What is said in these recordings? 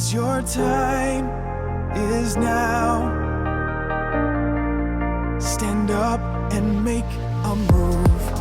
'cause your time is now. Stand up and make a move.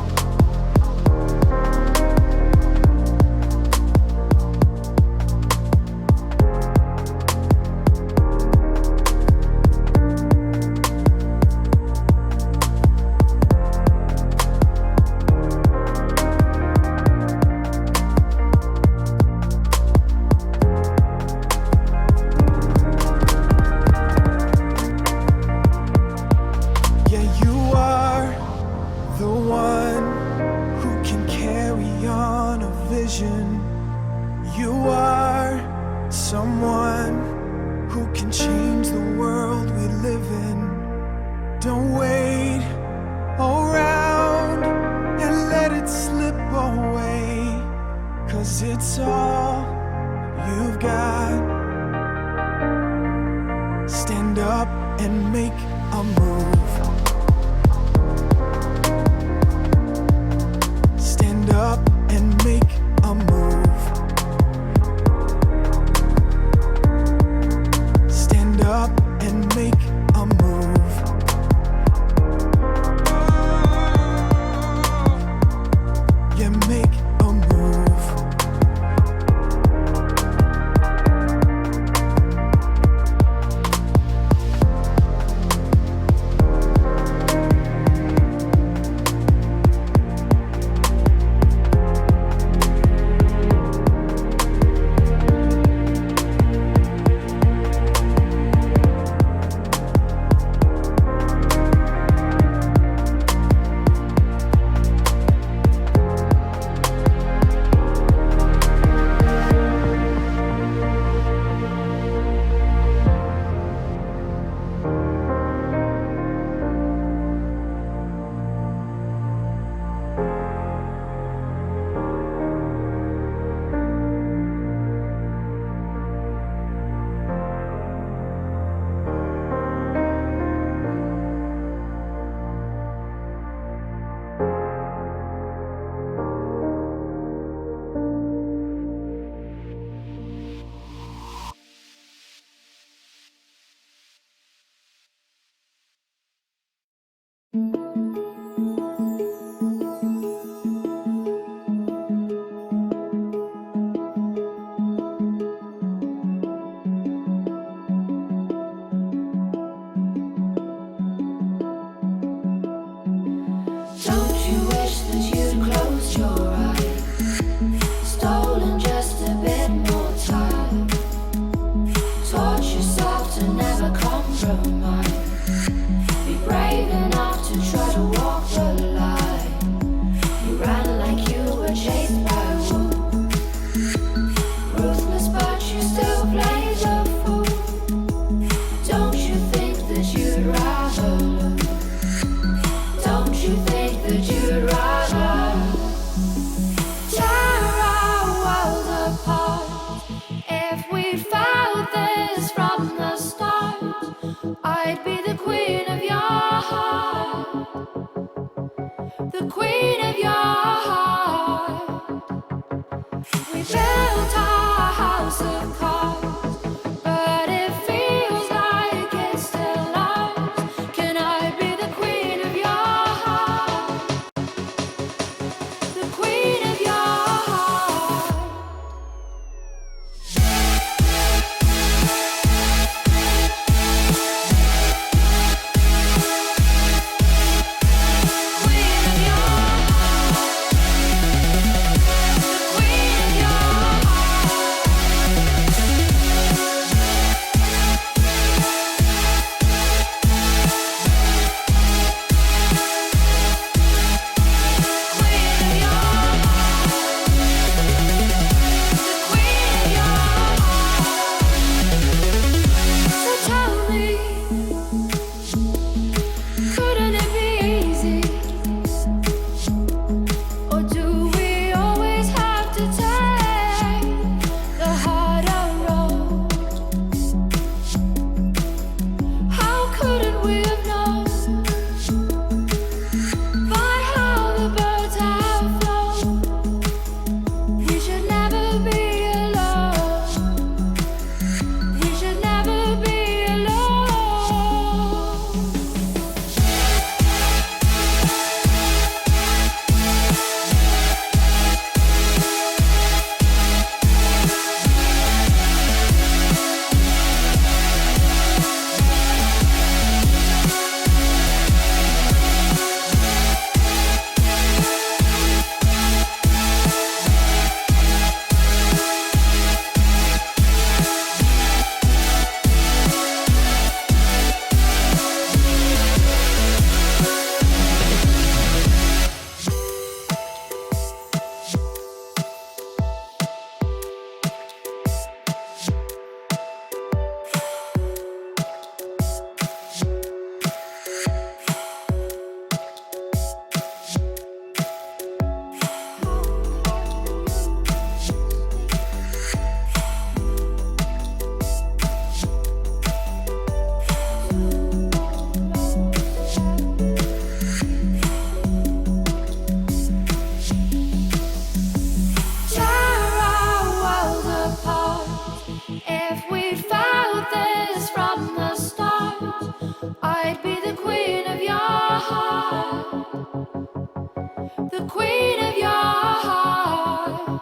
the queen of your heart.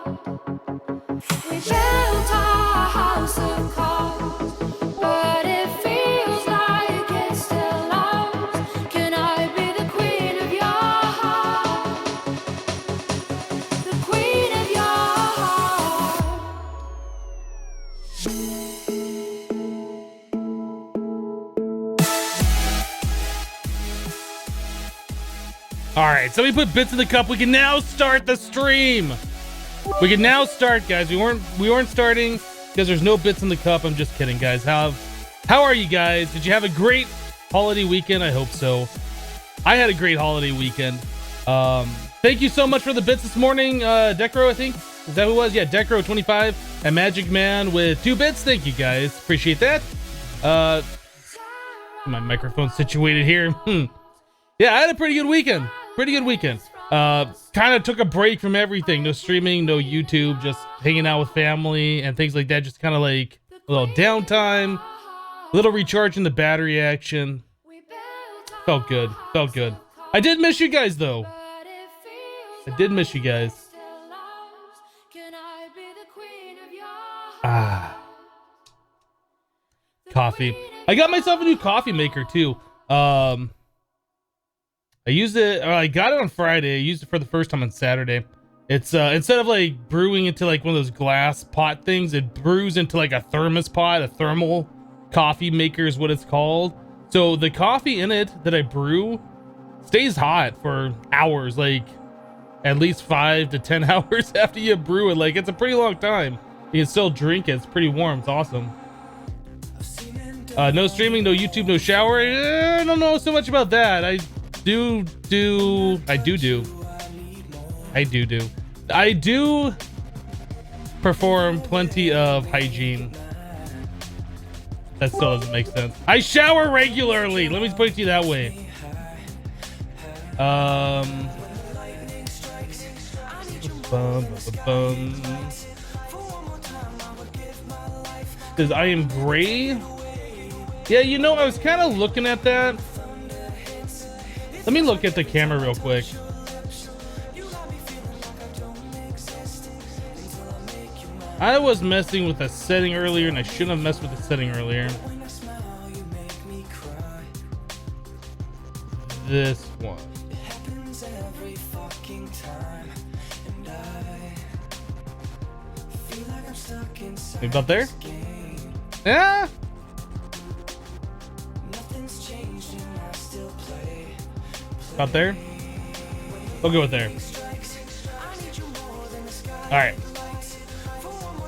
We built our house of cards, but it feels like it's still ours. Can I be the queen of your heart? The queen of your heart. All right, somebody put bits in the cup. We can now start the stream. We can now start, guys. We weren't starting because there's no bits in the cup. I'm just kidding, guys. How are you guys? Did you have a great holiday weekend? I hope so. I had a great holiday weekend. Thank you so much for the bits this morning. Decro, I think. Is that who it was? Yeah, Decro 25 and Magic Man with 2 bits. Thank you, guys. Appreciate that. My microphone's situated here. Yeah, I had a pretty good weekend. Kind of took a break from everything. No streaming, no YouTube, just hanging out with family and things like that. Just kind of like a little downtime, a little recharging the battery action. Felt good. I did miss you guys though. Coffee. I got myself a new coffee maker too. I used it, I got it on Friday. I used it for the first time on Saturday. It's instead of like brewing into like one of those glass pot things, it brews into like a thermos pot. A thermal coffee maker is what it's called. So the coffee in it that I brew stays hot for hours, like at least 5 to 10 hours after you brew it. Like it's a pretty long time. You can still drink it. It's pretty warm. It's awesome. No streaming, no YouTube, no shower. I don't know so much about that. I do perform plenty of hygiene. That still doesn't make sense. I shower regularly. Let me put it to you that way. Because I am gray. Yeah, you know, I was kind of looking at that. Let me look at the camera real quick. I was messing with a setting earlier and I shouldn't have messed with the setting earlier. This one. Maybe about there? Yeah. About there? We'll go with there. Alright.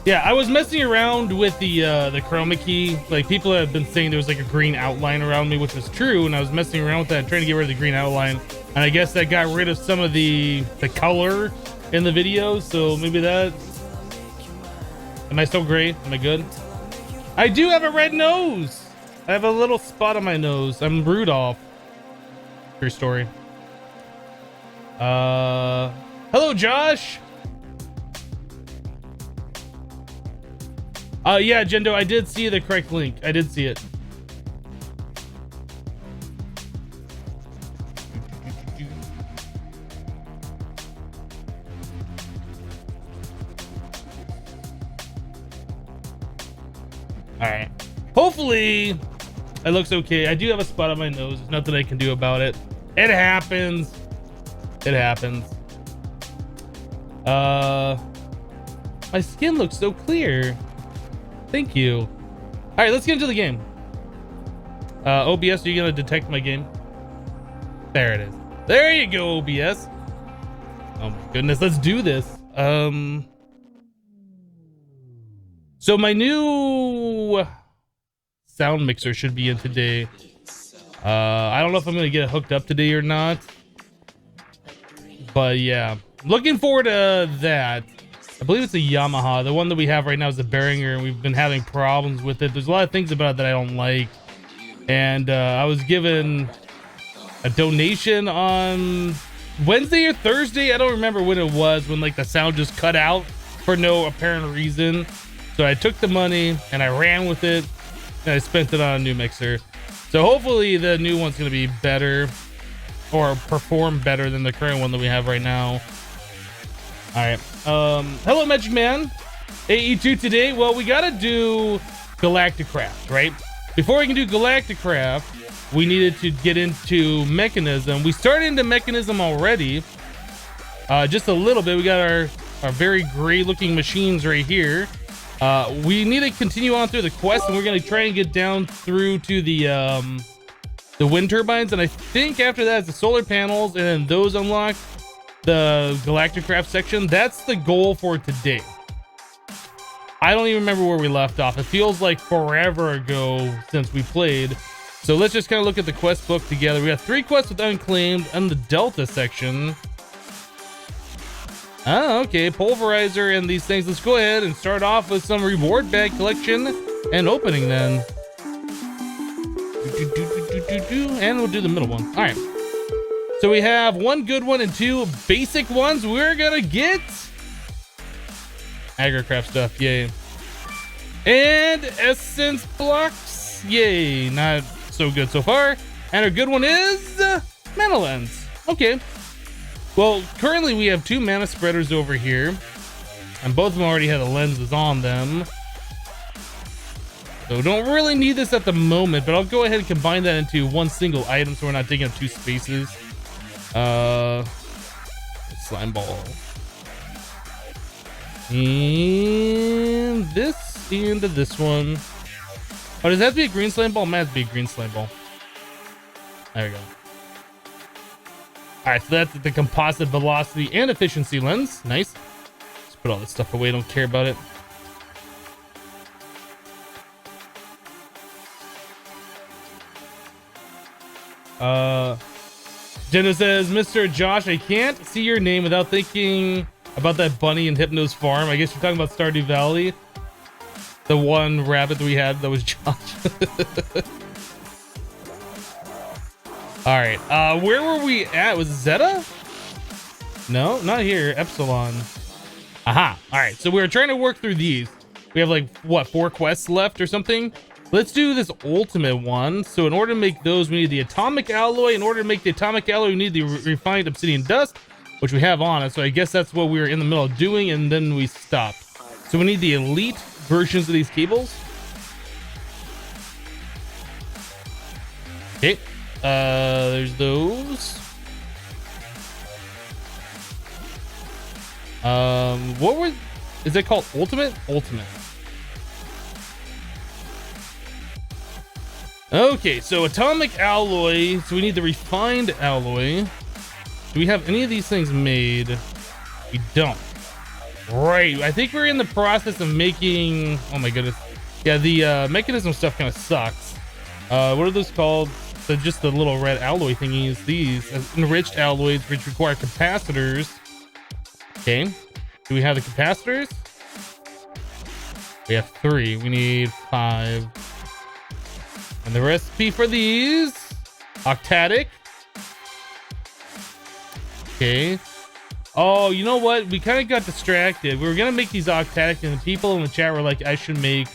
Yeah, I was messing around with the chroma key. Like, people have been saying there was like a green outline around me, which was true, and I was messing around with that, trying to get rid of the green outline. And I guess that got rid of some of the color in the video, so maybe that... Am I still gray? Am I good? I do have a red nose! I have a little spot on my nose. I'm Rudolph. True story. Hello, Josh. Yeah, Jendo, I did see the correct link. I did see it. All right. Hopefully it looks okay. I do have a spot on my nose. There's nothing I can do about it. It happens. It happens. My skin looks so clear. Thank you. All right, let's get into the game. OBS, are you gonna detect my game? There it is. There you go, OBS. Oh my goodness, let's do this. So my new sound mixer should be in today. I don't know if I'm gonna get it hooked up today or not, but yeah, looking forward to that. I believe it's a Yamaha. The one that we have right now is the Behringer, and we've been having problems with it. There's a lot of things about it that I don't like, and I was given a donation on Wednesday or Thursday. I don't remember when it was, when like the sound just cut out for no apparent reason. So I took the money and I ran with it, and I spent it on a new mixer. So hopefully the new one's gonna be better. or perform better than the current one that we have right now. All right. Hello, Magic Man. AE2 today. Well, we got to do Galacticcraft, right? Before we can do Galacticcraft, we needed to get into Mechanism. We started into Mechanism already. Just a little bit. We got our very great looking machines right here. We need to continue on through the quest, and we're going to try and get down through to the wind turbines. And I think after that is the solar panels, and then those unlock the Galacticcraft section. That's the goal for today. I don't even remember where we left off. It feels like forever ago since we played. So let's just kind of look at the quest book together. We got 3 quests with Unclaimed and the Delta section. Ah, okay, Pulverizer and these things. Let's go ahead and start off with some reward bag collection and opening then. And we'll do the middle one. All right. So we have 1 good one and 2 basic ones. We're gonna get Agricraft stuff, yay. And essence blocks, yay. Not so good so far. And our good one is mana lens. Okay. Well, currently we have 2 mana spreaders over here, and both of them already have the lenses on them. So don't really need this at the moment, but I'll go ahead and combine that into one single item so we're not taking up 2 spaces. Slime ball. And this into this one. Oh, does that have to be a green slime ball? Might have to be a green slime ball. There we go. All right, so that's the composite velocity and efficiency lens. Nice. Let's put all this stuff away. Don't care about it. Jenna says, Mr. Josh, I can't see your name without thinking about that bunny in Hypno's farm. I guess you're talking about Stardew Valley. The one rabbit that we had that was Josh. All right, where were we at? Was it Zeta? No, not here. Epsilon. Aha. All right, so we're trying to work through these. We have like, what, 4 quests left or something? Let's do this ultimate one. So in order to make those, we need the atomic alloy. In order to make the atomic alloy, we need the refined obsidian dust, which we have on it. So I guess that's what we were in the middle of doing, and then we stopped. So we need the elite versions of these cables. Okay. There's those. Is it called ultimate? Ultimate. Okay, so atomic alloy. So we need the refined alloy. Do we have any of these things made? We don't. Right. I think we're in the process of making. Oh my goodness. Yeah, the mechanism stuff kind of sucks. What are those called? So just the little red alloy thingies. These enriched alloys, which require capacitors. Okay. Do we have the capacitors? We have 3. We need 5. And the recipe for these, octadic. Okay. Oh, you know what? We kind of got distracted. We were gonna make these octadic, and the people in the chat were like, I should make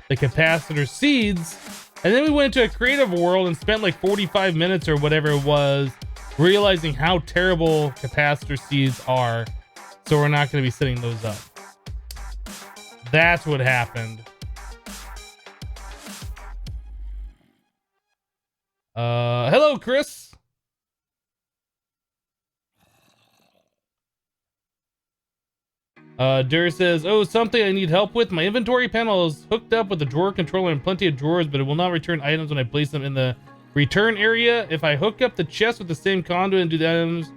the capacitor seeds. And then we went to a creative world and spent like 45 minutes or whatever it was, realizing how terrible capacitor seeds are. So we're not gonna be setting those up. That's what happened. Hello, Chris. Dur says, oh, something I need help with. My inventory panel is hooked up with a drawer controller and plenty of drawers, but it will not return items when I place them in the return area. If I hook up the chest with the same conduit and do the items,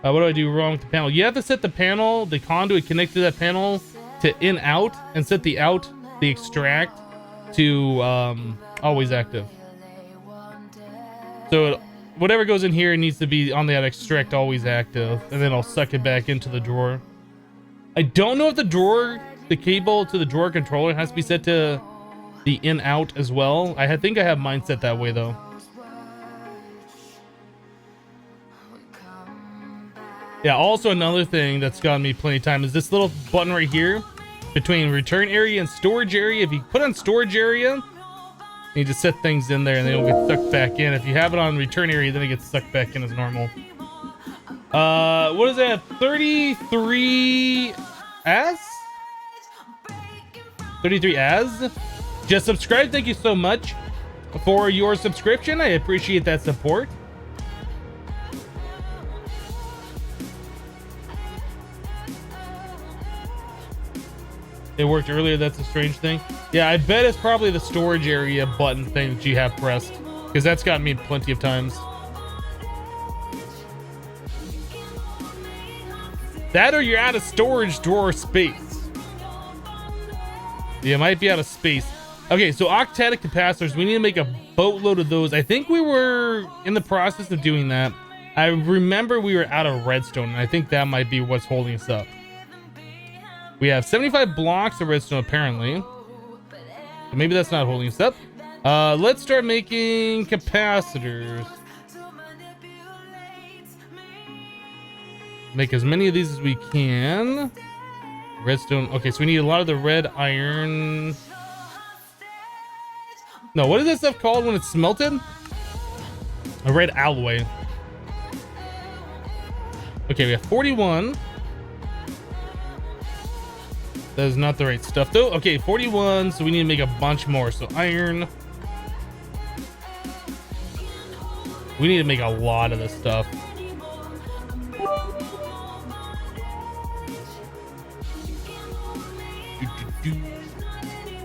what do I do wrong with the panel? You have to set the panel, the conduit connected to that panel to in out, and set the out, the extract, to always active. So whatever goes in here needs to be on that extract always active, and then I'll suck it back into the drawer. I don't know if the cable to the drawer controller has to be set to the in out as well. I think I have mine set that way though. Yeah, also another thing that's gotten me plenty of time is this little button right here between return area and storage area. If you put on storage area, You just set things in there and they don't get sucked back in. If you have it on return area, then it gets sucked back in as normal. What is that? 33 as? 33 as? Just subscribe. Thank you so much for your subscription. I appreciate that support. It worked earlier. That's a strange thing. Yeah, I bet it's probably the storage area button thing that you have pressed, because that's gotten me plenty of times. That or you're out of storage drawer space. You might be out of space. Okay, so octatic capacitors, we need to make a boatload of those. I think we were in the process of doing that. I remember we were out of redstone, and I think that might be what's holding us up. We have 75 blocks of redstone apparently. So maybe that's not holding us up. Let's start making capacitors. Make as many of these as we can. Redstone. Okay, so we need a lot of the red iron. No, what is that stuff called when it's smelted? A red alloy. Okay, we have 41. That is not the right stuff though. Okay, 41, so we need to make a bunch more. So iron. We need to make a lot of this stuff.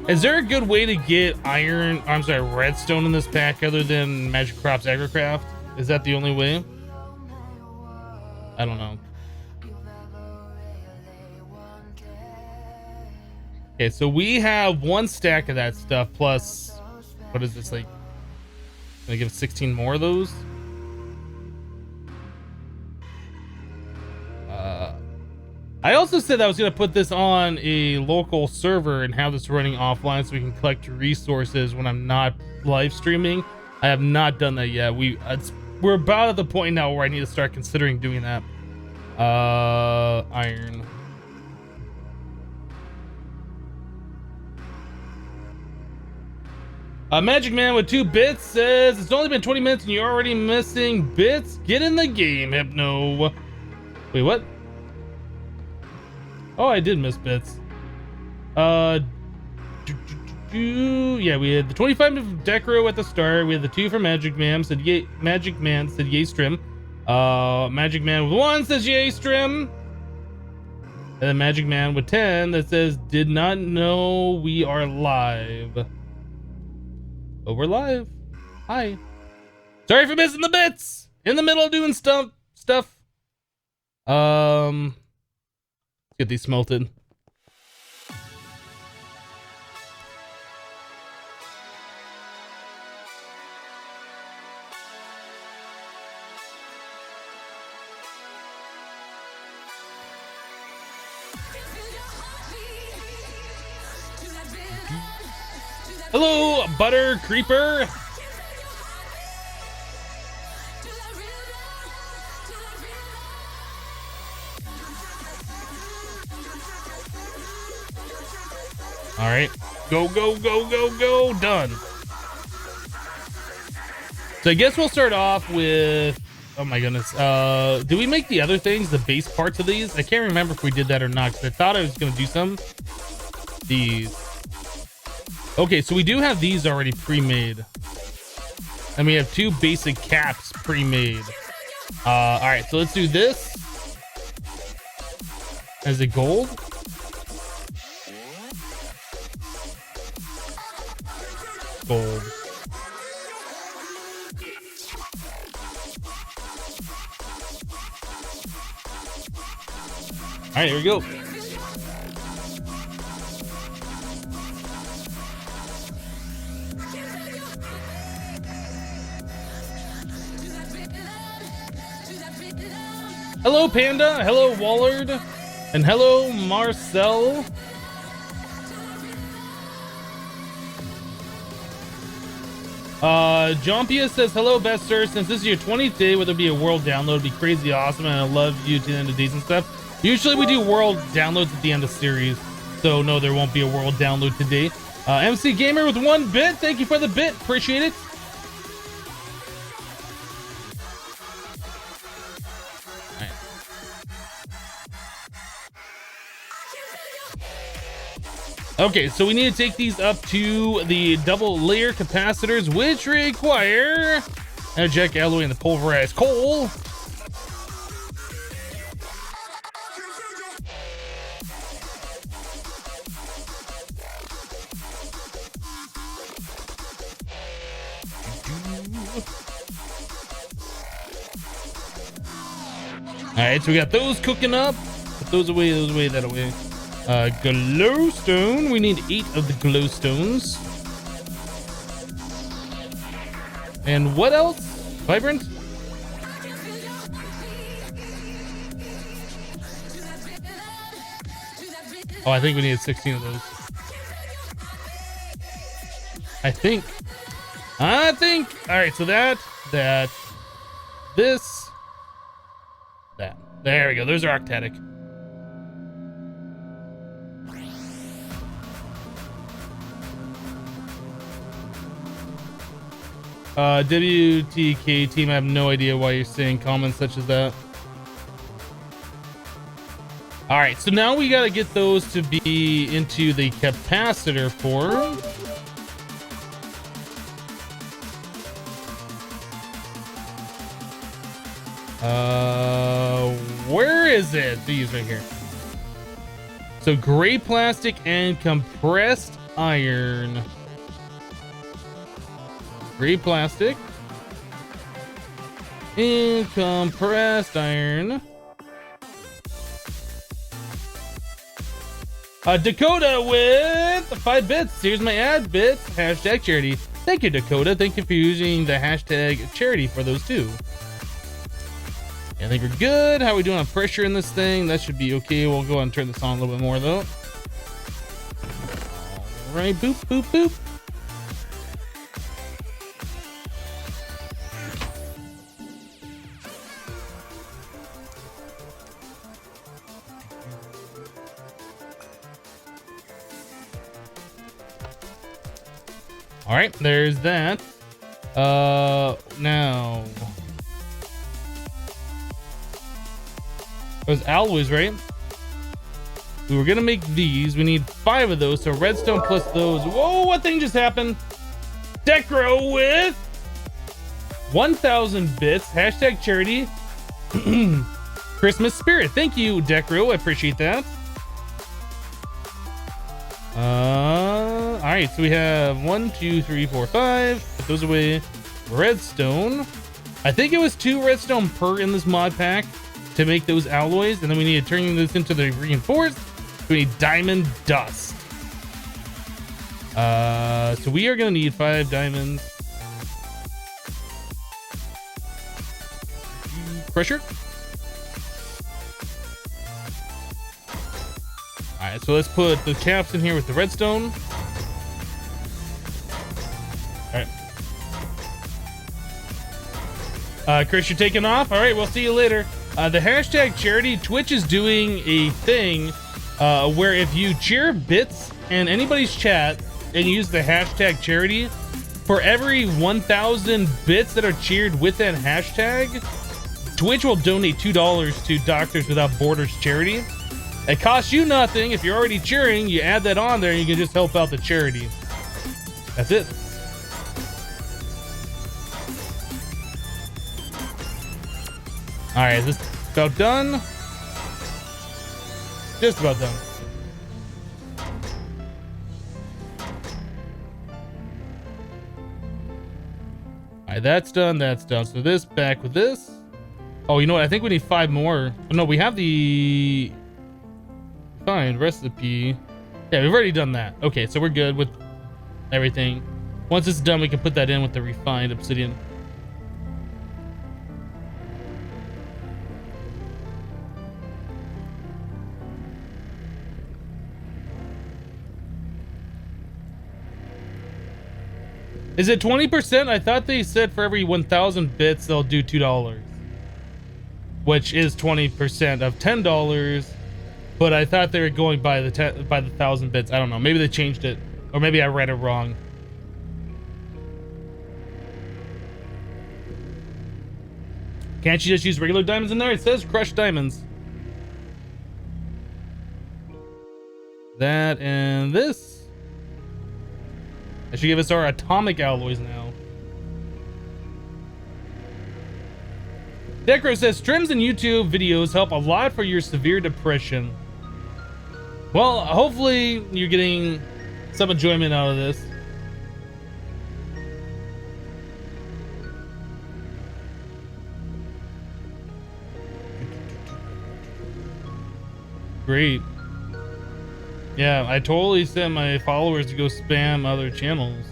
Is there a good way to get iron, I'm sorry, redstone in this pack other than Magic Crops Agricraft? Is that the only way? I don't know. Okay, so we have one stack of that stuff plus, what is this, like, can I give 16 more of those? I also said I was going to put this on a local server and have this running offline so we can collect resources when I'm not live streaming. I have not done that yet. We're about at the point now where I need to start considering doing that. Iron. Magic Man with 2 bits says, it's only been 20 minutes and you're already missing bits. Get in the game, Hypno. Wait, what? Oh, I did miss bits. Yeah, we had the 25 of Decro at the start. We had the 2 from Magic Man said yay. Magic Man said yay stream. Magic Man with 1 says yay stream. And then Magic Man with 10 that says did not know we are live. Oh, we're live. Hi. Sorry for missing the bits. In the middle of doing stuff. Get these smelted. Hello, Butter Creeper. All right, go, done. So I guess we'll start off with, oh my goodness. Do we make the other things, the base parts of these? I can't remember if we did that or not, because I thought I was going to do some. These. Okay, so we do have these already pre-made. And we have 2 basic caps pre-made. All right, so let's do this. As a gold. Gold. All right, here we go. Hello, Panda. Hello, Wallard. And hello, Marcel. Jompia says, hello, best sir. Since this is your 20th day, whether it be a world download, it'd be crazy awesome, and I love you to the end of days and stuff. Usually we do world downloads at the end of series, so no, there won't be a world download today. MC Gamer with 1 bit. Thank you for the bit. Appreciate it. Okay, so we need to take these up to the double layer capacitors, which require eject alloy and the pulverized coal. All right, so we got those cooking up. Put those away, that away. Glowstone. We need 8 of the glowstones. And what else? Vibrant? Oh, I think we need 16 of those. I think. All right, so that, this, that. There we go. Those are octatic. WTK team, I have no idea why you're saying comments such as that. All right, so now we got to get those to be into the capacitor form. Where is it? These right here. So gray plastic and compressed iron. Gray plastic and compressed iron. Dakota with 5 bits. Here's my ad bits. Hashtag charity. Thank you, Dakota. Thank you for using the hashtag charity for those too. I think we're good. How are we doing on pressure in this thing? That should be okay. We'll go ahead and turn this on a little bit more though. All right, boop, boop, boop. All right, there's that. Now those alloys, right? We were gonna make these. We need 5 of those. So redstone plus those. Whoa, what thing just happened? Decro with 1,000 bits. Hashtag charity. Christmas spirit. Thank you, Decro. I appreciate that. All right, so we have 1, 2, 3, 4, 5. Put those away. Redstone. I think it was 2 redstone per in this mod pack to make those alloys, and then we need to turn this into the reinforced. We need diamond dust. So we are gonna need 5 diamonds. Pressure. All right, so let's put the caps in here with the redstone. All right. Chris, you're taking off. All right, we'll see you later. The hashtag charity, Twitch is doing a thing where if you cheer bits in anybody's chat and use the hashtag charity, for every 1,000 bits that are cheered with that hashtag, Twitch will donate $2 to Doctors Without Borders charity. It costs you nothing. If you're already cheering, you add that on there and you can just help out the charity. That's it. All right, is this about done? Just about done. All right, that's done. That's done. So this back with this. Oh, you know what? I think we need 5 more. Oh, no, we have the refined recipe. Yeah, we've already done that. Okay, so we're good with everything. Once it's done, we can put that in with the refined obsidian. Is it 20%? I thought they said for every 1,000 bits, they'll do $2. Which is 20% of $10. But I thought they were going by the 1,000 bits. I don't know. Maybe they changed it. Or maybe I read it wrong. Can't you just use regular diamonds in there? It says crushed diamonds. That and this. That should give us our atomic alloys now. Decro says streams and YouTube videos help a lot for your severe depression. Well, hopefully you're getting some enjoyment out of this. Great. Yeah, I totally sent my followers to go spam other channels.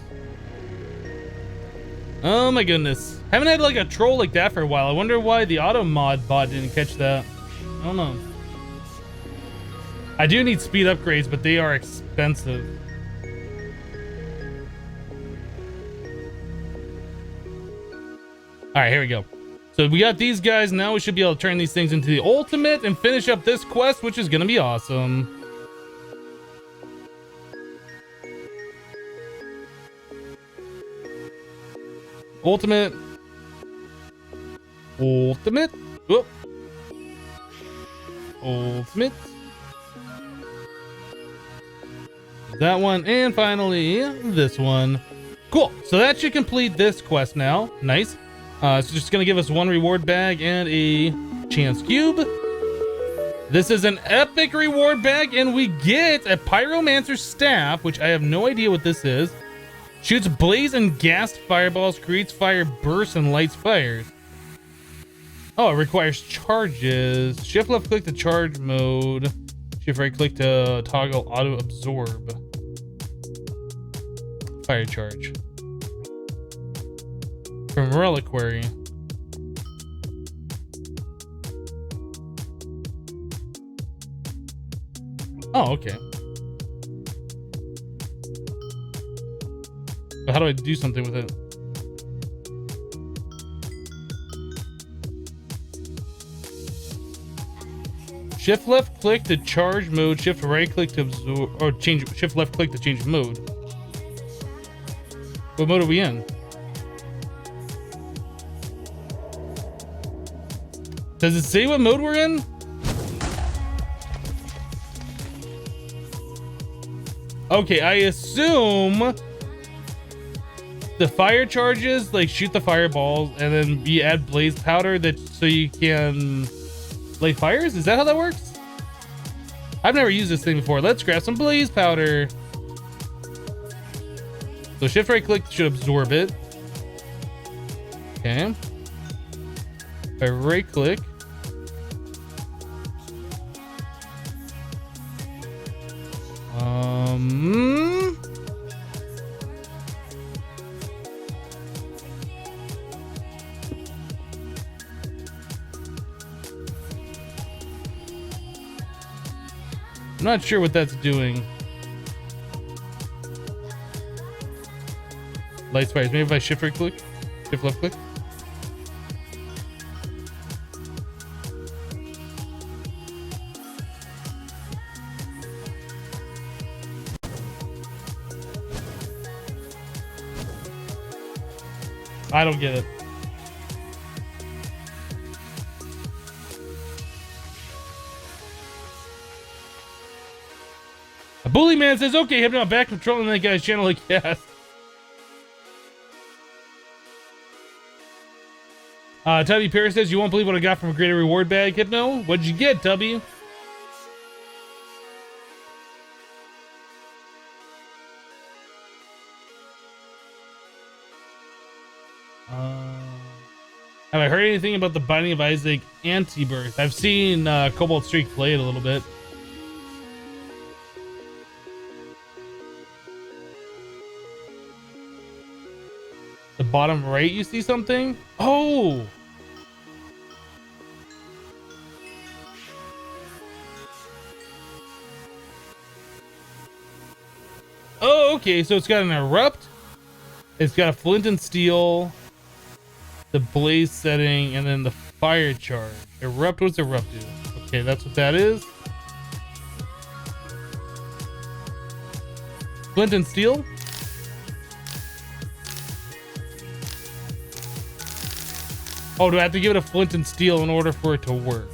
Oh my goodness. Haven't had like a troll like that for a while. I wonder why the auto mod bot didn't catch that. I don't know. I do need speed upgrades, but they are expensive. All right, here we go. So we got these guys. Now we should be able to turn these things into the ultimate and finish up this quest, which is going to be awesome. Ultimate. Ultimate. Whoop. Ultimate. That one. And finally, this one. Cool. So that should complete this quest now. Nice. It's just going to give us one reward bag and a chance cube. This is an epic reward bag, and we get a Pyromancer staff, which I have no idea what this is. Shoots blaze and gas fireballs, creates fire bursts, and lights fires. Oh, it requires charges. Shift left click to charge mode. Shift right click to toggle auto absorb. Fire charge. From reliquary. Oh, okay. But how do I do something with it? Shift left click to charge mode, shift right click to absorb, or change, shift left click to change mode. What mode are we in? Does it say what mode we're in? Okay, I assume the fire charges like shoot the fireballs, and then you add blaze powder that so you can light fires. Is that how that works? I've never used this thing before. Let's grab some blaze powder. So shift right click should absorb it. Okay. If I right click. I'm not sure what that's doing. Lights fires. Maybe if I shift right click, shift left click. I don't get it. A bully man says, okay, Hypno, I'm back controlling that guy's channel like yes. Tubby Pierce says, you won't believe what I got from a greater reward bag, Hypno. What'd you get, Tubby? Have I heard anything about the Binding of Isaac anti-birth? I've seen Cobalt Streak play it a little bit. The bottom right, you see something? Oh! Oh, okay, so it's got an erupt. It's got a flint and steel. The blaze setting, and then the fire charge. Erupt, what's erupt do? Okay, that's what that is. Flint and steel. Oh, do I have to give it a flint and steel in order for it to work?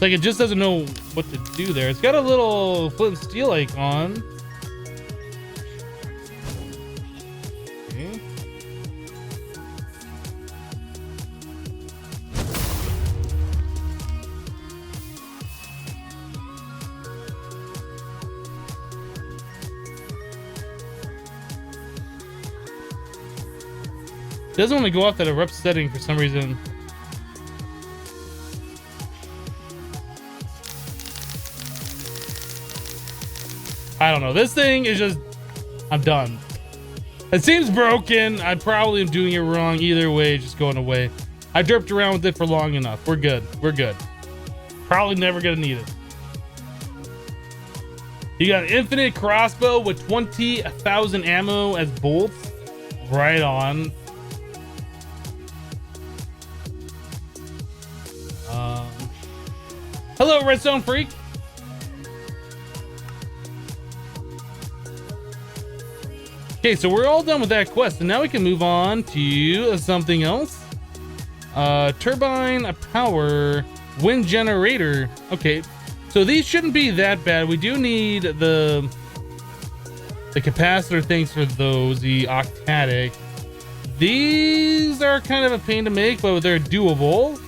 Like, it just doesn't know what to do there. It's got a little flint and steel icon. Okay. It doesn't want to go off that abrupt setting for some reason. I don't know. This thing is just... I'm done. It seems broken. I probably am doing it wrong. Either way, it's just going away. I derped around with it for long enough. We're good. We're good. Probably never gonna need it. You got an infinite crossbow with 20,000 ammo as bolts. Right on. Hello, Redstone Freak. Okay, so we're all done with that quest, and now we can move on to something else. Turbine power, wind generator. Okay, so these shouldn't be that bad. We do need the capacitor things for those, the octatic. These are kind of a pain to make, but they're doable.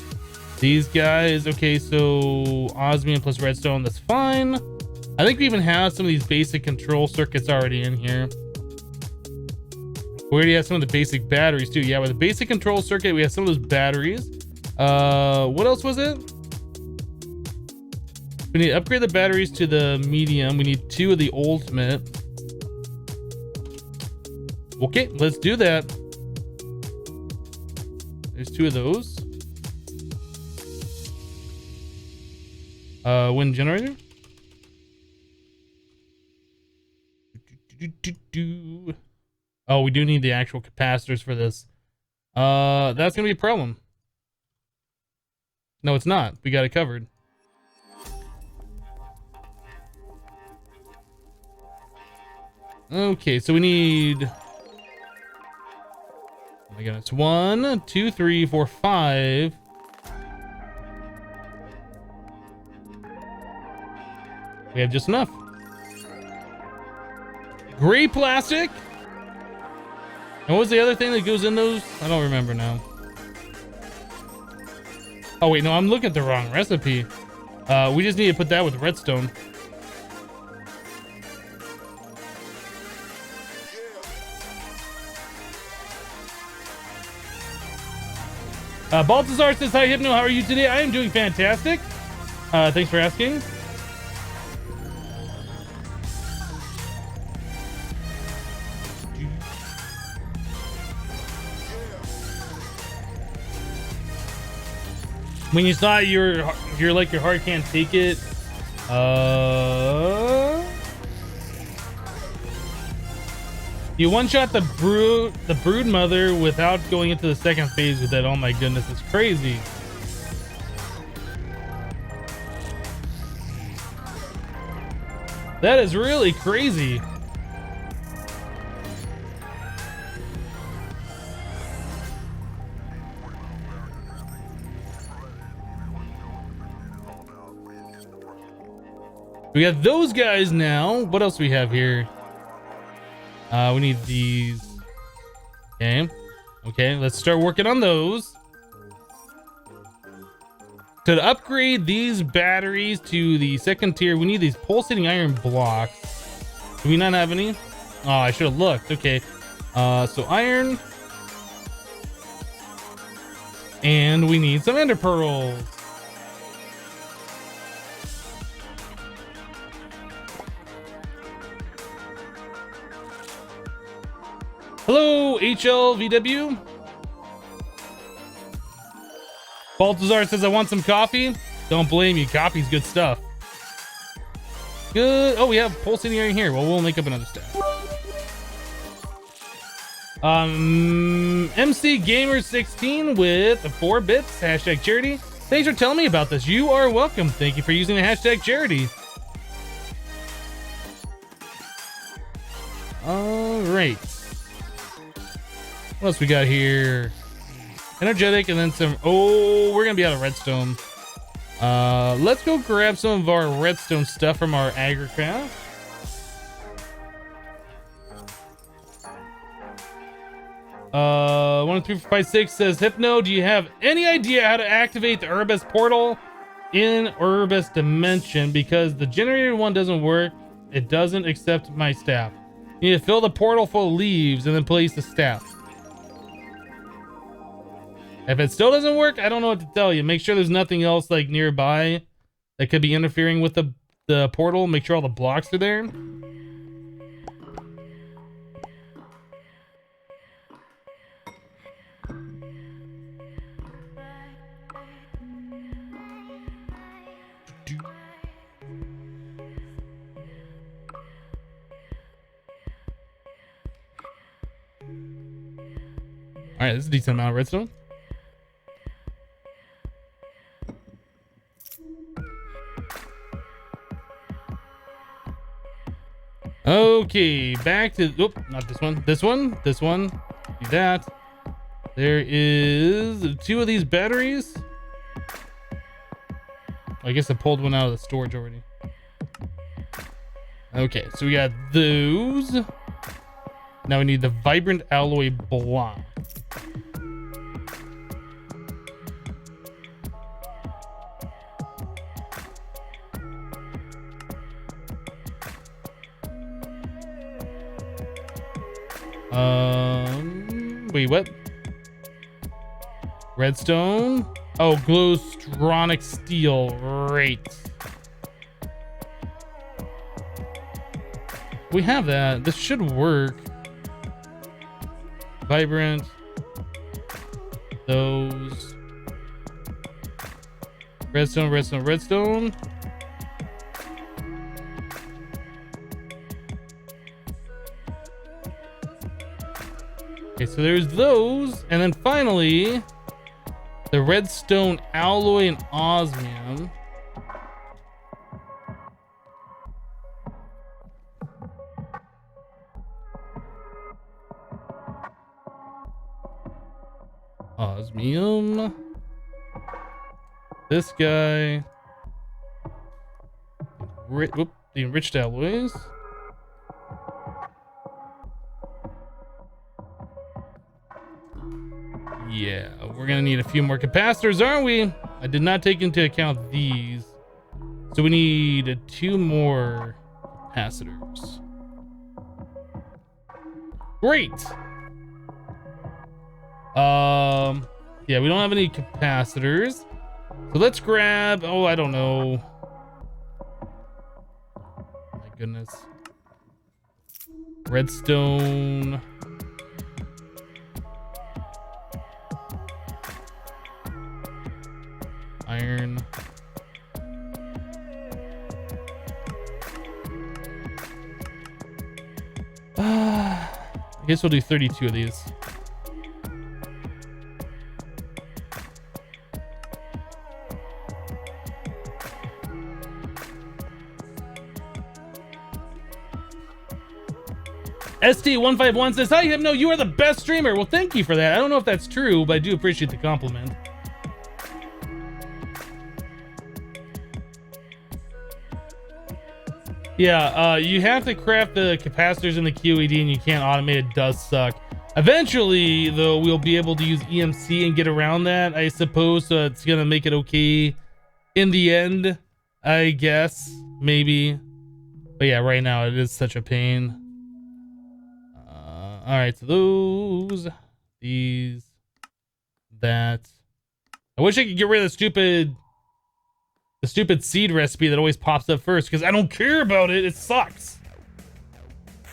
These guys, okay, so osmium plus redstone, that's fine. I think we even have some of these basic control circuits already in here. We already have some of the basic batteries too. Yeah, with the basic control circuit, we have some of those batteries. What else was it? We need to upgrade the batteries to the medium. We need 2 of the ultimate. Okay, let's do that. There's 2 of those. Wind generator. Oh, we do need the actual capacitors for this. That's gonna be a problem. No, it's not. We got it covered. Okay, so we need... Oh my goodness. 1, 2, 3, 4, 5. We have just enough. Gray plastic. And what was the other thing that goes in those? I don't remember now. Oh wait, no, I'm looking at the wrong recipe. We just need to put that with redstone. Baltazar says, hi Hypno, how are you today? I am doing fantastic. Thanks for asking. When you saw you're like your heart can't take it. You one-shot the brood mother without going into the second phase with it. Oh my goodness, it's crazy. That is really crazy. We got those guys now. What else do we have here? We need these. Okay. Okay, let's start working on those. To upgrade these batteries to the second tier, we need these pulsating iron blocks. Do we not have any? Oh, I should have looked. Okay. So iron. And we need some ender pearls. Hello, HLVW. Baltazar says, I want some coffee. Don't blame you. Coffee's good stuff. Good. Oh, we have pulsating iron here. Well, we'll make up another stack. MC Gamer 16 with 4 bits. Hashtag charity. Thanks for telling me about this. You are welcome. Thank you for using the hashtag charity. All right. What else we got here? Energetic and then some. Oh, we're gonna be out of redstone. Let's go grab some of our redstone stuff from our Agricraft. Uh, 13456 says, Hypno, do you have any idea how to activate the Urbis portal in Urbis Dimension? Because the generated one doesn't work. It doesn't accept my staff. You need to fill the portal full of leaves and then place the staff. If it still doesn't work, I don't know what to tell you. Make sure there's nothing else like nearby that could be interfering with the portal. Make sure all the blocks are there. All right, this is a decent amount of redstone. Okay, back to, oop, not this one, this one. Do that. There is 2 of these batteries. I guess I pulled one out of the storage already. Okay, so we got those. Now we need the vibrant alloy block. Wait, what? Redstone? Oh, glowstronic steel. Right. We have that. This should work. Vibrant. Those. Redstone, redstone, redstone. Okay, so there's those, and then finally the redstone alloy and osmium. Osmium. This guy. The enriched alloys. Yeah, we're gonna need a few more capacitors, aren't we? I did not take into account these. So we need 2 more capacitors. Great. Yeah, we don't have any capacitors. So let's grab, oh, I don't know. My goodness. Redstone. Iron. I guess we'll do 32 of these. ST151 says, hi, Hypno, you are the best streamer. Well, thank you for that. I don't know if that's true, but I do appreciate the compliment. Yeah, you have to craft the capacitors in the QED and you can't automate. It does suck. Eventually, though, we'll be able to use EMC and get around that, I suppose, so it's gonna make it okay in the end, I guess, maybe. But yeah, right now it is such a pain. All right, so those, these, that. I wish I could get rid of the stupid seed recipe that always pops up first, because I don't care about it. It sucks.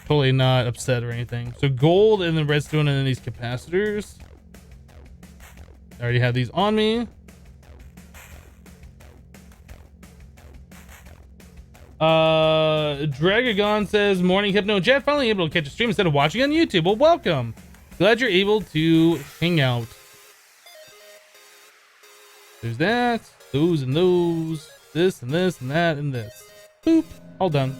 Totally not upset or anything. So gold and then redstone and then these capacitors. I already have these on me. Dragagon says, morning Hypno chat, finally able to catch a stream instead of watching on YouTube. Well, welcome. Glad you're able to hang out. There's that, those and those, this and this and that and this. Boop, all done.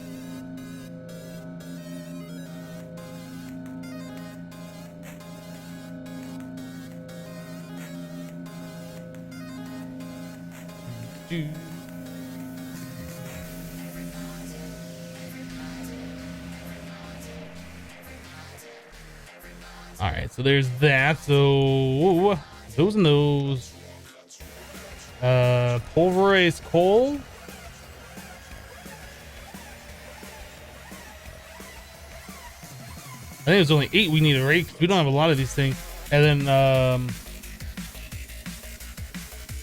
All right, so there's that. So those and those. Pulverized coal. I think it's only 8 we need to rake. We don't have a lot of these things. And then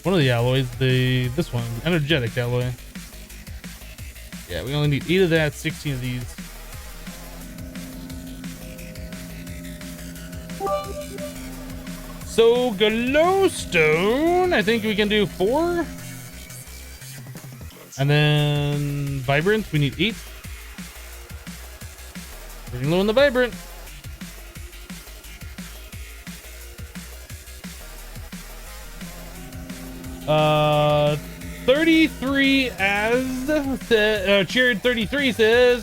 one of the alloys, this one, energetic alloy. Yeah, we only need 8 of that, 16 of these. So glowstone, I think we can do 4. And then vibrant, we need 8. Pretty low on the vibrant. Uh, 33 as cheered 33 says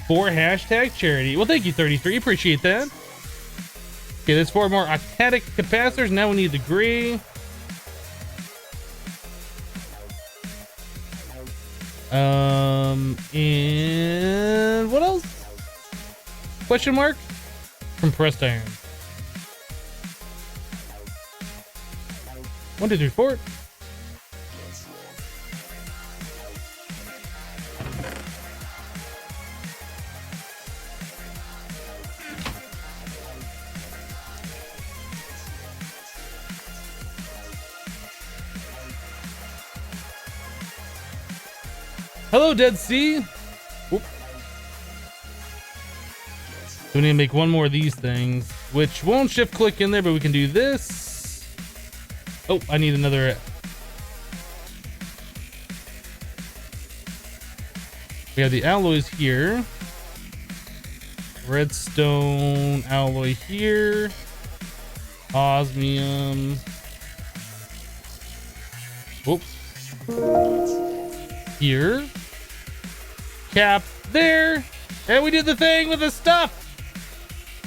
for hashtag charity. Well, thank you 33, appreciate that. Okay, there's 4 more octatic capacitors. Now we need the gray. And what else? Question mark? Compressed iron. 1, 2, 3, 4. Hello, Dead Sea. Whoop. So we need to make 1 more of these things, which won't shift click in there, but we can do this. Oh, I need another. We have the alloys here. Redstone alloy here. Osmium. Whoop. Here. Cap there. And we did the thing with the stuff.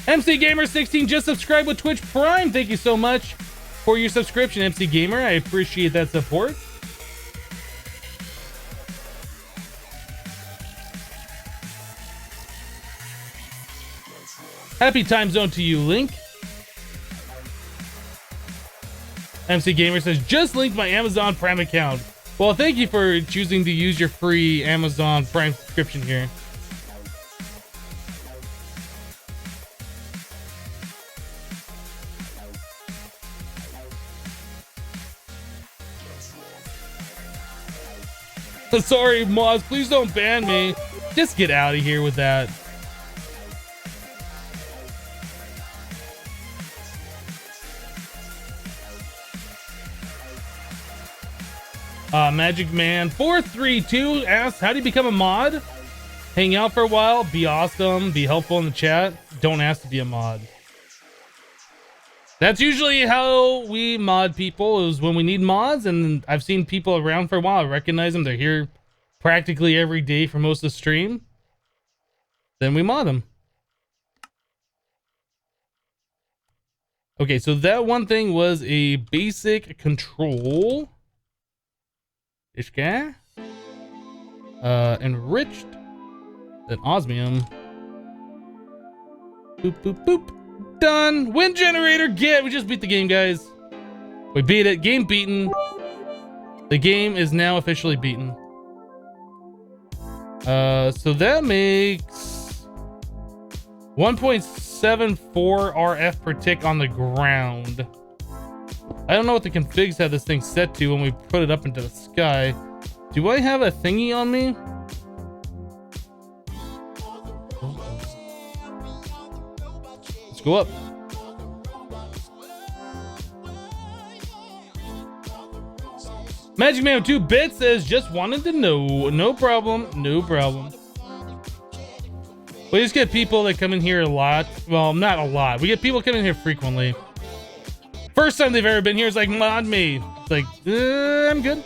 MC Gamer 16 just subscribed with Twitch Prime. Thank you so much for your subscription, MC Gamer. I appreciate that support. Happy time zone to you, Link. MC Gamer says, just linked my Amazon Prime account. Well, thank you for choosing to use your free Amazon Prime subscription here. Sorry, Moz, please don't ban me. Just get out of here with that. Magic Man 432 asks, how do you become a mod? Hang out for a while, be awesome, be helpful in the chat. Don't ask to be a mod. That's usually how we mod people, is when we need mods, and I've seen people around for a while. I recognize them. They're here practically every day for most of the stream. Then we mod them. Okay, so that one thing was a basic control. This guy. Enriched. Then osmium. Boop, boop, boop. Done. Wind generator, get. We just beat the game, guys. We beat it. Game beaten. The game is now officially beaten. So that makes 1.74 RF per tick on the ground. I don't know what the configs have this thing set to when we put it up into the sky. Do I have a thingy on me? Let's go up. Magic Man with 2 bits says, just wanted to know. No problem. No problem. We just get people that come in here a lot. Well, not a lot. We get people coming here frequently. First time they've ever been here is like, mod me. It's like, I'm good.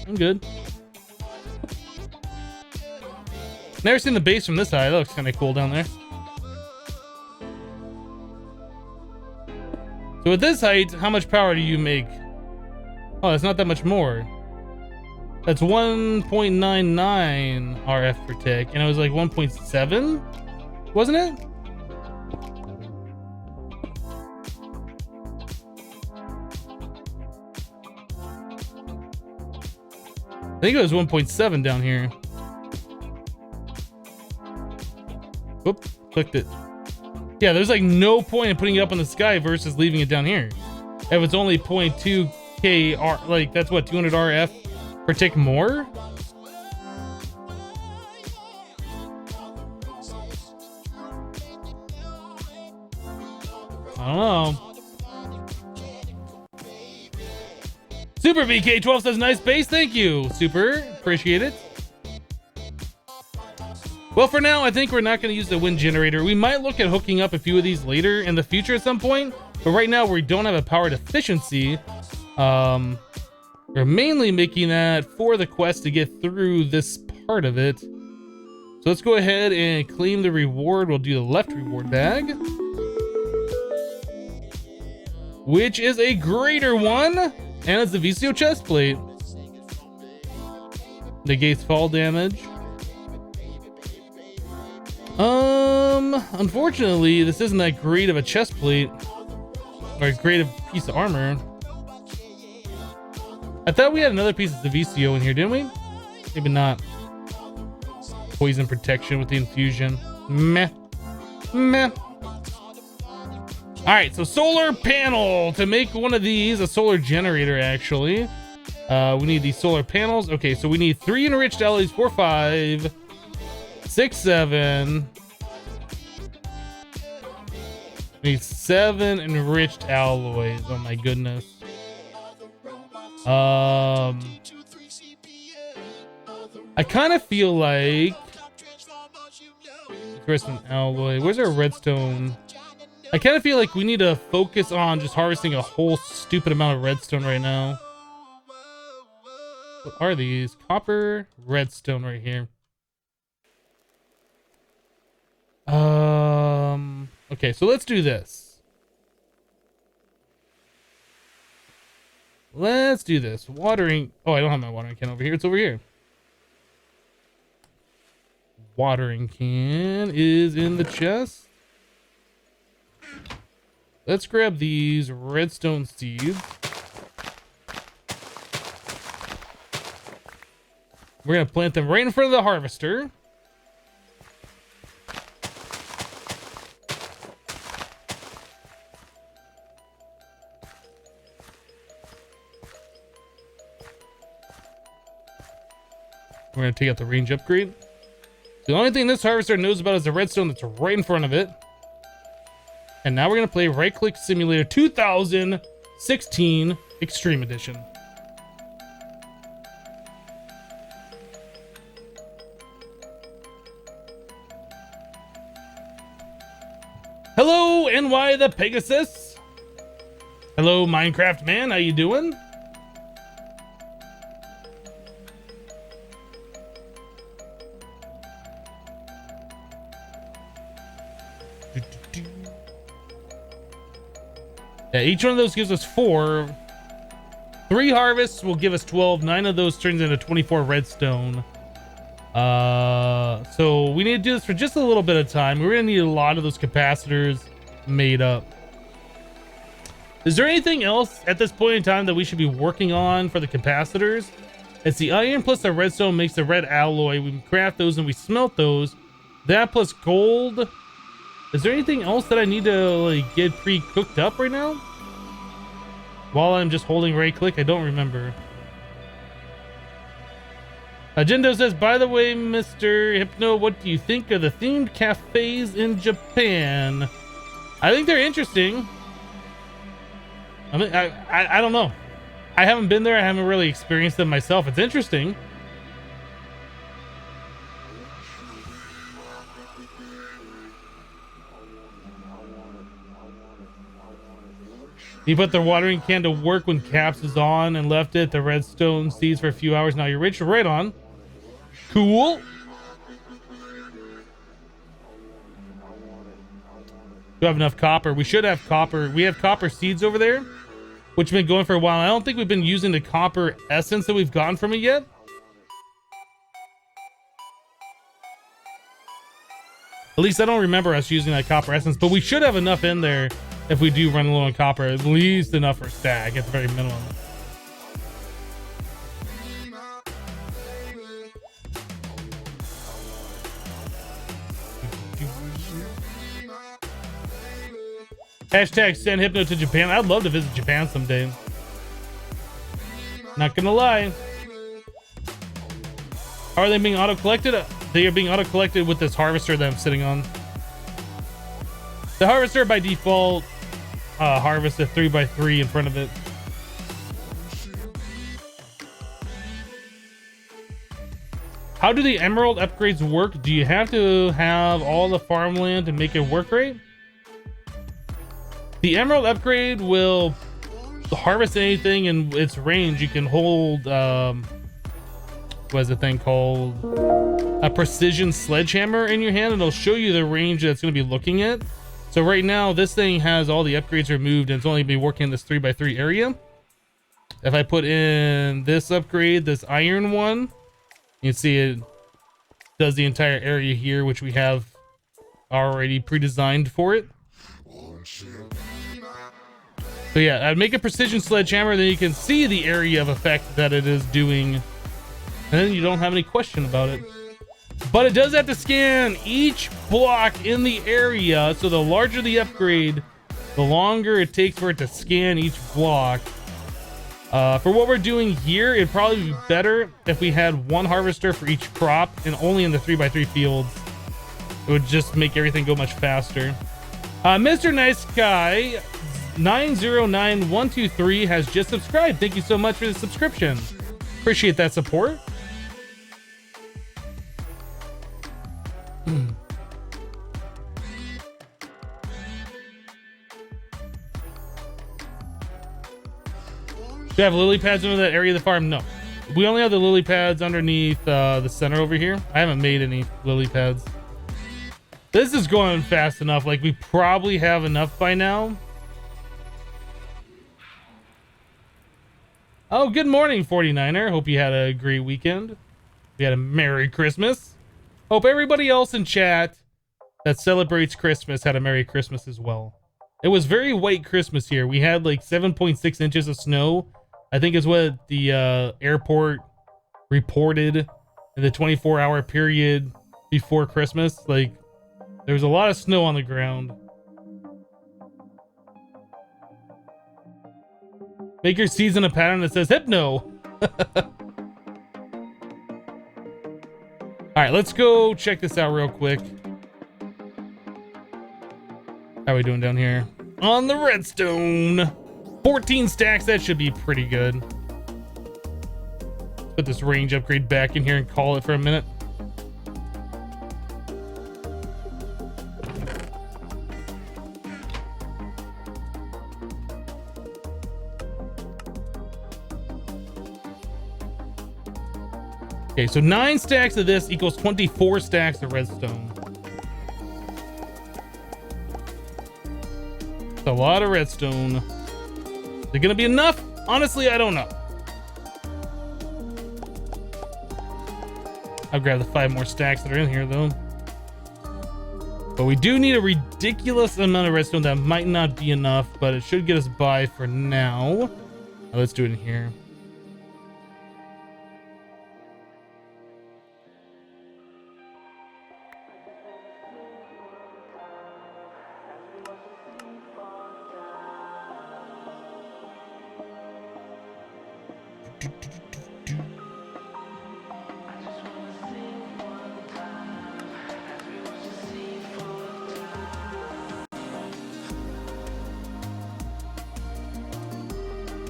I'm good. Never seen the base from this side. That looks kind of cool down there. So at this height, how much power do you make? Oh, that's not that much more. That's 1.99 RF per tick, and it was like 1.7, wasn't it? I think it was 1.7 down here. Whoop, clicked it. Yeah, there's like no point in putting it up in the sky versus leaving it down here. If it's only 0.2k R, like that's what, 200 RF per tick more? I don't know. Super VK12 says nice base, thank you. Super, appreciate it. Well, for now, I think we're not going to use the wind generator. We might look at hooking up a few of these later in the future at some point, but right now we don't have a power deficiency. We're mainly making that for the quest to get through this part of it. So let's go ahead and claim the reward. We'll do the left reward bag, which is a greater one, and it's the VCO chest plate. Negates fall damage. Unfortunately, this isn't that great of a chest plate or a great of piece of armor. I thought we had another piece of the VCO in here, didn't we? Maybe not. Poison protection with the infusion. Meh. Meh. All right, so solar panel. To make one of these, a solar generator, actually. We need these solar panels. Okay, so we need 3 enriched alloys, 4, 5, 6, 7. We need 7 enriched alloys. Oh my goodness. I kind of feel like redstone alloy. Where's our redstone? I kind of feel like we need to focus on just harvesting a whole stupid amount of redstone right now. What are these? Copper, redstone right here. Okay, so let's do this. Let's do this. Watering. Oh, I don't have my watering can over here. It's over here. Watering can is in the chest. Let's grab these redstone seeds. We're going to plant them right in front of the harvester. We're going to take out the range upgrade. The only thing this harvester knows about is the redstone that's right in front of it. And now we're going to play Right Click Simulator 2016 Extreme Edition. Hello, NY the Pegasus. Hello, Minecraft man. How you doing? Yeah, each one of those gives us 4. 3 harvests will give us 12. 9 of those turns into 24 redstone. So we need to do this for just a little bit of time. We're gonna need a lot of those capacitors made up. Is there anything else at this point in time that we should be working on for the capacitors? It's the iron plus the redstone makes the red alloy. We craft those and we smelt those. That plus gold. Is there anything else that I need to like get pre-cooked up right now? While I'm just holding right click, I don't remember. Agendo says, by the way, Mr. Hypno, what do you think of the themed cafes in Japan? I think they're interesting. I mean, I don't know. I haven't been there. I haven't really experienced them myself. It's interesting. You put the watering can to work when caps is on and left it the redstone seeds for a few hours. Now you're rich. Right on. Cool. Do have enough copper? We should have copper. We have copper seeds over there, which have been going for a while. I don't think we've been using the copper essence that we've gotten from it yet. At least I don't remember us using that copper essence, but we should have enough in there if we do run low on copper, at least enough for a stack at the very minimum. Hashtag send Hypno to Japan. I'd love to visit Japan someday. Not gonna lie. How are they being auto-collected? They are being auto-collected with this harvester that I'm sitting on. The harvester by default harvests a 3x3 in front of it. How do the emerald upgrades work? Do you have to have all the farmland to make it work right? The emerald upgrade will harvest anything in its range. You can hold what is the thing called, a precision sledgehammer in your hand, and it'll show you the range that it's going to be looking at. So right now this thing has all the upgrades removed and it's only be working in this 3x3 area. If I put in this upgrade, this iron one, you can see it does the entire area here, which we have already pre-designed for it. So yeah, I'd make a precision sledgehammer, then you can see the area of effect that it is doing, and then you don't have any question about it. But it does have to scan each block in the area, so the larger the upgrade, the longer it takes for it to scan each block. For what we're doing here, it'd probably be better if we had one harvester for each crop and only in the 3x3 fields. It would just make everything go much faster. Mr. Nice Guy 909123 has just subscribed. Thank you so much for the subscription. Appreciate that support. Do you have lily pads under that area of the farm? No. We only have the lily pads underneath the center over here. I haven't made any lily pads. This is going fast enough. Like, we probably have enough by now. Oh, good morning, 49er. Hope you had a great weekend. We had a Merry Christmas. Hope everybody else in chat that celebrates Christmas had a Merry Christmas as well. It was very white Christmas here. We had like 7.6 inches of snow, I think is what the airport reported in the 24-hour period before Christmas. Like, there was a lot of snow on the ground. Make your season a pattern that says Hypno. All right, let's go check this out real quick. How are we doing down here? On the redstone. 14 stacks, that should be pretty good. Put this range upgrade back in here and call it for a minute. Okay, so 9 stacks of this equals 24 stacks of redstone. It's a lot of redstone. Is it gonna be enough? Honestly, I don't know. I'll grab the 5 more stacks that are in here though. But we do need a ridiculous amount of redstone that might not be enough, but it should get us by for now. Let's do it in here.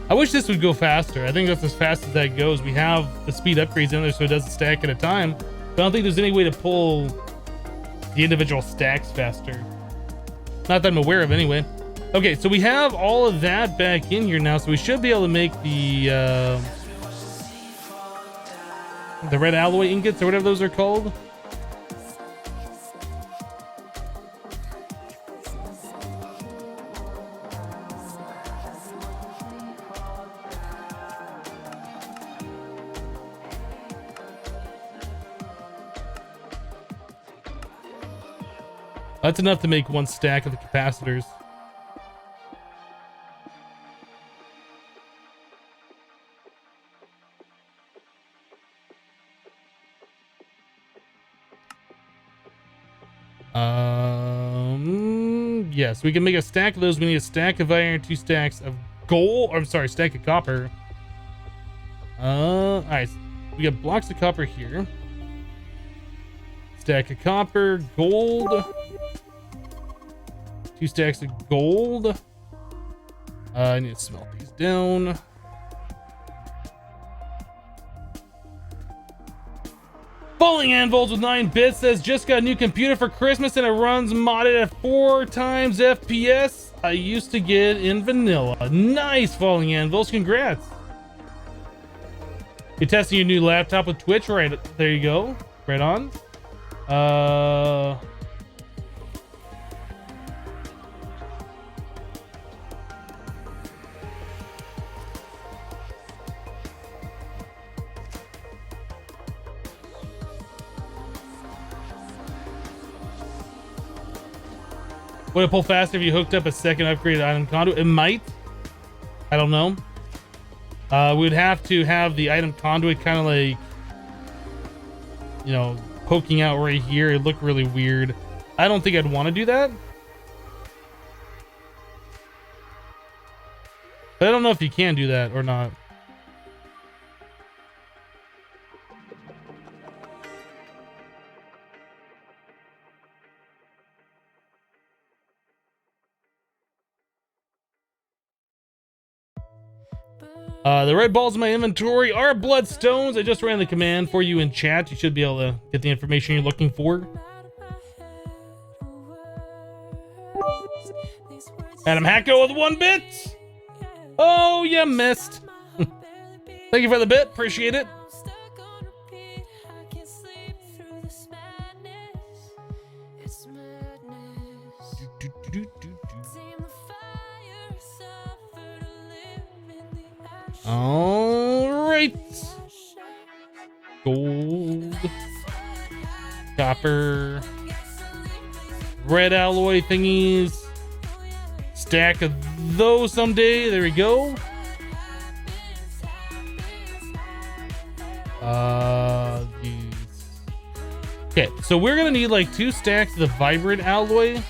I wish this would go faster. I think that's as fast as that goes. We have the speed upgrades in there so it doesn't stack at a time. But I don't think there's any way to pull the individual stacks faster. Not that I'm aware of anyway. Okay, so we have all of that back in here now, so we should be able to make the red alloy ingots or whatever those are called. That's enough to make one stack of the capacitors. Yes, we can make a stack of those. We need a stack of iron, 2 stacks of gold. Or, I'm sorry, stack of copper. All right, we got blocks of copper here. Stack of copper, gold. 2 stacks of gold. I need to smelt these down. Bowling Anvils with 9 bits says, just got a new computer for Christmas and it runs modded at 4 times FPS. I used to get in vanilla. Nice, Falling Anvils. Congrats. You're testing your new laptop with Twitch, right? There you go. Right on. Would it pull faster if you hooked up a second upgraded item conduit? It might. I don't know. We'd have to have the item conduit kind of like, you know, poking out right here. It'd look really weird. I don't think I'd want to do that. But I don't know if you can do that or not. The red balls in my inventory are bloodstones. I just ran the command for you in chat. You should be able to get the information you're looking for. Adam Hacko with 1 bit. Oh, you missed. Thank you for the bit. Appreciate it. All right. Gold, copper, red alloy thingies. Stack of those someday. There we go. These. Okay, so we're gonna need like 2 stacks of the vibrant alloy.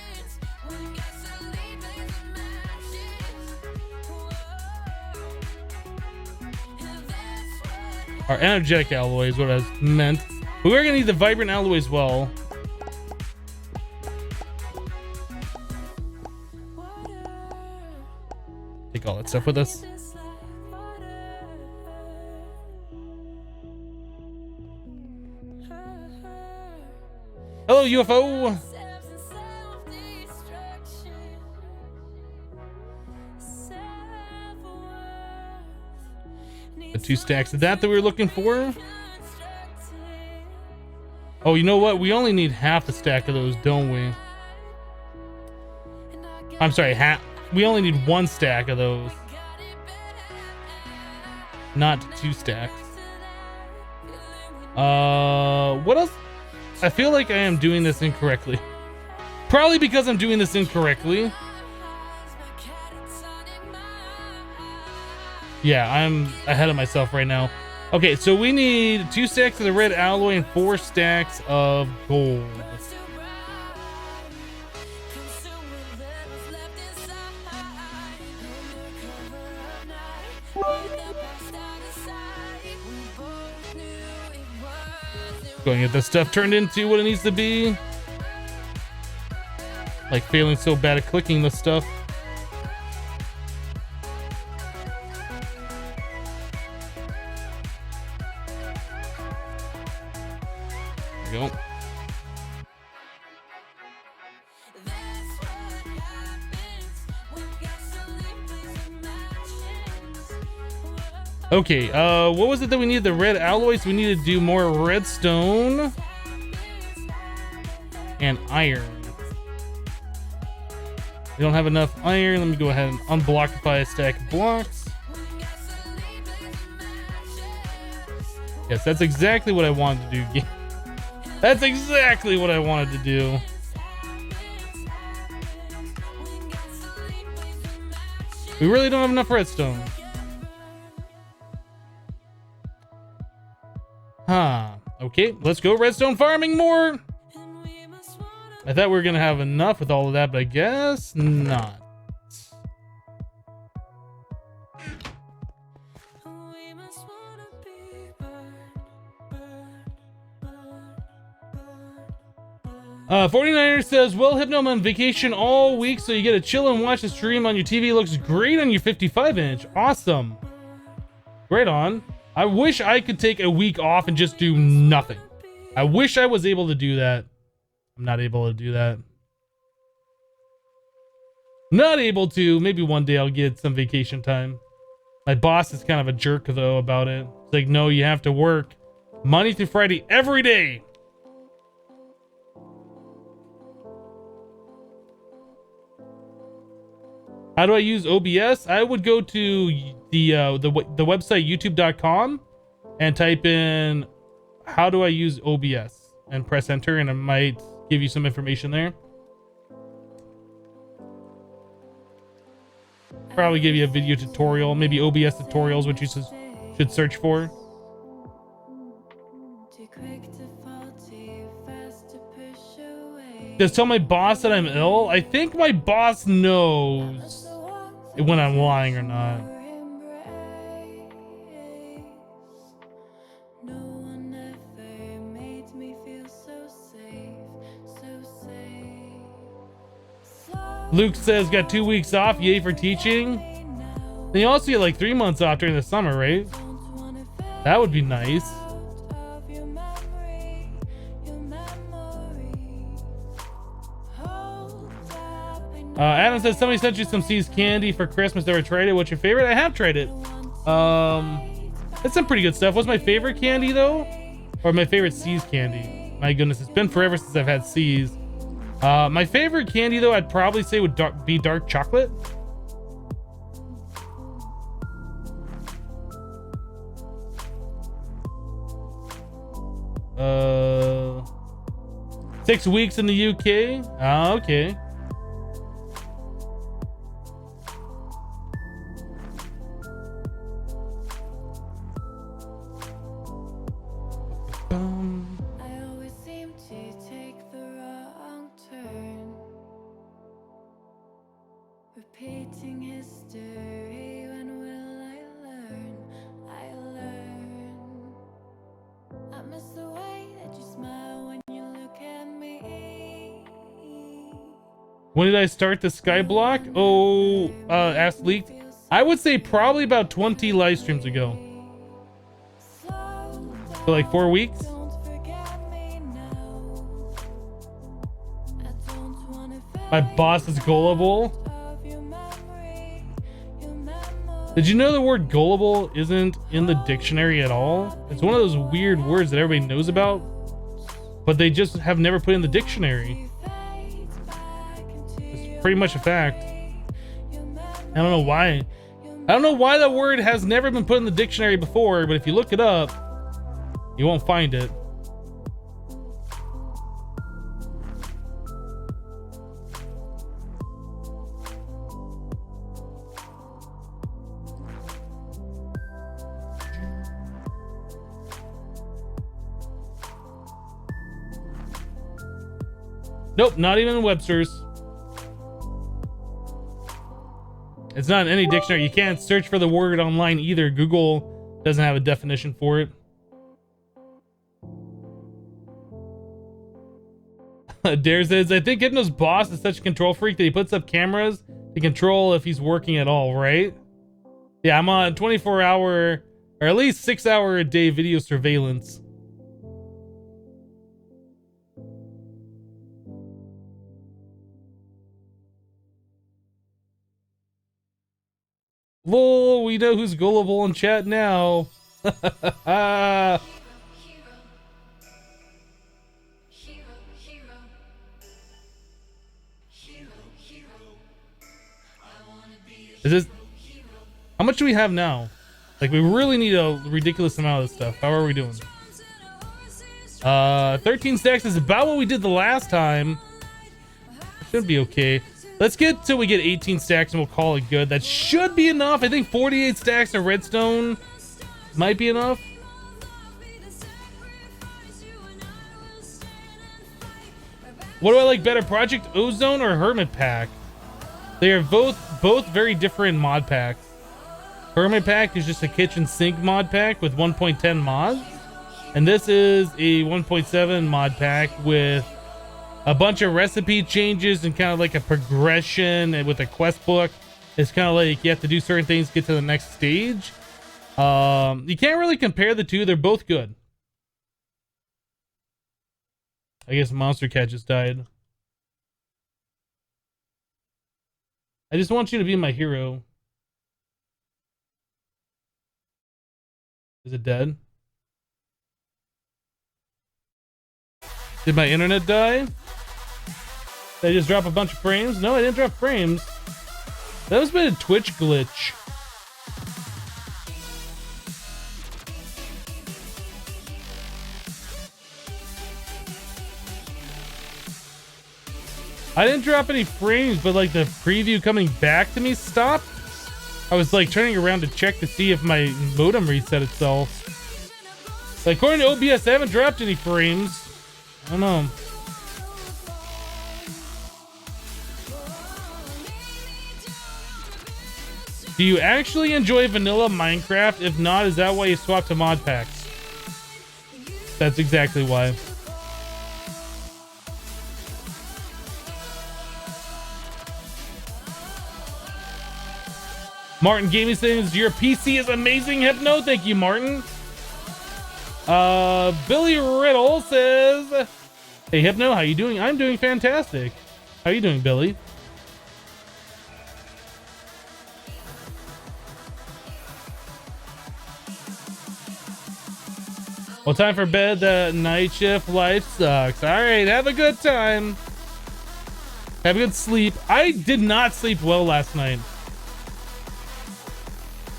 Our energetic alloy is what I meant. But we're gonna need the vibrant alloy as well. Take all that stuff with us. Hello, UFO. The 2 stacks of that we were looking for. Oh, you know what? We only need half a stack of those, don't we? I'm sorry, we only need 1 stack of those. Not 2 stacks. What else? I feel like I am doing this incorrectly. Probably because I'm doing this incorrectly. Yeah, I'm ahead of myself right now. Okay, so we need 2 stacks of the red alloy and 4 stacks of gold. Going to get this stuff turned into what it needs to be. Like failing so bad at clicking this stuff. There we go. Okay, what was it that we needed? The red alloy, so we need to do more redstone and iron. We don't have enough iron. Let me go ahead and unblockify a stack of blocks. Yes, that's exactly what I wanted to do. That's exactly what I wanted to do. We really don't have enough redstone. Huh. Okay, let's go redstone farming more. I thought we were gonna have enough with all of that, but I guess not. Uh, 49er says, well, Hypno, I'm on vacation all week, so you get to chill and watch the stream on your TV. Looks great on your 55-inch. Awesome. Right on. I wish I could take a week off and just do nothing. I wish I was able to do that. I'm not able to do that. Not able to. Maybe one day I'll get some vacation time. My boss is kind of a jerk, though, about it. It's like, no, you have to work Monday through Friday every day. How do I use OBS? I would go to the website youtube.com and type in how do I use OBS and press enter, and it might give you some information there. Probably give you a video tutorial, maybe OBS tutorials, which you should search for. Just tell my boss that I'm ill. I think my boss knows when I'm lying or not. Luke says, got 2 weeks off. Yay for teaching. Then you also get like 3 months off during the summer, right? That would be nice. Adam says somebody sent you some C's candy for Christmas. Never tried it. What's your favorite? I have tried it. It's some pretty good stuff. What's my favorite candy though? Or my favorite C's candy? My goodness, it's been forever since I've had C's. My favorite candy though, I'd probably say would be dark chocolate. Uh, 6 weeks in the UK. Ah, okay. I always seem to take the wrong turn, repeating history. When will I learn? I learn. I miss the way that you smile when you look at me. When did I start the Skyblock? Oh, asked Leaked. I would say probably about 20 live streams ago. For like 4 weeks. My boss is gullible. Did you know the word gullible isn't in the dictionary at all? It's one of those weird words that everybody knows about, but they just have never put in the dictionary. It's pretty much a fact. I don't know why. I don't know why that word has never been put in the dictionary before, but if you look it up, you won't find it. Nope, not even in Webster's. It's not in any dictionary. You can't search for the word online either. Google doesn't have a definition for it. Dare says, I think Hypno's boss is such a control freak that he puts up cameras to control if he's working at all, right? Yeah, I'm on 24-hour or at least 6-hour a day video surveillance. Lol, we know who's gullible in chat now. Is this... How much do we have now? Like, we really need a ridiculous amount of this stuff. How are we doing? 13 stacks is about what we did the last time. Should be okay. Let's get till we get 18 stacks and we'll call it good. That should be enough. I think 48 stacks of redstone might be enough. What do I like better, Project Ozone or Hermit Pack? They are both very different mod packs. Hermit Pack is just a kitchen sink mod pack with 1.10 mods. And this is a 1.7 mod pack with a bunch of recipe changes and kind of like a progression, and with a quest book. It's kind of like you have to do certain things to get to the next stage. You can't really compare the two. They're both good. I guess Monster Cat just died. I just want you to be my hero. Is it dead? Did my internet die? Did I just drop a bunch of frames? No, I didn't drop frames. That was been a Twitch glitch. I didn't drop any frames, but like the preview coming back to me stopped. I was like turning around to check to see if my modem reset itself. Like, according to OBS, I haven't dropped any frames. I don't know. Do you actually enjoy vanilla Minecraft? If not, is that why you swapped to mod packs? That's exactly why. Martin Gaming says your PC is amazing, Hypno. Thank you, Martin. Billy Riddle says, hey Hypno, how you doing? I'm doing fantastic. How you doing, Billy? Well, time for bed. The night shift life sucks. All right, have a good time. Have a good sleep. I did not sleep well last night.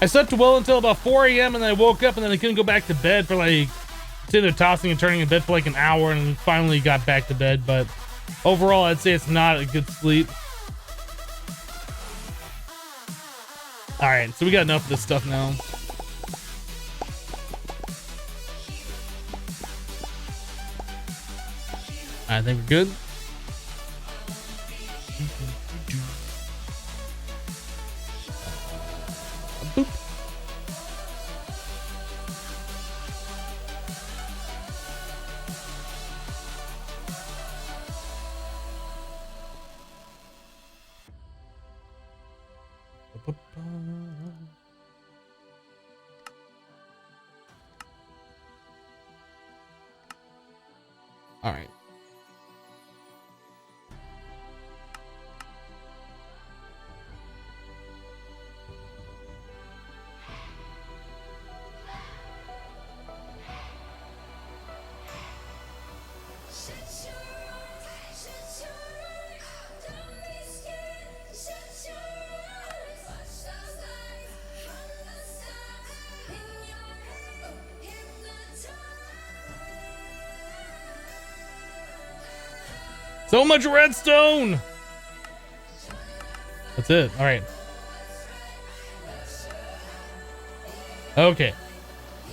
I slept well until about 4 a.m. and then I woke up and then I couldn't go back to bed for like, sitting there tossing and turning in bed for like an hour and then finally got back to bed. But overall, I'd say it's not a good sleep. All right, so we got enough of this stuff now. I think we're good. Boop. All right. So much redstone. That's it. All right. Okay.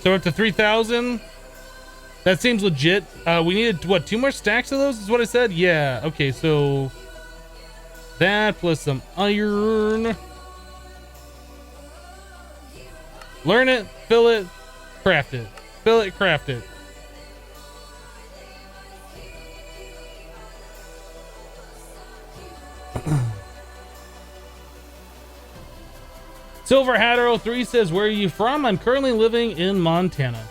So we're up to 3,000. That seems legit. We needed, what, 2 more stacks of those is what I said? Yeah. Okay, so that plus some iron. Learn it, fill it, craft it. Fill it, craft it. Silver Hatter 03 says, where are you from? I'm currently living in Montana.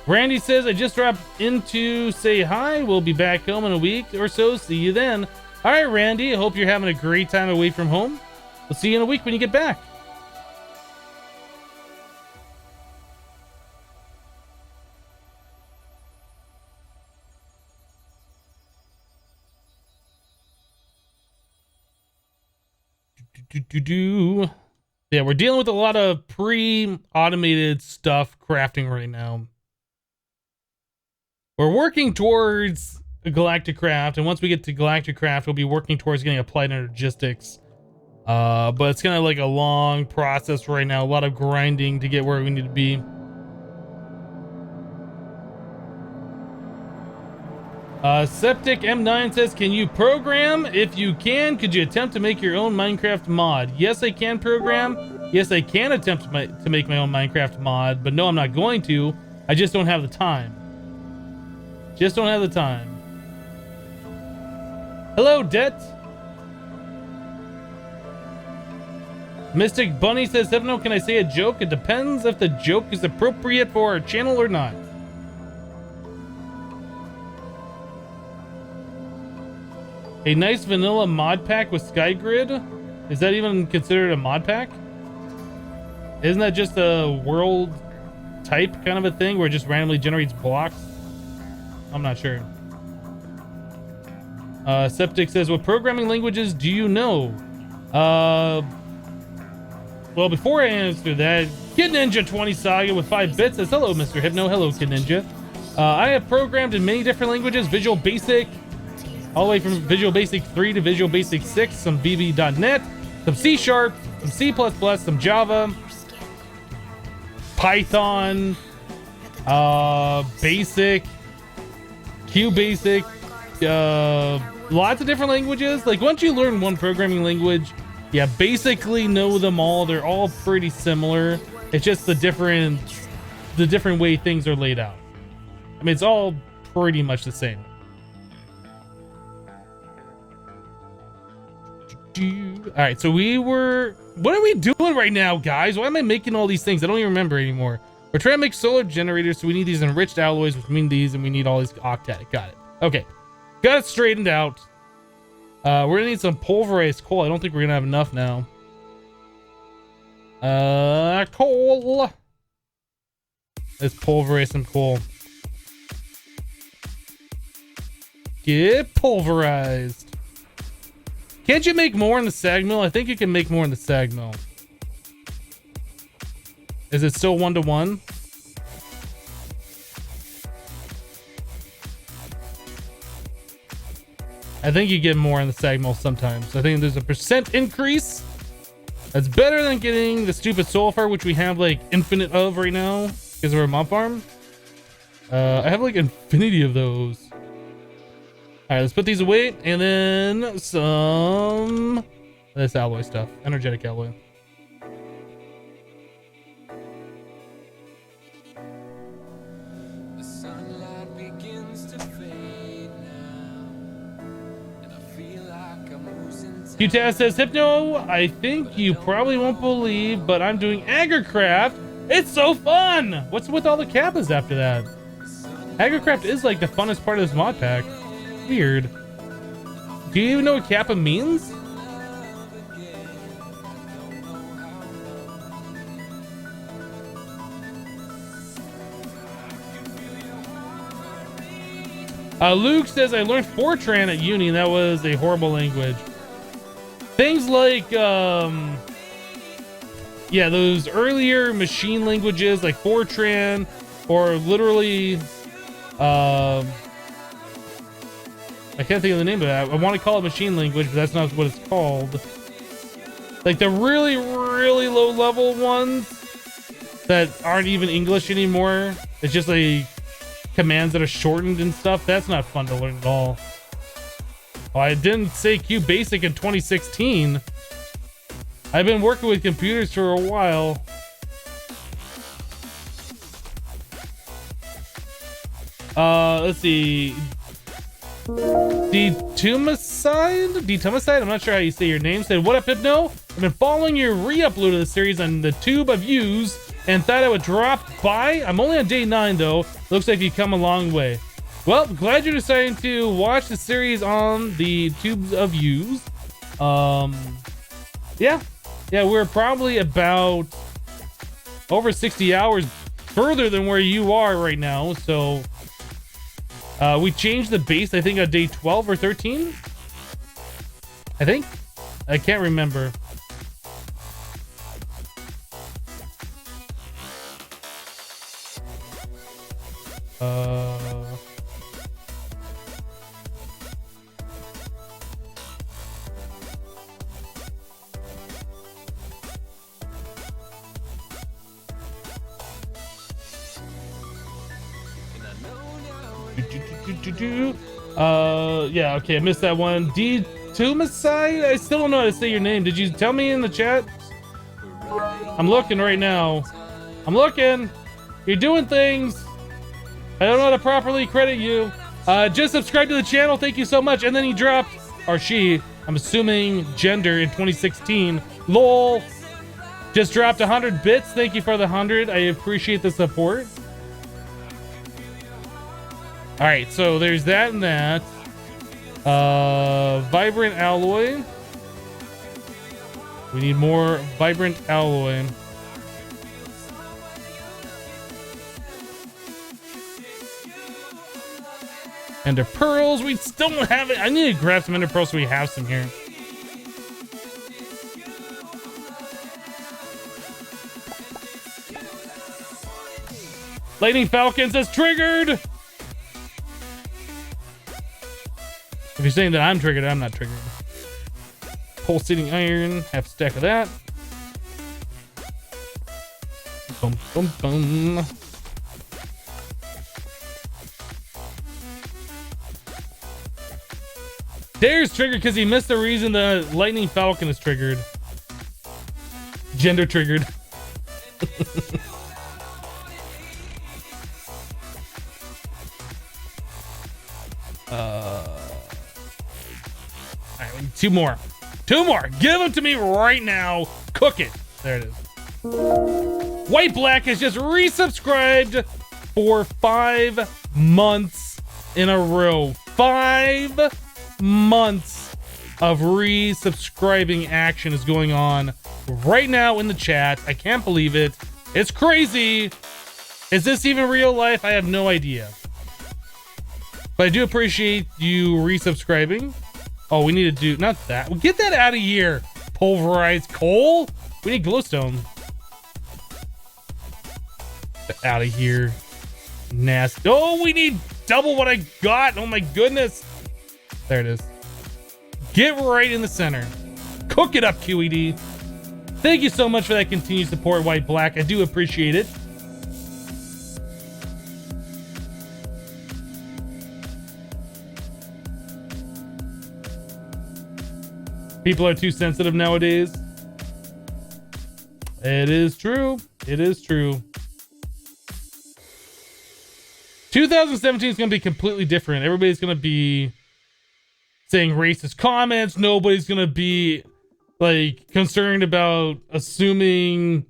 Randy says, I just dropped in to say hi. We'll be back home in a week or so. See you then. All right, Randy. I hope you're having a great time away from home. We'll see you in a week when you get back. Yeah, we're dealing with a lot of pre-automated stuff crafting right now. We're working towards Galacticcraft, and once we get to Galacticcraft, we'll be working towards getting applied energistics. But it's kind of like a long process right now, a lot of grinding to get where we need to be. Septic M9 says, can you program? If you can, could you attempt to make your own Minecraft mod? Yes, I can program. Yes, I can attempt to make my own Minecraft mod, but no, I'm not going to. I just don't have the time. Just don't have the time. Hello, Det. Mystic Bunny says, Hypno, can I say a joke? It depends if the joke is appropriate for our channel or not. A nice vanilla mod pack with SkyGrid? Is that even considered a mod pack? Isn't that just a world type kind of a thing where it just randomly generates blocks? I'm not sure. Septic says, what programming languages do you know? Well, before I answer that, Kid Ninja 20 Saga with 5 bits says, hello, Mr. Hypno. Hello, Kid Ninja. I have programmed in many different languages, Visual Basic, all the way from Visual Basic 3 to Visual Basic 6, some VB.NET, some C#, some C++, some Java, Python, Basic, QBasic, lots of different languages. Like, once you learn one programming language, yeah, basically know them all. They're all pretty similar. It's just the different way things are laid out. I mean, it's all pretty much the same. All right, so what are we doing right now, guys? Why am I making all these things? I don't even remember anymore. We're trying to make solar generators, so we need these enriched alloys, which mean these, and we need all these octet. Got it. Okay, got it straightened out. We're gonna need some pulverized coal. I don't think we're gonna have enough now. Coal. Let's pulverize some coal. Get pulverized. Can't you make more in the sag mill? I think you can make more in the sag mill. Is it still 1-to-1? I think you get more in the sag mill sometimes. I think there's a % increase. That's better than getting the stupid sulfur, which we have like infinite of right now because of our mob farm. I have like infinity of those. All right, let's put these away, and then some this alloy stuff, energetic alloy. The sunlight begins to fade now, and I feel like I'm losing time. QTAS says, Hypno, I think you probably won't believe, but I'm doing Agricraft. It's so fun! What's with all the Kappas after that? Agricraft is like the funnest part of this mod pack. Weird. Do you even know what Kappa means? Luke says, I learned Fortran at uni, and that was a horrible language. Things like, yeah, those earlier machine languages like Fortran, or literally, I can't think of the name of that. I want to call it machine language, but that's not what it's called. Like the really, really low level ones that aren't even English anymore. It's just like commands that are shortened and stuff. That's not fun to learn at all. Oh, I didn't say QBasic in 2016. I've been working with computers for a while. Let's see. Detumicide? I'm not sure how you say your name. Said, what up, Hypno? I've been following your re-upload of the series on the tube I've used. and thought I would drop by. I'm only on day 9 though. Looks like you've come a long way. Well, glad you're deciding to watch the series on the Tubes of Views. Yeah, we're probably about over 60 hours further than where you are right now. So we changed the base, I think, on day 12 or 13. I think. I can't remember. Yeah, okay, I missed that one. D2 Masai? I still don't know how to say your name. Did you tell me in the chat? I'm looking right now. I'm looking. You're doing things. I don't know how to properly credit you. Just subscribe to the channel. Thank you so much. And then he dropped, or she, I'm assuming gender in 2016. LOL. Just dropped 100 bits. Thank you for the 100. I appreciate the support. All right, so there's that and that. Vibrant alloy. We need more vibrant alloy. Ender pearls. We still don't have it. I need to grab some ender pearls so we have some here. Lightning Falcon says triggered. If you're saying that I'm triggered, I'm not triggered. Pulsating iron, half stack of that. Boom, boom, boom. Dare's triggered because he missed the reason the Lightning Falcon is triggered. Gender triggered. Two more. Give them to me right now. Cook it. There it is. White Black has just resubscribed for 5 months in a row. 5 months of resubscribing action is going on right now in the chat. I can't believe it. It's crazy. Is this even real life? I have no idea. But I do appreciate you resubscribing. Oh, we need to do, not that. Well, get that out of here. Pulverized coal. We need glowstone. Get out of here. Nasty. Oh, we need double what I got. Oh my goodness. There it is. Get right in the center. Cook it up, QED. Thank you so much for that continued support, White Black. I do appreciate it. People are too sensitive nowadays. It is true. It is true. 2017 is going to be completely different. Everybody's going to be saying racist comments. Nobody's going to be like concerned about assuming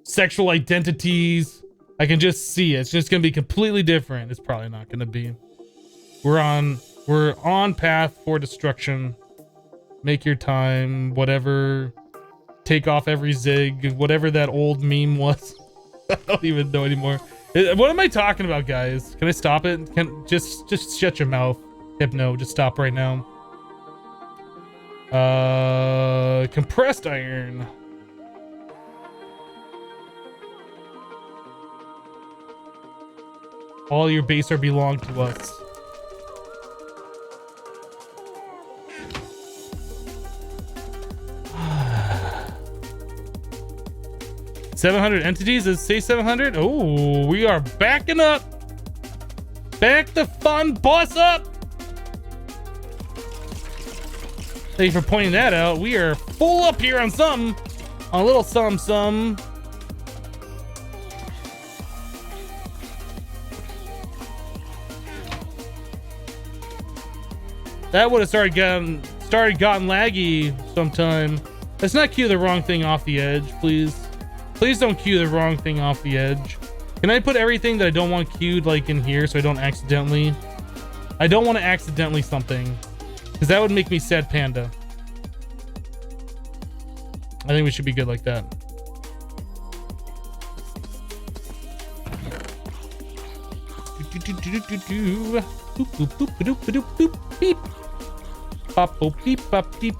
sexual identities. I can just see it. It's just going to be completely different. It's probably not going to be. We're on path for destruction. Make your time, whatever. Take off every zig, whatever that old meme was. I don't even know anymore. What am I talking about, guys? Can I stop it? Can just shut your mouth. Hypno, just stop right now. Compressed iron. All your base are belong to us. 700 entities. Does it say 700? Oh, we are backing up. Back the fun bus up. Thank you for pointing that out. We are full up here on something. On a little some. That would have started gotten laggy sometime. Let's not cue the wrong thing off the edge, please. Please don't cue the wrong thing off the edge. Can I put everything that I don't want queued like in here so I don't accidentally? I don't want to accidentally something, because that would make me sad panda. I think we should be good like that. Beep. Pop, boop, beep, pop, beep.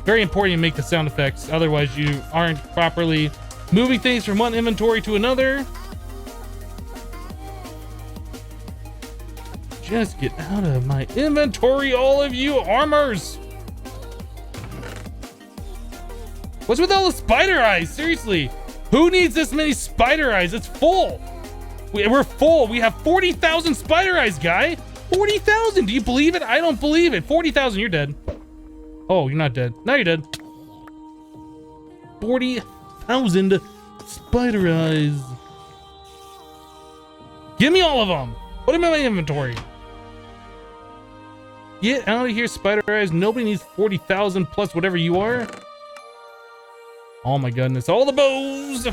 Very important you make the sound effects, otherwise you aren't properly moving things from one inventory to another. Just get out of my inventory, all of you armors. What's with all the spider eyes? Seriously, who needs this many spider eyes? It's full. We're full. We have 40,000 spider eyes, guy. 40,000. Do you believe it? I don't believe it. 40,000. You're dead. Oh, you're not dead. Now you're dead. 40,000 spider eyes. Give me all of them. Put them in my inventory. Get out of here, spider eyes. Nobody needs 40,000 plus whatever you are. Oh my goodness. All the bows.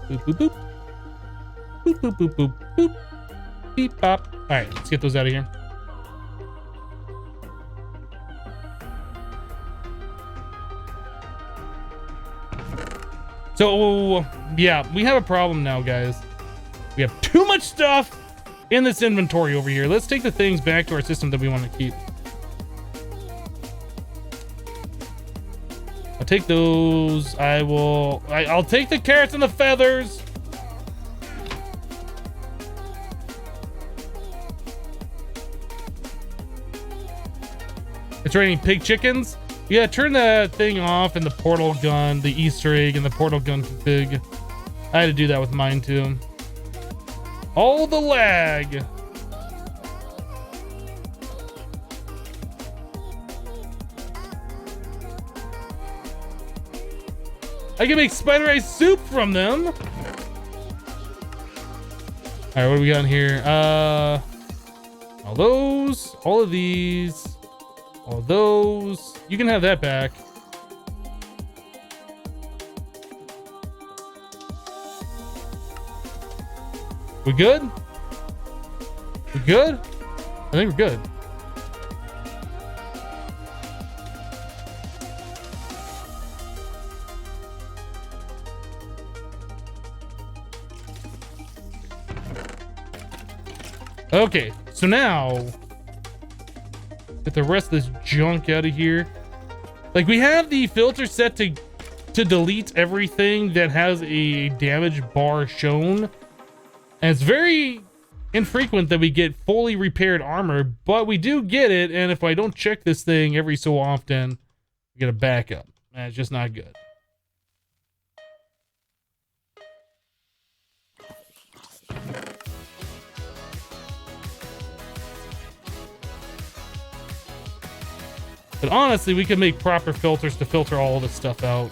Boop, boop, boop. Boop, boop, boop, boop, boop. Beep, pop. All right, let's get those out of here. So, yeah, we have a problem now, guys. We have too much stuff in this inventory over here. Let's take the things back to our system that we want to keep. I'll take those. I'll take the carrots and the feathers. It's raining pig chickens. Yeah, turn that thing off and the portal gun, the Easter egg and the portal gun config. I had to do that with mine too. All the lag. I can make spider eye soup from them. All right, what do we got in here? All those, all of these. All those. You can have that back. We good? We good? I think we're good. Okay, so now get the rest of this junk out of here. Like, we have the filter set to delete everything that has a damage bar shown, and it's very infrequent that we get fully repaired armor, but we do get it. And if I don't check this thing every so often, we get a backup, and it's just not good. But honestly, we could make proper filters to filter all of this stuff out.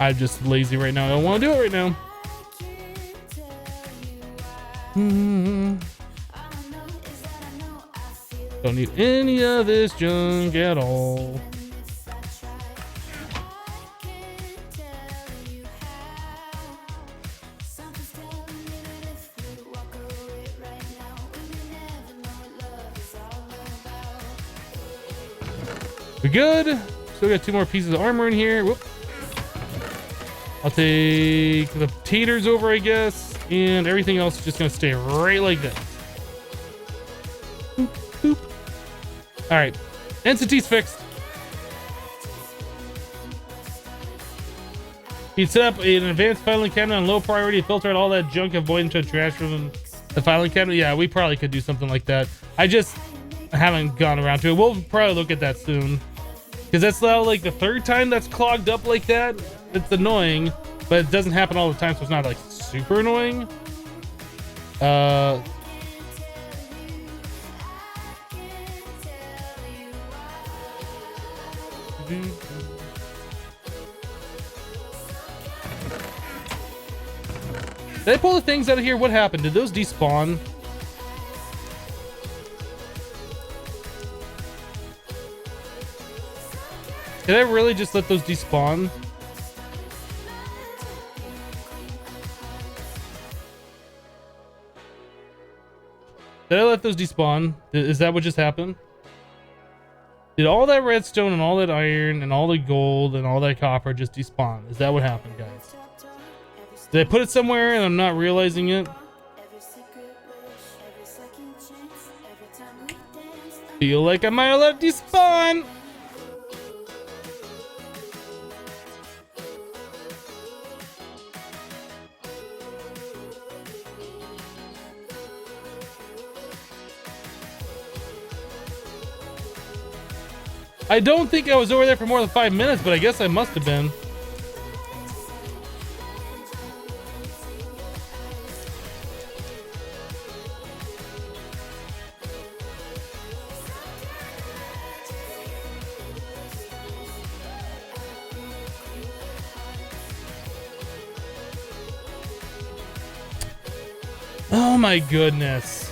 I'm just lazy right now. I don't want to do it right now. Don't need any of this junk at all. We good? Still got 2 more pieces of armor in here. Whoop. I'll take the taters over, I guess, and everything else is just gonna stay right like that. Boop, boop. All right, entity's fixed. He'd set up an advanced filing cabinet on low priority to filter out all that junk, avoiding to trash from the filing cabinet. Yeah, we probably could do something like that. I just haven't gone around to it. We'll probably look at that soon, because that's now like the 3rd time that's clogged up like that. It's annoying, but it doesn't happen all the time, so it's not like super annoying. Did I pull the things out of here? What happened? Did those despawn? Did I really just let those despawn? Did I let those despawn? Is that what just happened? Did all that redstone and all that iron and all the gold and all that copper just despawn? Is that what happened, guys? Did I put it somewhere and I'm not realizing it? Feel like I might have let it despawn. I don't think I was over there for more than 5 minutes, but I guess I must have been. Oh my goodness.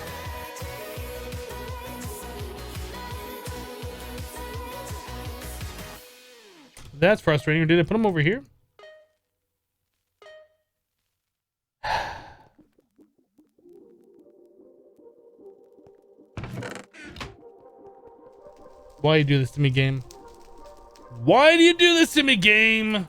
That's frustrating. Did I put them over here? Why do you do this to me, game? Why do you do this to me, game?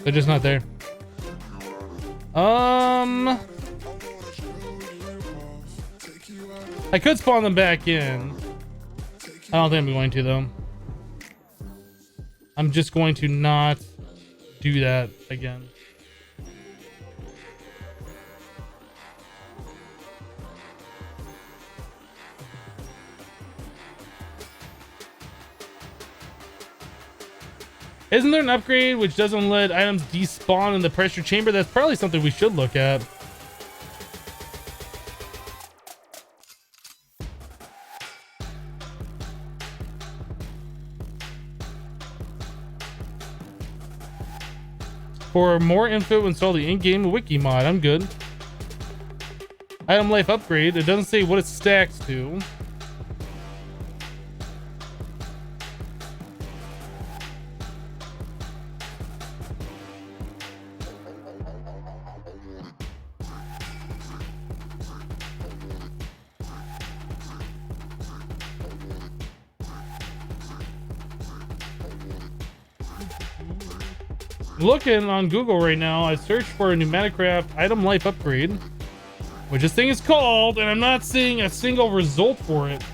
They're just not there. I could spawn them back in. I don't think I'm going to, though. I'm just going to not do that again. Isn't there an upgrade which doesn't let items despawn in the pressure chamber? That's probably something we should look at. For more info, install the in-game wiki mod. I'm good. Item life upgrade. It doesn't say what it stacks to. Looking on Google right now, I searched for a Pneumaticraft item life upgrade, which this thing is called, and I'm not seeing a single result for it.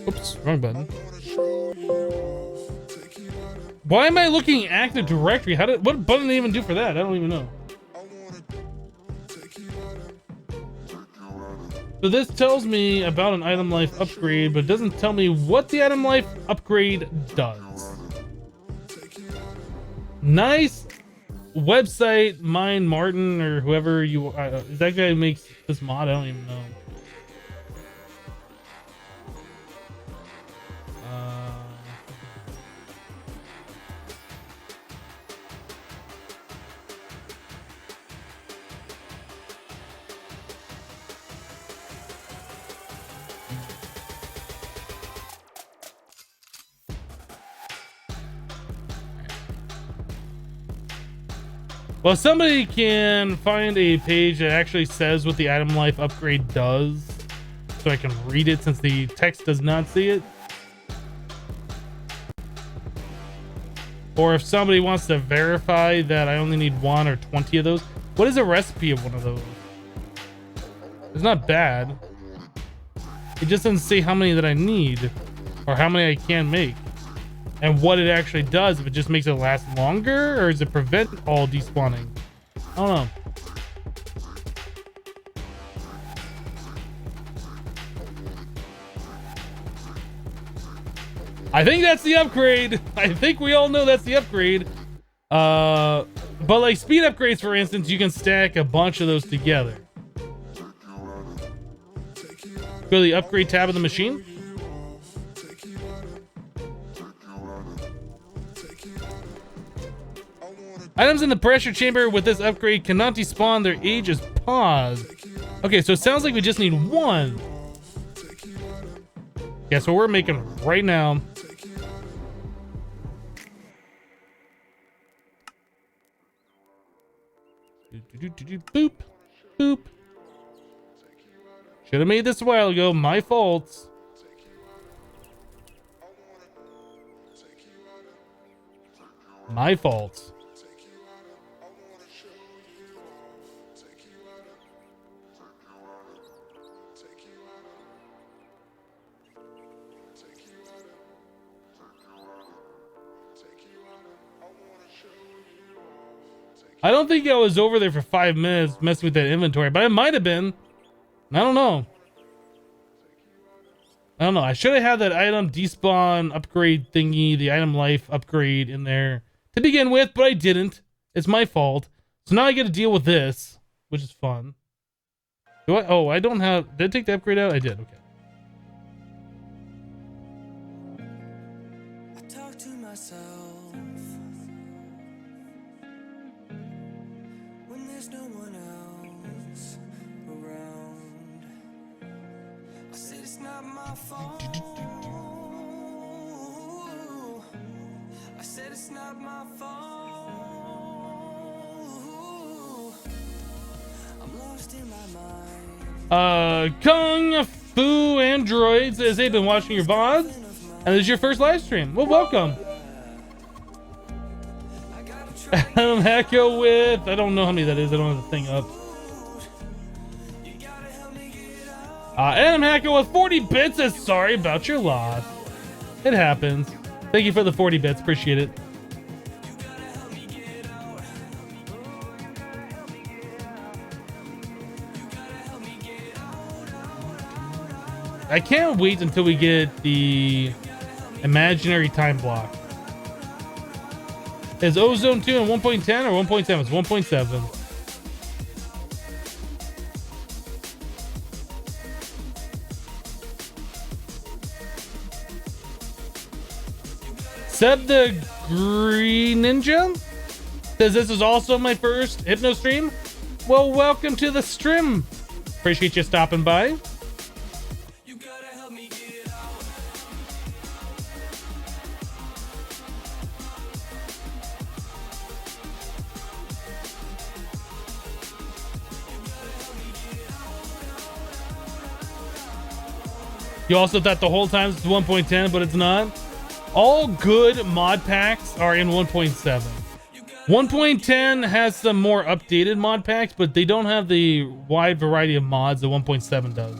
Oops, wrong button. Why am I looking Active Directory? What button did they even do for that? I don't even know. So this tells me about an item life upgrade, but it doesn't tell me what the item life upgrade does. Nice website, Mine Martin or whoever you is that guy who makes this mod? I don't even know. Well, somebody can find a page that actually says what the item life upgrade does, so I can read it since the text does not see it. Or if somebody wants to verify that I only need 1 or 20 of those. What is a recipe of one of those? It's not bad. It just doesn't say how many that I need or how many I can make. And what it actually does, if it just makes it last longer, or does it prevent all despawning? I don't know. I think that's the upgrade. I think we all know that's the upgrade. But like speed upgrades, for instance, you can stack a bunch of those together. Go to the upgrade tab of the machine. Items in the pressure chamber with this upgrade cannot despawn. Their age is paused. Okay, so it sounds like we just need one. Guess what we're making right now. Boop, boop. Should have made this a while ago. My fault. My fault. I don't think I was over there for 5 minutes messing with that inventory, but I might have been. I don't know. I should have had that item despawn upgrade thingy, the item life upgrade in there to begin with, but I didn't. It's my fault. So now I get to deal with this, which is fun. Do I? Oh, I don't have. Did I take the upgrade out? I did. Okay. I talk to myself when there's no one else around. I said it's not my fault. I said it's not my fault. I'm lost in my mind. Kung Fu Android says they've been watching your VODs, and this is your first live stream. Well, welcome. Adam Hacko with, I don't know how many that is. I don't have the thing up. Adam Hacko with 40 bits says sorry about your loss. It happens. Thank you for the 40 bits. Appreciate it. I can't wait until we get the imaginary time block. Is Ozone 2 in 1.10 or 1.7? It's 1.7. Seb the Green Ninja says this is also my first Hypno stream. Well, welcome to the stream. Appreciate you stopping by. You also thought the whole time it's 1.10, but it's not. All good mod packs are in 1.7. 1.10 has some more updated mod packs, but they don't have the wide variety of mods that 1.7 does.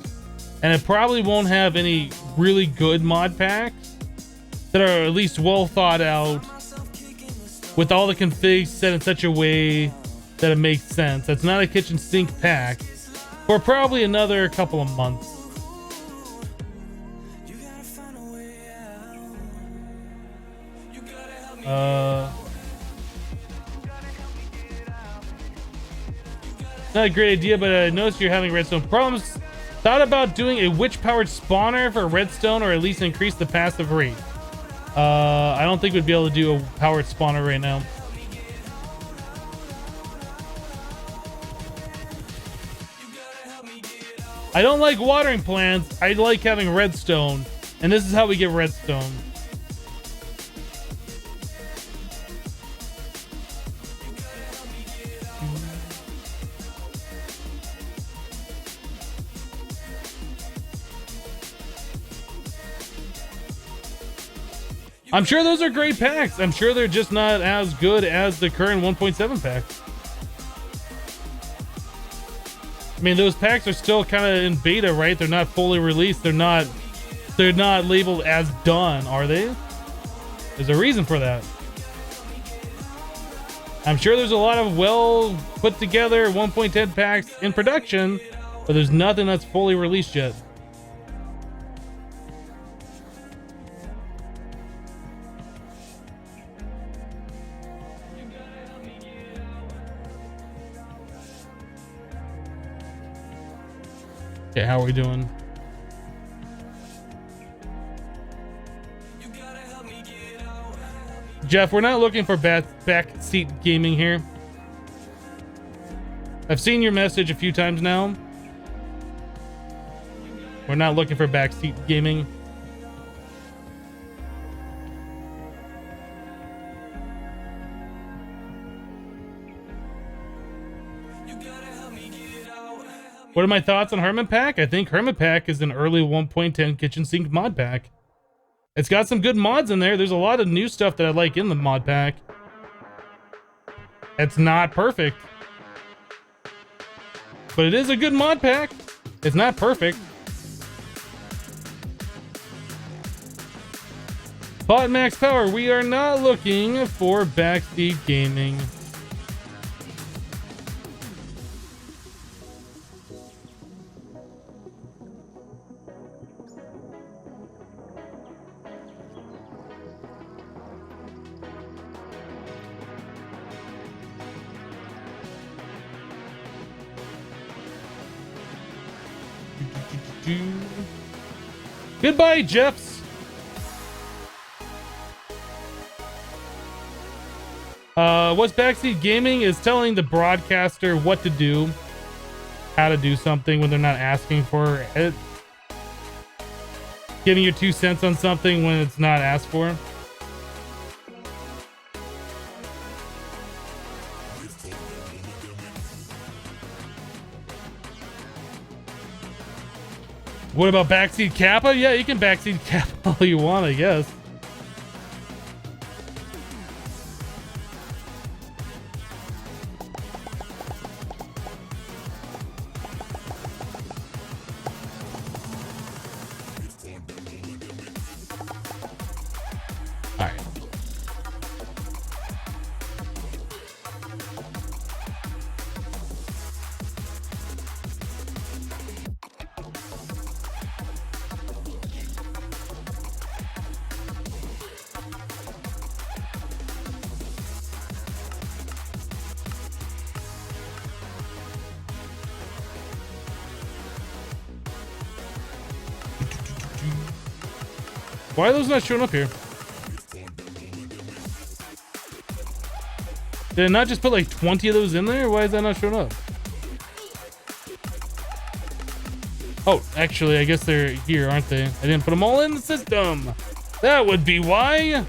And it probably won't have any really good mod packs that are at least well thought out with all the configs set in such a way that it makes sense. It's not a kitchen sink pack for probably another couple of months. Not a great idea, but I noticed you're having redstone problems. Thought about doing a witch-powered spawner for redstone, or at least increase the passive rate. I don't think we'd be able to do a powered spawner right now. I don't like watering plants. I like having redstone, and this is how we get redstone. I'm sure those are great packs. I'm sure they're just not as good as the current 1.7 pack. I mean, those packs are still kind of in beta, right? They're not fully released. They're not labeled as done, are they? There's a reason for that. I'm sure there's a lot of well put together 1.10 packs in production, but there's nothing that's fully released yet. Okay, how are we doing? Jeff, we're not looking for backseat gaming here. I've seen your message a few times now. We're not looking for backseat gaming. What are my thoughts on HermitPack? I think HermitPack is an early 1.10 kitchen sink mod pack. It's got some good mods in there. There's a lot of new stuff that I like in the mod pack. It's not perfect, but it is a good mod pack. It's not perfect. Bot max power. We are not looking for backseat gaming. Goodbye, Jeffs. What's backseat gaming is telling the broadcaster what to do, how to do something when they're not asking for it. Giving your 2 cents on something when it's not asked for. What about backseat Kappa? Yeah, you can backseat Kappa all you want, I guess. All right. Why are those not showing up here? Did I not just put like 20 of those in there? Why is that not showing up? Oh, actually, I guess they're here, aren't they? I didn't put them all in the system. That would be why.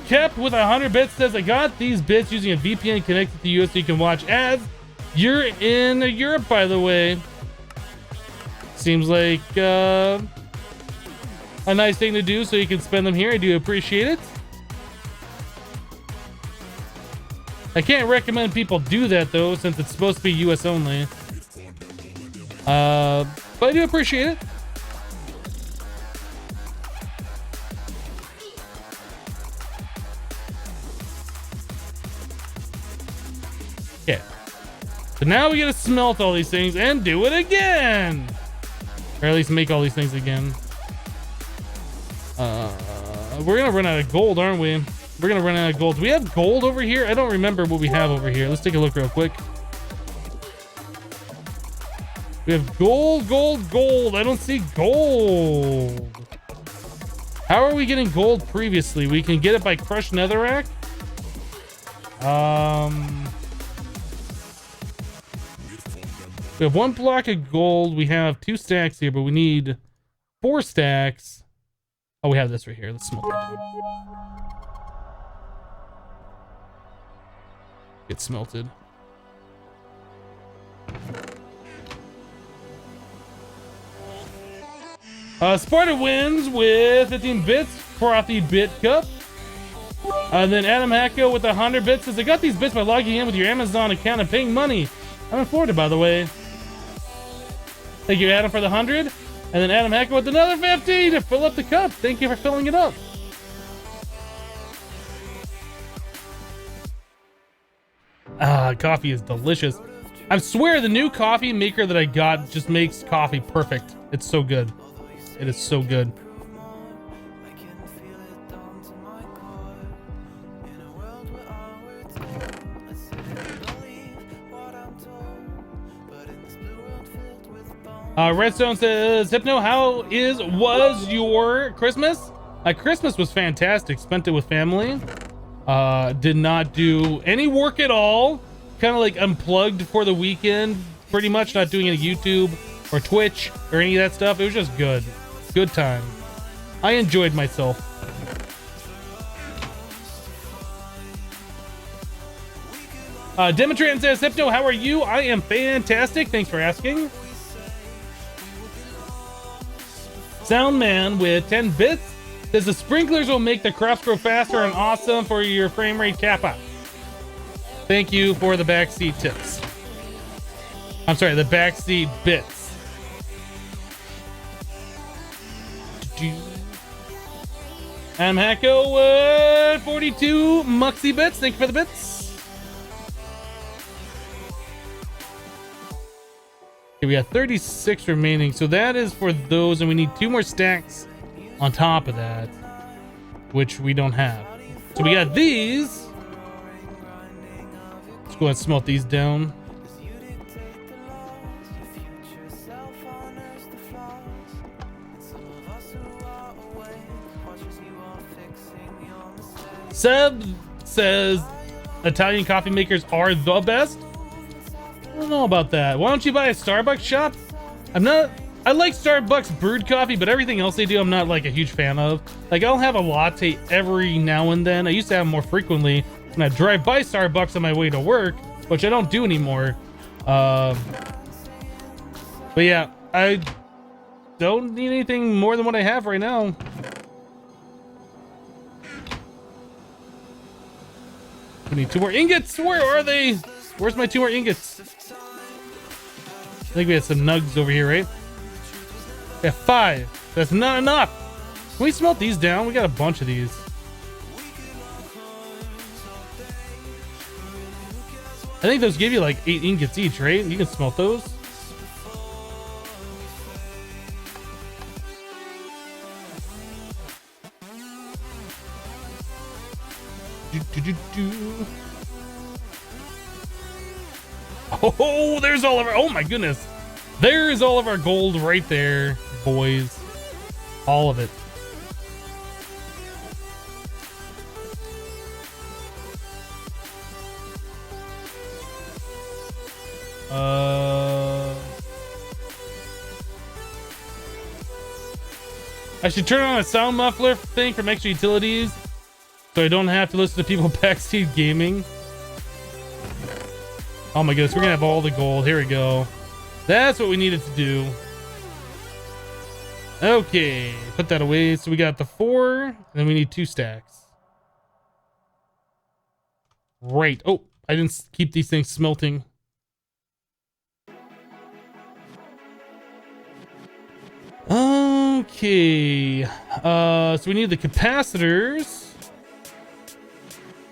Kept with 100 bits says, I got these bits using a VPN connected to you so you can watch ads. You're in Europe, by the way. Seems like a nice thing to do so you can spend them here. I do appreciate it. I can't recommend people do that though, since it's supposed to be US only. But I do appreciate it. Okay. So now we gotta smelt all these things and do it again. Or at least make all these things again. We're gonna run out of gold, aren't we? We're gonna run out of gold. Do we have gold over here? I don't remember what we have over here. Let's take a look real quick. We have gold, gold, gold. I don't see gold. How are we getting gold previously? We can get it by crushed netherrack. We have 1 block of gold. We have 2 stacks here, but we need 4 stacks. Oh, we have this right here. Let's smelt it. Get smelted. Sparta wins with 15 bits, Frothy Bit Cup. And then Adam Hacko with 100 bits says, I got these bits by logging in with your Amazon account and paying money. I'm in Florida, by the way. Thank you, Adam, for the 100. And then Adam Hacko with another 50 to fill up the cup. Thank you for filling it up. Ah, coffee is delicious. I swear the new coffee maker that I got just makes coffee perfect. It's so good. It is so good. Redstone says, Hypno, how was your Christmas? My Christmas was fantastic. Spent it with family. Did not do any work at all. Kind of like unplugged for the weekend. Pretty much not doing any YouTube or Twitch or any of that stuff. It was just good. Good time. I enjoyed myself. Demetran says, Hypno, how are you? I am fantastic. Thanks for asking. Soundman with 10 bits says the sprinklers will make the crops grow faster and awesome for your frame rate Kappa. Thank you for the backseat tips. I'm sorry, the backseat bits. Adam Hacko 42 Muxy bits. Thank you for the bits. Okay, we got 36 remaining, so that is for those, and we need 2 more stacks on top of that, which we don't have. So we got these. Let's go ahead and smelt these down. Seb says Italian coffee makers are the best. I don't know about that. Why don't you buy a Starbucks shop? I like Starbucks brewed coffee, but everything else they do I'm not like a huge fan of. Like, I'll have a latte every now and then. I used to have them more frequently when I drive by Starbucks on my way to work, which I don't do anymore. But yeah, I don't need anything more than what I have right now. We need 2 more ingots. Where are they? Where's my 2 more ingots? I think we had some nugs over here, right? We have 5. That's not enough. Can we smelt these down? We got a bunch of these. I think those give you like 8 ingots each, right? You can smelt those. Oh, there's all of our, oh my goodness. There's all of our gold right there, boys. All of it. I should turn on a sound muffler thing from extra utilities so I don't have to listen to people backseat gaming. Oh my goodness, we're gonna have all the gold. Here we go. That's what we needed to do. Okay, put that away. So we got the 4, and then we need 2 stacks. Right. Oh, I didn't keep these things smelting. Okay. So we need the capacitors.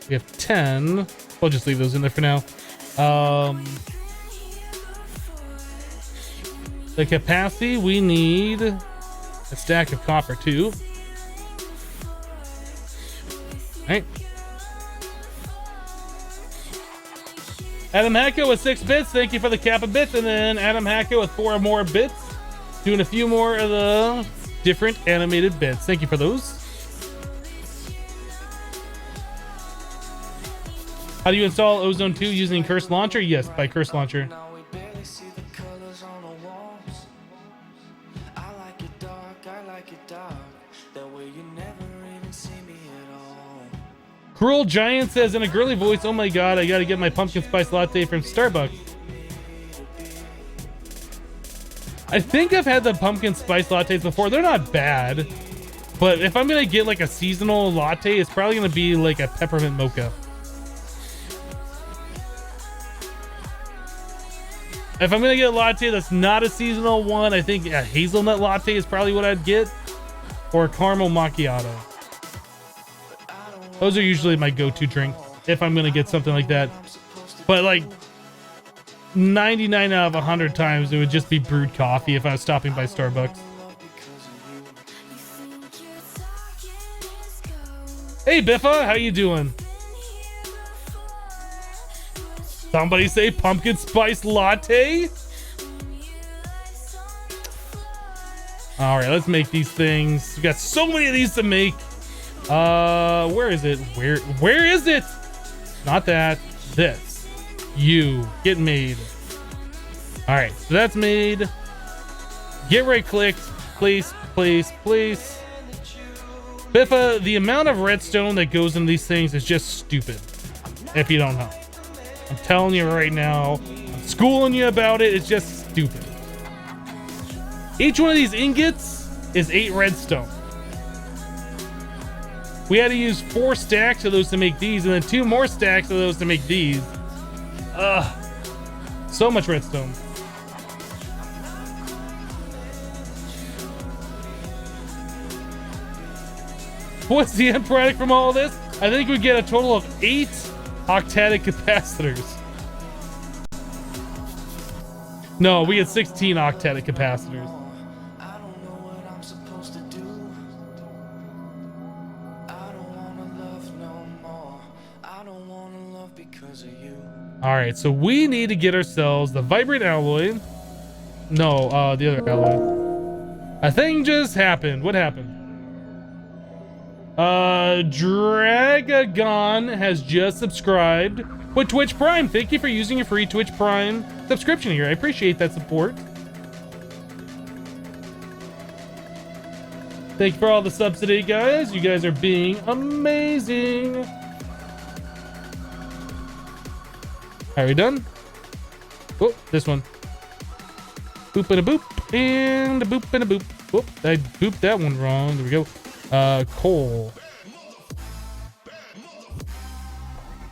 We have 10. I'll just leave those in there for now. The capacity, we need a stack of copper too. Right. Adam Hacko with 6 bits. Thank you for the Kappa bits. And then Adam Hacko with 4 more bits. Doing a few more of the different animated bits. Thank you for those. How do you install Ozone 2 using Curse Launcher? Yes, by Curse Launcher. Cruel Giant says in a girly voice, oh my god, I gotta get my pumpkin spice latte from Starbucks. I think I've had the pumpkin spice lattes before. They're not bad, but if I'm gonna get like a seasonal latte, it's probably gonna be like a peppermint mocha. If I'm gonna get a latte that's not a seasonal one, I think a hazelnut latte is probably what I'd get, or a caramel macchiato. Those are usually my go-to drink if I'm gonna get something like that. But like 99 out of 100 times, it would just be brewed coffee if I was stopping by Starbucks. Hey Biffa, how you doing? Somebody say pumpkin spice latte? All right, let's make these things. We got so many of these to make. Where is it? Where is it? Not that. This. You get made. All right, so that's made. Get right clicked. Place. Biffa, the amount of redstone that goes into these things is just stupid. If you don't know, I'm telling you right now. I'm schooling you about it. It's just stupid. Each one of these ingots is 8 redstone. We had to use 4 stacks of those to make these, and then 2 more stacks of those to make these. Ugh. So much redstone. What's the end product from all this? I think we get a total of 8 octadic capacitors. No, we get 16 octadic capacitors. All right, so we need to get ourselves the vibrant alloy. No, the other alloy. A thing just happened. What happened? Dragagon has just subscribed with Twitch Prime. Thank you for using your free Twitch Prime subscription here. I appreciate that support. Thank you for all the subs today, guys. You guys are being amazing. Are we done? Oh, this one. Boop and a boop and a boop and a boop. Whoop, I booped that one wrong. There we go. Coal.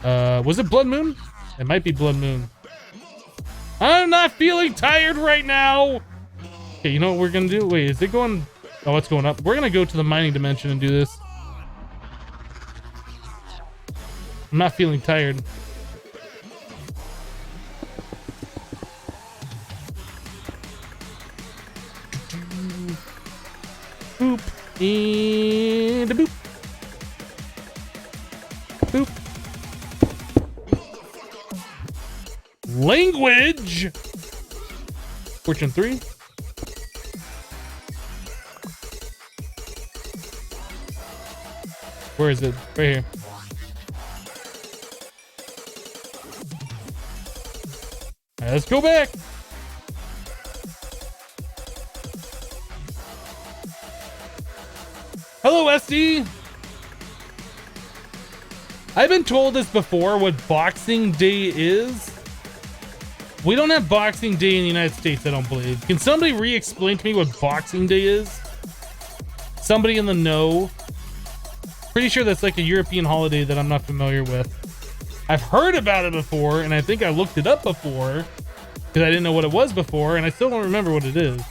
Was it Blood Moon? It might be Blood Moon. I'm not feeling tired right now. Okay, you know what we're gonna do? Wait, is it going? Oh, it's going up. We're gonna go to the mining dimension and do this. I'm not feeling tired. Boop and a boop. Boop. Language. Fortune 3. Where is it? Right here. All right, let's go back. Hello, SD. I've been told this before, what Boxing Day is. We don't have Boxing Day in the United States, I don't believe. Can somebody re-explain to me what Boxing Day is? Somebody in the know. Pretty sure that's like a European holiday that I'm not familiar with. I've heard about it before, and I think I looked it up before because I didn't know what it was before, and I still don't remember what it is.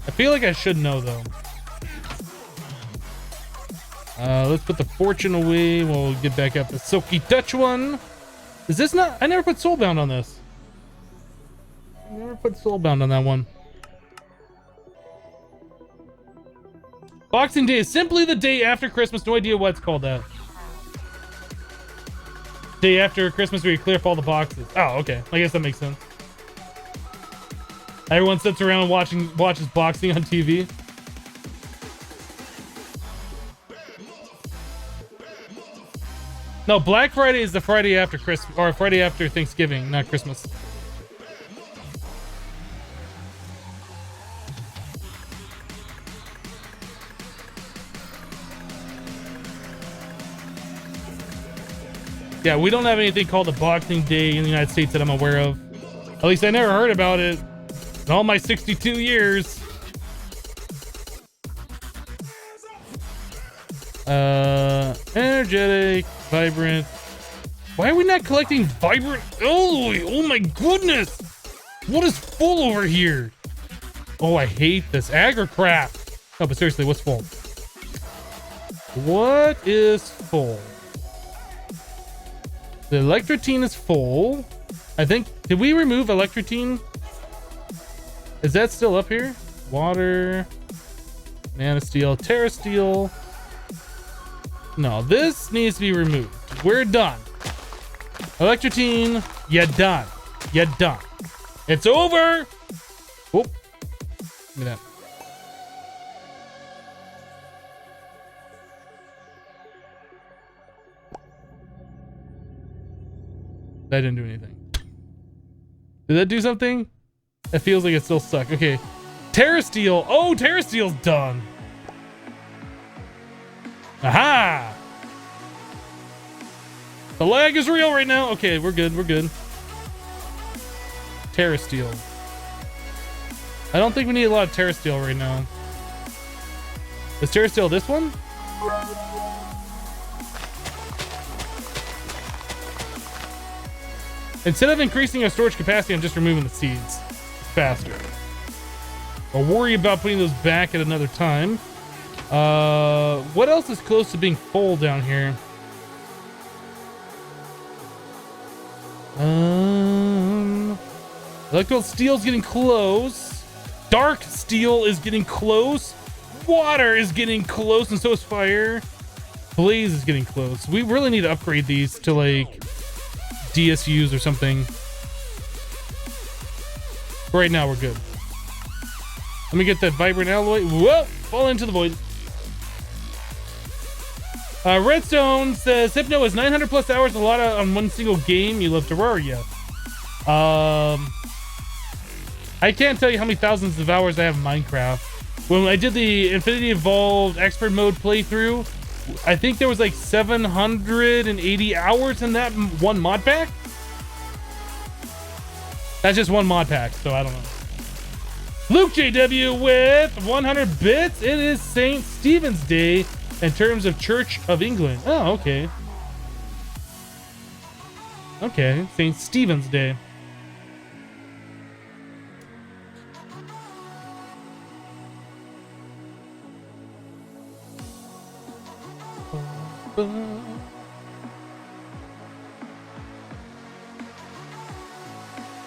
I feel like I should know, though. Let's put the fortune away. We'll get back up the Silky Dutch one. Is this not? I never put Soulbound on this. I never put Soulbound on that one. Boxing Day is simply the day after Christmas. No idea why it's called that. Day after Christmas where you clear up all the boxes. Oh, okay. I guess that makes sense. Everyone sits around and watches boxing on TV. No, Black Friday is the Friday after Christmas, or Friday after Thanksgiving, not Christmas. Yeah, we don't have anything called a Boxing Day in the United States that I'm aware of. At least I never heard about it. In all my 62 years. Energetic, vibrant. Why are we not collecting vibrant alloy? Oh my goodness. What is full over here? Oh, I hate this. Agricraft. No, but seriously, what's full? What is full? The electrotine is full. I think, did we remove electrotine? Is that still up here? Water, nanosteel, terrasteel. No, this needs to be removed. We're done. Electrotine, you're done. You're done. It's over. Oh, give me that. That didn't do anything. Did that do something? It feels like it's still stuck. Okay. Terrasteel. Oh, Terrasteel's done. Aha! The lag is real right now. Okay, we're good. We're good. Terrasteel. I don't think we need a lot of Terrasteel right now. Is Terrasteel this one? Instead of increasing our storage capacity, I'm just removing the seeds faster. I'll worry about putting those back at another time. What else is close to being full down here? Electrical steel's getting close. Dark steel is getting close. Water is getting close, and so is fire. Blaze is getting close. We really need to upgrade these to like DSUs or something. Right now we're good. Let me get that vibrant alloy. Whoa! Fall into the void. Redstone says Hypno is 900 plus hours, a lot on one single game. You love Terraria. I can't tell you how many thousands of hours I have in Minecraft. When I did the Infinity Evolved Expert Mode playthrough, I think there was like 780 hours in that one mod pack. That's just one mod pack, so I don't know. Luke JW with 100 bits. It is St. Stephen's Day in terms of Church of England. Oh, okay. Okay, St. Stephen's Day.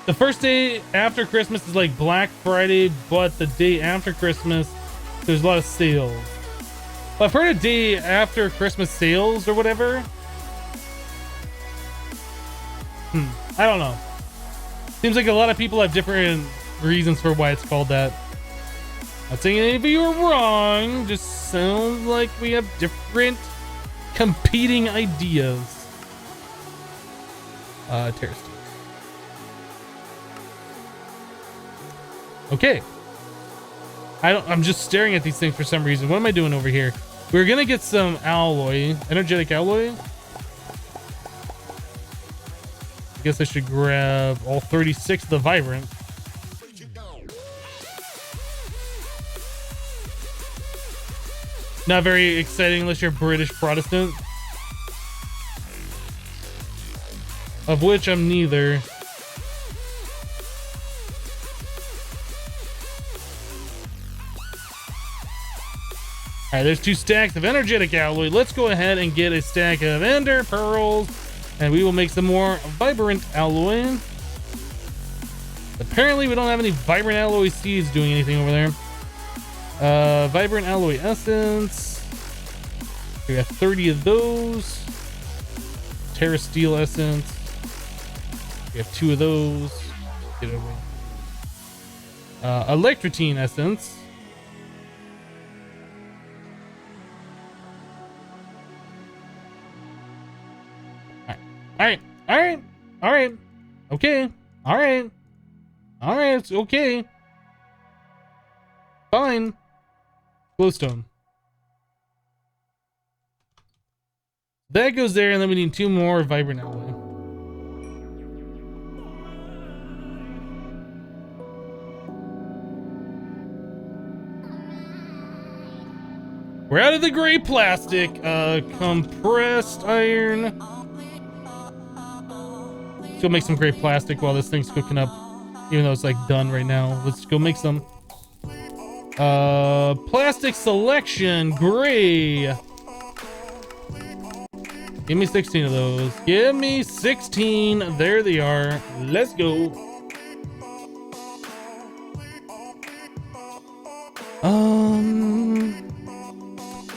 The first day after Christmas is like Black Friday, but the day after Christmas, there's a lot of sales. I've heard a day after Christmas sales or whatever. I don't know. Seems like a lot of people have different reasons for why it's called that. Not saying any of you are wrong, just sounds like we have different competing ideas. Terrace. Okay. I'm just staring at these things for some reason. What am I doing over here? We're gonna get some alloy, energetic alloy. I guess I should grab all 36 of the vibrant. Not very exciting unless you're British Protestant. Of which I'm neither. Alright, there's 2 stacks of energetic alloy. Let's go ahead and get a stack of ender pearls, and we will make some more vibrant alloy. Apparently we don't have any vibrant alloy seeds doing anything over there. Vibrant alloy essence. We got 30 of those. Terra steel essence. We have 2 of those. Get over. Electrotine essence. Alright. Okay. Alright, it's okay. Fine. Glowstone. That goes there, and then we need 2 more vibrant alloy. We're out of the gray plastic. Compressed iron. Let's go make some gray plastic while this thing's cooking up. Even though it's like done right now. Let's go make some. Plastic selection, gray. Give me 16 of those. Give me 16. There they are. Let's go.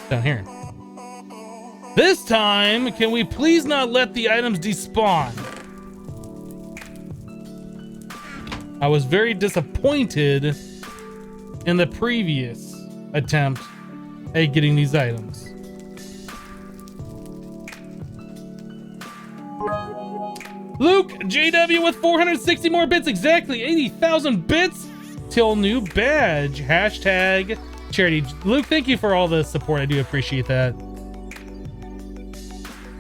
Down here. This time, can we please not let the items despawn? I was very disappointed in the previous attempt at getting these items. Luke JW with 460 more bits, exactly 80,000 bits till new badge. Hashtag charity. Luke, thank you for all the support. I do appreciate that.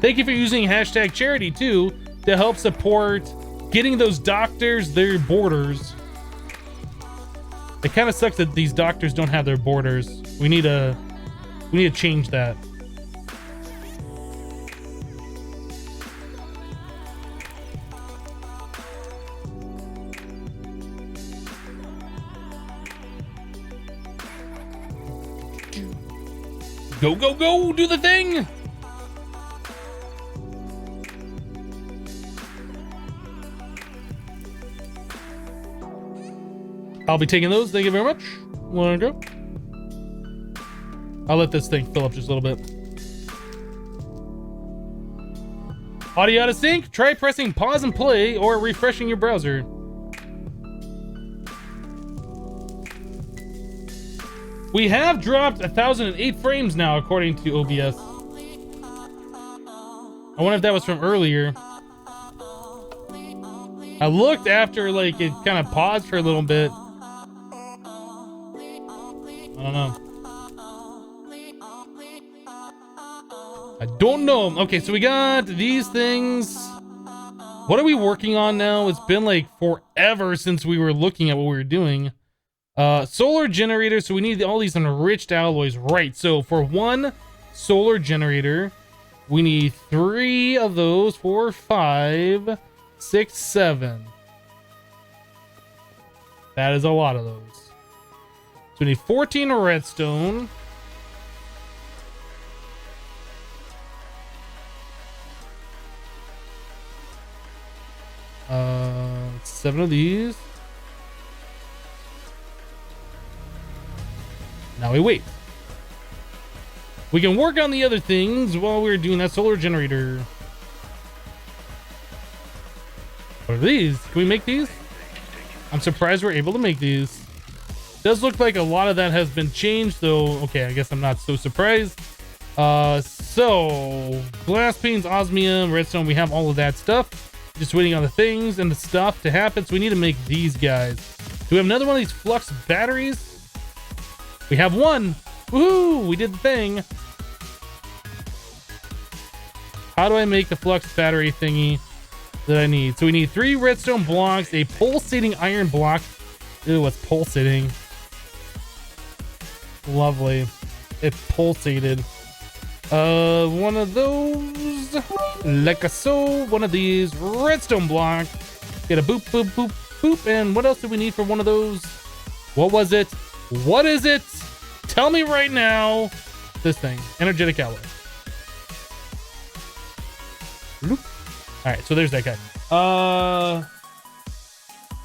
Thank you for using hashtag charity too to help support getting those doctors their borders. It kind of sucks that these doctors don't have their borders. We need to change that. Go, go, go, do the thing. I'll be taking those. Thank you very much. Wanna go? I'll let this thing fill up just a little bit. Audio out of sync? Try pressing pause and play or refreshing your browser. We have dropped 1,008 frames now, according to OBS. I wonder if that was from earlier. I looked after, like, it kind of paused for a little bit. I don't know. I don't know. Okay, so we got these things. What are we working on now? It's been like forever since we were looking at what we were doing. Solar generator. So we need all these enriched alloys, right? So for one solar generator, we need 3 of those. 4, 5, 6, 7. That is a lot of those. So we need 14 redstone. Seven of these. Now we wait. We can work on the other things while we're doing that solar generator. What are these? Can we make these? I'm surprised we're able to make these. Does look like a lot of that has been changed, though. Okay, I guess I'm not so surprised. So glass panes, osmium, redstone, we have all of that stuff. Just waiting on the things and the stuff to happen. So we need to make these guys. Do we have another one of these flux batteries? We have one. Woohoo! We did the thing. How do I make the flux battery thingy that I need? So we need 3 redstone blocks, a pulsating iron block. Ew, what's pulsating? Lovely. It pulsated. One of those, like a so. One of these redstone block. Get a boop, boop, boop, boop. And what else do we need for one of those? What was it? What is it? Tell me right now. This thing, energetic alloy. All right, so there's that guy.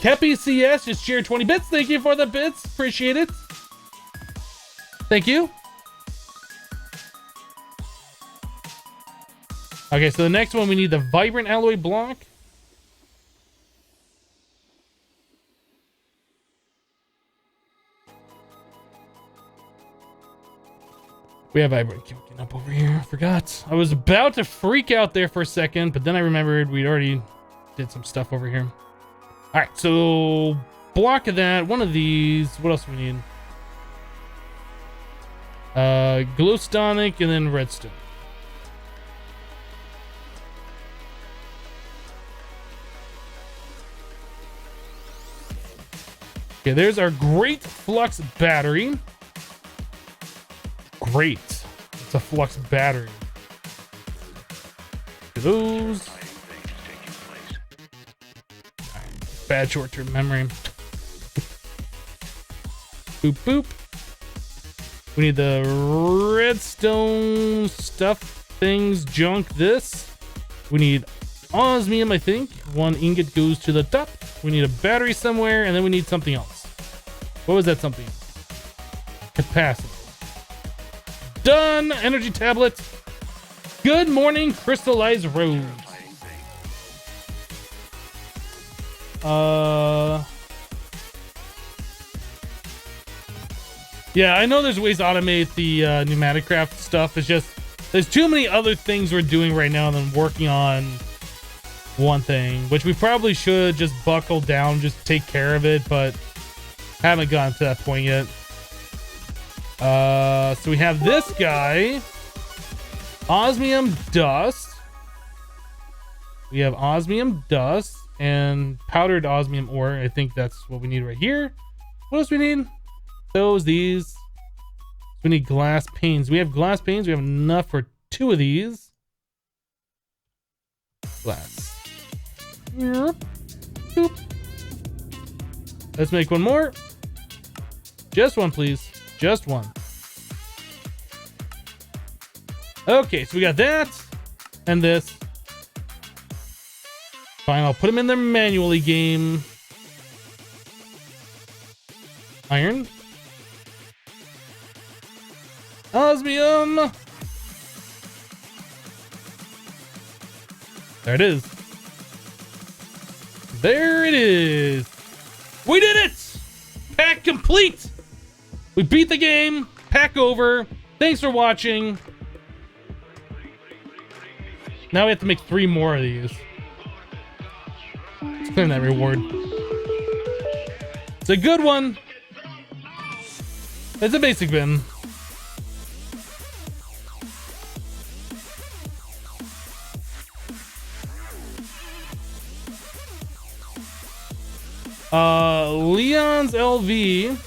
Kappa CS just shared 20 bits. Thank you for the bits. Appreciate it. Thank you. Okay, so the next one, we need the vibrant alloy block. We have vibrant. Get up over here. I forgot. I was about to freak out there for a second, but then I remembered we'd already did some stuff over here. All right, so block of that. One of these. What else do we need? Glowstonic and then redstone. Okay, there's our great flux battery. Great. It's a flux battery. Those. Bad short-term memory. Boop boop. We need the redstone stuff, things, junk, this. We need osmium, I think. 1 ingot goes to the top. We need a battery somewhere, and then we need something else. What was that something? Capacity. Done! Energy tablet. Good morning, crystallized rose. Yeah, I know there's ways to automate the pneumatic-craft stuff. It's just there's too many other things we're doing right now than working on one thing, which we probably should just buckle down, just take care of it, but haven't gotten to that point yet. So we have this guy, osmium dust. We have osmium dust and powdered osmium ore. I think that's what we need right here. What else we need? These. We need glass panes. We have glass panes. We have enough for 2 of these. Glass. Yep. Boop. Let's make one more. Just one, please. Just one. Okay, so we got that and this. Fine, I'll put them in there manually game. Iron. Osmium. There it is. There it is. We did it! Pack complete! We beat the game. Pack over. Thanks for watching. Now we have to make 3 more of these. Let's claim that reward. It's a good one. It's a basic bin. Leon's LV.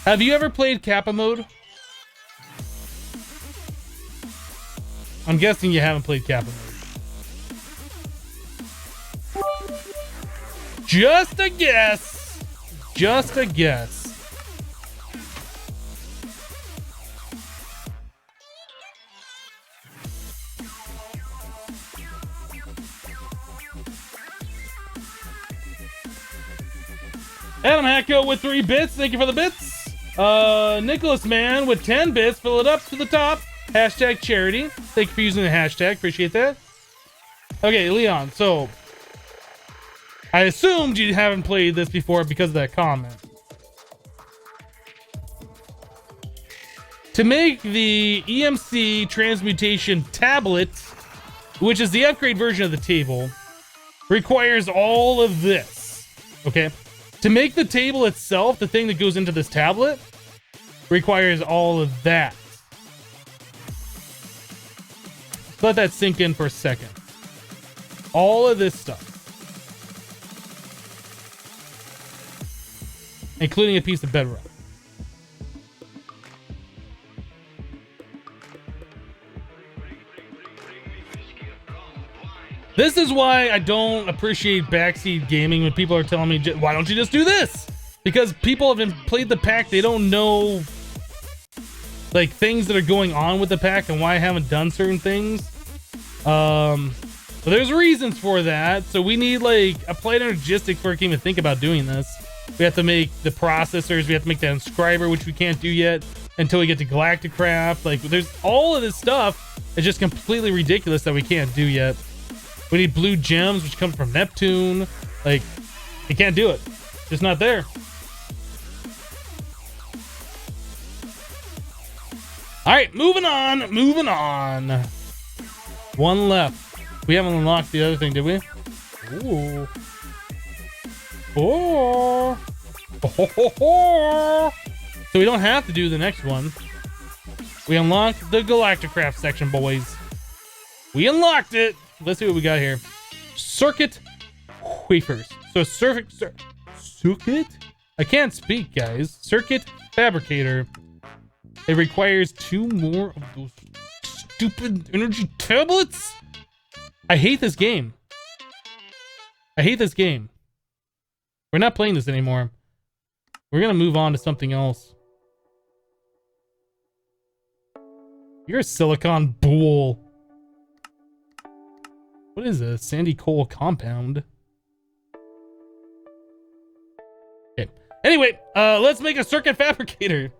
Have you ever played Kappa Mode? I'm guessing you haven't played Kappa Mode. Just a guess. Just a guess. Adam Hacko with 3 bits. Thank you for the bits. Nicholas Man with 10 bits. Fill it up to the top. Hashtag charity. Thank you for using the hashtag. Appreciate that. Okay, Leon. So I assumed you haven't played this before because of that comment. To make the EMC transmutation tablet, which is the upgrade version of the table, requires all of this. Okay. To make the table itself, the thing that goes into this tablet, requires all of that. Let that sink in for a second. All of this stuff. Including a piece of bedrock. This is why I don't appreciate backseat gaming when people are telling me, why don't you just do this? Because people haven't played the pack, they don't know like things that are going on with the pack and why I haven't done certain things. So there's reasons for that. So we need like applied energistic before we can even think about doing this. We have to make the processors, we have to make the inscriber, which we can't do yet until we get to Galacticcraft. Like there's all of this stuff. It's just completely ridiculous that we can't do yet. We need blue gems, which come from Neptune. Like, you can't do it. Just not there. All right, moving on. Moving on. One left. We haven't unlocked the other thing, did we? Ooh. Oh. So we don't have to do the next one. We unlocked the Galacticcraft section, boys. We unlocked it. Let's see what we got here. Circuit wafers. So circuit. I can't speak, guys. Circuit fabricator. It requires 2 more of those stupid energy tablets. I hate this game. I hate this game. We're not playing this anymore. We're gonna move on to something else. You're a silicon bull. What is this? Sandy coal compound. Okay. Anyway, let's make a circuit fabricator.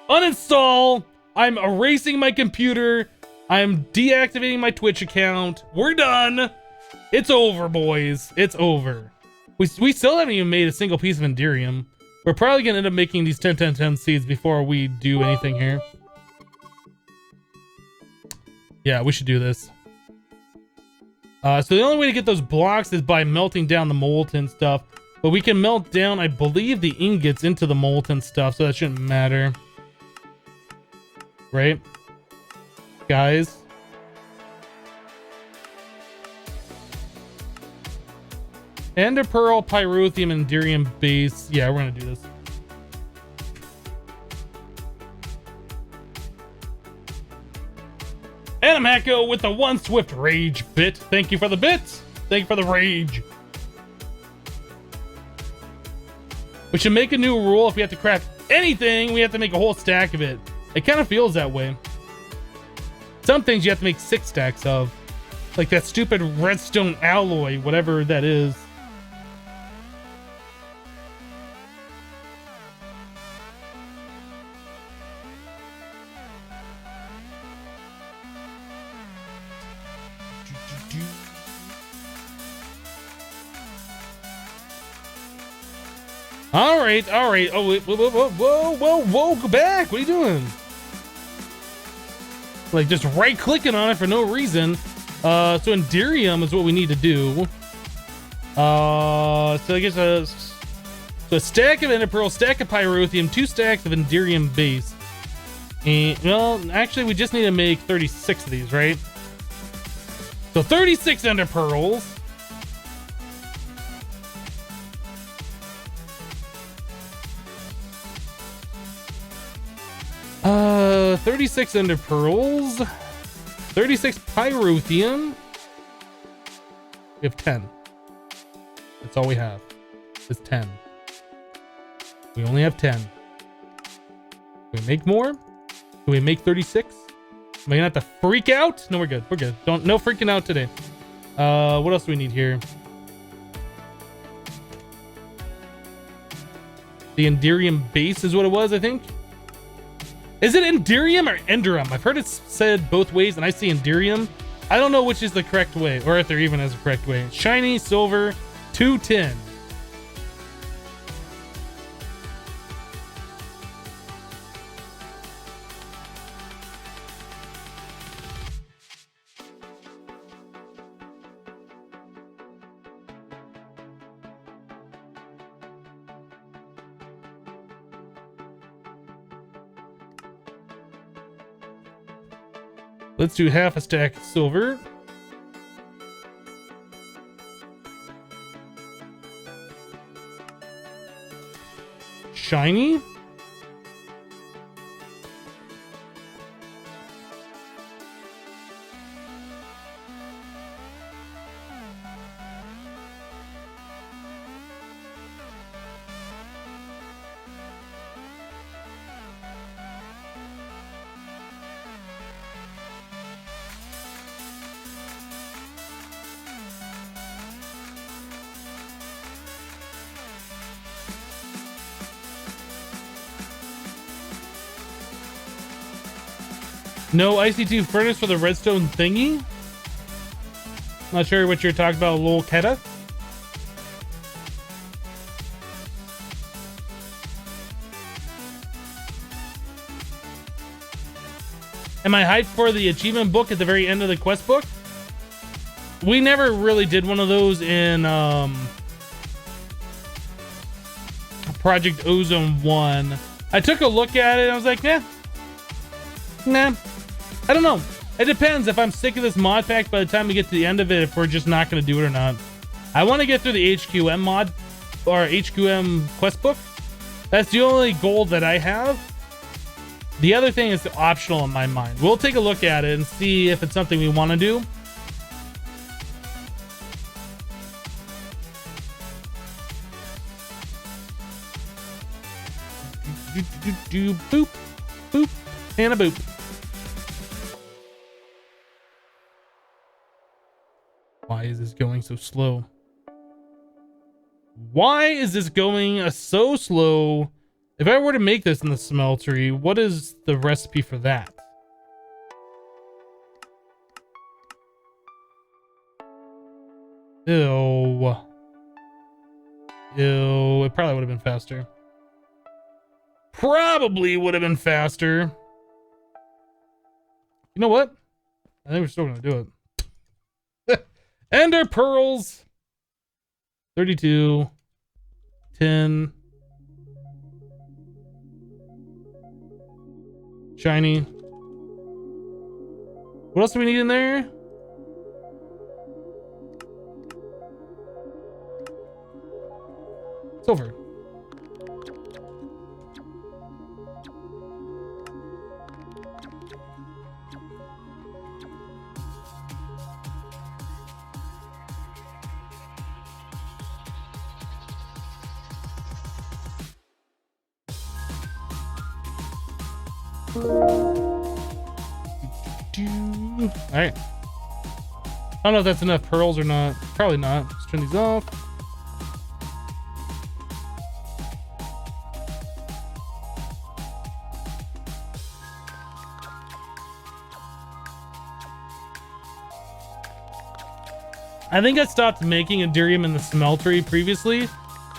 Uninstall. I'm erasing my computer. I'm deactivating my Twitch account. We're done. It's over, boys. It's over. We still haven't even made a single piece of Endurium. We're probably gonna end up making these 10-10-10 seeds before we do anything here. Yeah, we should do this. So the only way to get those blocks is by melting down the molten stuff. But we can melt down, I believe, the ingots into the molten stuff, so that shouldn't matter. Right? Guys? Ender Pearl, Pyrotheum, and Endurium base. Yeah, we're gonna do this. Animako with the one swift rage bit. Thank you for the bits. Thank you for the rage. We should make a new rule. If we have to craft anything, we have to make a whole stack of it. It kind of feels that way. Some things you have to make 6 stacks of. Like that stupid redstone alloy, whatever that is. All right. Oh, wait, whoa, go back. What are you doing? Like just right clicking on it for no reason. So Endurium is what we need to do. So I guess so a stack of Ender Pearl, stack of Pyrotheum, 2 stacks of Endurium base. And well, actually we just need to make 36 of these, right? So 36 Ender Pearls. 36 Ender Pearls, 36 Pyrotheum. We have 10. That's all we have. It's 10. We only have 10. Can we make more? Can we make 36? Am I gonna have to freak out? No, we're good. We're good. No freaking out today. What else do we need here? The Endurium base is what it was, I think. Is it Endurium or Endurium? I've heard it said both ways, and I see Endurium. I don't know which is the correct way, or if there even is a correct way. Shiny, silver, 210. Let's do half a stack of silver. Shiny. No IC2 furnace for the redstone thingy? Not sure what you're talking about, lol Keta. Am I hyped for the achievement book at the very end of the quest book? We never really did one of those in Project Ozone 1. I took a look at it and I was like, nah. I don't know. It depends if I'm sick of this mod pack by the time we get to the end of it, if we're just not going to do it or not. I want to get through the HQM mod or HQM quest book. That's the only goal that I have. The other thing is optional in my mind. We'll take a look at it and see if it's something we want to do. Boop, boop, and a boop. Why is this going so slow? Why is this going so slow? If I were to make this in the smeltery, what is the recipe for that? Ew. Ew. It probably would have been faster. Probably would have been faster. You know what? I think we're still going to do it. Ender pearls. 32. 10. Shiny. What else do we need in there? Silver. All right. I don't know if that's enough pearls or not. Probably not. Let's turn these off. I think I stopped making Endurium in the smeltery previously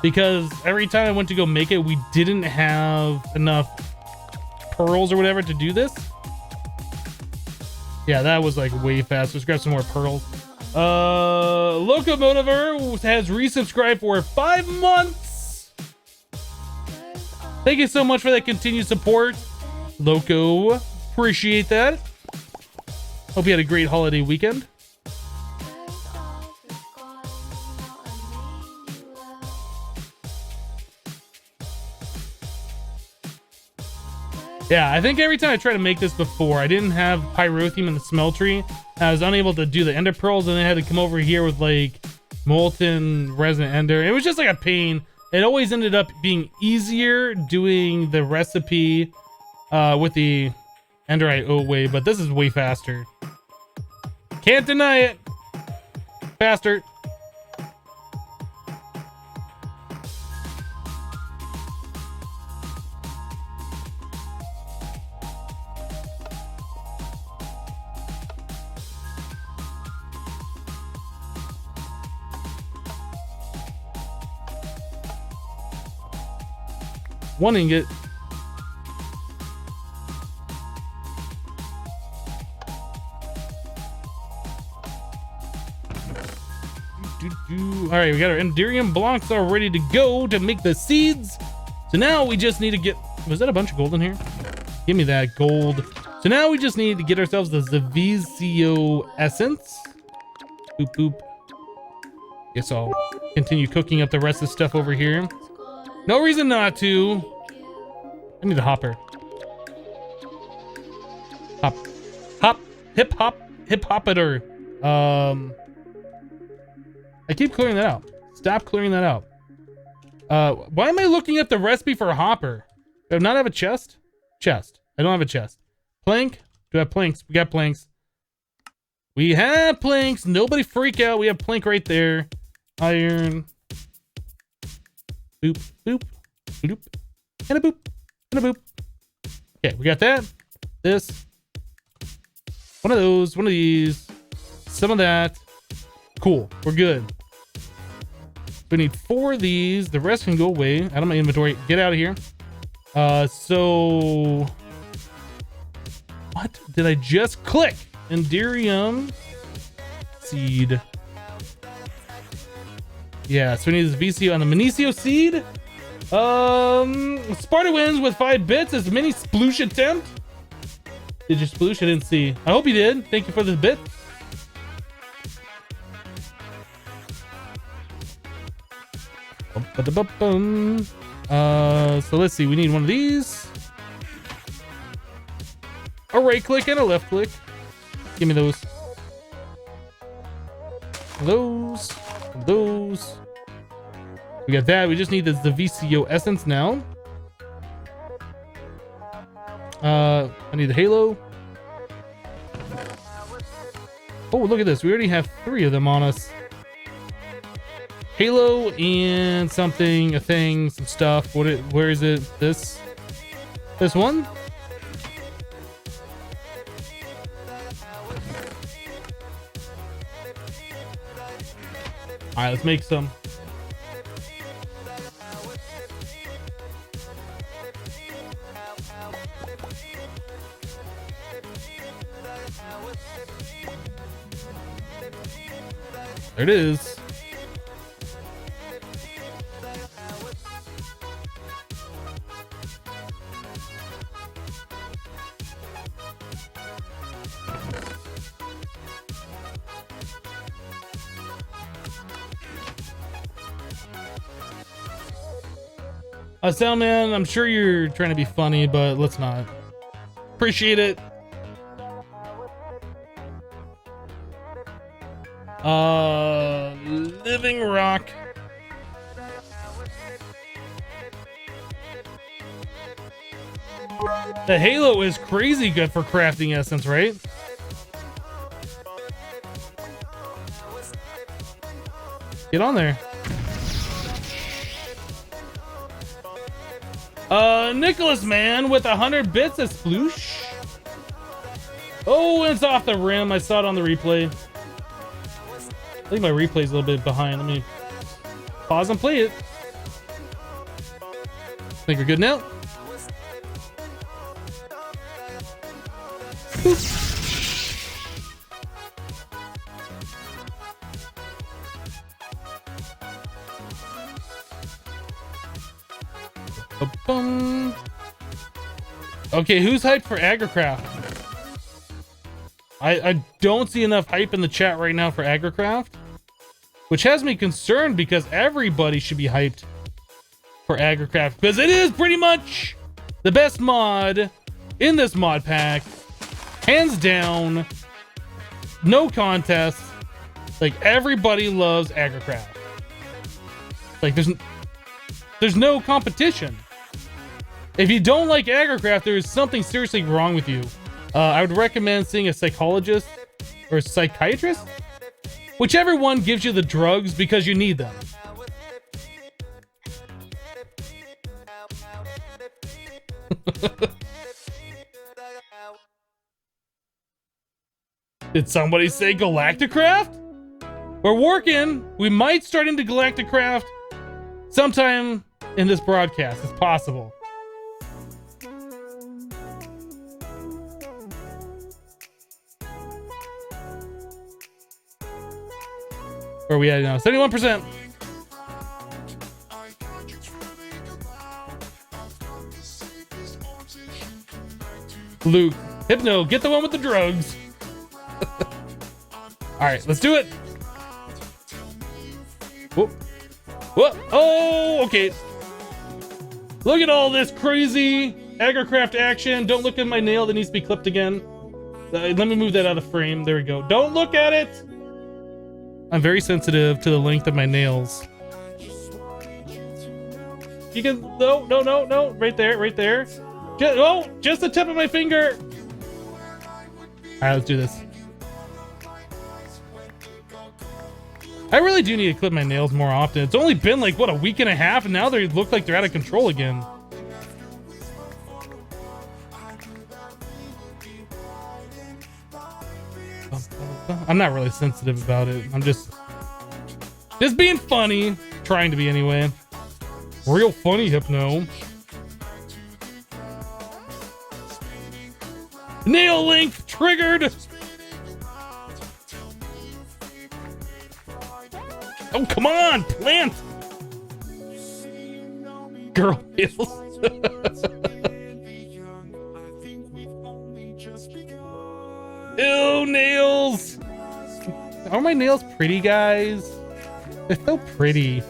because every time I went to go make it, we didn't have enough pearls or whatever to do this. Yeah, that was like way fast. Let's grab some more pearls. Locomotiver has resubscribed for 5 months. Thank you so much for that continued support, Loco. Appreciate that. Hope you had a great holiday weekend. Yeah, I think every time I tried to make this before, I didn't have Pyrotheme in the smeltery. I was unable to do the ender pearls, and I had to come over here with like molten resonant ender. It was just like a pain. It always ended up being easier doing the recipe with the enderite oat way, but this is way faster. Can't deny it. Faster. One ingot. All right, we got our Endurium blocks all ready to go to make the seeds. So now we just need to get, was that a bunch of gold in here? Give me that gold. So now we just need to get ourselves the Zavizio essence. Boop, boop. Guess I'll continue cooking up the rest of the stuff over here. No reason not to. I need a hopper. Hop. Hop. Hip hop. Hip hopiter. I keep clearing that out. Stop clearing that out. Why am I looking at the recipe for a hopper? Do I not have a chest? Chest. I don't have a chest. Plank. Do I have planks? We got planks. We have planks. Nobody freak out. We have plank right there. Iron. Boop, boop, boop, and a boop, and a boop. Okay, we got that. This. One of those, one of these. Some of that. Cool, we're good. We need 4 of these. The rest can go away. Out of my inventory. Get out of here. So... what did I just click? Endurium seed. Yeah, so we need this VCO on the Minicio seed. Sparta wins with 5 bits as a mini sploosh attempt. Did you sploosh? I didn't see. I hope you did. Thank you for the bit. So let's see. We need one of these. A right click and a left click. Give me those. Those. Those. We got that. We just need the VCO essence now. I need the halo. Oh, look at this. We already have 3 of them on us. Halo and something, a thing, some stuff. Where is it? This one? All right, let's make some. There it is. Soundman, I'm sure you're trying to be funny, but let's not. Appreciate it. Living rock. The halo is crazy good for crafting essence, right? Get on there. Nicholas, man, with 100 bits of sploosh. Oh, it's off the rim. I saw it on the replay. I think my replay's a little bit behind. Let me pause and play it. Think we're good now? Okay, who's hyped for Agricraft? I don't see enough hype in the chat right now for Agricraft, which has me concerned because everybody should be hyped for Agricraft because it is pretty much the best mod in this mod pack, hands down, no contest. Like, everybody loves Agricraft. Like, there's no competition. If you don't like Agricraft, there is something seriously wrong with you. I would recommend seeing a psychologist or a psychiatrist, whichever one gives you the drugs because you need them. Did somebody say Galacticcraft? We're working. We might start into Galacticcraft sometime in this broadcast. It's possible. Where are we at now? 71%. Luke, Hypno, get the one with the drugs. All right, let's do it. Whoop. Whoop. Oh, okay. Look at all this crazy Agricraft action. Don't look at my nail that needs to be clipped again. Let me move that out of frame. There we go. Don't look at it. I'm very sensitive to the length of my nails. You can, no. Right there. Just the tip of my finger. All right, let's do this. I really do need to clip my nails more often. It's only been like, what, a week and a half, and now they look like they're out of control again. I'm not really sensitive about it. I'm just being funny. Trying to be anyway. Real funny, Hypno. Nail length triggered. Oh, come on, plant. Girl nails. Ew, nails. Are my nails pretty, guys? They're so pretty.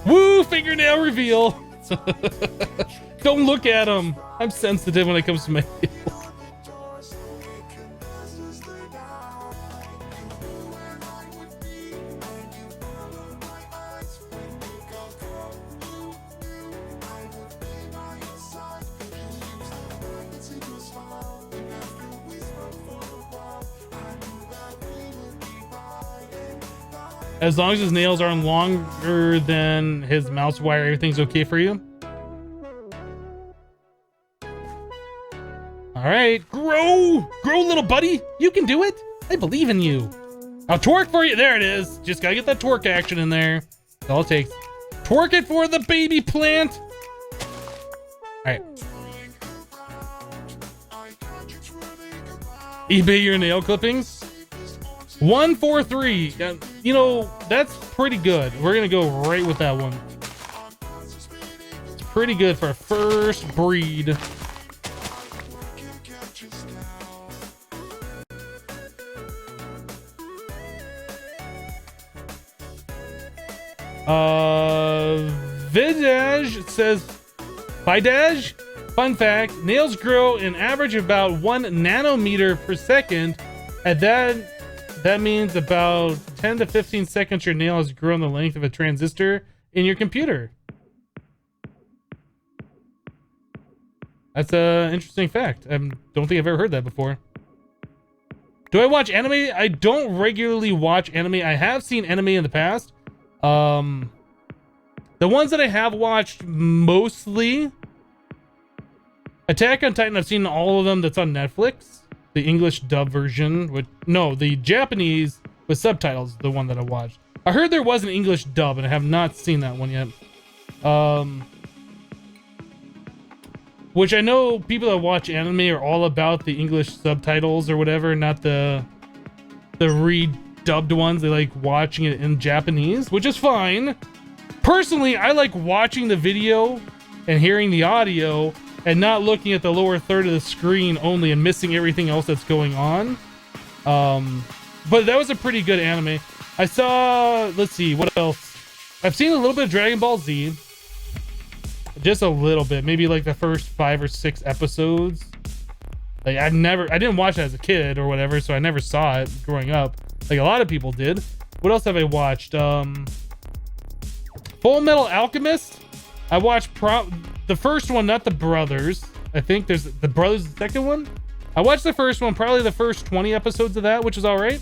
Woo! Fingernail reveal. Don't look at him. I'm sensitive when it comes to my nails. As long as his nails aren't longer than his mouse wire, everything's okay for you? All right, grow, little buddy. You can do it. I believe in you. I'll twerk for you. There it is. Just gotta get that twerk action in there. That's all it takes. Twerk it for the baby plant. All right. eBay your nail clippings. 143. You know, that's pretty good. We're gonna go right with that one. It's pretty good for a first breed. Vidaj says, Vidaj, fun fact, nails grow an average of about 1 nanometer per second. At that means about 10 to 15 seconds your nail has grown the length of a transistor in your computer. That's an interesting fact. I don't think I've ever heard that before. Do I watch anime? I don't regularly watch anime. I have seen anime in the past. The ones that I have watched mostly, Attack on Titan, I've seen all of them that's on Netflix. The English dub version, the Japanese with subtitles, the one that I watched. I heard there was an English dub, and I have not seen that one yet. Which I know people that watch anime are all about the English subtitles or whatever, not the redubbed ones. They like watching it in Japanese, which is fine. Personally, I like watching the video and hearing the audio and not looking at the lower third of the screen only and missing everything else that's going on. But that was a pretty good anime. I saw, let's see, what else? I've seen a little bit of Dragon Ball Z. Just a little bit, maybe like the first 5 or 6 episodes. Like I didn't watch it as a kid or whatever, so I never saw it growing up. Like a lot of people did. What else have I watched? Full Metal Alchemist. I watched the first one, not the brothers. I think there's the brothers, the second one. I watched the first one, probably the first 20 episodes of that, which is all right.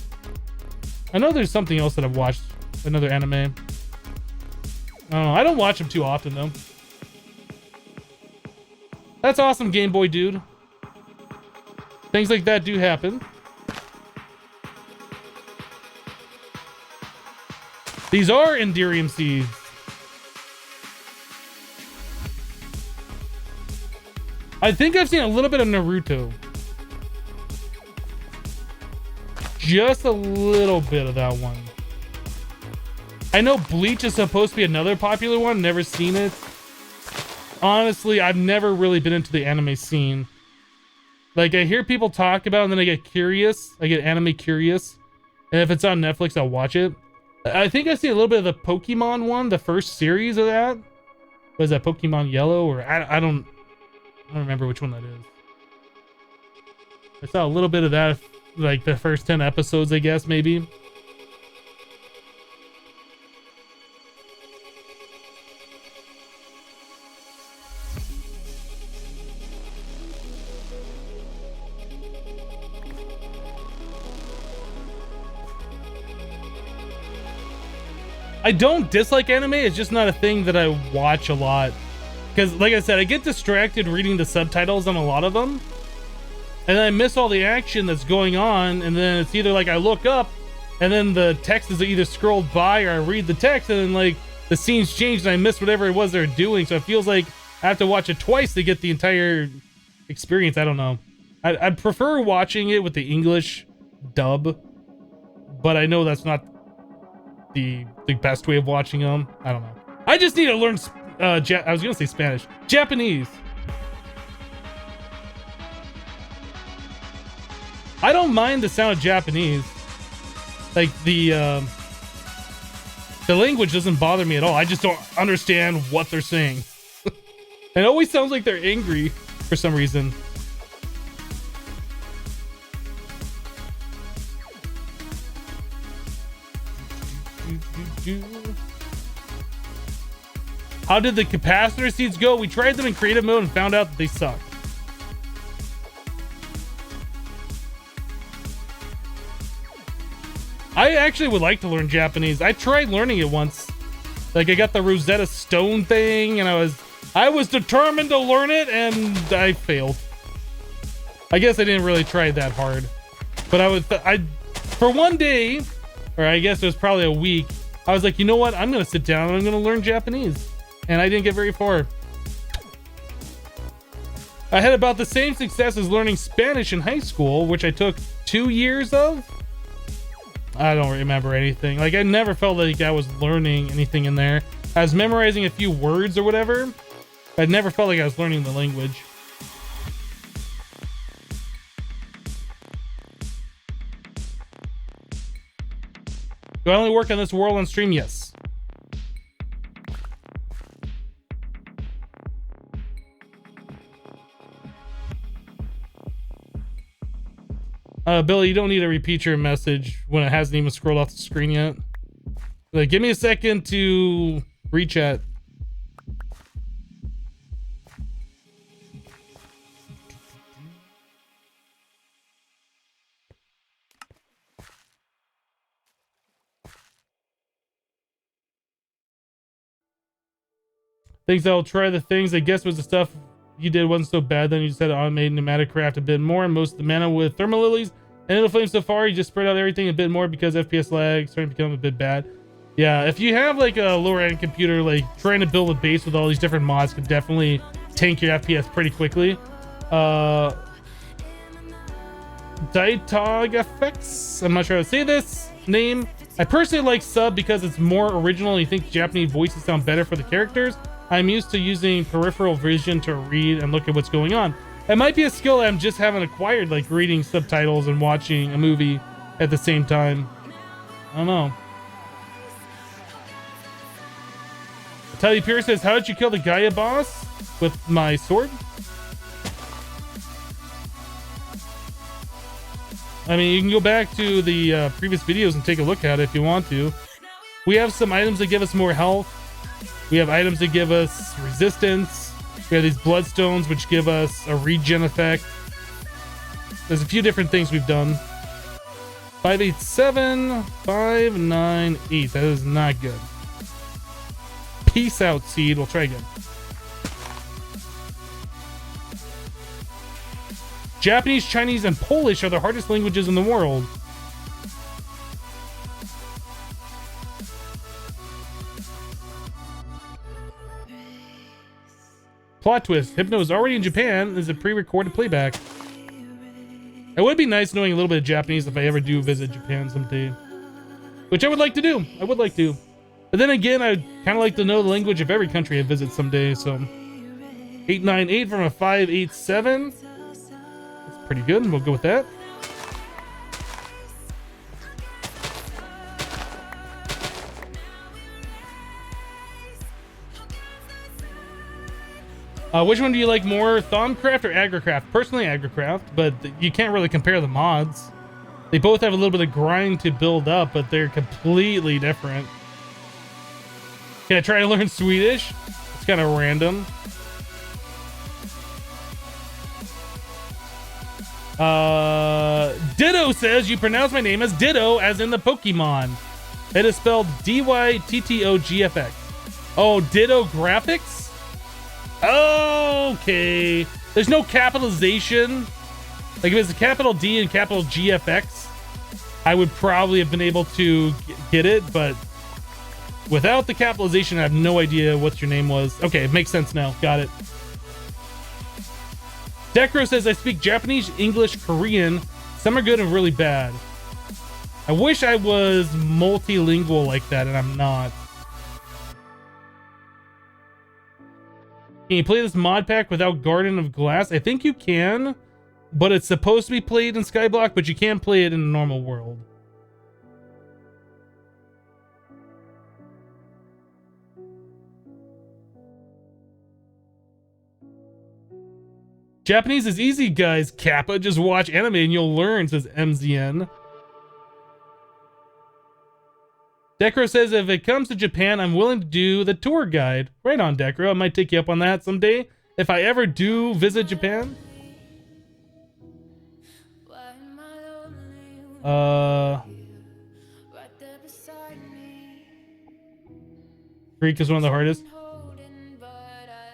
I know there's something else that I've watched, another anime. I don't know. I don't watch them too often though. That's awesome, Game Boy dude. Things like that do happen. These are Endurium seeds. I think I've seen a little bit of Naruto. Just a little bit of that one. I know Bleach is supposed to be another popular one. Never seen it. Honestly, I've never really been into the anime scene. Like, I hear people talk about it and then I get curious. I get anime curious. And if it's on Netflix, I'll watch it. I think I've seen a little bit of the Pokemon one, the first series of that. Was that Pokemon Yellow? Or I don't remember which one that is. I saw a little bit of that, like the first 10 episodes, I guess, maybe. I don't dislike anime, it's just not a thing that I watch a lot. Because, like I said, I get distracted reading the subtitles on a lot of them. And then I miss all the action that's going on, and then it's either like I look up, and then the text is either scrolled by, or I read the text, and then like the scene's changed, and I miss whatever it was they're doing. So it feels like I have to watch it twice to get the entire experience. I don't know. I'd prefer watching it with the English dub, but I know that's not the best way of watching them. I don't know. I just need to learn I was gonna say Spanish. Japanese. I don't mind the sound of Japanese. Like the language doesn't bother me at all. I just don't understand what they're saying. It always sounds like they're angry for some reason. How did the capacitor seeds go? We tried them in creative mode and found out that they suck. I actually would like to learn Japanese. I tried learning it once. Like I got the Rosetta Stone thing and I was determined to learn it and I failed. I guess I didn't really try that hard. But for one day, or I guess it was probably a week, I was like, you know what? I'm going to sit down and I'm going to learn Japanese. And I didn't get very far. I had about the same success as learning Spanish in high school, which I took 2 years of. I don't remember anything. Like, I never felt like I was learning anything in there. I was memorizing a few words or whatever. I never felt like I was learning the language. Do I only work on this world on stream? Yes. Billy, you don't need to repeat your message when it hasn't even scrolled off the screen yet. Like, give me a second to re-chat. Thinks I'll try the things. I guess was the stuff you did wasn't so bad. Then you just had to automate Pneumaticraft a bit more. And most of the mana with Thermal Lilies and It'll Flame so far, you just spread out everything a bit more because FPS lag starting to become a bit bad. Yeah, if you have like a lower end computer, like trying to build a base with all these different mods could definitely tank your FPS pretty quickly. Daitog Effects, I'm not sure how to say this name. I personally like sub because it's more original and you think Japanese voices sound better for the characters. I'm used to using peripheral vision to read and look at what's going on. It might be a skill I'm just haven't acquired, like reading subtitles and watching a movie at the same time. I don't know. Tally Pierce says, how did you kill the Gaia boss? With my sword? I mean, you can go back to the previous videos and take a look at it if you want to. We have some items that give us more health. We have items that give us resistance. We have these bloodstones which give us a regen effect. There's a few different things we've done. 587, 598. That is not good. Peace out, Seed. We'll try again. Japanese, Chinese, and Polish are the hardest languages in the world. Plot twist. Hypno is already in Japan as a pre-recorded playback. It would be nice knowing a little bit of Japanese if I ever do visit Japan someday. Which I would like to do. I would like to. But then again, I'd kind of like to know the language of every country I visit someday, so... 898 from a 587. That's pretty good. We'll go with that. Which one do you like more, Thaumcraft or Agricraft? Personally, Agricraft, but you can't really compare the mods. They both have a little bit of grind to build up, but they're completely different. Can I try to learn Swedish? It's kind of random. Ditto says, you pronounce my name as Ditto, as in the Pokemon. It is spelled D-Y-T-T-O-G-F-X. Oh, Ditto Graphics? Okay. There's no capitalization. Like if it's a capital D and capital GFX, I would probably have been able to get it, but without the capitalization, I have no idea what your name was. Okay, it makes sense now. Got it. Decro says, I speak Japanese, English, Korean. Some are good and really bad. I wish I was multilingual like that, and I'm not. Can you play this mod pack without Garden of Glass? I think you can. but it's supposed to be played in Skyblock, but you can't play it in a normal world. Japanese is easy, guys. Kappa, just watch anime and you'll learn, says MZN. Decro says, if it comes to Japan, I'm willing to do the tour guide. Right on, Decro. I might take you up on that someday if I ever do visit Japan. Greek is one of the hardest.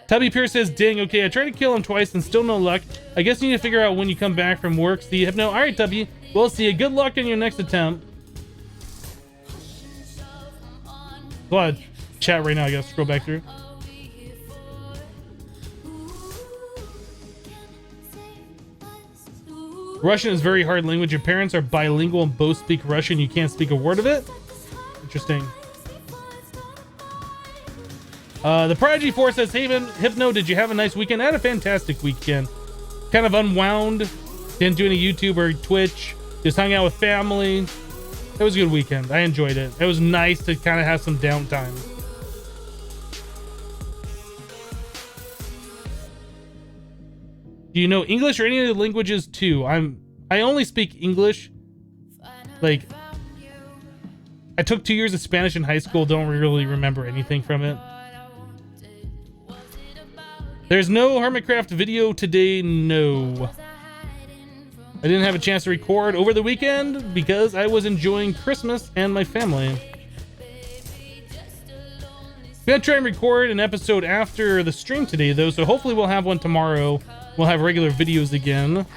Tubby Pierce says, ding, okay, I tried to kill him twice and still no luck. I guess you need to figure out when you come back from work. See you, Hypno. Alright, Tubby. We'll see you. Good luck on your next attempt. Go ahead. Chat right now, I gotta scroll back through. Russian is a very hard language. Your parents are bilingual and both speak Russian. You can't speak a word of it? Interesting. The Prodigy 4 says, hey, Hypno, did you have a nice weekend? I had a fantastic weekend. Kind of unwound. Didn't do any YouTube or Twitch. Just hung out with family. It was a good weekend. I enjoyed it. It was nice to kind of have some downtime. Do you know English or any other languages too? I only speak English. Like, I took 2 years of Spanish in high school. Don't really remember anything from it. There's no Hermitcraft video today. No. I didn't have a chance to record over the weekend because I was enjoying Christmas and my family. I'm gonna try and record an episode after the stream today though, so hopefully we'll have one tomorrow. We'll have regular videos again.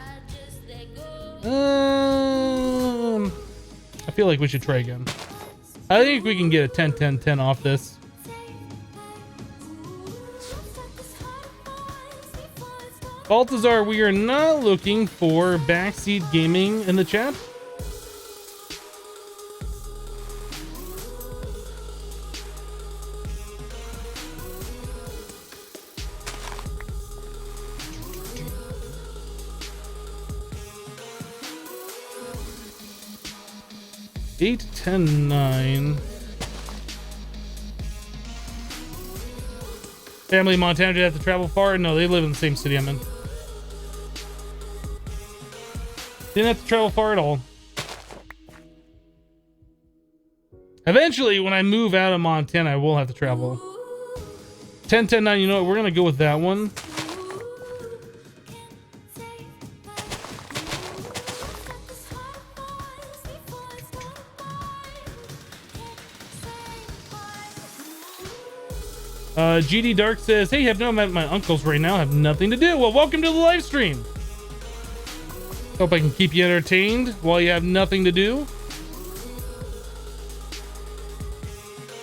I feel like we should try again. I think we can get a 10 10 10 off this. Baltazar, we are not looking for backseat gaming in the chat. Eight, 10, 9. Family in Montana, did you have to travel far? No, they live in the same city I'm in. Didn't have to travel far at all. Eventually, when I move out of Montana, I will have to travel. 10, 10, 9, you know what? We're going to go with that one. GD Dark says, hey, I'm at my uncle's right now. I have nothing to do. Well, welcome to the live stream. Hope I can keep you entertained while you have nothing to do.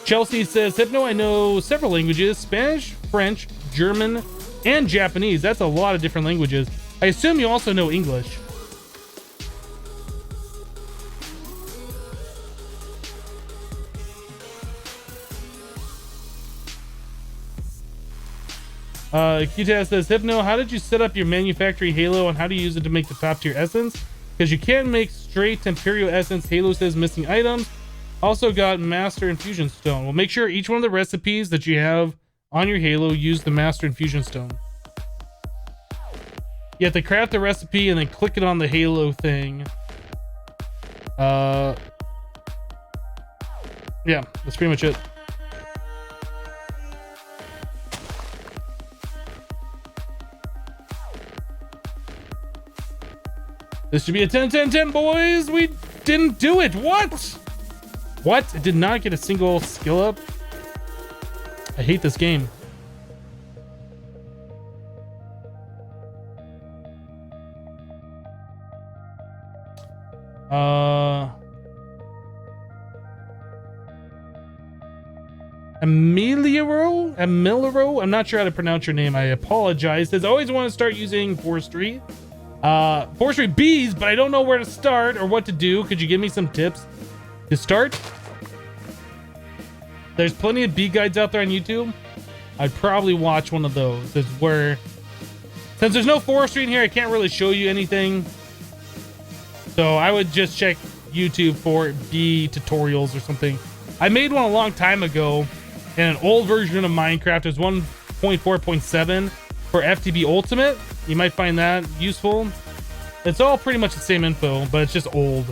Chelsea says, Hypno, I know several languages, Spanish, French, German, and Japanese. That's a lot of different languages. I assume you also know English. Qtaz says, Hypno, how did you set up your manufacturing Halo and how do you use it to make the top tier essence? Because you can't make straight Temperio essence. Halo says missing items. Also got Master Infusion Stone. Well, make sure each one of the recipes that you have on your Halo use the Master Infusion Stone. You have to craft the recipe and then click it on the Halo thing. Yeah, that's pretty much it. This should be a 10-10-10, boys. We didn't do it. What? What? I did not get a single skill up. I hate this game. Emilio? I'm not sure how to pronounce your name. I apologize. Says, I always want to start using forestry. Forestry bees, but I don't know where to start or what to do. Could you give me some tips to start? There's plenty of bee guides out there on YouTube. I'd probably watch one of those. It's where Since there's no forestry in here, I can't really show you anything. So I would just check YouTube for bee tutorials or something. I made one a long time ago in an old version of Minecraft. It was 1.4.7 for FTB Ultimate. You might find that useful. It's all pretty much the same info, but it's just old.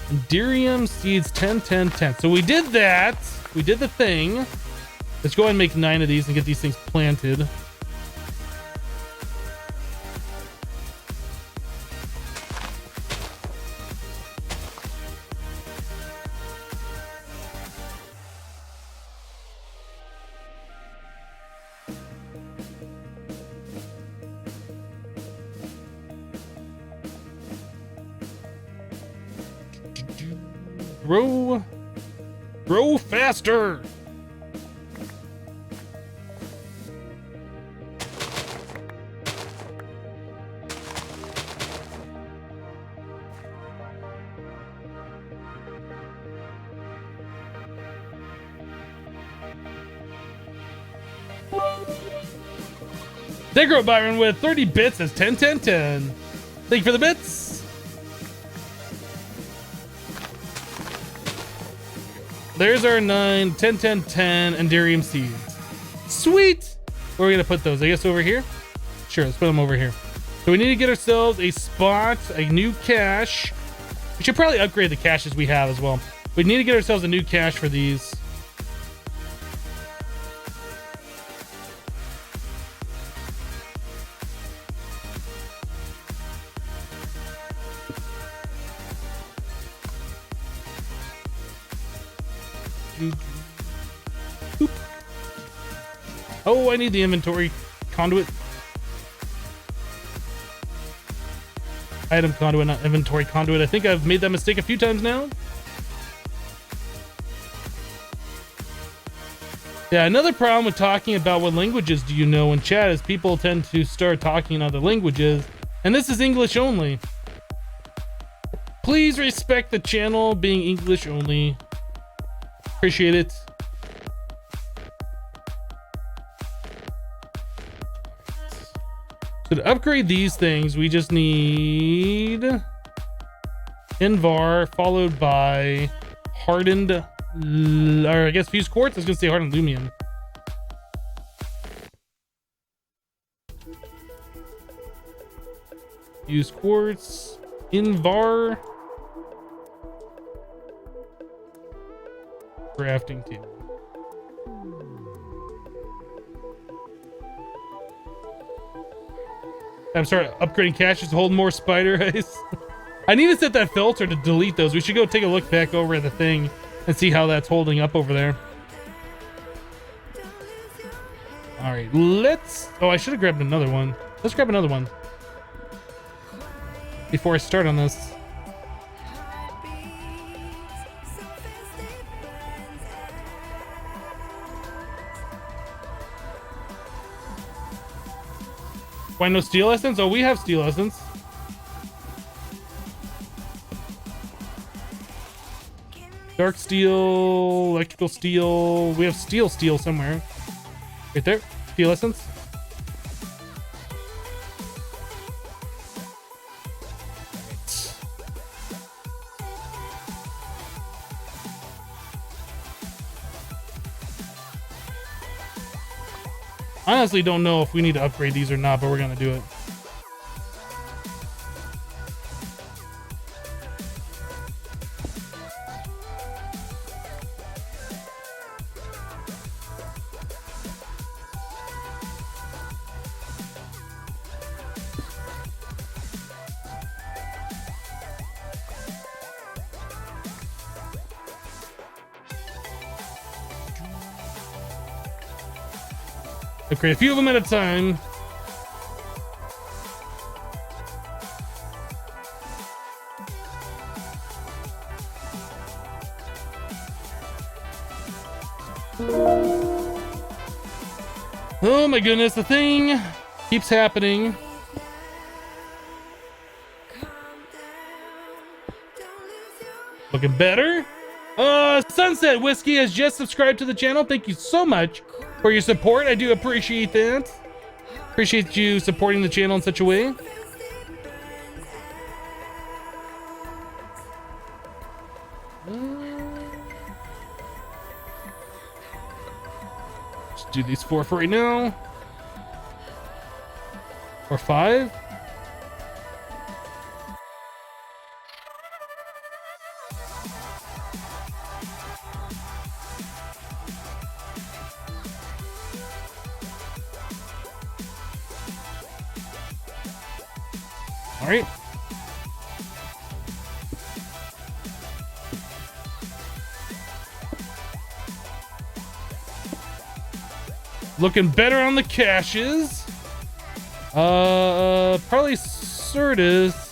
Endurium seeds 10, 10, 10. So we did that. We did the thing. Let's go ahead and make 9 of these and get these things planted. Grow faster. Negro Byron with 30 bits as 10, 10, 10. Thank you for the bits. There's our 9, 10, 10, 10 Endurium seeds. Sweet! Where are we gonna put those? I guess over here? Sure, let's put them over here. So we need to get ourselves a spot, a new cache. We should probably upgrade the caches we have as well. We need to get ourselves a new cache for these. Oh, I need the inventory conduit. Item conduit, not inventory conduit. I think I've made that mistake a few times now. Yeah, another problem with talking about what languages do you know in chat is people tend to start talking in other languages, and this is English only. Please respect the channel being English only. Appreciate it. So to upgrade these things, we just need Invar followed by hardened, or I guess fused quartz. I was gonna say hardened lumium. Fused quartz, Invar, crafting table. I'm sorry, upgrading caches to hold more spider eyes. I need to set that filter to delete those. We should go take a look back over at the thing and see how that's holding up over there. All right, let's... Oh, I should have grabbed another one. Let's grab another one before I start on this. Why no steel essence? Oh, we have steel essence. Dark steel, electrical steel. We have steel somewhere. Right there. Steel essence. I honestly don't know if we need to upgrade these or not, but we're gonna do it. Upgrade a few of them at a time. Oh my goodness, the thing keeps happening. Looking better. Sunset Whiskey has just subscribed to the channel. Thank you so much for your support. I do appreciate that. Appreciate you supporting the channel in such a way. Just do these 4 for right now. Or 5. All right. Looking better on the caches. Probably Certus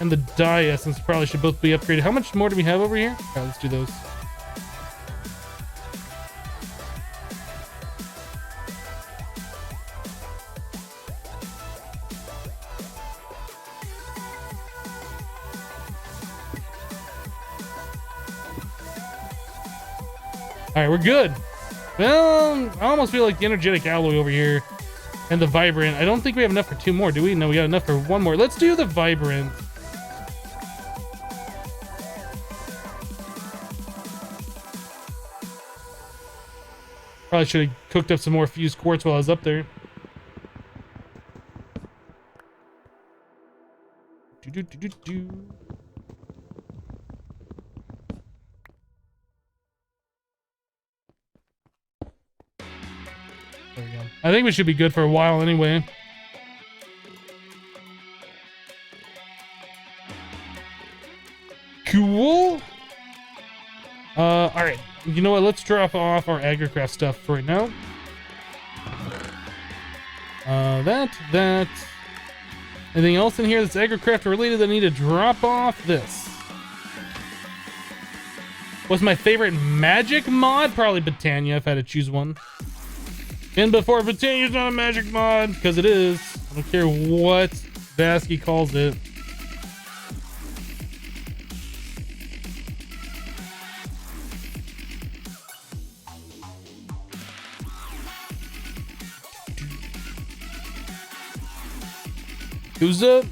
and the dye essence probably should both be upgraded. How much more do we have over here? All right, let's do those. All right, we're good. Well, I almost feel like the energetic alloy over here and the vibrant. I don't think we have enough for 2 more, do we? No, we got enough for 1 more. Let's do the vibrant. Probably should have cooked up some more fused quartz while I was up there. There we go. I think we should be good for a while anyway. Cool. All right. You know what? Let's drop off our Agricraft stuff for right now. That. Anything else in here that's Agricraft related that I need to drop off? This. What's my favorite magic mod? Probably Britannia if I had to choose one. And before Britannia's not a magic mod, because it is. I don't care what Vasky calls it. Who's up?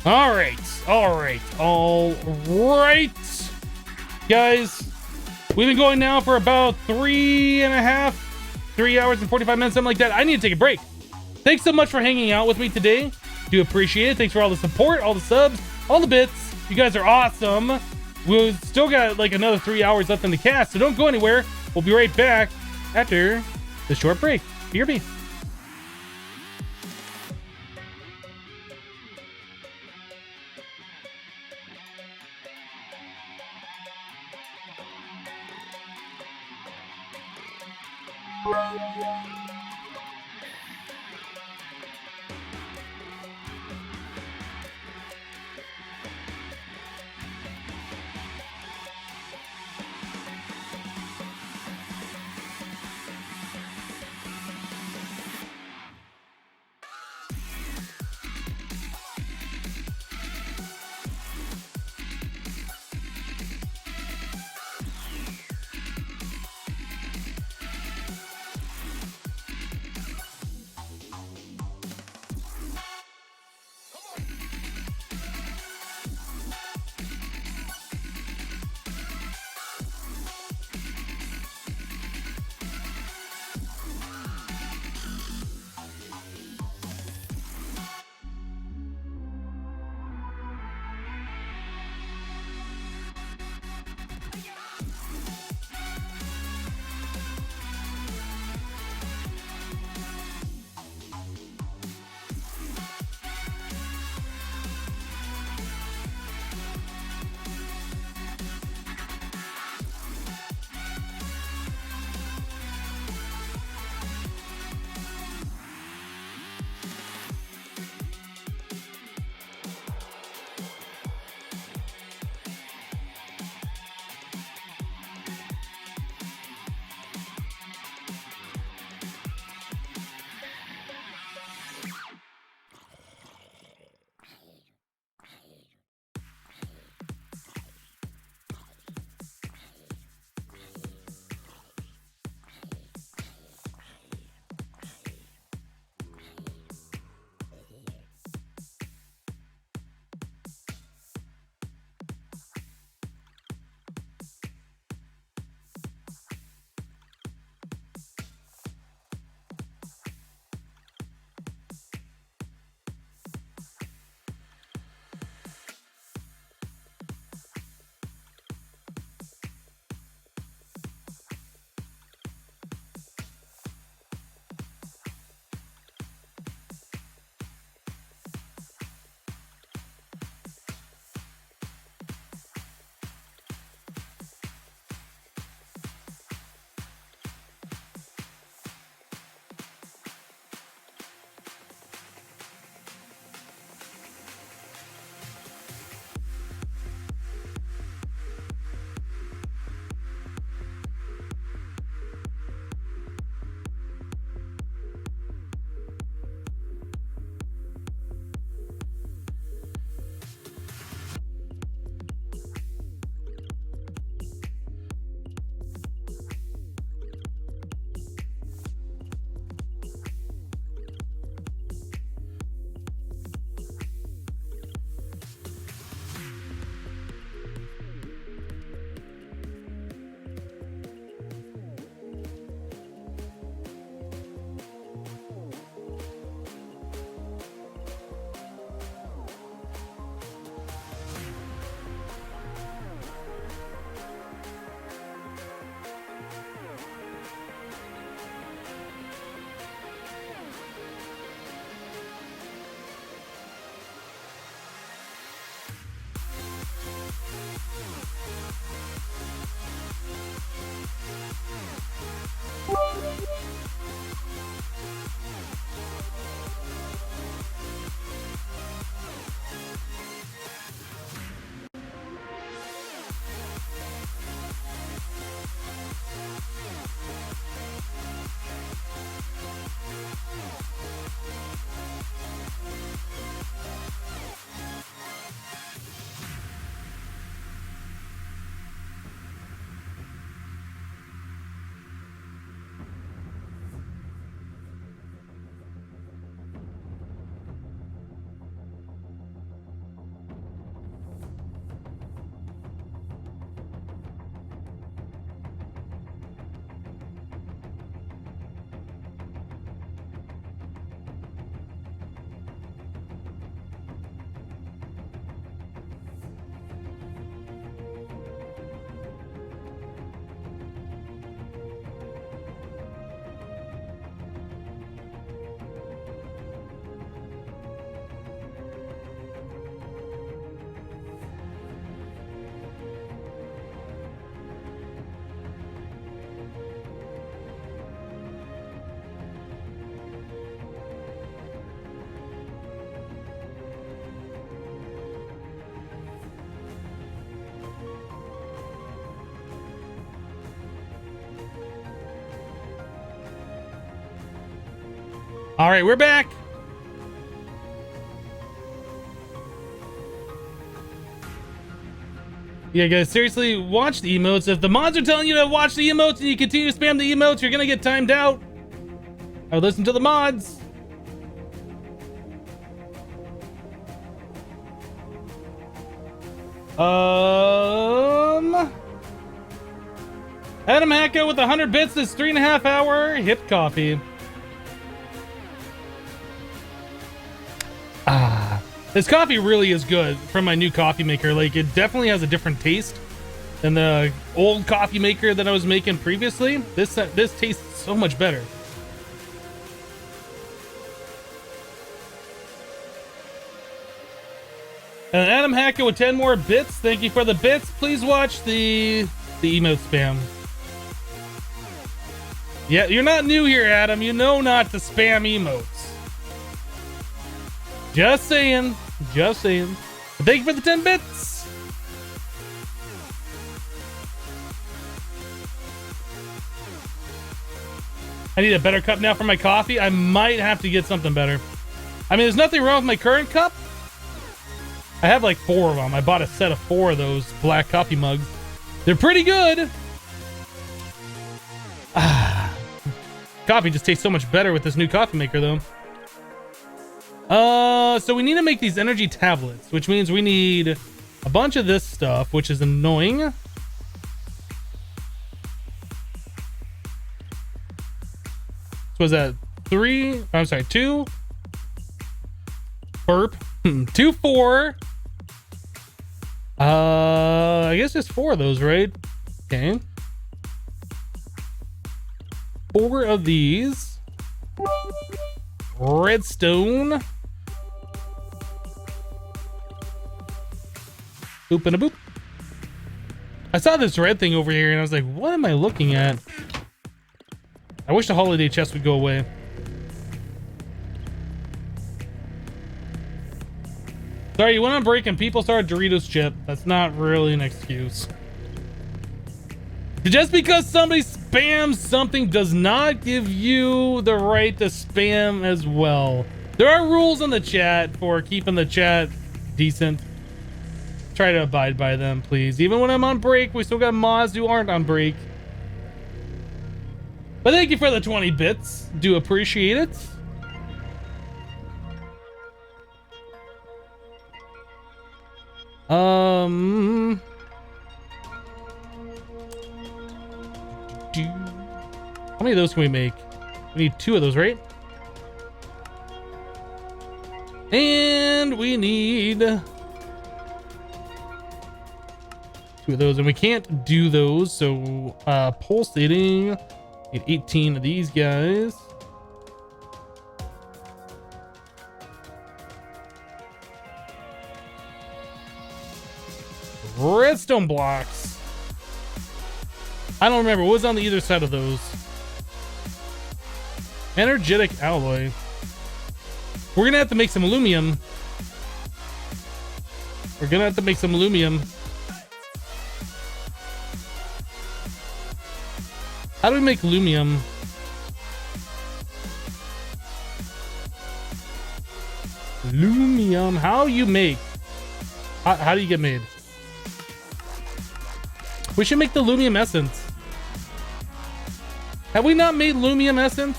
All right, guys. We've been going now for about 3 hours and 45 minutes, something like that. I need to take a break. Thanks so much for hanging out with me today. Do appreciate it. Thanks for all the support, all the subs, all the bits. You guys are awesome. We've still got like another 3 hours left in the cast, so don't go anywhere. We'll be right back after the short break. BRB. All right, we're back. Yeah, guys, seriously, watch the emotes. If the mods are telling you to watch the emotes and you continue to spam the emotes, you're gonna get timed out. I would listen to the mods. Adam Hacko with 100 bits is 3.5 hour hip coffee. This coffee really is good from my new coffee maker. Like, it definitely has a different taste than the old coffee maker that I was making previously. This tastes so much better. And Adam Hacker with 10 more bits. Thank you for the bits. Please watch the emote spam. Yeah, you're not new here, Adam. You know not to spam emotes. Just saying. Just saying. But thank you for the 10 bits. I need a better cup now for my coffee. I might have to get something better. I mean, there's nothing wrong with my current cup. I have like 4 of them. I bought a set of 4 of those black coffee mugs. They're pretty good. Coffee just tastes so much better with this new coffee maker, though. So we need to make these energy tablets, which means we need a bunch of this stuff, which is annoying. So was that 3? I'm sorry, 2. Burp. 2, 4. I guess just 4 of those, right? Okay. 4 of these. Redstone. Boop and a boop. I saw this red thing over here and I was like, what am I looking at? I wish the holiday chest would go away. Sorry, you went on break and people started Doritos chip. That's not really an excuse. Just because somebody spams something does not give you the right to spam as well. There are rules in the chat for keeping the chat decent. Try to abide by them, please. Even when I'm on break, we still got mods who aren't on break. But thank you for the 20 bits. Do appreciate it. How many of those can we make? We need 2 of those, right? And we need 2 of those, and we can't do those, so pulsating. Need 18 of these guys. Redstone blocks. I don't remember what was on the either side of those. Energetic alloy. We're gonna have to make some aluminum. We're gonna have to make some aluminum. How do we make aluminum? Aluminum. How you make? How do you get made? We should make the aluminum essence. Have we not made aluminum essence?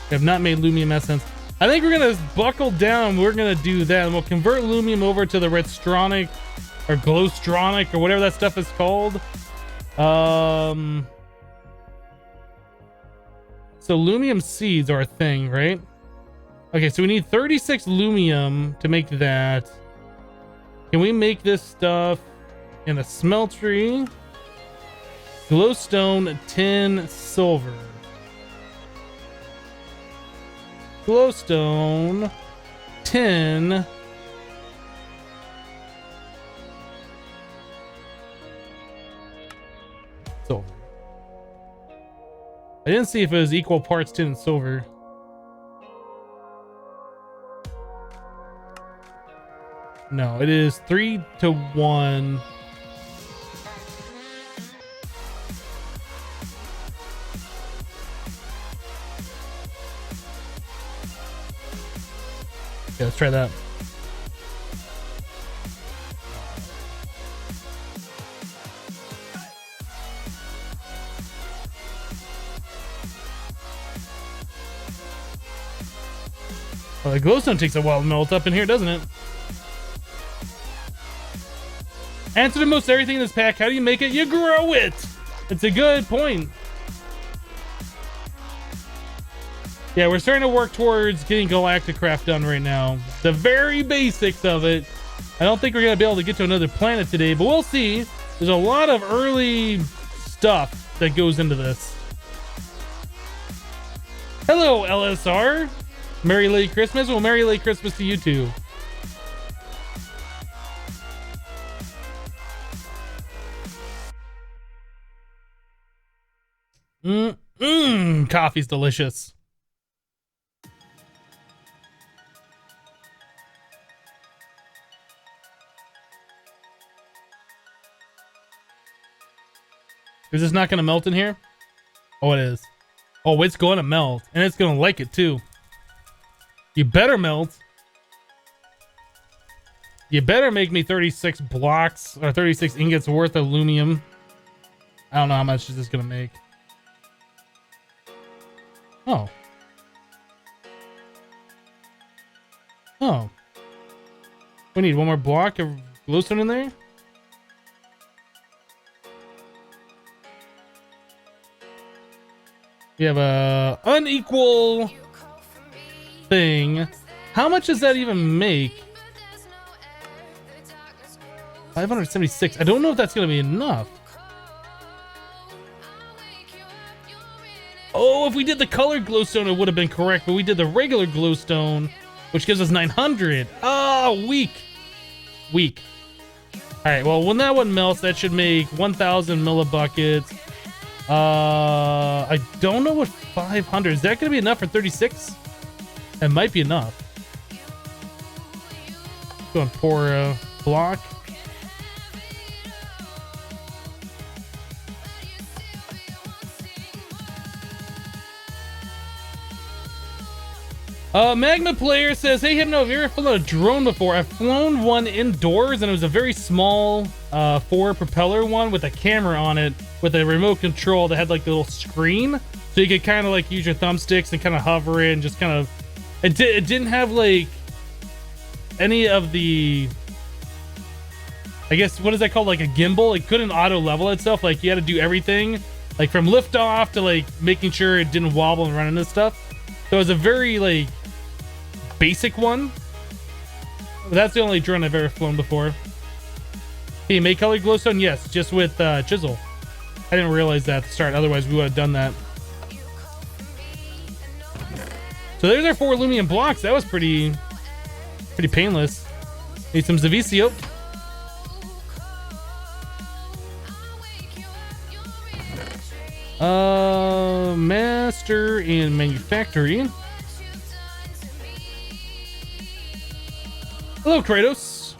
We have not made aluminum essence. I think we're gonna buckle down. We're gonna do that, and we'll convert aluminum over to the redstronic or glowstronic or whatever that stuff is called. So aluminum seeds are a thing, right? Okay, so we need 36 aluminum to make that. Can we make this stuff in a smeltery? Glowstone, tin, silver. Glowstone, tin, silver. I didn't see if it was equal parts tin and silver. No, it is 3-1. Yeah, let's try that. Well, the glowstone takes a while to melt up in here, doesn't it? Answer to most everything in this pack. How do you make it? You grow it. It's a good point. Yeah, we're starting to work towards getting Galacticcraft done right now. The very basics of it. I don't think we're going to be able to get to another planet today, but we'll see. There's a lot of early stuff that goes into this. Hello, LSR. Merry late Christmas. Well, Merry late Christmas to you too. Coffee's delicious. Is this not going to melt in here? Oh, it is. Oh, it's going to melt. And it's going to like it, too. You better melt. You better make me 36 blocks or 36 ingots worth of aluminum. I don't know how much is this going to make. Oh. Oh. We need one more block of glowstone in there? We have a unequal thing. How much does that even make? 576. I don't know if that's going to be enough. Oh, if we did the colored glowstone, it would have been correct, but we did the regular glowstone, which gives us 900. Oh, weak. Weak. All right, well, when that one melts, that should make 1,000 millibuckets. I don't know what 500 is. That going to be enough for 36? It might be enough. Go and pour a block. Magma Player says, hey Hypno, have you ever flown a drone before? I've flown one indoors, and it was a very small forward propeller one with a camera on it with a remote control that had like the little screen, so you could kind of like use your thumbsticks and kind of hover it and just kind of. It didn't have like any of the, I guess, what is that called? Like a gimbal. It couldn't auto level itself. Like you had to do everything, like from liftoff to like making sure it didn't wobble and run into stuff. So it was a very like basic one. That's the only drone I've ever flown before. Hey, make colored glowstone? Yes, just with chisel. I didn't realize that at the start. Otherwise, we would have done that. So there's our 4 aluminum blocks. That was pretty painless. Need some Zavicio. Master and manufactory. Hello, Kratos.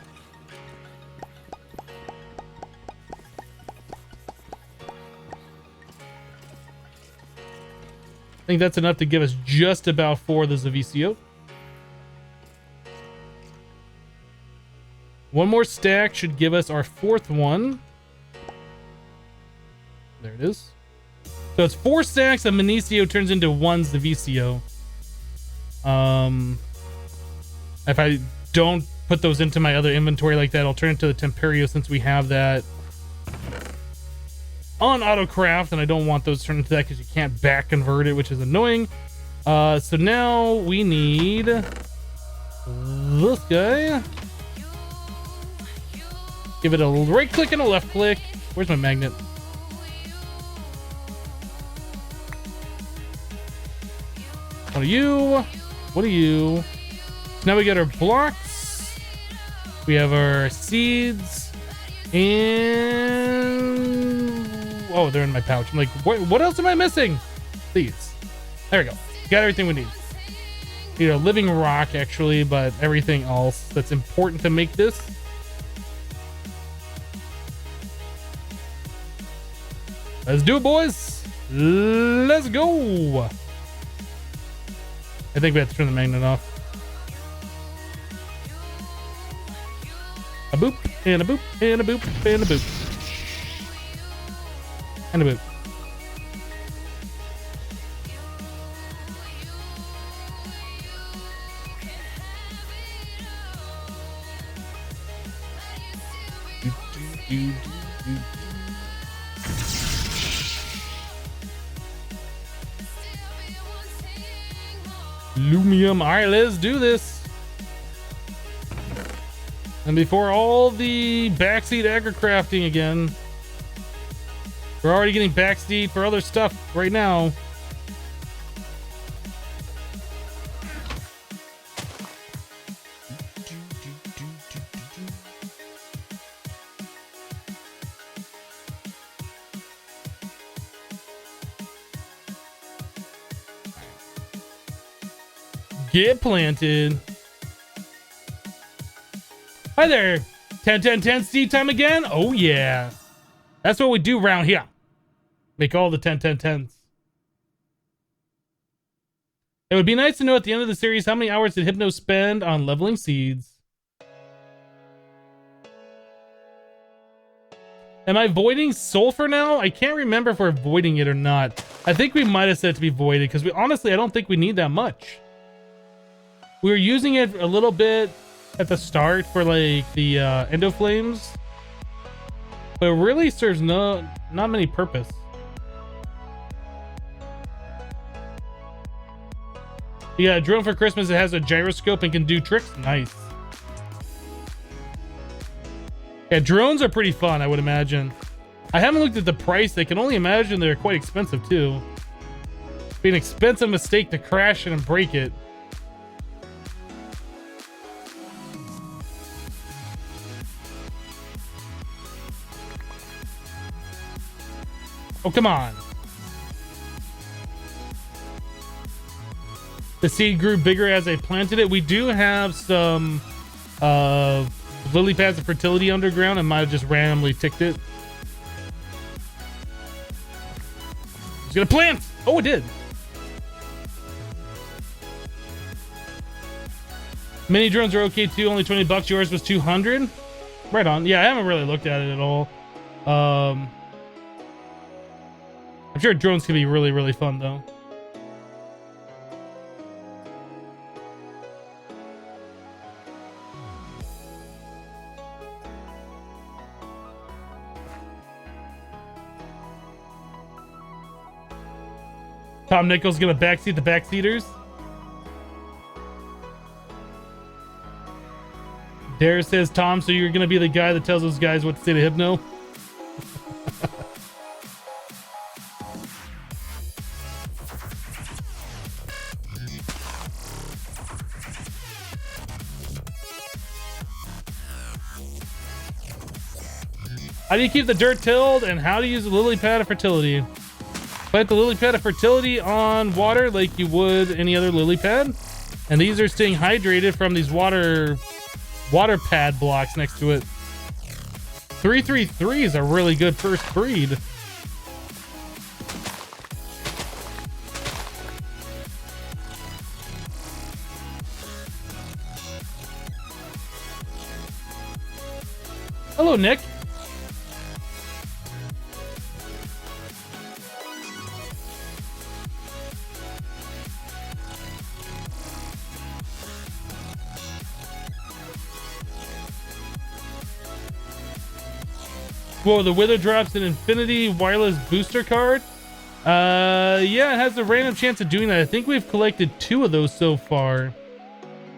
I think that's enough to give us just about 4 of the Zavicio. One more stack should give us our 4th one. There it is. So it's 4 stacks of Minicio turns into 1 Zavicio. If I don't put those into my other inventory like that, I'll turn it to the Temperio since we have that on AutoCraft, and I don't want those turned into that because you can't back convert it, which is annoying. So now we need this guy. Give it a right click and a left click. Where's my magnet? What are you? What are you? So now we got our blocks. We have our seeds. And oh, they're in my pouch. I'm like, what else am I missing? These. There we go. Got everything we need. you know, living rock actually, but everything else that's important to make this. Let's do it, boys. Let's go. I think we have to turn the magnet off. A boop, and a boop, and a boop, and a boop. And a boop. Lumium. All right, let's do this. And before all the backseat agri-crafting again, we're already getting backseat for other stuff right now. Get planted. Hi there. 10 10 10 seed time again. Oh yeah, that's what we do around here. Make all the 10 10 10s. It would be nice to know at the end of the series how many hours did Hypno spend on leveling seeds. Am I voiding sulfur now? I can't remember if we're voiding it or not. I think we might have said it to be voided because we honestly, I don't think we need that much. We were using it a little bit at the start for like the endo flames, but it really serves not many purpose. Yeah, drone for Christmas. It has a gyroscope and can do tricks. Nice. Yeah, drones are pretty fun, I would imagine. I haven't looked at the price. I can only imagine they're quite expensive too. It'd be an expensive mistake to crash it and break it. Oh, come on. The seed grew bigger as I planted it. We do have some lily pads of fertility underground. I might have just randomly ticked it. It's gonna plant. Oh, it did. Mini drones are okay too. Only $20. Yours was 200. Right on. Yeah, I haven't really looked at it at all. I'm sure drones can be really, really fun though. Tom Nichols gonna backseat the backseaters. Dare says, Tom, so you're gonna be the guy that tells those guys what to say to Hypno? How do you keep the dirt tilled and how to use the lily pad of fertility? Plant the lily pad of fertility on water like you would any other lily pad. And these are staying hydrated from these water pad blocks next to it. 333 is a really good first breed. Hello, Nick. Whoa, the Wither drops an Infinity Wireless Booster card. Yeah, it has a random chance of doing that. I think we've collected 2 of those so far.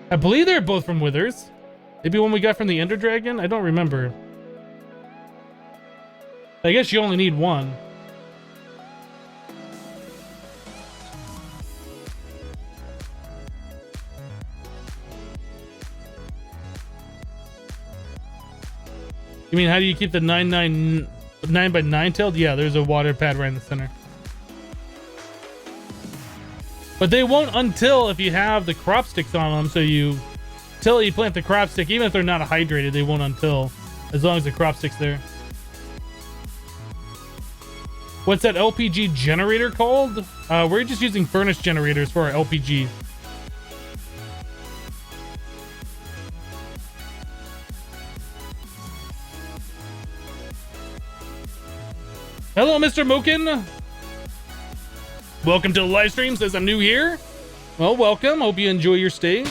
I believe they're both from Withers. Maybe one we got from the Ender Dragon? I don't remember. I guess you only need 1. You mean, how do you keep the 9x9 tailed? Yeah, there's a water pad right in the center. But they won't until if you have the crop sticks on them. So till you plant the crop stick, even if they're not hydrated, they won't until, as long as the crop stick's there. What's that LPG generator called? We're just using furnace generators for our LPG. Hello, Mr. Mokin. Welcome to the live stream. Says I'm new here. Well, welcome. Hope you enjoy your stay.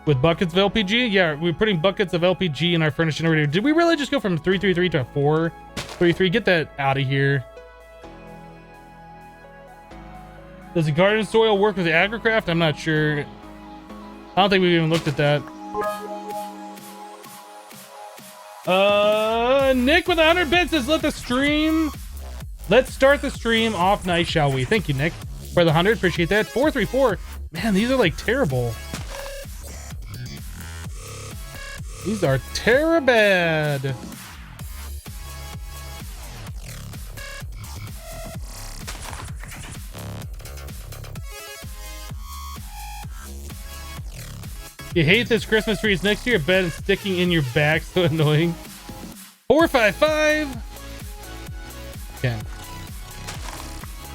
With buckets of LPG? Yeah, we're putting buckets of LPG in our furnace generator. Did we really just go from 333 to 433? Get that out of here. Does the garden soil work with the Galacticcraft? I'm not sure. I don't think we've even looked at that. Nick with 100 bits says, let's start the stream off nice, shall we? Thank you, Nick, for the 100. Appreciate that. 434. Man, these are like terrible. These are terribad. You hate this Christmas tree. It's next to your bed and sticking in your back. So annoying. 455. Okay.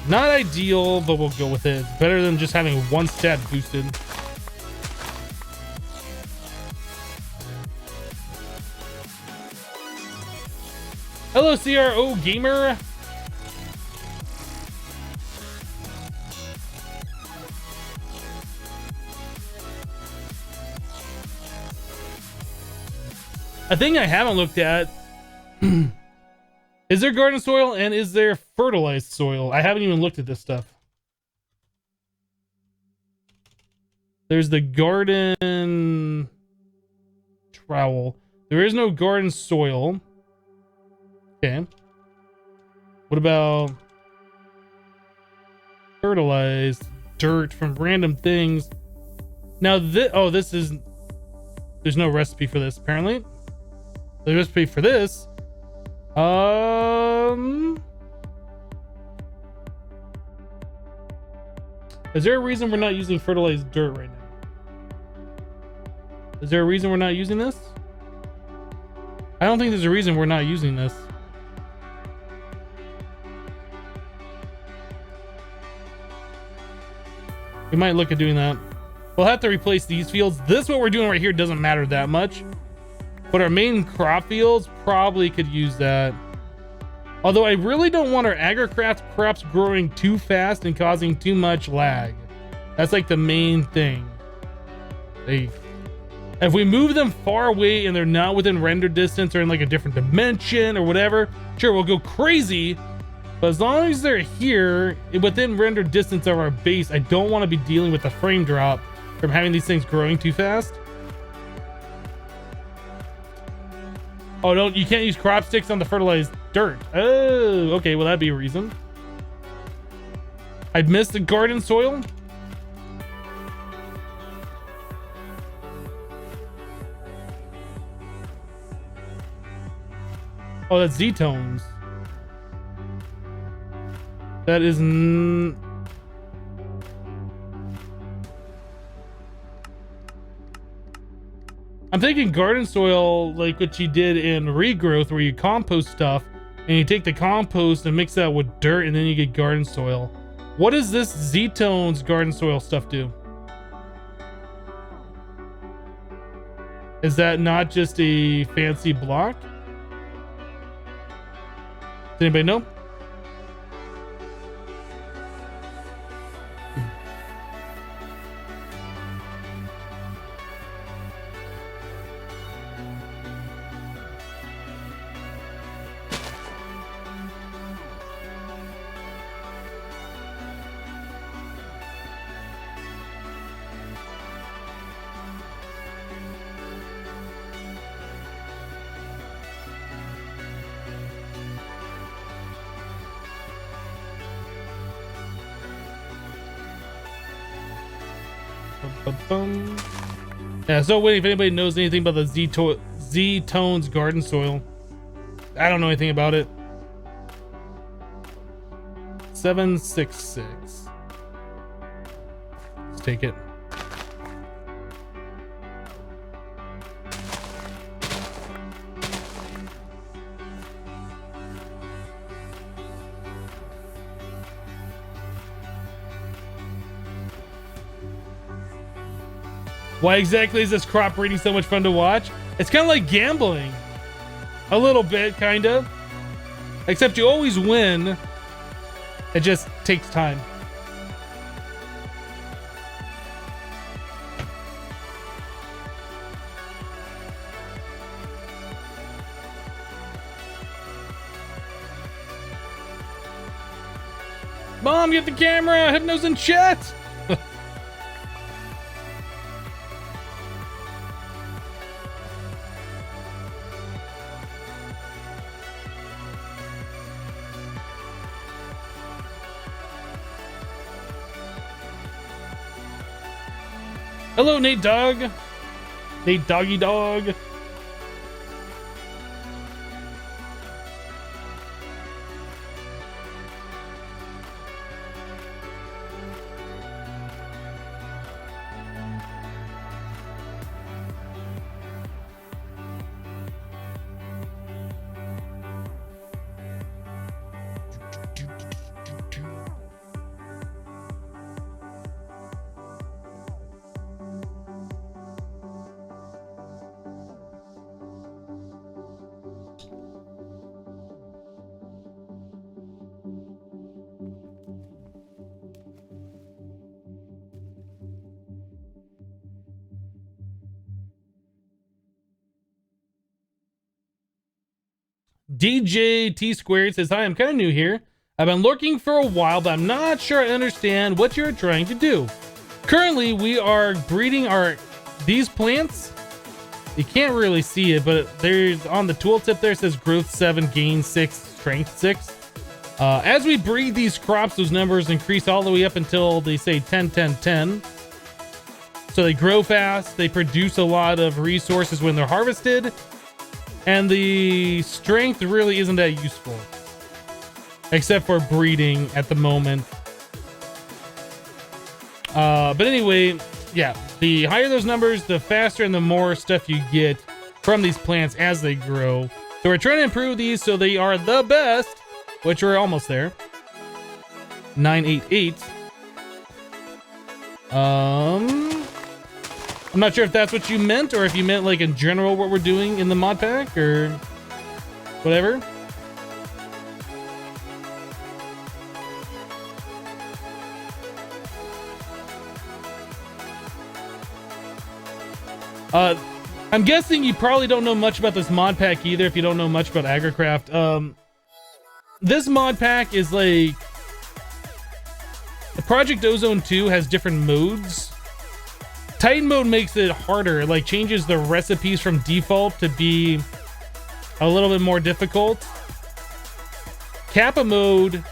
Not ideal, but we'll go with it. It's better than just having one stat boosted. Hello, CRO Gamer. A thing I haven't looked at. Is there garden soil and is there fertilized soil? I haven't even looked at this stuff. There's the garden trowel. There is no garden soil. Okay. What about fertilized dirt from random things? Now this is, there's no recipe for this apparently. The recipe for this, is there a reason we're not using fertilized dirt right now? Is there a reason we're not using this? I don't think there's a reason we're not using this. We might look at doing that. We'll have to replace these fields. This, what we're doing right here, doesn't matter that much. But our main crop fields probably could use that. Although I really don't want our Galacticcraft crops growing too fast and causing too much lag. That's like the main thing. If we move them far away and they're not within render distance or in like a different dimension or whatever, sure, we'll go crazy. But as long as they're here within render distance of our base, I don't want to be dealing with the frame drop from having these things growing too fast. Oh, you can't use crop sticks on the fertilized dirt. Oh, okay, well that'd be a reason. I missed the garden soil. Oh, that's Z-tones. That is I'm thinking garden soil, like what you did in regrowth, where you compost stuff and you take the compost and mix that with dirt and then you get garden soil. What does this Z-tones garden soil stuff do? Is that not just a fancy block? Does anybody know? Ba-bum. Yeah, so waiting if anybody knows anything about the Z-Tones garden soil. I don't know anything about it. 766. Let's take it. Why exactly is this crop breeding so much fun to watch? It's kind of like gambling. A little bit, kind of. Except you always win. It just takes time. Mom, get the camera! Hypno's in chat! Hello, Nate Dog. Nate Doggy Dog. DJ T Squared says, hi, I'm kind of new here. I've been lurking for a while, but I'm not sure I understand what you're trying to do. Currently, we are breeding these plants. You can't really see it, but there's on the tooltip there, it says growth 7, gain 6, strength 6. As we breed these crops, those numbers increase all the way up until they say 10, 10, 10. So they grow fast, they produce a lot of resources when they're harvested, and the strength really isn't that useful, except for breeding at the moment. But anyway, yeah, the higher those numbers, the faster and the more stuff you get from these plants as they grow. So we're trying to improve these so they are the best, which we're almost there. 988. I'm not sure if that's what you meant, or if you meant like in general what we're doing in the mod pack or whatever. I'm guessing you probably don't know much about this mod pack either if you don't know much about Agricraft. This mod pack is like... The Project Ozone 2 has different modes. Titan mode makes it harder. It like changes the recipes from default to be a little bit more difficult. Kappa mode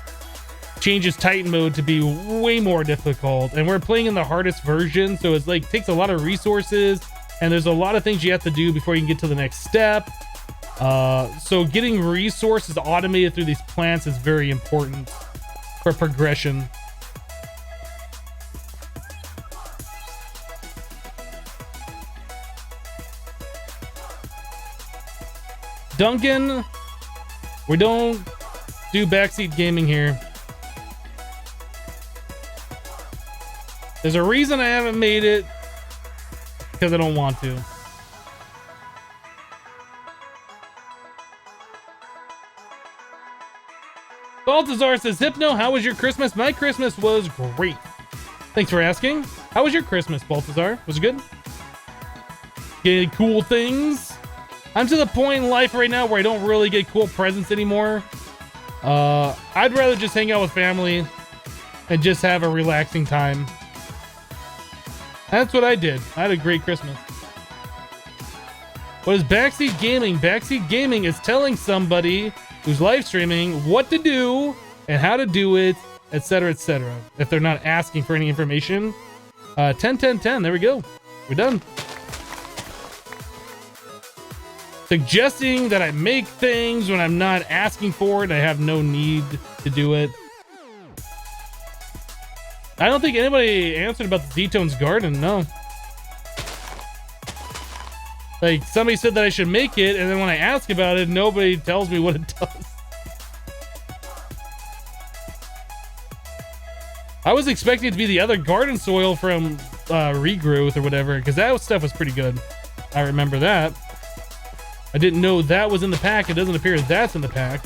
changes Titan mode to be way more difficult, and we're playing in the hardest version, so it's like takes a lot of resources, and there's a lot of things you have to do before you can get to the next step. So getting resources automated through these plants is very important for progression. Duncan, we don't do backseat gaming here. There's a reason I haven't made it, because I don't want to. Baltazar says, Hypno, how was your Christmas? My Christmas was great. Thanks for asking. How was your Christmas, Baltazar? Was it good? Get cool things? I'm to the point in life right now where I don't really get cool presents anymore. I'd rather just hang out with family and just have a relaxing time. That's what I did. I had a great Christmas. What is backseat gaming? Backseat gaming is telling somebody who's live streaming what to do and how to do it, etc., etc. If they're not asking for any information. 10, 10, 10. There we go. We're done. Suggesting that I make things when I'm not asking for it. I have no need to do it. I don't think anybody answered about the Z-Tones garden. No. Like, somebody said that I should make it, and then when I ask about it, nobody tells me what it does. I was expecting it to be the other garden soil from Regrowth or whatever, because that stuff was pretty good. I remember that. I didn't know that was in the pack. It doesn't appear that's in the pack.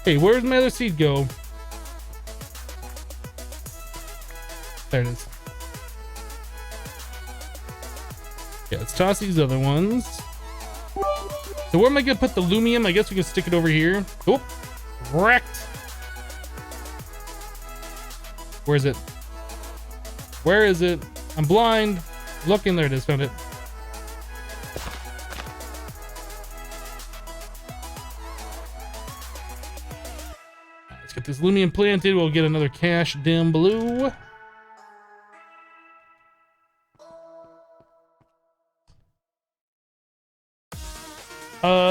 Hey, where's my other seed go? There it is. Yeah, let's toss these other ones. So where am I gonna put the lumium? I guess we can stick it over here. Oh, wrecked. Where is it? Where is it? I'm blind. Looking, there it is, found it. Let's get this lumium planted. We'll get another cache down below.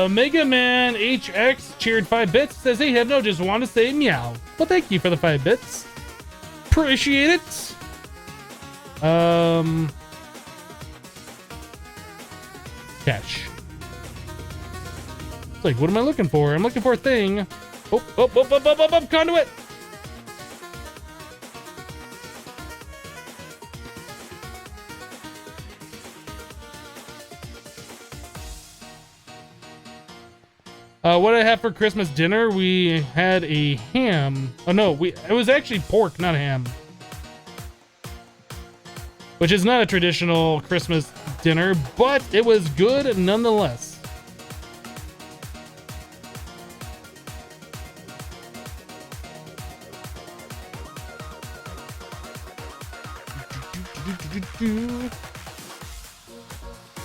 Mega Man HX cheered 5 bits. Says, hey, Hypno, just want to say meow. Well, thank you for the 5 bits. Appreciate it. Catch. It's like, what am I looking for? I'm looking for a thing. Oh, conduit. What did I have for Christmas dinner? We had a ham. Oh no, it was actually pork, not ham. Which is not a traditional Christmas dinner, but it was good nonetheless.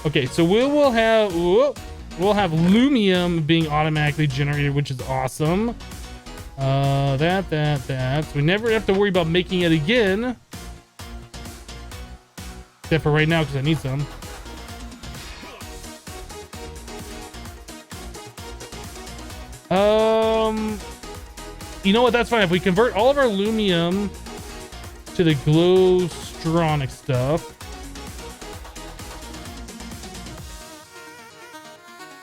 Okay, so we'll have lumium being automatically generated, which is awesome. That. So we never have to worry about making it again. Except for right now, because I need some. You know what? That's fine. If we convert all of our lumium to the glowstronic stuff,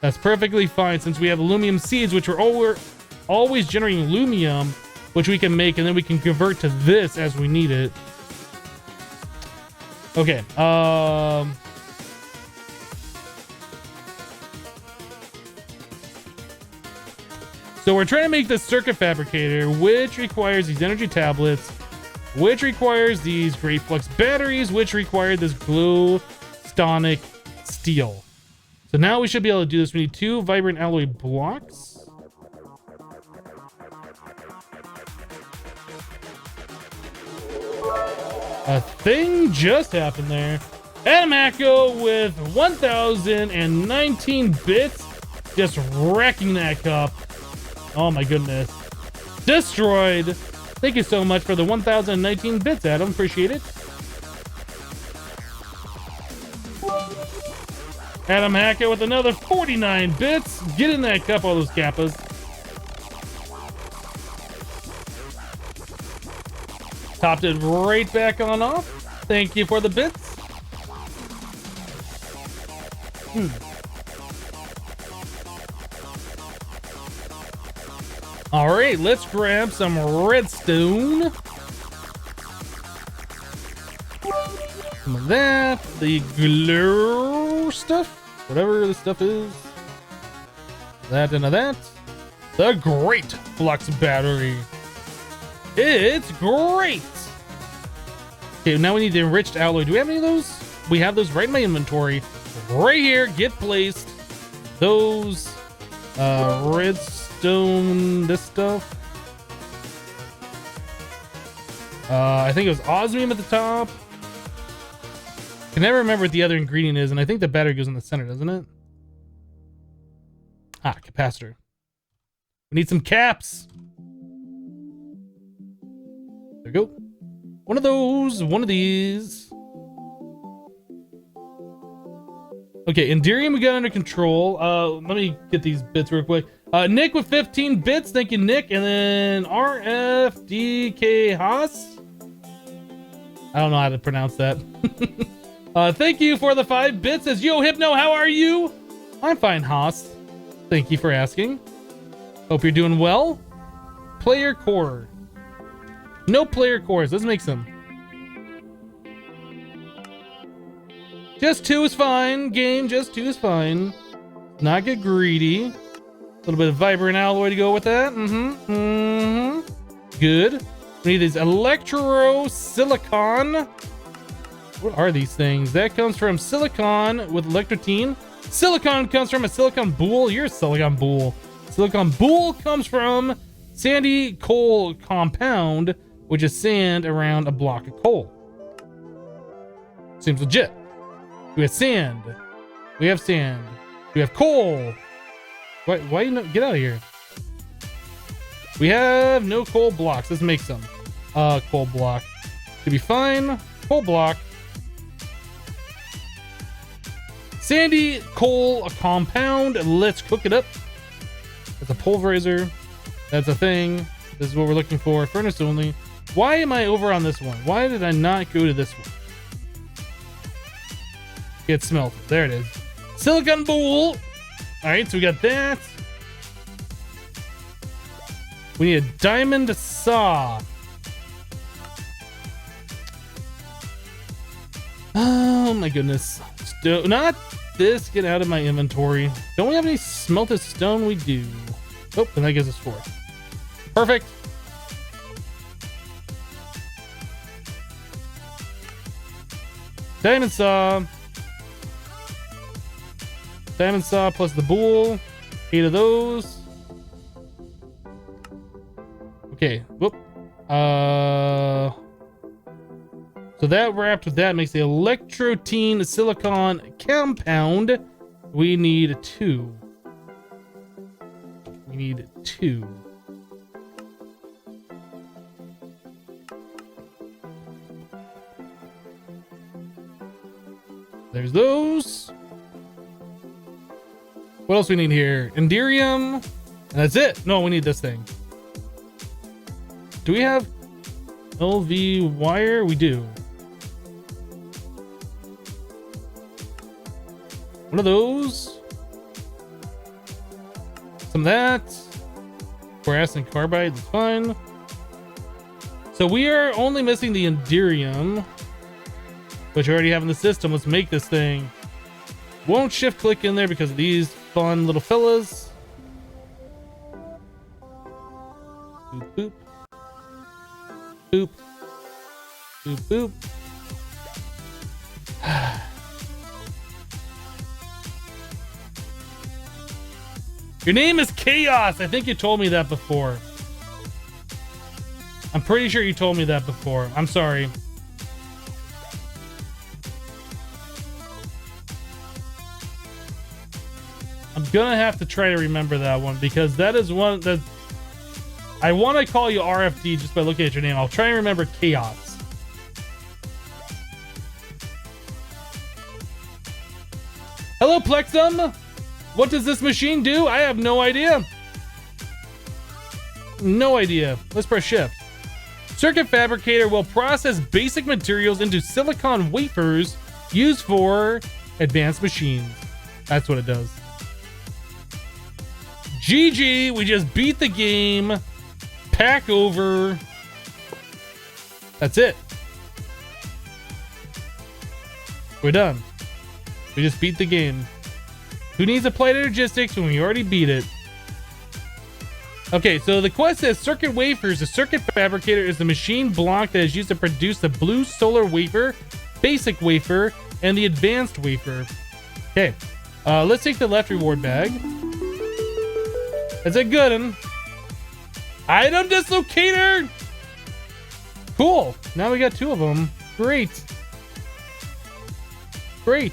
that's perfectly fine, since we have lumium seeds, which we're always generating lumium, which we can make, and then we can convert to this as we need it. Okay. So we're trying to make this circuit fabricator, which requires these energy tablets, which requires these great flux batteries, which require this glowstonic steel. So now we should be able to do this. We need 2 vibrant alloy blocks. A thing just happened there. Adamako with 1019 bits. Just wrecking that cup. Oh my goodness. Destroyed. Thank you so much for the 1019 bits, Adam. Appreciate it. Adam Hackett with another 49 bits. Get in that cup, all those kappas. Topped it right back on off. Thank you for the bits. All right, let's grab some redstone. Some of that. The glow stuff. Whatever the stuff is. That and that. The great flux battery. It's great. Okay, now we need the enriched alloy. Do we have any of those? We have those right in my inventory. Right here, get placed. Those redstone, this stuff. I think it was osmium at the top. can never remember what the other ingredient is, and I think the battery goes in the center, doesn't it? Ah, capacitor. We need some caps. There we go. One of those, one of these. Okay, Endurium we got under control. Let me get these bits real quick. Nick with 15 bits. Thank you, Nick. And then RFDK Haas. I don't know how to pronounce that. Thank you for the 5 bits. Says, yo, Hypno, how are you? I'm fine, Haas. Thank you for asking. Hope you're doing well. Player core. No player cores. Let's make some. Just 2 is fine. Game, just 2 is fine. Not get greedy. A little bit of vibrant alloy to go with that. Good. We need these electro silicon. What are these things? That comes from silicon with electrotine. Silicon comes from a silicon boule. You're a silicon boule. Silicon boule comes from sandy coal compound, which is sand around a block of coal. Seems legit. We have sand. We have sand. We have coal. Why you not get out of here? We have no coal blocks. Let's make some. Coal block. Should be fine. Coal block. Sandy coal compound. Let's cook it up. That's a pulverizer. That's a thing. This is what we're looking for. Furnace only. Why am I over on this one? Why did I not go to this one? Get smelted. There it is. Silicon boule. All right, so we got that. We need a diamond saw. Oh my goodness. Not this. Get out of my inventory. Don't we have any smelted stone? We do. Oh, and that gives us 4. Perfect. Diamond saw. Diamond saw plus the boule. 8 of those. Okay. Whoop. So that wrapped with that makes the electrotine silicon compound. We need 2. We need 2. There's those. What else we need here? Endurium. And that's it. No, we need this thing. Do we have LV wire? We do. One of those. Some of that. Brass and carbide. That's fine. So we are only missing the Endurium, which we already have in the system. Let's make this thing. Won't shift click in there because of these fun little fellas. Boop, boop. Boop. Boop, boop. Your name is Chaos. I think you told me that before. I'm pretty sure you told me that before. I'm sorry. I'm gonna have to try to remember that one because that is one that I want to call you RFD just by looking at your name. I'll try and remember Chaos. Hello, Plexum. What does this machine do? I have no idea. No idea. Let's press shift. Circuit fabricator will process basic materials into silicon wafers used for advanced machines. That's what it does. GG, we just beat the game. Pack over. That's it. We're done. We just beat the game. Who needs applied logistics when we already beat it? Okay, so the quest says circuit wafers. The circuit fabricator is the machine block that is used to produce the blue solar wafer, basic wafer, and the advanced wafer. Okay, let's take the left reward bag. It's a good one. Item dislocator. Cool. Now we got 2 of them. Great. Great.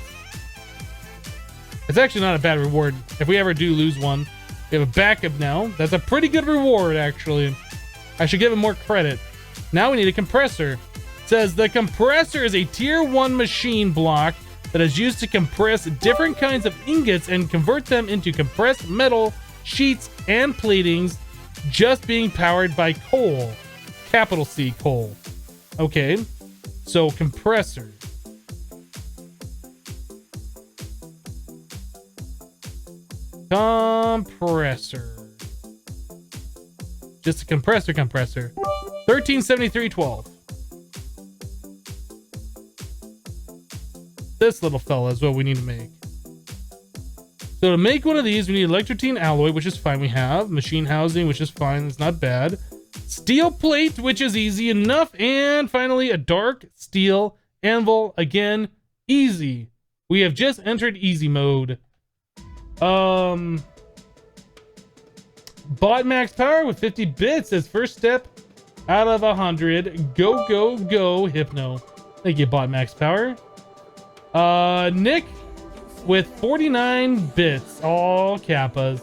It's actually not a bad reward. If we ever do lose one, we have a backup now. That's a pretty good reward, actually. I should give him more credit. Now we need a compressor. It says the compressor is a tier 1 machine block that is used to compress different kinds of ingots and convert them into compressed metal, sheets, and platings, just being powered by coal. Capital C, coal. Okay, so compressor. Compressor. Just a compressor. 1373.12. This little fella is what we need to make. So to make one of these, we need electroline alloy, which is fine. We have machine housing, which is fine. It's not bad. Steel plate, which is easy enough. And finally, a dark steel anvil. Again, easy. We have just entered easy mode. Bought max power with 50 bits as first step out of 100. Go, Hypno. Thank you, bought max power. Nick with 49 bits, all Kappas.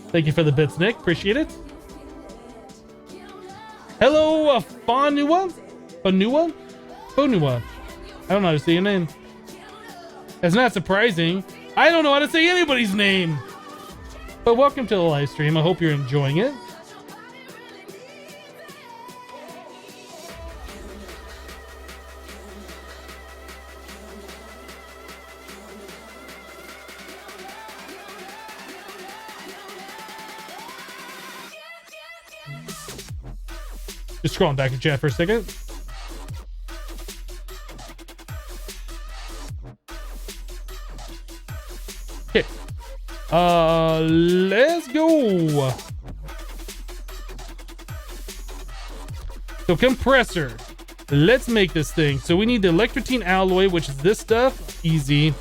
Thank you for the bits, Nick. Appreciate it. Hello, Fonua. I don't know how to say your name. That's not surprising. I don't know how to say anybody's name. But welcome to the live stream. I hope you're enjoying it. Just scrolling back to chat for a second. Okay. Let's go. So compressor. Let's make this thing. So we need the electroline alloy, which is this stuff. Easy.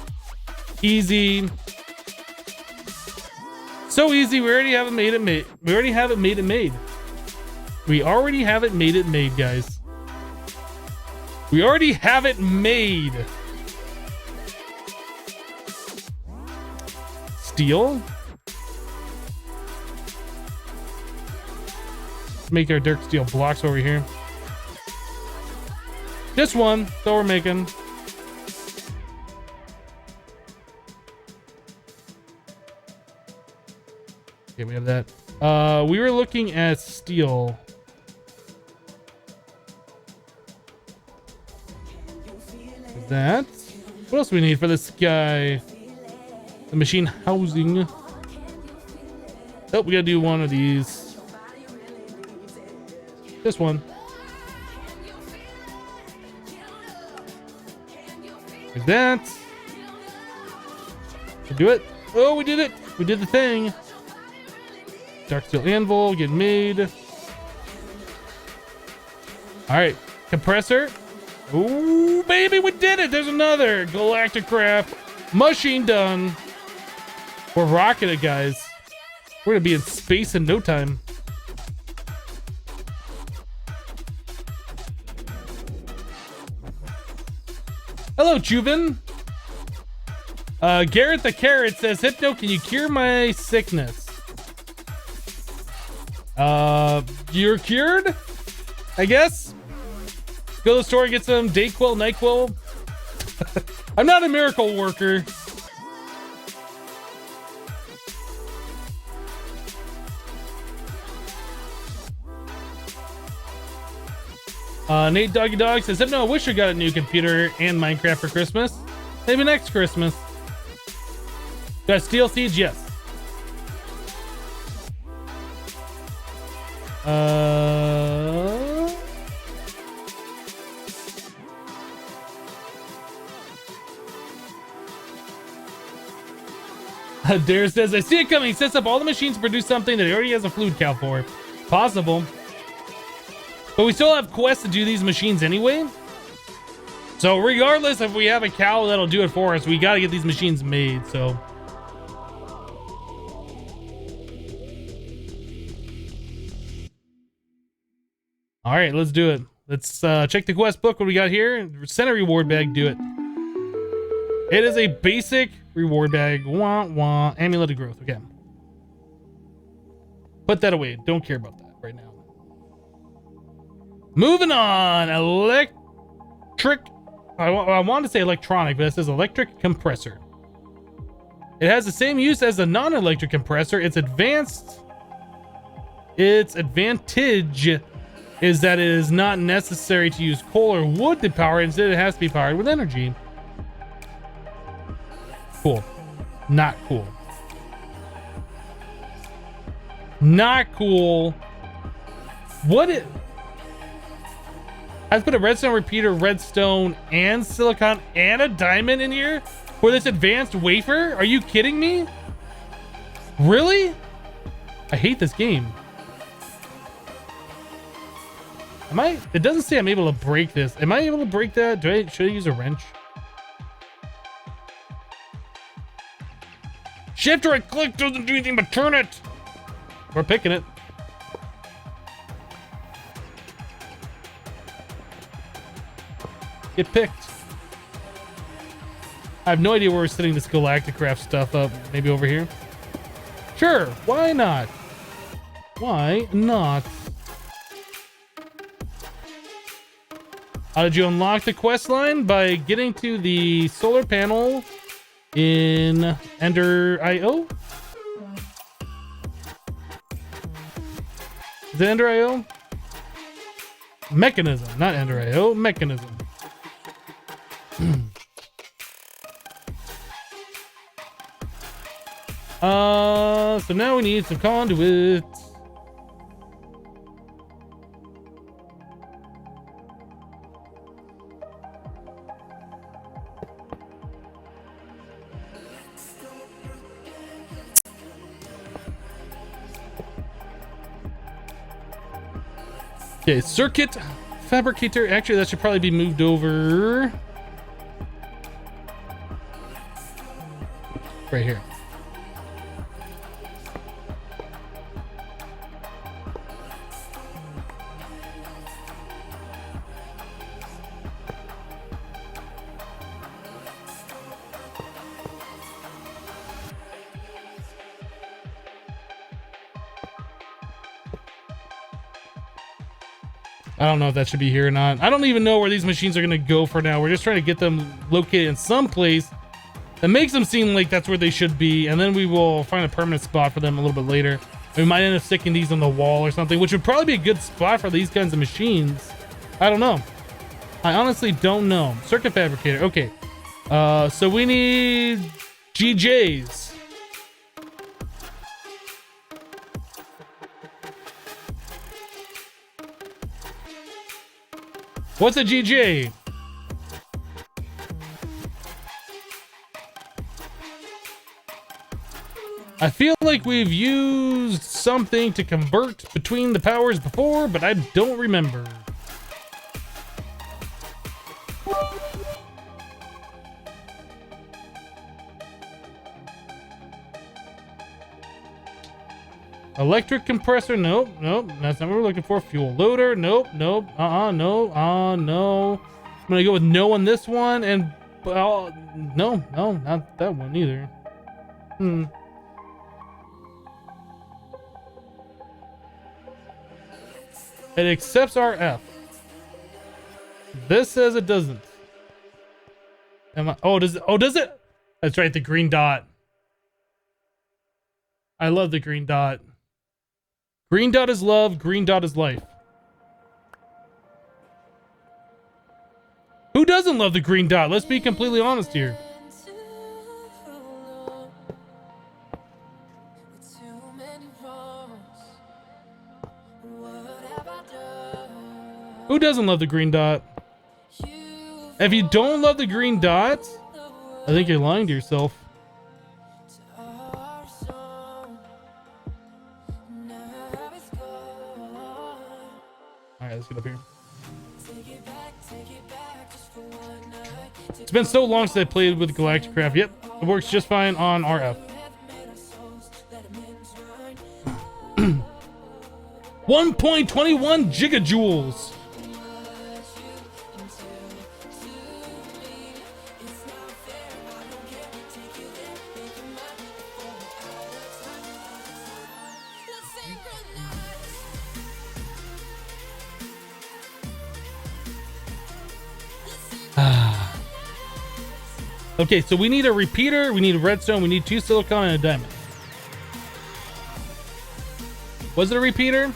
So easy. We already have it made. We already have it made, guys. We already have it made. Steel. Let's make our dark steel blocks over here. This one, that's all we're making. Okay, we have that. We were looking at steel. That. What else do we need for this guy? The machine housing. Oh, we gotta do one of these. This one. Like that. We do it. Oh, we did it. We did the thing. Dark steel anvil getting made. All right, compressor. Ooh, baby, we did it. There's another Galacticcraft machine done. We're rocking it, guys. We're gonna be in space in no time. Hello, Juven. Garrett the Carrot says, Hypno, can you cure my sickness? You're cured? I guess? Go to the store and get some Dayquil, NyQuil. I'm not a miracle worker. Nate Doggy Dog says, no, I wish I got a new computer and Minecraft for Christmas. Maybe next Christmas. Got steel seeds? Yes. Dare says, I see it coming. He sets up all the machines to produce something that he already has a fluid cow for. Possible. But we still have quests to do these machines anyway. So regardless if we have a cow that'll do it for us, we got to get these machines made. So all right, let's do it. Let's check the quest book. What we got here? Center reward bag. Do it. It is a basic reward bag. Wah, wah. Amulet of growth. Okay. Put that away. Don't care about that right now. Moving on. Electric. I want to say electronic, but it says electric compressor. It has the same use as the non-electric compressor. Its advantage is that it is not necessary to use coal or wood to power it. Instead, it has to be powered with energy. Cool. Not cool. Not cool. What it... I've put a redstone repeater, redstone, and silicon, and a diamond in here for this advanced wafer? Are you kidding me? Really? I hate this game. Am I? It doesn't say I'm able to break this. Am I able to break that? Should I use a wrench? Shift right click doesn't do anything but turn it. We're picking it. Get picked. I have no idea where we're setting this Galacticcraft stuff up. Maybe over here. Sure. Why not? Why not? How did you unlock the quest line? By getting to the solar panel in Endurium. Is it Endurium? Mechanism, not Endurium. Mechanism. So now we need some conduit. Okay, circuit fabricator. Actually, that should probably be moved over right here. I don't know if that should be here or not. I don't even know where these machines are going to go for now. We're just trying to get them located in some place that makes them seem like that's where they should be. And then we will find a permanent spot for them a little bit later. We might end up sticking these on the wall or something, which would probably be a good spot for these kinds of machines. I don't know. I honestly don't know. Circuit fabricator. Okay. So we need GJs. What's a GJ? I feel like we've used something to convert between the powers before, but I don't remember. Electric compressor, nope, that's not what we're looking for. Fuel loader, nope, no, no. I'm gonna go with no on this one, and no, not that one either. It accepts RF. This says it doesn't. Does it? That's right, the green dot. I love the green dot. Green dot is love, green dot is life. Who doesn't love the green dot? Let's be completely honest here. Who doesn't love the green dot? If you don't love the green dot, I think you're lying to yourself. Alright, let's get up here. It's been so long since I played with Galacticcraft. Yep, it works just fine on RF. 1.21 gigajoules. Okay, so we need a repeater, we need a redstone, we need 2 silicon and a diamond. Was it a repeater?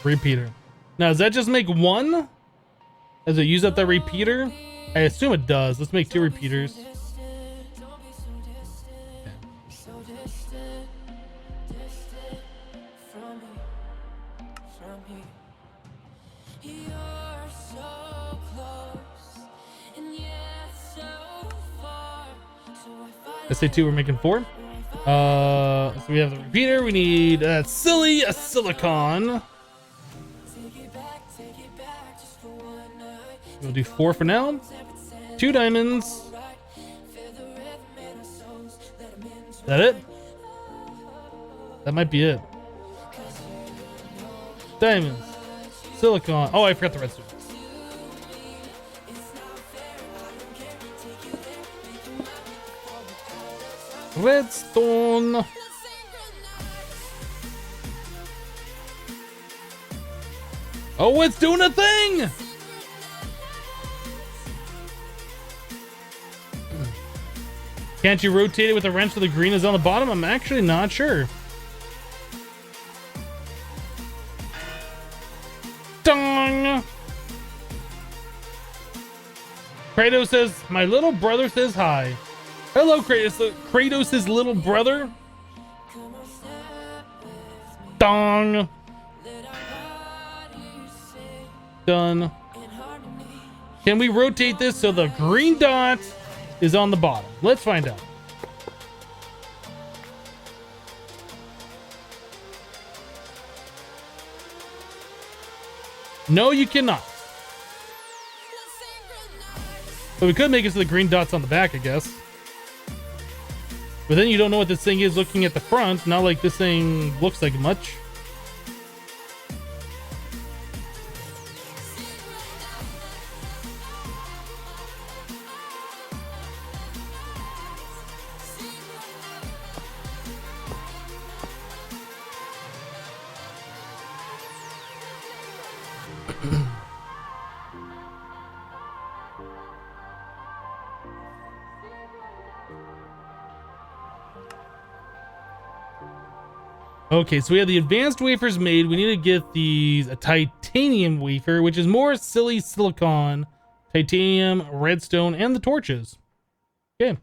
Repeater. Now, does that just make 1? Does it use up that repeater? I assume it does. Let's make 2 repeaters. Let's say 2, we're making 4. So we have the repeater. We need a silicon. We'll do 4 for now. 2 diamonds. Is that it? That might be it. Diamonds. Silicon. Oh, I forgot the redstone. Redstone. Oh, it's doing a thing! Can't you rotate it with a wrench so the green is on the bottom? I'm actually not sure. Dong! Kratos says, my little brother says hi. Hello, Kratos. Kratos' little brother. Dong. Done. Can we rotate this so the green dot is on the bottom? Let's find out. No, you cannot. But we could make it so the green dot's on the back, I guess. But then you don't know what this thing is looking at the front. Not like this thing looks like much. Okay, so we have the advanced wafers made. We need to get these a titanium wafer, which is more silly silicon, titanium, redstone, and the torches. Okay.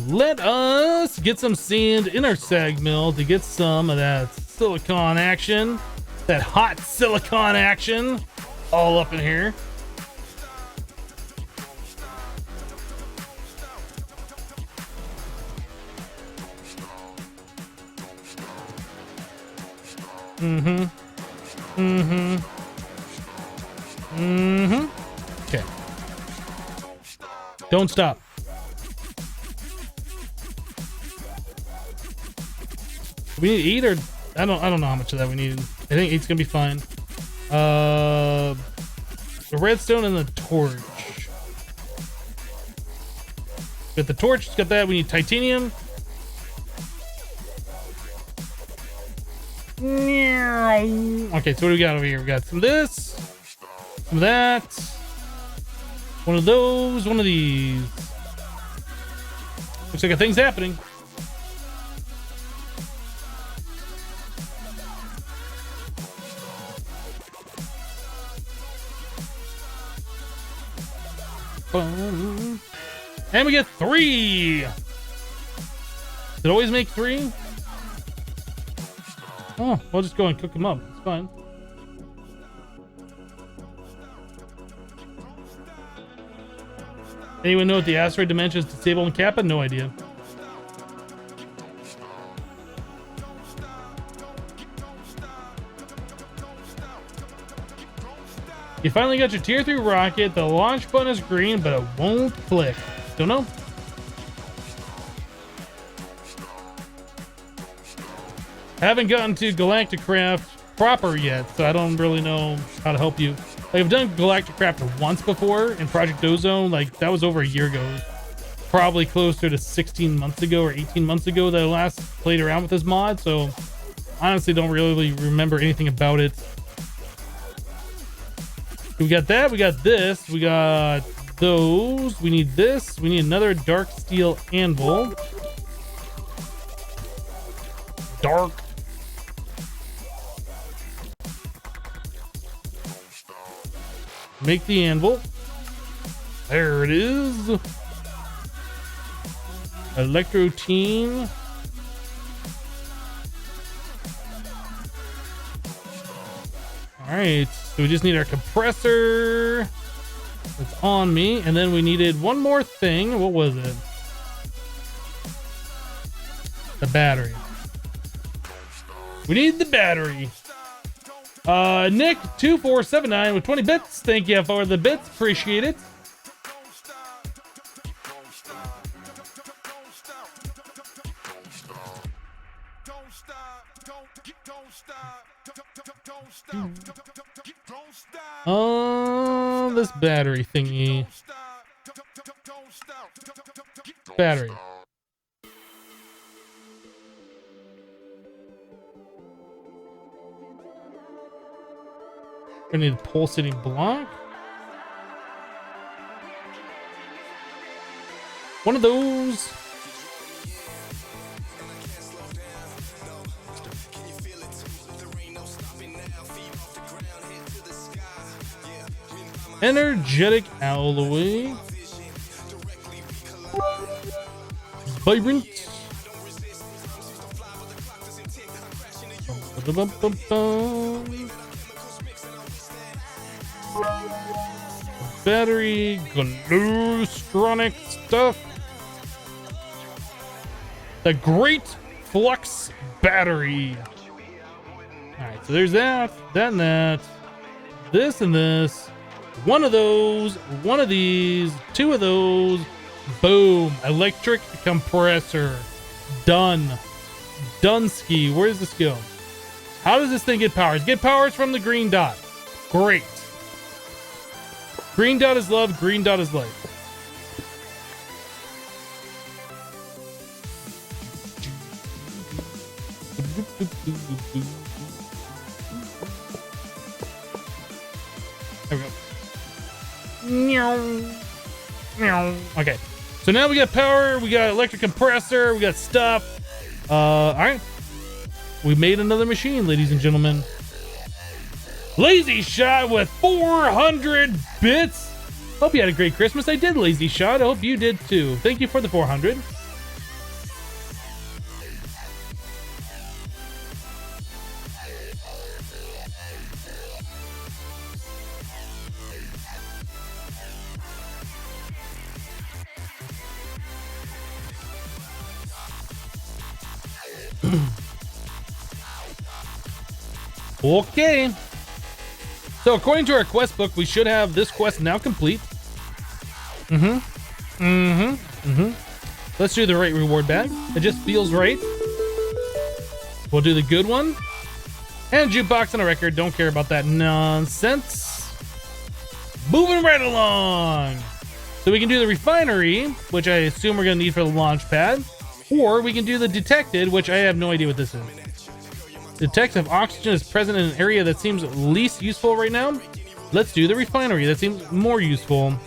Let us get some sand in our sag mill to get some of that silicon action. That hot silicon action all up in here. Okay. Don't stop. We need to eat, or I don't know how much of that we need. I think 8's gonna be fine. The redstone and the torch. Got the torch, got that. We need titanium. Okay, so what do we got over here? We got some of this, some of that, one of those, one of these. Looks like a thing's happening. And we get 3. Did it always make 3? Oh, we'll just go and cook them up. It's fine. Anyone know what the asteroid dimensions disable in Kappa? No idea. You finally got your tier 3 rocket. The launch button is green, but it won't click. Don't know. Haven't gotten to Galacticcraft proper yet, so I don't really know how to help you. Like, I've done Galacticcraft once before in Project Ozone. Like, that was over a year ago. Probably closer to 16 months ago or 18 months ago that I last played around with this mod, so honestly don't really remember anything about it. We got that, we got this, we got those, we need this, we need another dark steel anvil. Dark. Make the anvil. There it is. Electro team. All right, so we just need our compressor. It's on me, and then we needed one more thing. What was it? The battery. We need the battery. Nick 2479 with 20 bits. Thank you for the bits. Appreciate it. This battery thingy. Battery. I need a pulsating block. One of those. Energetic alloy. Vibrant. Battery, glue-stronic stuff. The Great Flux Battery. Alright, so there's that, that and that. This and this. One of those, one of these, two of those. Boom. Electric compressor. Done. Dunsky. Where does this go? How does this thing get powers? Get powers from the green dot. Great. Green dot is love, green dot is life. There we go. Okay, so now we got power, we got electric compressor, we got stuff. All right, we made another machine, ladies and gentlemen. Lazy Shot with 400 bits. Hope you had a great Christmas. I did, Lazy Shot. I hope you did too. Thank you for the 400. Okay. So according to our quest book, we should have this quest now complete. Let's do the right reward bag. It just feels right. We'll do the good one. And jukebox and a record. Don't care about that nonsense. Moving right along. So we can do the refinery, which I assume we're going to need for the launch pad. Or we can do the detected, which I have no idea what this is. Detect if oxygen is present in an area that seems least useful right now. Let's do the refinery. That seems more useful.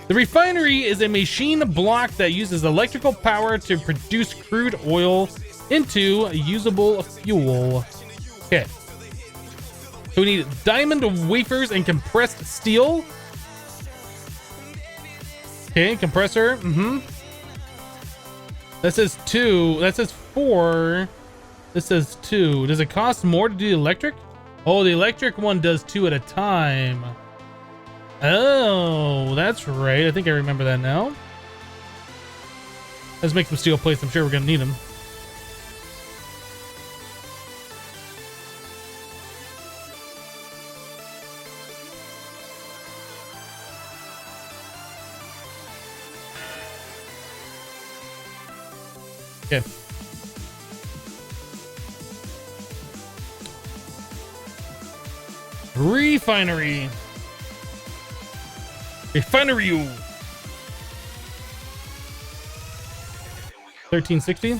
The refinery is a machine block that uses electrical power to produce crude oil into usable fuel. Okay. So we need diamond wafers and compressed steel. Okay, compressor. That says 2. That says 4. This says 2. Does it cost more to do the electric? Oh, the electric one does 2 at a time. Oh, that's right. I think I remember that now. Let's make some steel plates. I'm sure we're going to need them. Okay. Refinery. Refinery. 1360.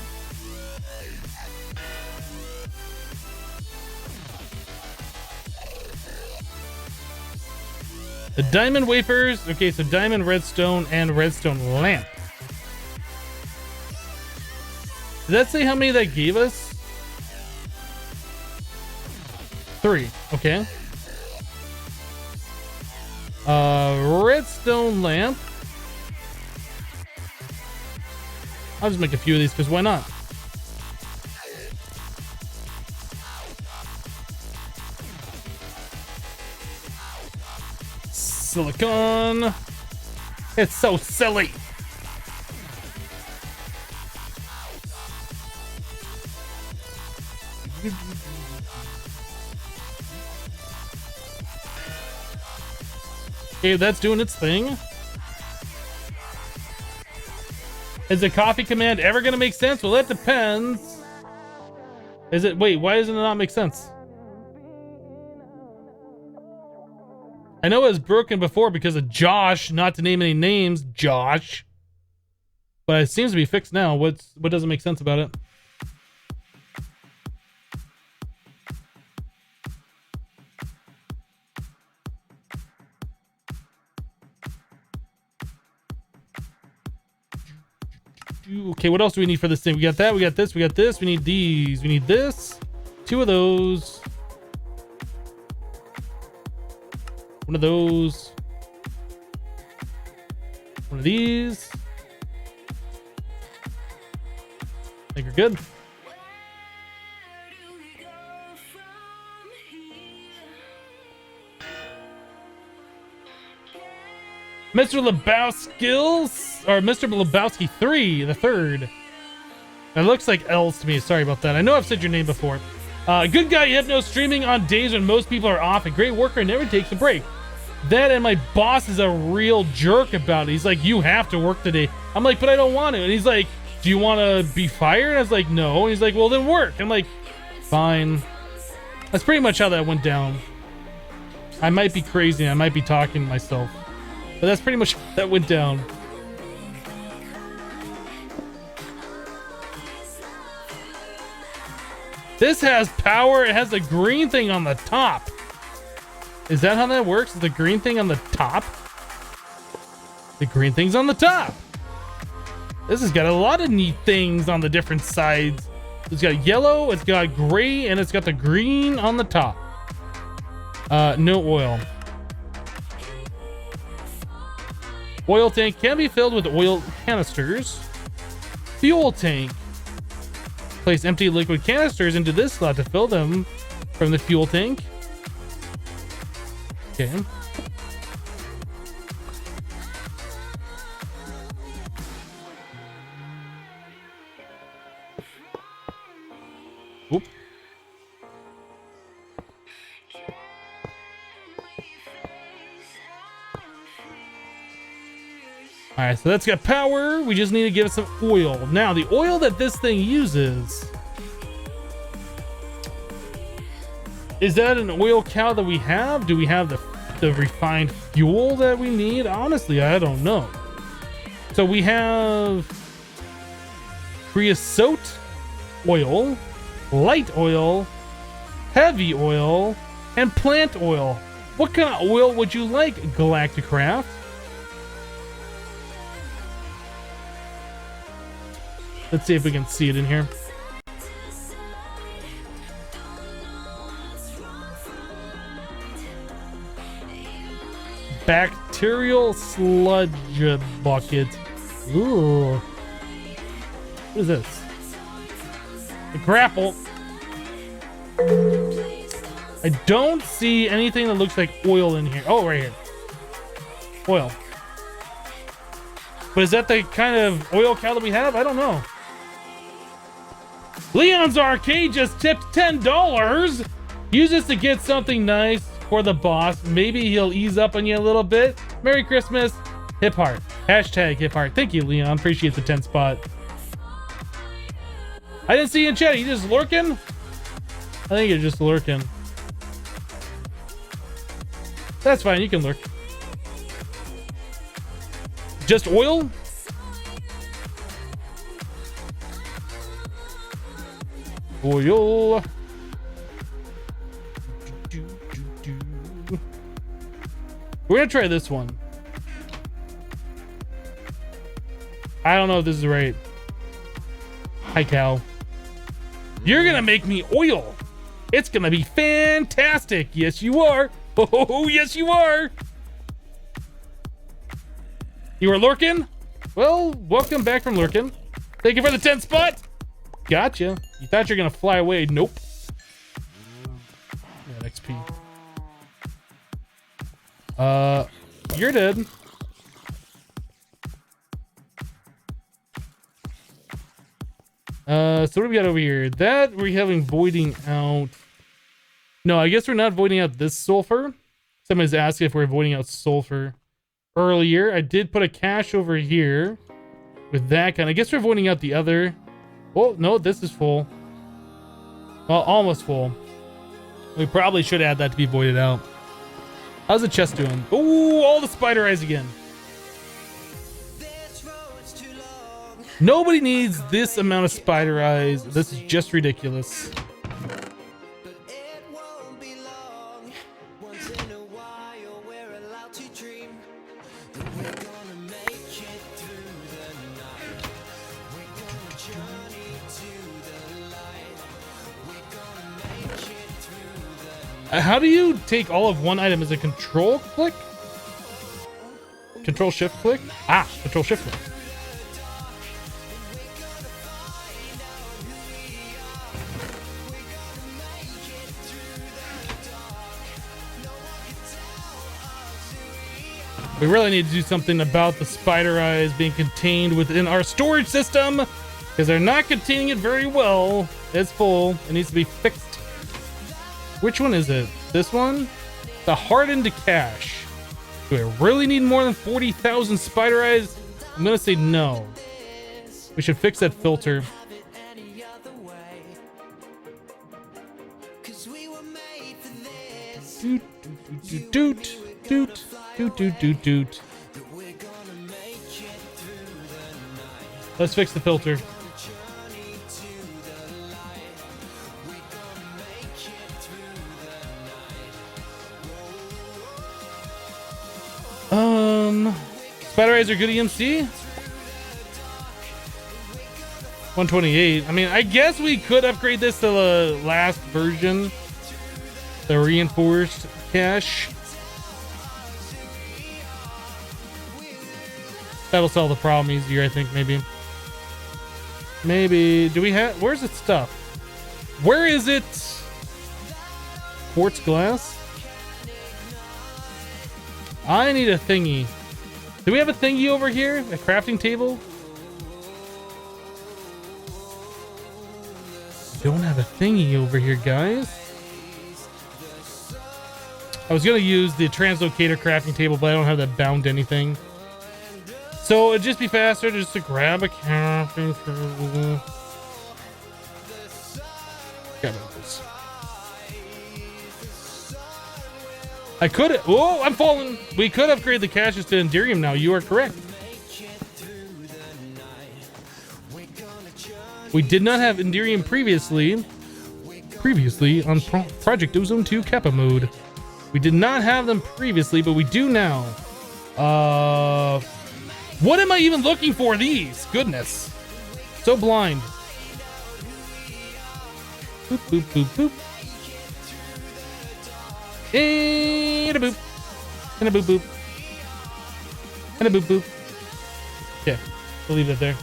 The diamond wafers. Okay, so diamond redstone and redstone lamp. Did that say how many that gave us? 3. Okay. Redstone lamp. I'll just make a few of these because why not? Silicon. It's so silly. Okay, that's doing its thing. Is the coffee command ever gonna make sense? Well, that depends. Is it? Wait, why doesn't it not make sense? I know it was broken before because of Josh, not to name any names, Josh. But it seems to be fixed now. What doesn't make sense about it? Okay, what else do we need for this thing? We got that, we got this, we got this, we need these, we need this. 2 of those. 1 of those. 1 of these. I think we're good. Mr. Lebowski's, or Mr. Lebowski 3, the 3rd. That looks like L's to me. Sorry about that. I know I've said your name before. Good guy Hypno, streaming on days when most people are off. A great worker, never takes a break. That and my boss is a real jerk about it. He's like, you have to work today. I'm like, but I don't want to. And he's like, do you want to be fired? And I was like, no. And he's like, well, then work. I'm like, fine. That's pretty much how that went down. I might be crazy. I might be talking to myself. But that's pretty much how that went down. This has power. It has a green thing on the top. Is that how that works? The green thing on the top? The green thing's on the top. This has got a lot of neat things on the different sides. It's got yellow, it's got gray, and it's got the green on the top. No oil. Oil tank can be filled with oil canisters. Fuel tank. Place empty liquid canisters into this slot to fill them from the fuel tank. Okay. Oop. All right, so that's got power. We just need to give it some oil. Now, the oil that this thing uses, is that an oil cow that we have? Do we have the refined fuel that we need? Honestly, I don't know. So we have creosote oil, light oil, heavy oil, and plant oil. What kind of oil would you like, Galacticcraft? Let's see if we can see it in here. Bacterial sludge bucket. Ooh. What is this? A grapple. I don't see anything that looks like oil in here. Oh, right here. Oil. But is that the kind of oil cow that we have? I don't know. Leon's Arcade just tipped $10. Use this to get something nice for the boss. Maybe he'll ease up on you a little bit. Merry Christmas. Hip heart. Hashtag hip heart. Thank you, Leon. Appreciate the 10 spot. I didn't see you in chat. Are you just lurking? I think you're just lurking. That's fine. You can lurk. Just oil? Oil. We're gonna try this one. I don't know if this is right. Hi, cow. You're gonna make me oil. It's gonna be fantastic. Yes, you are. Oh, yes, you are. You were lurking? Well, welcome back from lurking. Thank you for the 10 spot. Gotcha. You thought you were gonna fly away. Nope. Yeah, XP. You're dead. So what do we got over here? That we're having voiding out. No, I guess we're not voiding out this sulfur. Somebody's asking if we're voiding out sulfur earlier. I did put a cache over here with that kind. I guess we're voiding out the other. Oh, no, this is full. Well, almost full. We probably should add that to be voided out. How's the chest doing? Oh, all the spider eyes again. Nobody needs this amount of spider eyes. This is just ridiculous. How do you take all of one item? Is it control click? Control shift click? Ah, control shift click. We really need to do something about the spider eyes being contained within our storage system, because they're not containing it very well. It's full. It needs to be fixed. Which one is it? This one? The hardened cache. Do I really need more than 40,000 spider eyes? I'm gonna say no. We should fix that filter. Doot, doot, doot, doot, doot, doot, doot, doot. Let's fix the filter. Spider eyes are good EMC. 128. I mean, I guess we could upgrade this to the last version, the reinforced cache. That'll solve the problem easier, I think. Maybe. Do we have? Where's its stuff? Where is it? Quartz glass. I need a thingy. Do we have a thingy over here? A crafting table? Don't have a thingy over here, guys. I was gonna use the translocator crafting table, but I don't have that bound to anything. So it'd just be faster just to grab a crafting table. Got this. I could. Oh, I'm falling. We could upgrade the caches to Endurium now. You are correct. We did not have Endurium previously. Previously on Project Ozone 2 Kappa Mode. We did not have them previously, but we do now. What am I even looking for these? Goodness. So blind. Boop, boop, boop, boop. And a boop. And a boop boop. And a boop boop. Yeah, we'll leave it there.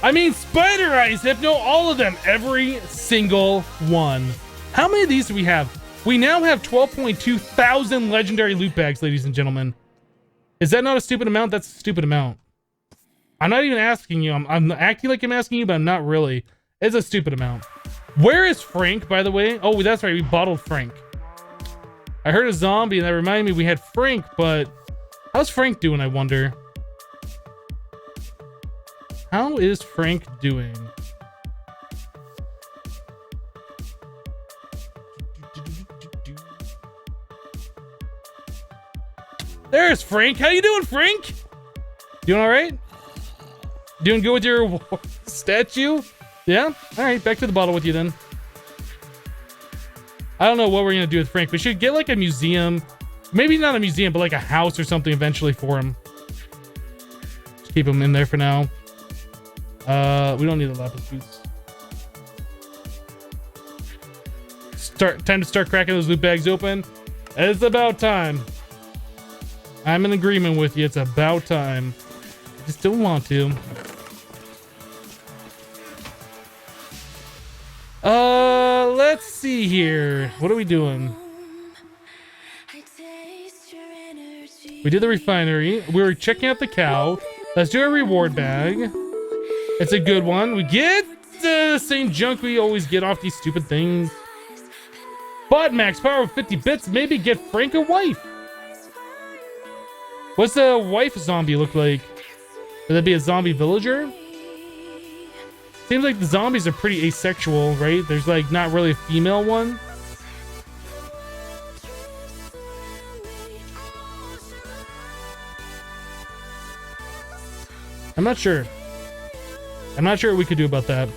I mean, spider eyes, Hypno, all of them. Every single one. How many of these do we have? We now have 12.2 thousand legendary loot bags, ladies and gentlemen. Is that not a stupid amount? That's a stupid amount. I'm not even asking you. I'm acting like I'm asking you, but I'm not really. It's a stupid amount. Where is Frank, by the way? Oh, that's right. We bottled Frank. I heard a zombie, and that reminded me we had Frank, but how's Frank doing, I wonder? How is Frank doing? There's Frank. How you doing, Frank? Doing all right? Doing good with your statue? Yeah? All right, back to the bottle with you then. I don't know what we're gonna do with Frank. We should get like a museum. Maybe not a museum, but like a house or something eventually for him. Just keep him in there for now. We don't need the lapis boots. Time to start cracking those loot bags open. It's about time. I'm in agreement with you. It's about time. I just don't want to. Let's see here. What are we doing? We did the refinery. We were checking out the cow. Let's do a reward bag. It's a good one. We get the same junk we always get off these stupid things. But max power of 50 bits. Maybe get Frank a wife. What's the wife zombie look like? Would that be a zombie villager? Seems like the zombies are pretty asexual, right? There's like not really a female one. I'm not sure. I'm not sure what we could do about that.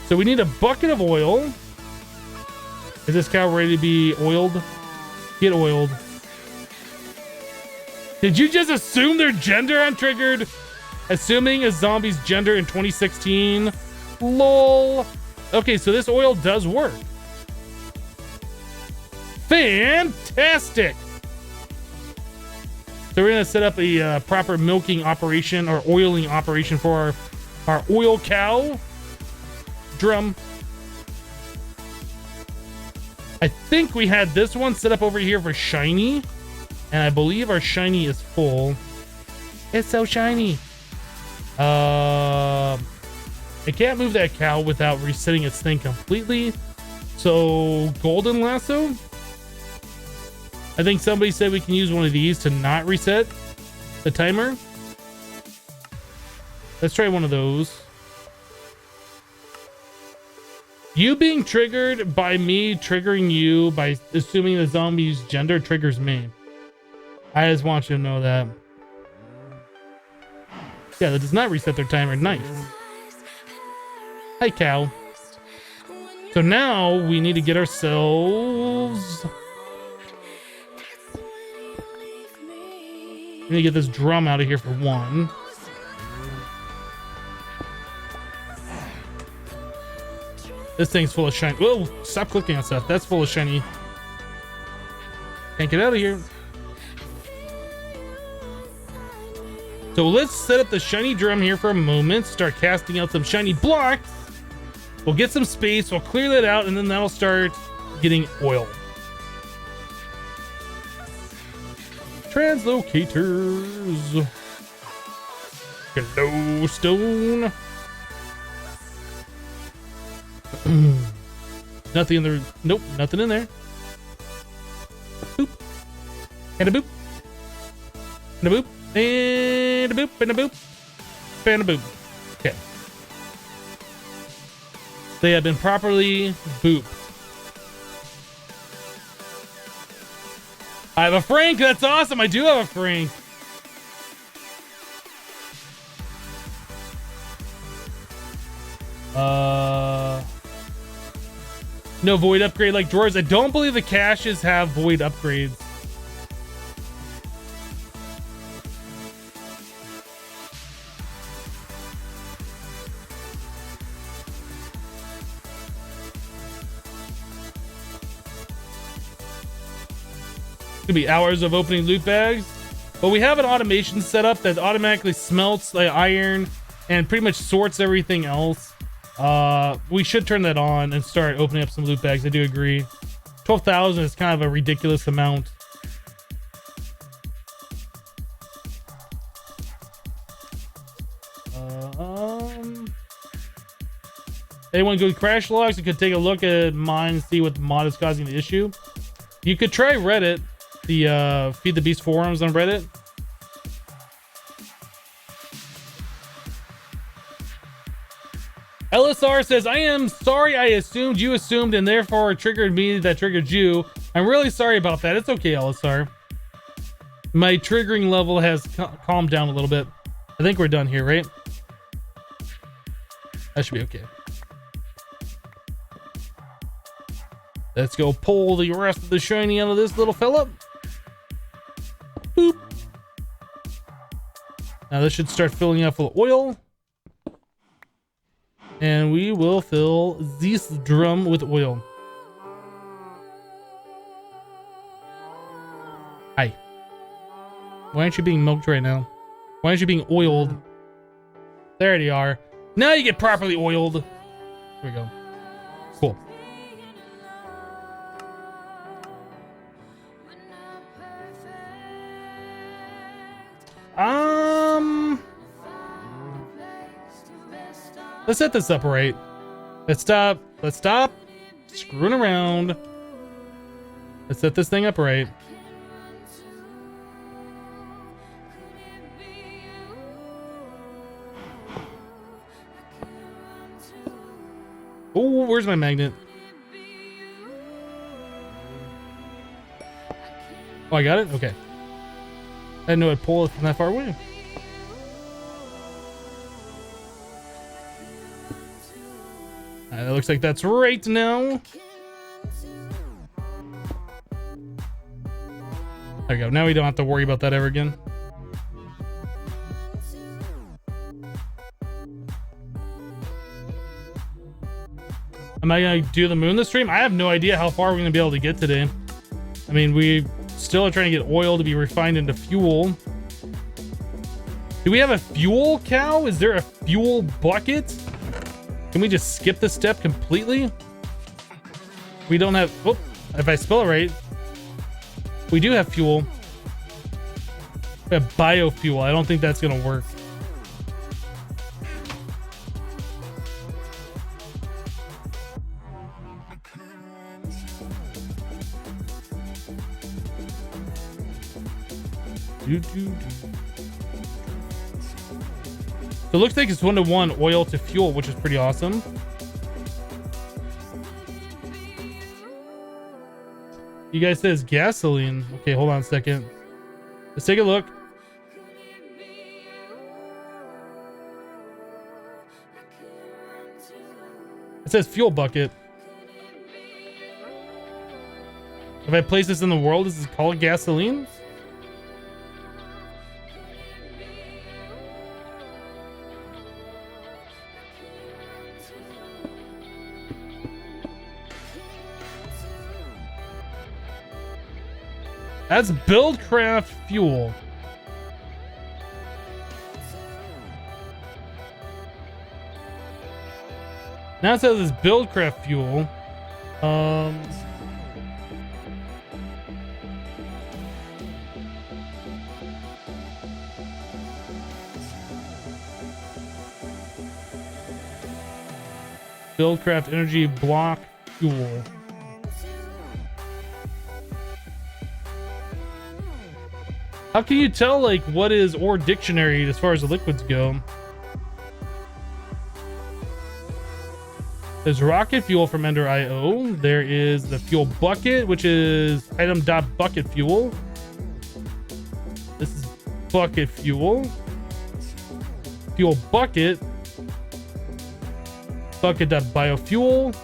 So we need a bucket of oil. Is this cow ready to be oiled? Get oiled. Did you just assume their gender untriggered? Assuming a zombie's gender in 2016? LOL. Okay, so this oil does work. Fantastic. So we're gonna set up a proper milking operation or oiling operation for our oil cow drum. I think we had this one set up over here for shiny, and I believe our shiny is full. It's so shiny. I can't move that cow without resetting its thing completely. So golden lasso. I think somebody said we can use one of these to not reset the timer. Let's try one of those. You being triggered by me triggering you by assuming the zombie's gender triggers me. I just want you to know that. Yeah, that does not reset their timer. Nice. Hi, cow. So now we need to get ourselves... We need to get this drum out of here for one. This thing's full of shiny. Whoa, stop clicking on stuff. That's full of shiny. Can't get out of here. So let's set up the shiny drum here for a moment. Start casting out some shiny blocks. We'll get some space. We'll clear that out, and then that'll start getting oil. Translocators. Hello, stone. Nothing in there. Nope, nothing in there. Boop. And a boop. And a boop. And a boop. And a boop. And a boop. Okay. They have been properly booped. I have a Frank. That's awesome. I do have a Frank. No void upgrade like drawers. I don't believe the caches have void upgrades. Could be hours of opening loot bags, but we have an automation set up that automatically smelts like iron and pretty much sorts everything else. We should turn that on and start opening up some loot bags. I do agree. 12,000 is kind of a ridiculous amount. Anyone go to crash logs and could take a look at mine and see what mod is causing the issue. You could try Reddit, the Feed the Beast forums on Reddit. LSR says, I am sorry I assumed you assumed and therefore triggered me that triggered you. I'm really sorry about that. It's okay, LSR. My triggering level has calmed down a little bit. I think we're done here, right? That should be okay. Let's go pull the rest of the shiny out of this little fella. Boop. Now this should start filling up full of oil. And we will fill this drum with oil. Hi. Why aren't you being milked right now? Why aren't you being oiled? There you are. Now you get properly oiled. Here we go. Cool. Let's set this up right. Let's stop screwing around. Let's set this thing up right. Oh, where's my magnet? Oh, I got it? Okay. I didn't know I'd pull it from that far away. It looks like that's right now. There we go. Now we don't have to worry about that ever again. Am I gonna do the moon this stream? I have no idea how far we're gonna be able to get today. I mean, we still are trying to get oil to be refined into fuel. Do we have a fuel cow? Is there a fuel bucket? Can we just skip this step completely? We don't have, oh, if I spell it right, we do have fuel. We have biofuel. I don't think that's gonna work. So it looks like it's 1-to-1 oil to fuel, which is pretty awesome. You guys says gasoline. Okay, hold on a second. Let's take a look. It says fuel bucket. If I place this in the world, is this called gasoline? That's Buildcraft fuel. Now it says it's Buildcraft fuel. Buildcraft energy block fuel. How can you tell, like, what is ore dictionary as far as the liquids go? There's rocket fuel from Ender.io. There is the fuel bucket, which is item.bucket fuel. This is bucket fuel. Fuel bucket. Bucket.biofuel.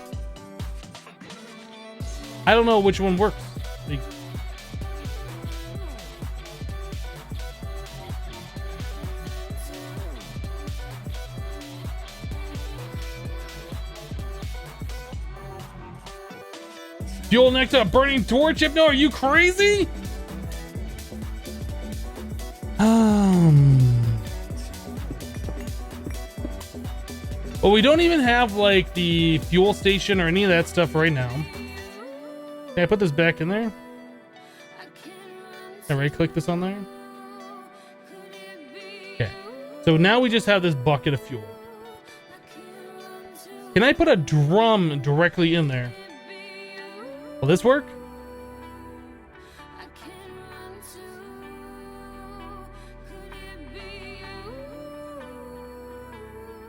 I don't know which one works. Fuel next to a burning torch? Hypno, are you crazy? Well, we don't even have like the fuel station or any of that stuff right now. Can I put this back in there? Can I right click this on there? Okay. So now we just have this bucket of fuel. Can I put a drum directly in there? Will this work?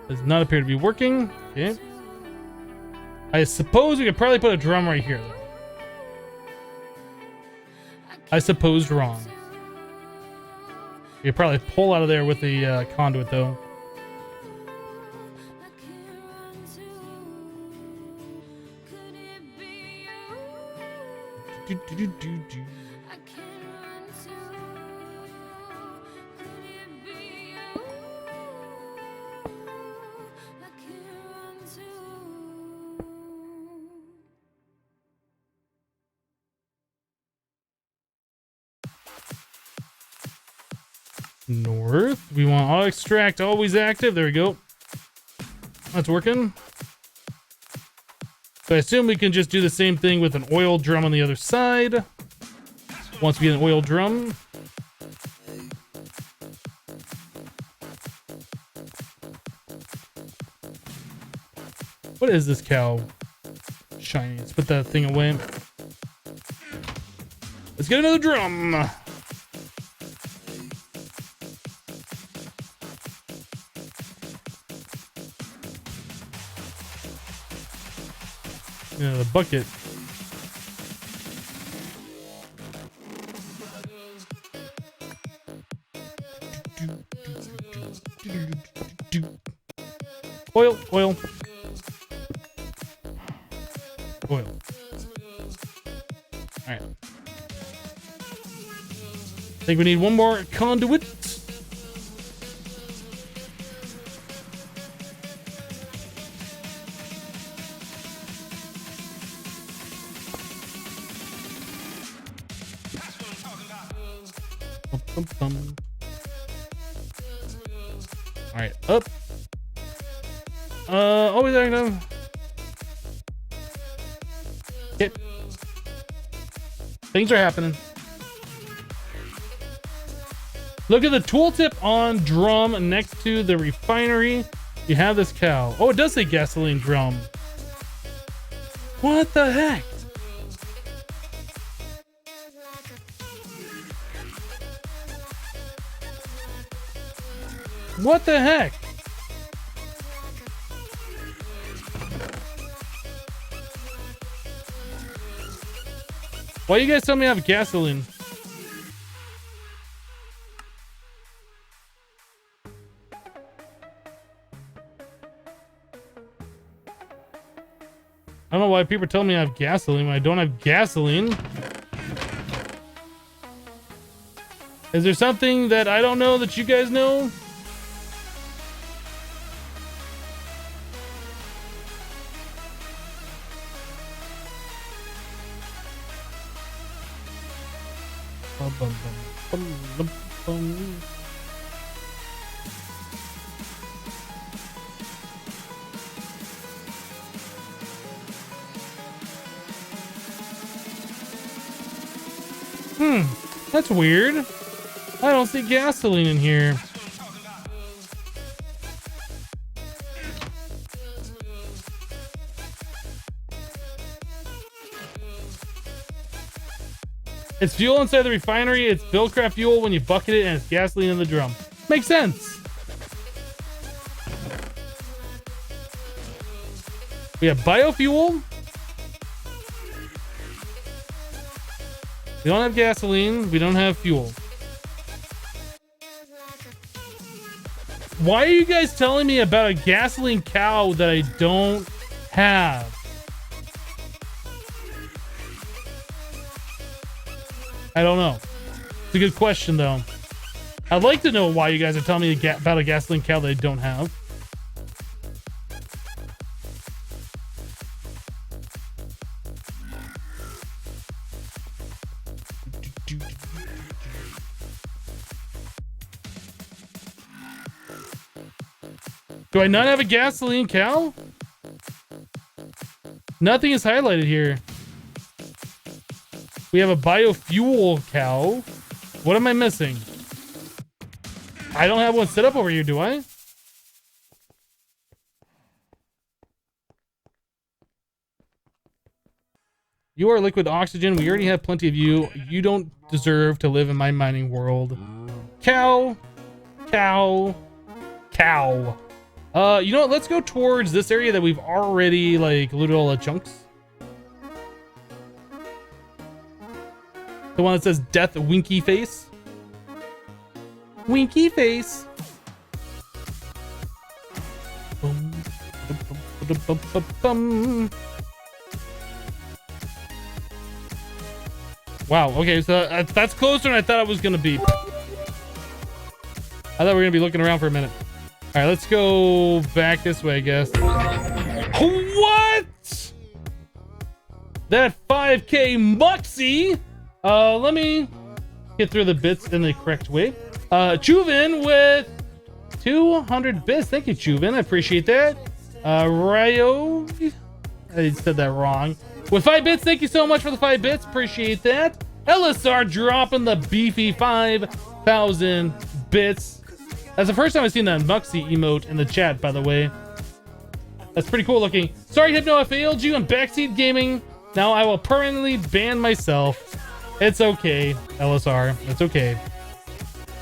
Does not appear to be working. Okay. I suppose we could probably put a drum right here, though. I supposed wrong. You could probably pull out of there with the conduit, though. North. We want auto extract always active. There we go. That's working. So I assume we can just do the same thing with an oil drum on the other side. Once we get an oil drum. What is this cow? Shiny. Let's put that thing away. Let's get another drum. Yeah, the bucket. Oil, oil. Oil. Alright. I think we need one more conduit. Alright, up. Always active. Okay. Things are happening. Look at the tooltip on drum next to the refinery. You have this cow. Oh, it does say gasoline drum. What the heck? What the heck? Why you guys tell me I have gasoline? I don't know why people tell me I have gasoline when I don't have gasoline. Is there something that I don't know that you guys know? That's weird. I don't see gasoline in here. It's fuel inside the refinery. It's Buildcraft fuel when you bucket it, and it's gasoline in the drum. Makes sense. We have biofuel. We don't have gasoline. We don't have fuel. Why are you guys telling me about a gasoline cow that I don't have? I don't know. It's a good question, though. I'd like to know why you guys are telling me about a gasoline cow that I don't have. Do I not have a gasoline cow? Nothing is highlighted here. We have a biofuel cow. What am I missing? I don't have one set up over here, do I? You are liquid oxygen. We already have plenty of you. You don't deserve to live in my mining world. Cow. Cow. Cow. You know what? Let's go towards this area that we've already like looted all the chunks. The one that says Death Winky Face. Winky Face. Bum, bum, bum, bum, bum. Wow, okay, so that's closer than I thought it was gonna be. I thought we were gonna be looking around for a minute. All right, let's go back this way, I guess. What? That 5K Muxie? Let me get through the bits in the correct way. Chuvin with 200 bits. Thank you, Chuvin. I appreciate that. Ryo, I said that wrong. With 5 bits, thank you so much for the 5 bits. Appreciate that. LSR dropping the beefy 5,000 bits. That's the first time I've seen that Muxie emote in the chat, by the way. That's pretty cool looking. Sorry, Hypno, I failed you in backseat gaming. Now I will permanently ban myself. It's okay, LSR. It's okay.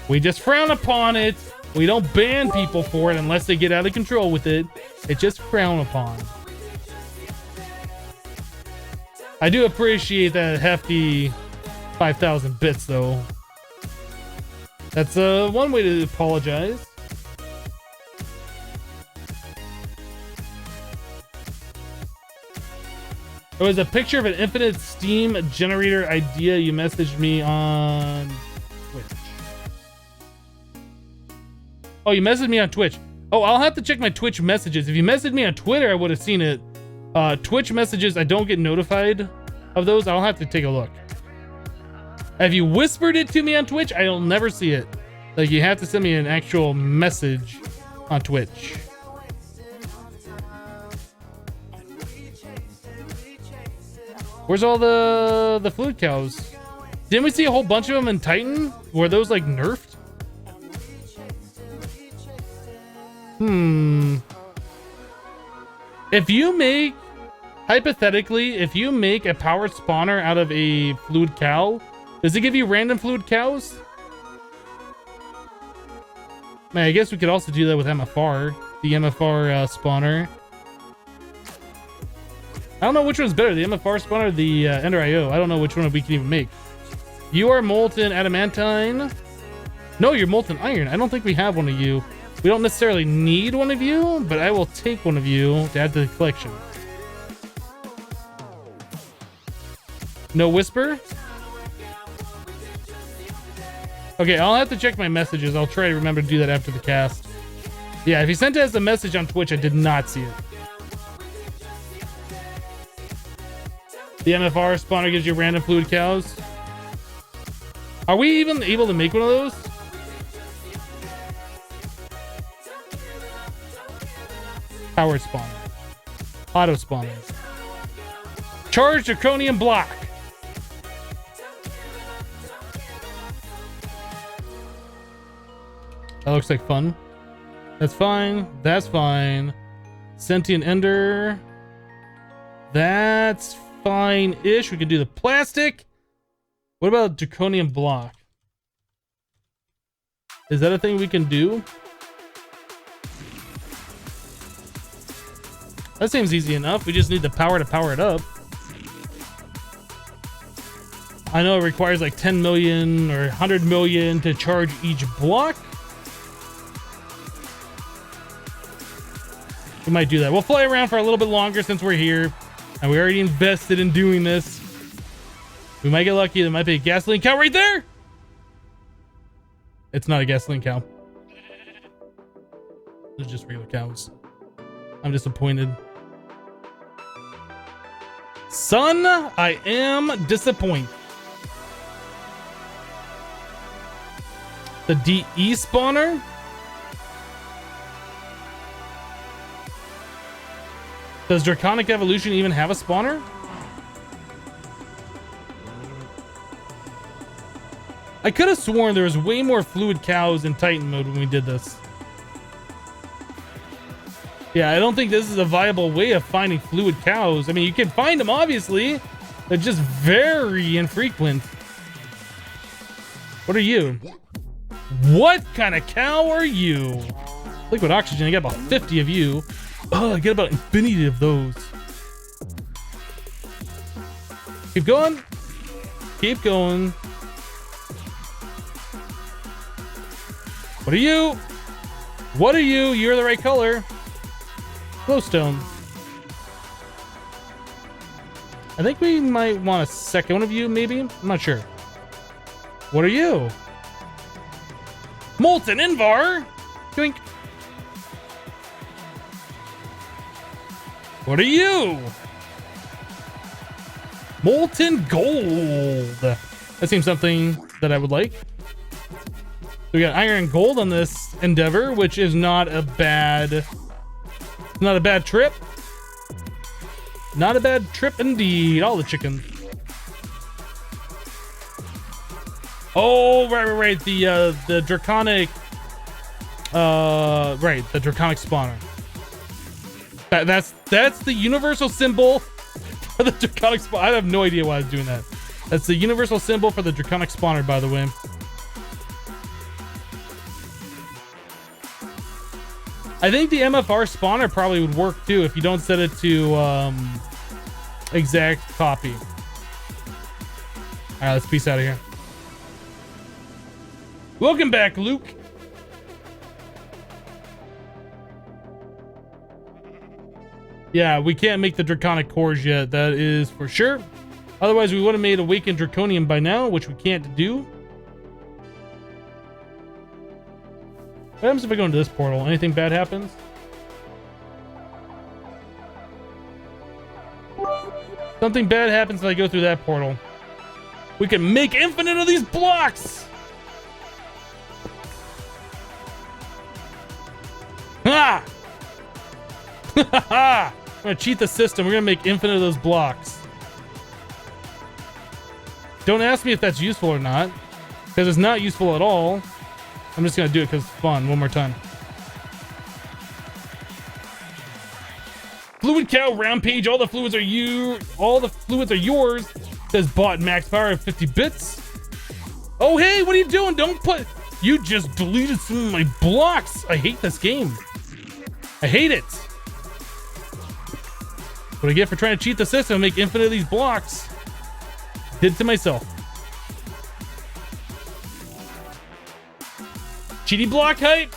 We just frown upon it. We don't ban people for it unless they get out of control with it. It's just frowned upon. I do appreciate that hefty 5,000 bits, though. That's one way to apologize. It was a picture of an infinite steam generator idea you messaged me on Twitch. Oh, you messaged me on Twitch. Oh, I'll have to check my Twitch messages. If you messaged me on Twitter, I would have seen it. Twitch messages, I don't get notified of those. I'll have to take a look. If you whispered it to me on Twitch, I'll never see it. Like, you have to send me an actual message on Twitch. Where's all the fluid cows? Didn't we see a whole bunch of them in Titan? Were those like nerfed? If you make, hypothetically, if you make a powered spawner out of a fluid cow, does it give you random fluid cows? Man, I guess we could also do that with MFR, the MFR spawner. I don't know which one's better, the MFR spawner or the Ender IO. I don't know which one we can even make. You are molten adamantine. No, you're molten iron. I don't think we have one of you. We don't necessarily need one of you, but I will take one of you to add to the collection. No whisper? Okay, I'll have to check my messages. I'll try to remember to do that after the cast. Yeah, if he sent us a message on Twitch, I did not see it. The MFR spawner gives you random fluid cows. Are we even able to make one of those? Powered spawner. Auto spawner. Charged draconian block. That looks like fun. That's fine. That's fine. Sentient ender. That's fine-ish. We can do the plastic. What about draconian block? Is that a thing we can do? That seems easy enough. We just need the power to power it up. I know it requires like 10 million or 100 million to charge each block. We might do that. We'll fly around for a little bit longer since we're here. And we already invested in doing this. We might get lucky. There might be a gasoline cow right there. It's not a gasoline cow. They're just regular cows. I'm disappointed. Son, I am disappointed. The DE spawner? Does Draconic Evolution even have a spawner? I could have sworn there was way more fluid cows in Titan mode when we did this. Yeah, I don't think this is a viable way of finding fluid cows. I mean, you can find them, obviously. They're just very infrequent. What are you? What kind of cow are you? Liquid oxygen, I got about 50 of you. Oh, I get about infinity of those. Keep going. Keep going. What are you? What are you? You're the right color. Glowstone. I think we might want a second one of you, maybe? I'm not sure. What are you? Molten Invar? Doink. What are you? Molten Gold. That seems something that I would like. We got iron and gold on this endeavor, which is not a bad trip. Not a bad trip indeed. All the chickens. Oh, right. The draconic. Right, the draconic spawner. That's the universal symbol for the draconic spawner. I have no idea why I was doing that. That's the universal symbol for the draconic spawner, by the way. I think the MFR spawner probably would work too if you don't set it to exact copy. All right, let's peace out of here. Welcome back, Luke. Yeah, we can't make the draconic cores yet. That is for sure. Otherwise, we would have made Awakened Draconium by now, which we can't do. What happens if I go into this portal? Anything bad happens? Something bad happens if I go through that portal. We can make infinite of these blocks! Ha! Ha! I'm gonna cheat the system. We're gonna make infinite of those blocks. Don't ask me if that's useful or not, because it's not useful at all. I'm just gonna do it because it's fun. One more time. Fluid Cow Rampage. All the fluids are yours. Says bought max power of 50 bits. Oh hey, what are you doing? Don't put. You just deleted some of my blocks. I hate this game. I hate it. What I get for trying to cheat the system and make infinite of these blocks. Did it to myself. Cheaty block hype.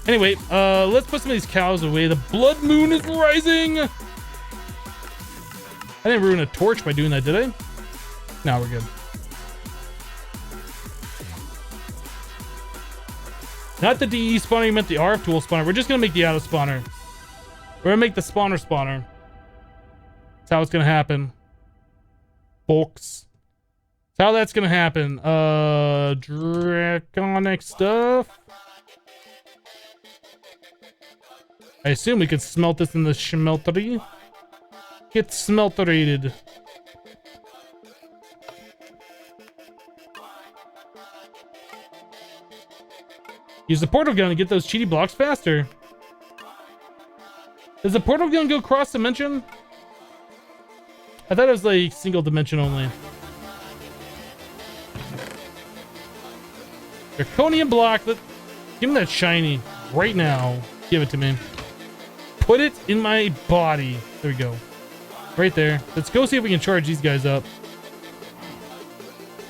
Anyway, let's put some of these cows away. The blood moon is rising. I didn't ruin a torch by doing that, did I? No, we're good. Not the DE spawner, you meant the RF tool spawner. We're just gonna make the auto spawner. We're gonna make the spawner. That's how it's gonna happen. Folks. That's how that's gonna happen. Draconic stuff. I assume we could smelt this in the smeltery. Get smelterated. Use the portal gun to get those cheaty blocks faster. Does the portal gun go cross dimension? I thought it was like single dimension only. Draconian block. Give me that shiny right now. Give it to me. Put it in my body. There we go. Right there. Let's go see if we can charge these guys up.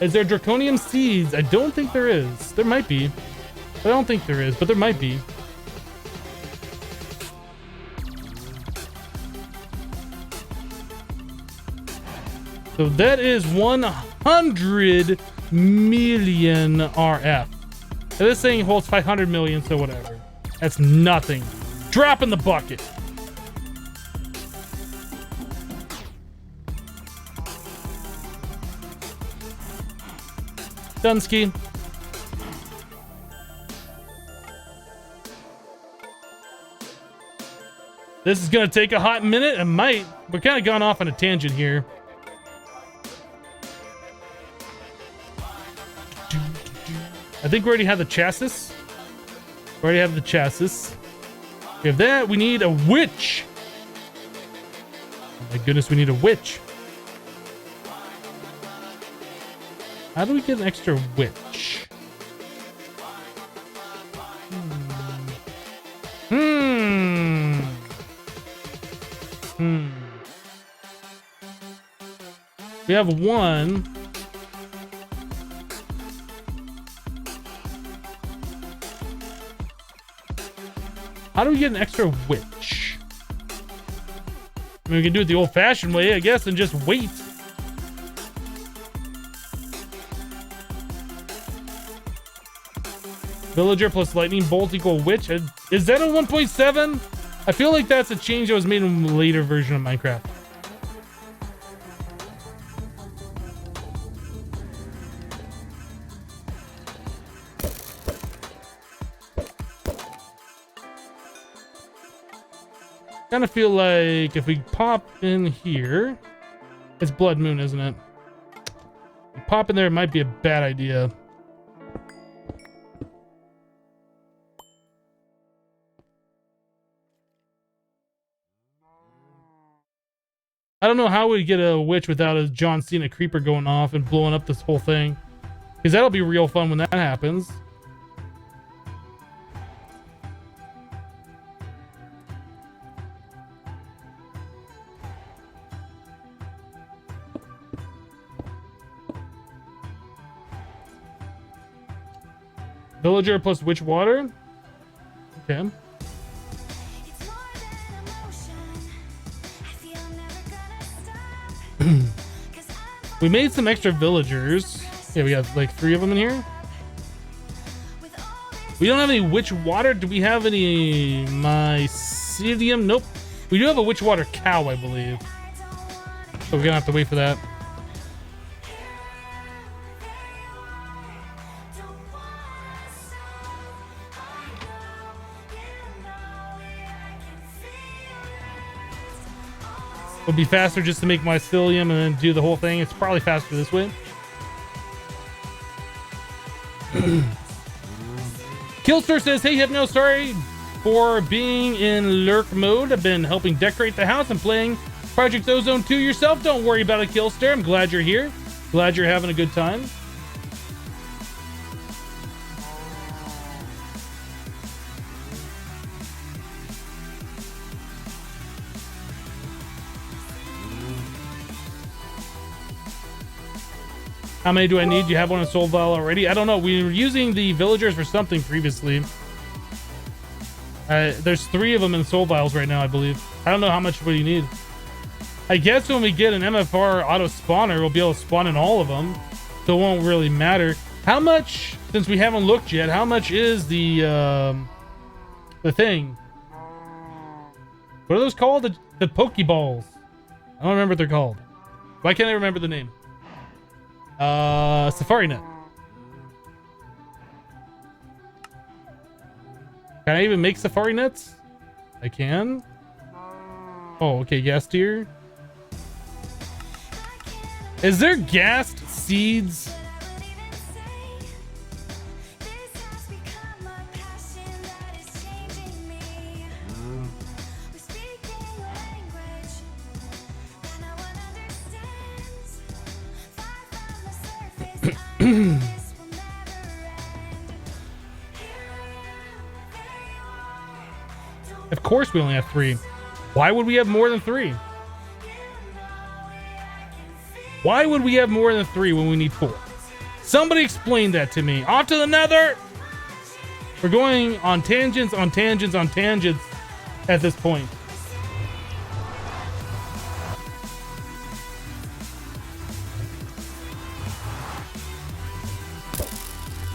Is there draconium seeds? I don't think there is. There might be. I don't think there is, but there might be. So that is 100 million RF. Now this thing holds 500 million, so whatever. That's nothing. Drop in the bucket. Dunsky. This is gonna take a hot minute. It might. We're kind of gone off on a tangent here. I think we already have the chassis. We already have the chassis. We have that. We need a witch. Oh my goodness, we need a witch. How do we get an extra witch? We have one. How do we get an extra witch? I mean, we can do it the old-fashioned way, I guess, and just wait. Villager plus lightning bolt equal witch. Is that a 1.7? I feel like that's a change that was made in a later version of Minecraft. Kind of feel like if we pop in here, it's Blood Moon, isn't it? Pop in there, it might be a bad idea. I don't know how we get a witch without a John Cena creeper going off and blowing up this whole thing, because that'll be real fun when that happens. Villager plus witch water. Okay. We made some extra villagers. Yeah, we got like 3 of them in here. We don't have any witch water. Do we have any mycelium? Nope. We do have a witch water cow, I believe. So we're gonna have to wait for that. Would be faster just to make mycelium and then do the whole thing. It's probably faster this way. Killstar says, hey Hypno, sorry for being in lurk mode. I've been helping decorate the house and playing Project Ozone 2 yourself. Don't worry about it, Killstar. I'm glad you're here. Glad you're having a good time. How many do I need? You have one in Soul Vial already? I don't know. We were using the villagers for something previously. There's 3 of them in Soul Vials right now, I believe. I don't know how much you need. I guess when we get an MFR auto spawner, we'll be able to spawn in all of them. So it won't really matter. How much, since we haven't looked yet, how much is the thing? What are those called? The Pokeballs. I don't remember what they're called. Why can't I remember the name? Safari net. Can I even make safari nets? I can. Oh, okay. Gas tier. Is there gassed seeds? Of course we only have 3. Why would we have more than 3? Why would we have more than 3 when we need 4? Somebody explain that to me. Off to the nether! We're going on tangents on tangents on tangents at this point.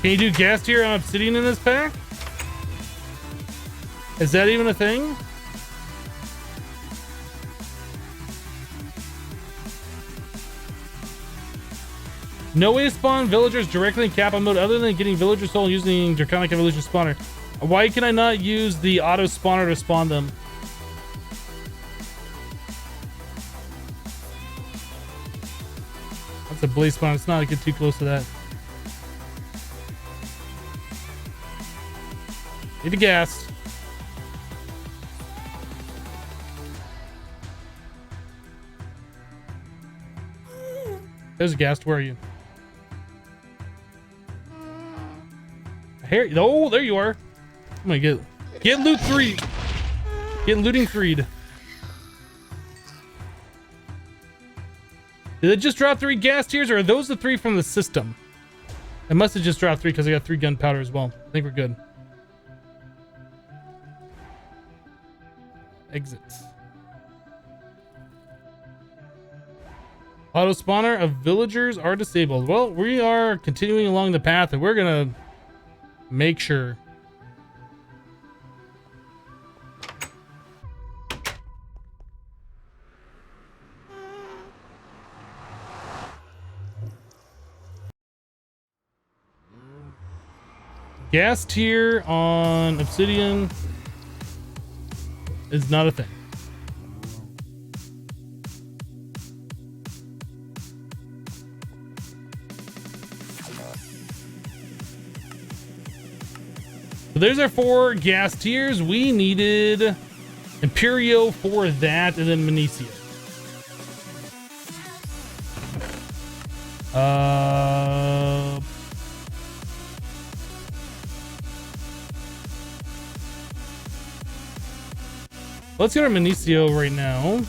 Can you do gas tier on obsidian in this pack? Is that even a thing? No way to spawn villagers directly in Kappa mode other than getting villager soul using Draconic Evolution spawner. Why can I not use the auto spawner to spawn them? That's a blaze spawn. It's not get too close to that. Need a gas. There's a ghast. Where are you? Here. Oh, there you are. Oh my god. Get loot 3. Get looting 3'd. Did it just drop 3 gas tiers, or are those the 3 from the system? It must have just dropped 3 because I got 3 gunpowder as well. I think we're good. Exit. Auto spawner of villagers are disabled. Well, we are continuing along the path, and we're gonna make sure. Gas tier on obsidian is not a thing. So there's our 4 gas tiers. We needed Imperio for that, and then Magnesia. Let's get our Magnesio right now.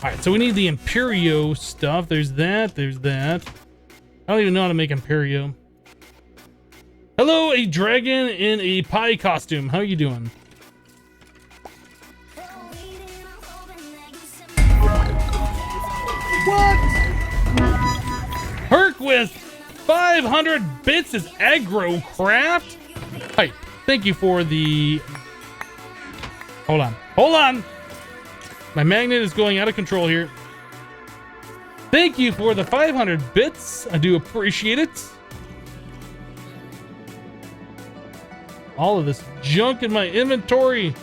Alright, so we need the Imperio stuff. There's that, there's that. I don't even know how to make Imperio. Hello, a dragon in a pie costume. How are you doing? What? Herc with 500 bits is aggro craft. Hi, thank you for the... Hold on, hold on. My magnet is going out of control here. Thank you for the 500 bits. I do appreciate it. All of this junk in my inventory.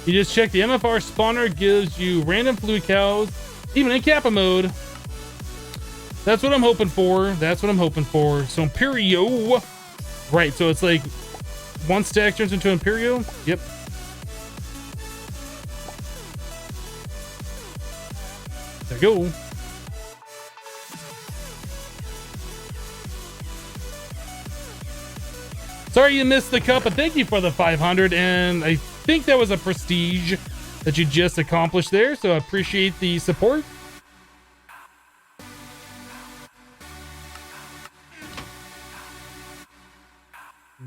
You just check the MFR spawner, gives you random fluid cows, even in Kappa mode. That's what I'm hoping for. That's what I'm hoping for. So Imperio. Right, so it's like 1 stack turns into Imperio. Yep. There you go. Sorry you missed the cup, but thank you for the 500, and I think that was a prestige that you just accomplished there, so I appreciate the support.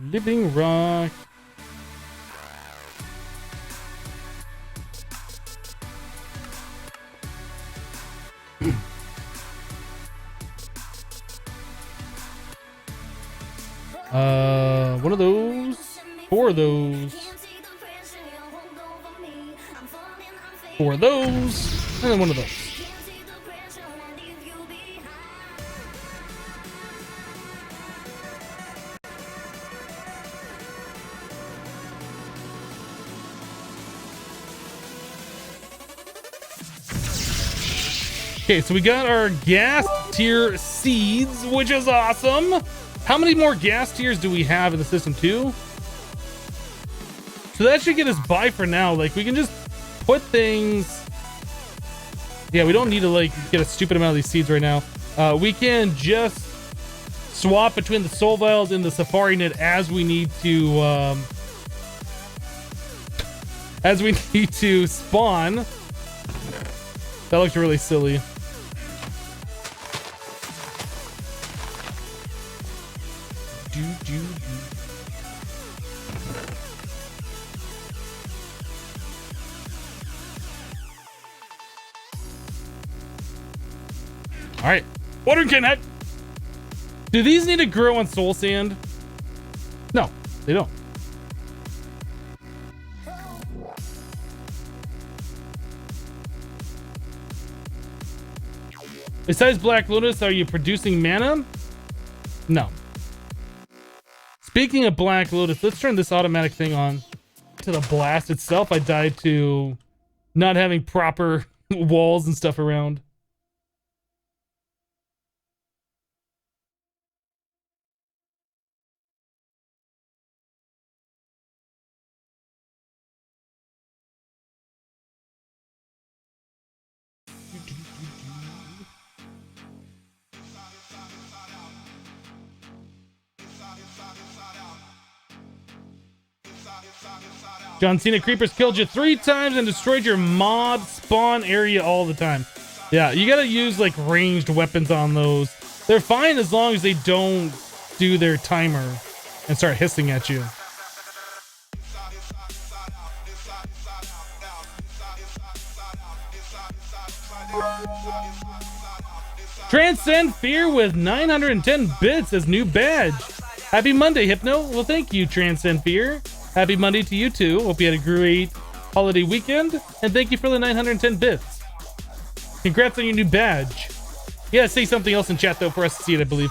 Living rock. One of those, 4 of those, 4 of those, and then 1 of those. Okay, so we got our gas tier seeds, which is awesome. How many more gas tiers do we have in the system too? So that should get us by for now. Like, we can just put things... Yeah, we don't need to like get a stupid amount of these seeds right now. We can just swap between the soul vials and the safari net as we need to spawn. That looks really silly. All right, water cannon. Do these need to grow on soul sand? No, they don't. Besides Black Lotus, are you producing mana? No. Speaking of Black Lotus, let's turn this automatic thing on. To the blast itself, I died to not having proper walls and stuff around. John Cena, creepers killed you 3 times and destroyed your mob spawn area all the time. Yeah, you gotta use like ranged weapons on those. They're fine as long as they don't do their timer and start hissing at you. Transcend Fear with 910 bits as new badge. Happy Monday, Hypno. Well, thank you, Transcend Fear. Happy Monday to you too. Hope you had a great holiday weekend, and thank you for the 910 bits. Congrats on your new badge. You gotta say something else in chat though for us to see it, I believe.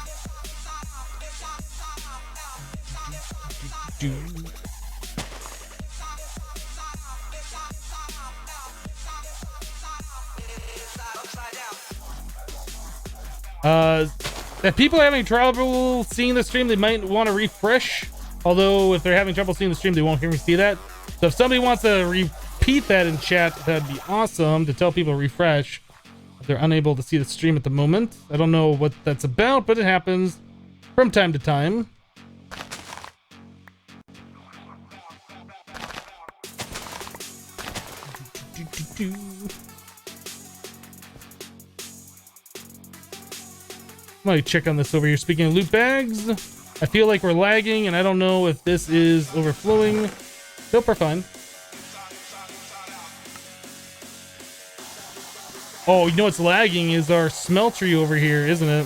If people are having trouble seeing the stream, they might want to refresh. Although if they're having trouble seeing the stream, they won't hear me see that. So if somebody wants to repeat that in chat, that'd be awesome to tell people to refresh if they're unable to see the stream at the moment. I don't know what that's about, but it happens from time to time. I'm gonna check on this over here. Speaking of loot bags, I feel like we're lagging and I don't know if this is overflowing. Nope, we're fine. Oh, you know what's lagging is our smeltery over here, isn't it?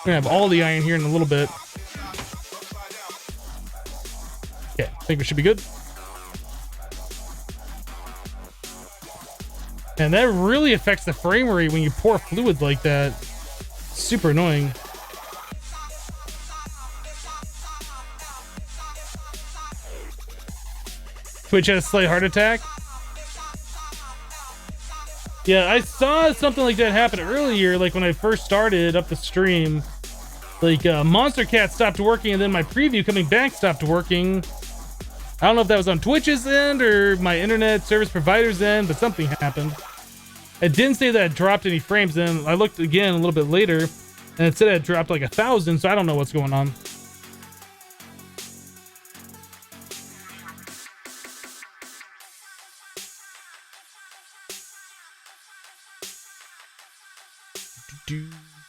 We're gonna have all the iron here in a little bit. Okay, I think we should be good. And that really affects the frame rate when you pour fluid like that. Super annoying. Twitch had a slight heart attack. Yeah, I saw something like that happen earlier, like when I first started up the stream. Like, Monster Cat stopped working, and then my preview coming back stopped working. I don't know if that was on Twitch's end or my internet service provider's end, but something happened. It didn't say that it dropped any frames, and I looked again a little bit later, and it said it dropped like 1,000, so I don't know what's going on.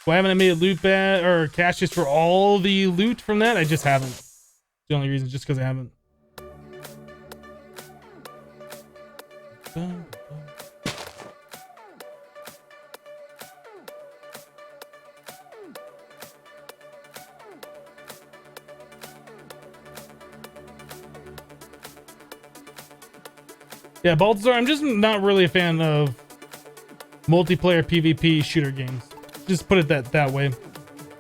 Why haven't I made a loot bag or cache just for all the loot from that? I just haven't. The only reason, just because I haven't. Yeah, Balthazar, I'm just not really a fan of multiplayer PvP shooter games. Just put it that way.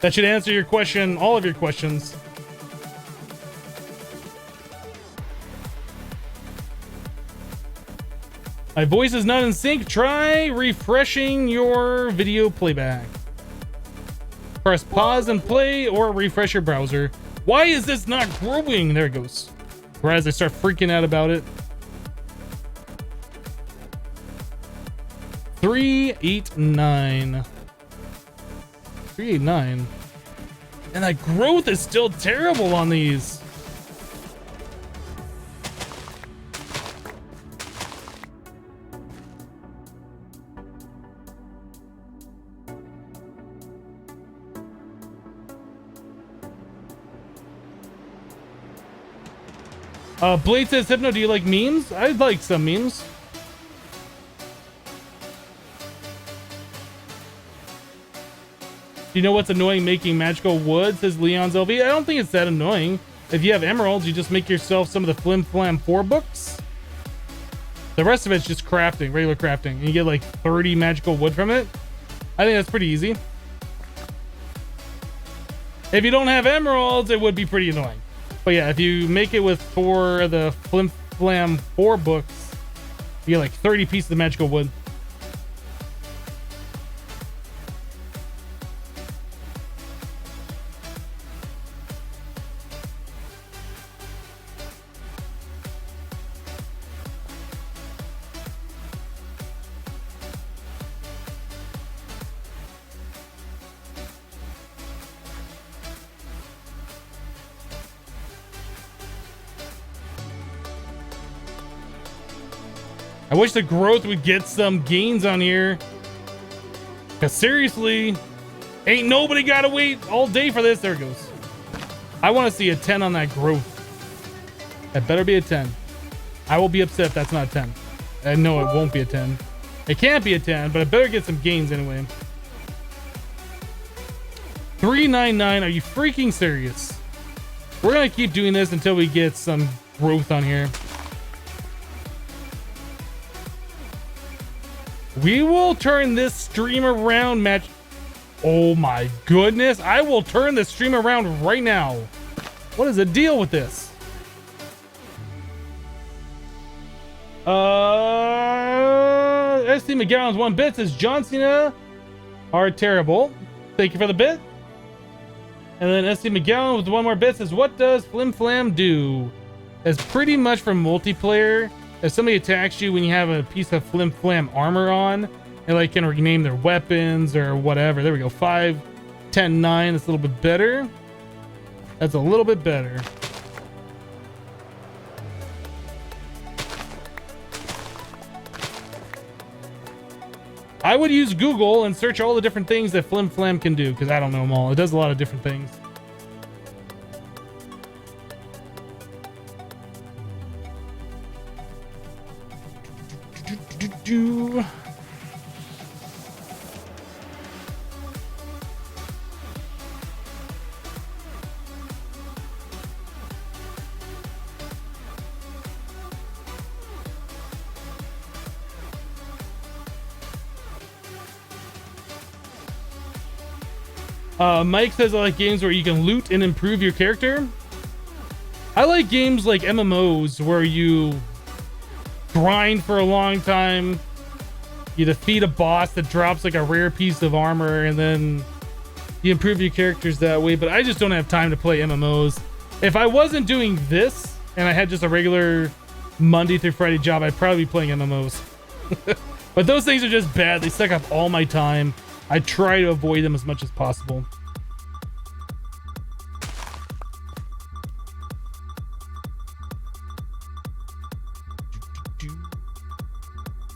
That should answer your question, all of your questions. My voice is not in sync. Try refreshing your video playback. Press pause and play or refresh your browser. Why is this not growing? There it goes. Whereas I start freaking out about it. 389. 389. And that growth is still terrible on these. Blade says, Hypno, do you like memes? I like some memes. Do you know what's annoying making magical wood, says Leon's LV? I don't think it's that annoying. If you have emeralds, you just make yourself some of the Flim Flam 4 books. The rest of it's just crafting, regular crafting. And you get like 30 magical wood from it. I think that's pretty easy. If you don't have emeralds, it would be pretty annoying. But yeah, if you make it with the Flim Flam 4 books, you get like 30 pieces of magical wood. I wish the growth would get some gains on here. Cause seriously, ain't nobody gotta wait all day for this. There it goes. I want to see a 10 on that growth. That better be a 10. I will be upset if that's not a 10. I know it won't be a 10. It can't be a 10, but it better get some gains anyway. 399. Are you freaking serious? We're gonna keep doing this until we get some growth on here. We will turn this stream around, match. Oh my goodness. I will turn this stream around right now. What is the deal with this? SD McGowan's 1 bit says John Cena are terrible. Thank you for the bit. And then SD McGowan with 1 more bit says, what does Flim Flam do? It's pretty much for multiplayer. If somebody attacks you when you have a piece of Flim Flam armor on, and like can rename their weapons or whatever. There we go. 5, 10, 9. That's a little bit better. That's a little bit better. I would use Google and search all the different things that Flim Flam can do, because I don't know them all. It does a lot of different things. Mike says I like games where you can loot and improve your character. I like games like MMOs where you grind for a long time, you defeat a boss that drops like a rare piece of armor, and then you improve your characters that way. But I just don't have time to play MMOs. If I wasn't doing this and I had just a regular Monday through Friday job, I'd probably be playing MMOs. But those things are just bad. They suck up all my time. I try to avoid them as much as possible.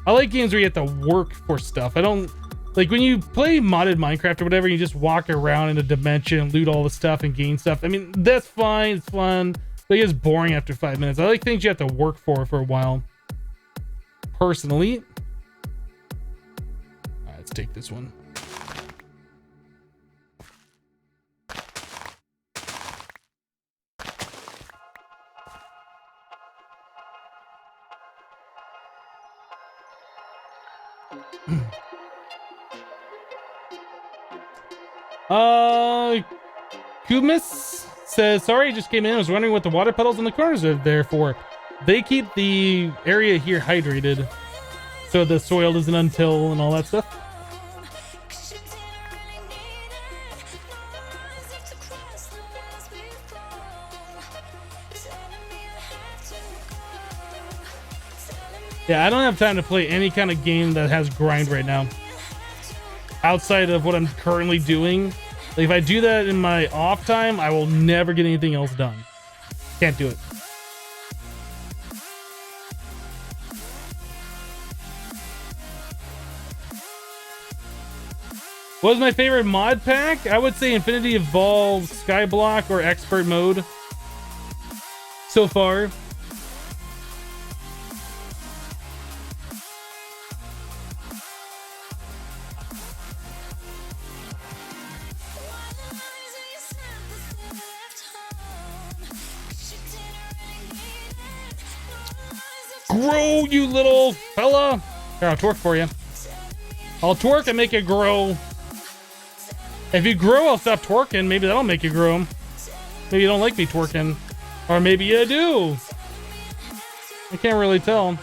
I like games where you have to work for stuff. I don't like when you play modded Minecraft or whatever, you just walk around in a dimension, loot all the stuff and gain stuff. I mean, that's fine. It's fun, but it gets boring after 5 minutes. I like things you have to work for a while. Personally. All right, let's take this one. Kumis says, sorry, just came in. I was wondering what the water puddles in the corners are there for. They keep the area here hydrated, so the soil doesn't untill and all that stuff. Yeah, I don't have time to play any kind of game that has grind right now. Outside of what I'm currently doing. Like if I do that in my off time, I will never get anything else done. Can't do it. What was my favorite mod pack? I would say Infinity Evolve, Skyblock, or Expert Mode. So far. Grow, you little fella. Here, I'll twerk for you. I'll twerk and make it grow. If you grow, I'll stop twerking. Maybe that'll make you grow. Maybe you don't like me twerking. Or maybe you do. I can't really tell.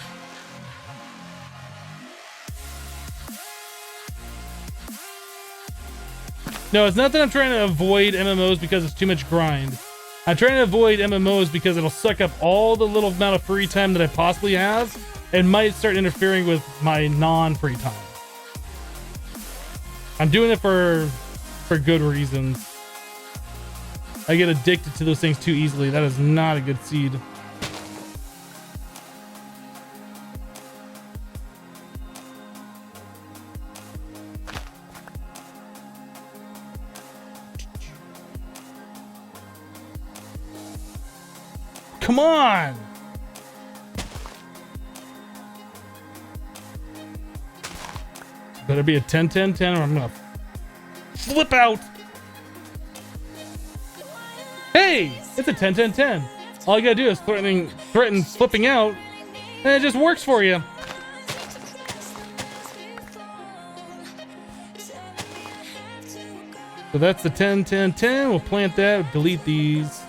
No, it's not that I'm trying to avoid MMOs because it's too much grind. I'm trying to avoid MMOs because it'll suck up all the little amount of free time that I possibly have and might start interfering with my non-free time. I'm doing it for good reasons. I get addicted to those things too easily. That is not a good seed. come on. Better be a 10-10-10 or I'm gonna flip out. Hey, it's a 10-10-10. All you gotta do is threaten flipping out, and it just works for you. So that's the 10-10-10. We'll plant that, delete these.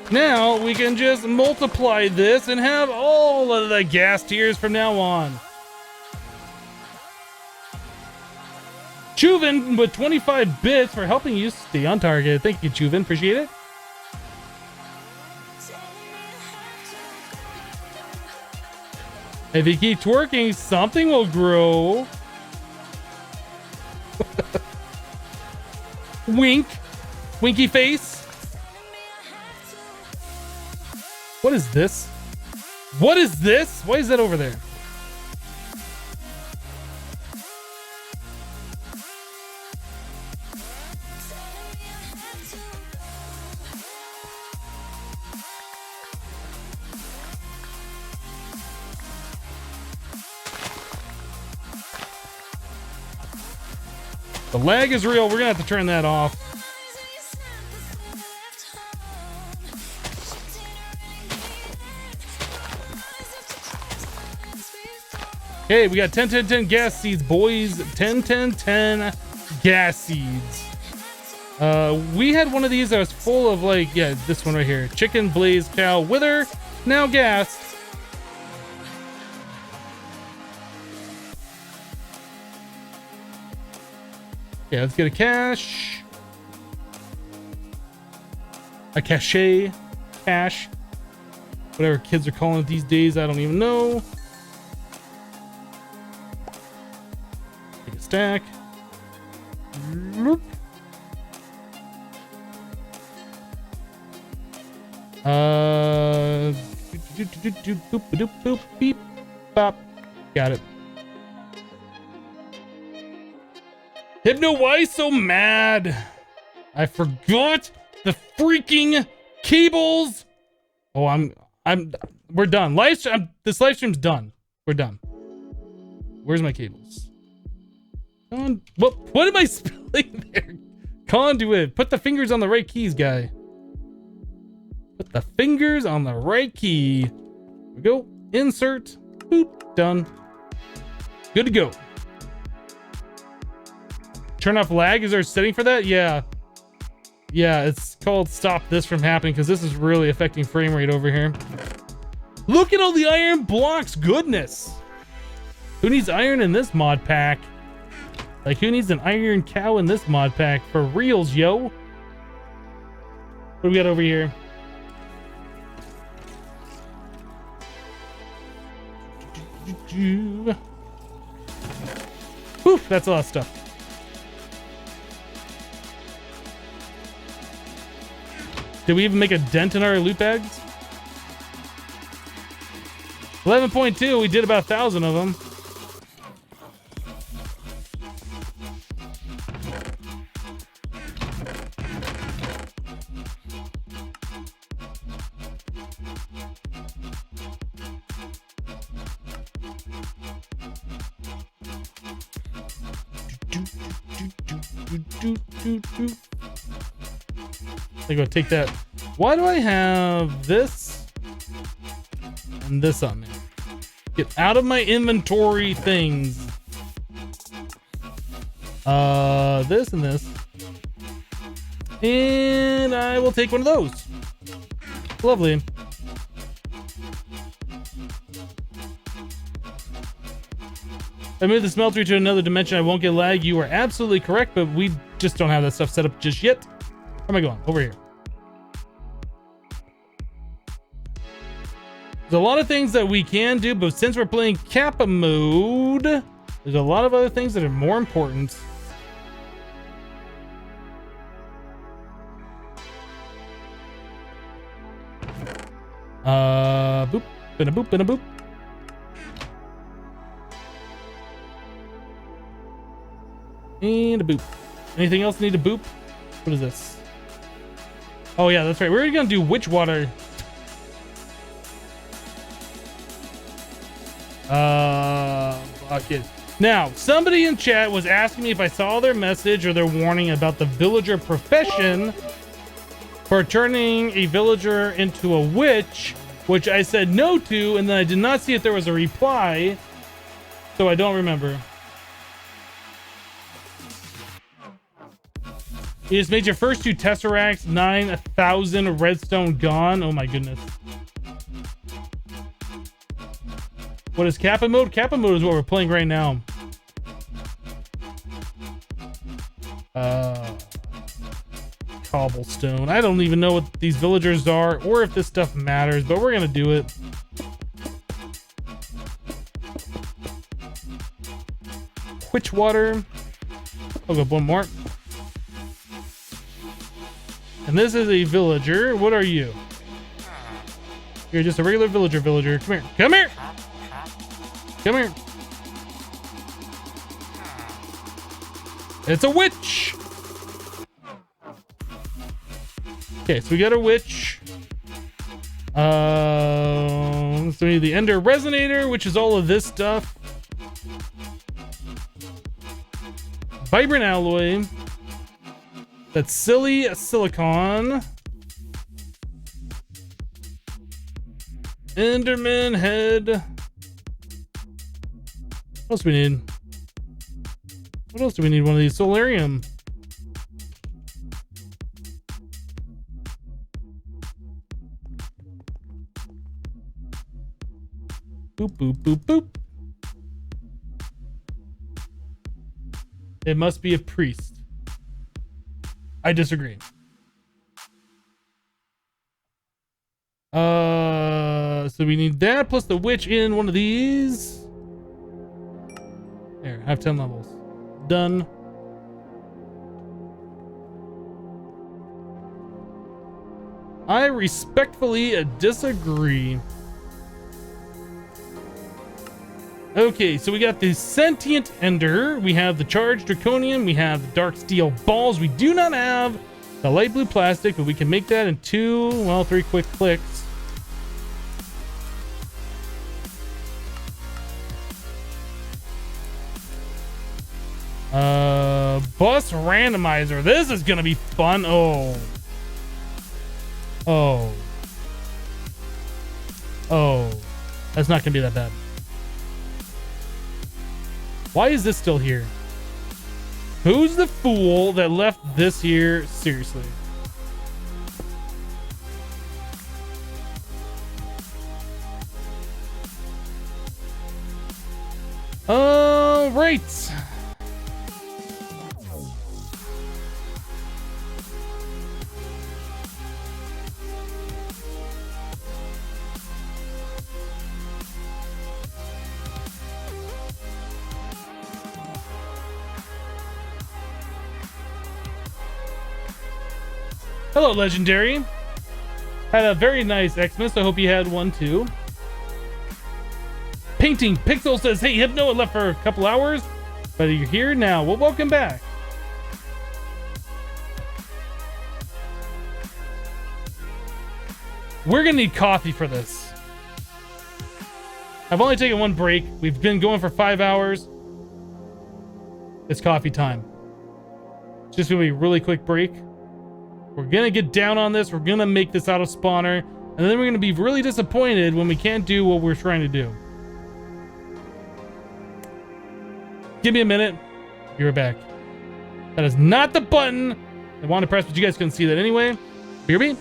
Now we can just multiply this and have all of the gas tiers from now on. Chuvin with 25 bits for helping you stay on target. Thank you, Chuvin. Appreciate it. If you keep twerking, something will grow. Wink. Winky face. What is this? What is this? Why is that over there? The lag is real. We're gonna have to turn that off. Okay, we got 10-10-10 gas seeds, boys. 10-10-10 gas seeds. We had one of these that was full of like, yeah, this one right here. Chicken, blaze, cow, wither, now gas. Yeah, let's get a cache. A cache. Cache. Whatever kids are calling it these days, I don't even know. Take a stack. Bloop. Boop, beep, bop. Got it. Hypno, why so mad? I forgot the freaking cables. Oh, we're done. This live stream's done. We're done. Where's my cables? What am I spelling there? Conduit. Put the fingers on the right keys, guy. Put the fingers on the right key. Here we go. Insert. Boop. Done. Good to go. Turn off lag. Is there a setting for that? Yeah. Yeah, it's called stop this from happening because this is really affecting frame rate over here. Look at all the iron blocks. Goodness. Who needs iron in this mod pack? Like, who needs an iron cow in this mod pack? For reals, yo. What do we got over here? Oof, that's a lot of stuff. Did we even make a dent in our loot bags? 11.2, we did about 1,000 of them. I go take that. Why do I have this and this on there? Get out of my inventory things. This and this. And I will take one of those. Lovely. I moved the smeltery to another dimension. I won't get lag. You are absolutely correct, but we just don't have that stuff set up just yet. Where am I going? Over here. There's a lot of things that we can do, but since we're playing Kappa Mode, there's a lot of other things that are more important. Boop, and a boop, and a boop. And a boop. Anything else need a boop? What is this? Oh yeah, that's right. We're gonna do witch water. Bucket. Now, somebody in chat was asking me if I saw their message or their warning about the villager profession for turning a villager into a witch, which I said no to, and then I did not see if there was a reply, so I don't remember. You just made your first 2 tesseracts, 9,000 redstone gone. Oh my goodness. What is Kappa Mode? Kappa Mode is what we're playing right now. Cobblestone. I don't even know what these villagers are or if this stuff matters, but we're gonna do it. Witch water. I'll go one more. And this is a villager. What are you? You're just a regular villager. Come here. Come here. Come here. It's a witch. Okay, so we got a witch. So we need the Ender Resonator, which is all of this stuff. Vibrant alloy. That's silly silicon. Enderman head. What else do we need? What else do we need? One of these. Solarium. Boop, boop, boop, boop. It must be a priest. I disagree. So we need that plus the witch in one of these. There, have 10 levels. Done. I respectfully disagree. Okay, so we got the sentient ender, we have the charged draconium, we have the dark steel balls. We do not have the light blue plastic, but we can make that in 3 quick clicks. Bus randomizer. This is gonna be fun. Oh, that's not gonna be that bad. Why is this still here? Who's the fool that left this here? Seriously. All right. Hello, Legendary. Had a very nice Xmas. I hope you had one too. Painting Pixel says, hey, Hypno, I left for a couple hours, but you're here now. Well, welcome back. We're gonna need coffee for this. I've only taken one break. We've been going for 5 hours. It's coffee time. It's just gonna be a really quick break. We're gonna get down on this. We're gonna make this out of spawner, and then we're gonna be really disappointed when we can't do what we're trying to do. Give me a minute. Be right back. That is not the button I want to press, but you guys couldn't see that anyway. BRB.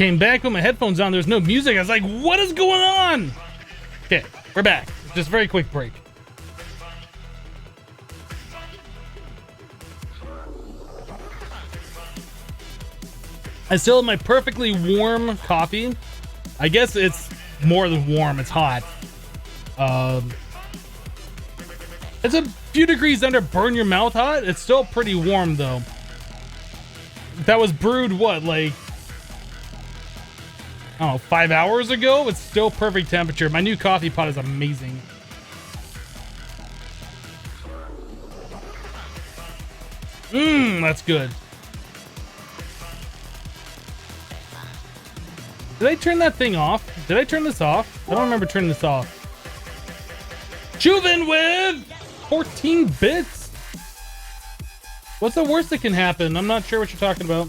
Came back with my headphones on. There's no music. I was like, what is going on? Okay, we're back. Just a very quick break. I still have my perfectly warm coffee. I guess it's more than warm. It's hot. It's a few degrees under burn your mouth hot. It's still pretty warm though. That was brewed what, like, I don't know, 5 hours ago? It's still perfect temperature. My new coffee pot is amazing. That's good. Did I turn that thing off? Did I turn this off? I don't remember turning this off. Juven with 14 bits? What's the worst that can happen? I'm not sure what you're talking about.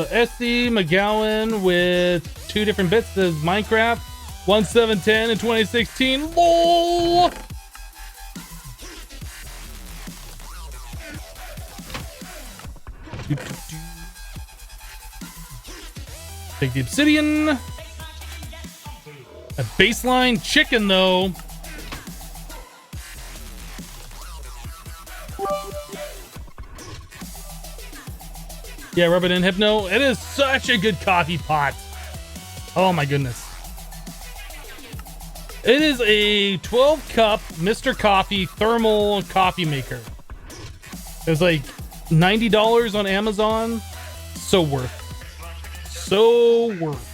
SD McGowan with 2 different bits. Says Minecraft 1710 in 2016. LOL. Take the obsidian. A baseline chicken though. Yeah, rub it in, Hypno. It is such a good coffee pot. Oh my goodness. It is a 12 cup Mr. Coffee thermal coffee maker. It's like $90 on Amazon. So worth. So worth.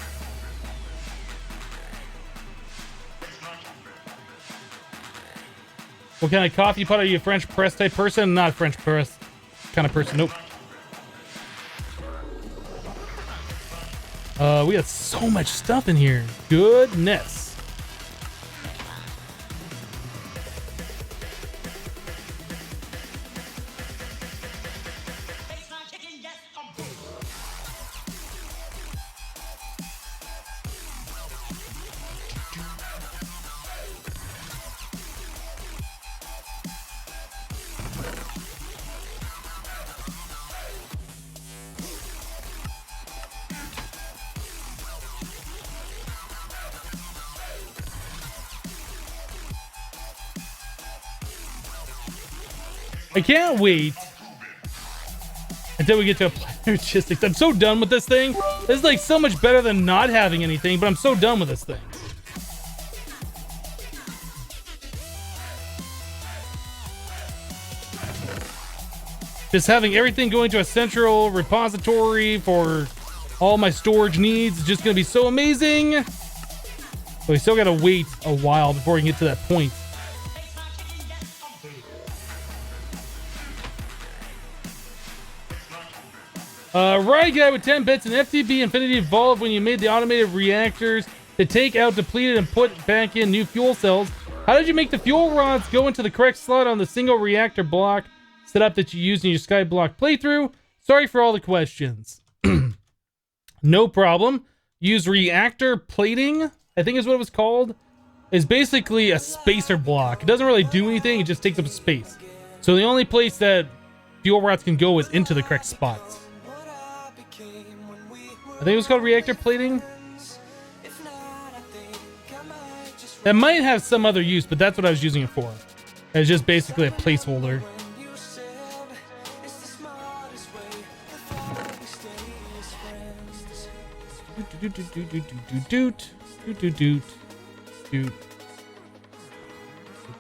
What kind of coffee pot are you? A French press type person? Not a French press kind of person. Nope. We got so much stuff in here. Goodness. I can't wait until we get to a logistics. I'm so done with this thing. This is like so much better than not having anything, but I'm so done with this thing. Just having everything going to a central repository for all my storage needs is just going to be so amazing. But we still got to wait a while before we can get to that point. Right guy with 10 bits and FTB Infinity evolved when you made the automated reactors to take out depleted and put back in new fuel cells. How did you make the fuel rods go into the correct slot on the single reactor block setup that you used in your Skyblock playthrough? Sorry for all the questions. No problem. Use reactor plating, I think is what it was called. It's basically a spacer block. It doesn't really do anything, it just takes up space. So the only place that fuel rods can go is into the correct spots. I think it was called reactor plating. That might have some other use, but that's what I was using it for. It's just basically a placeholder.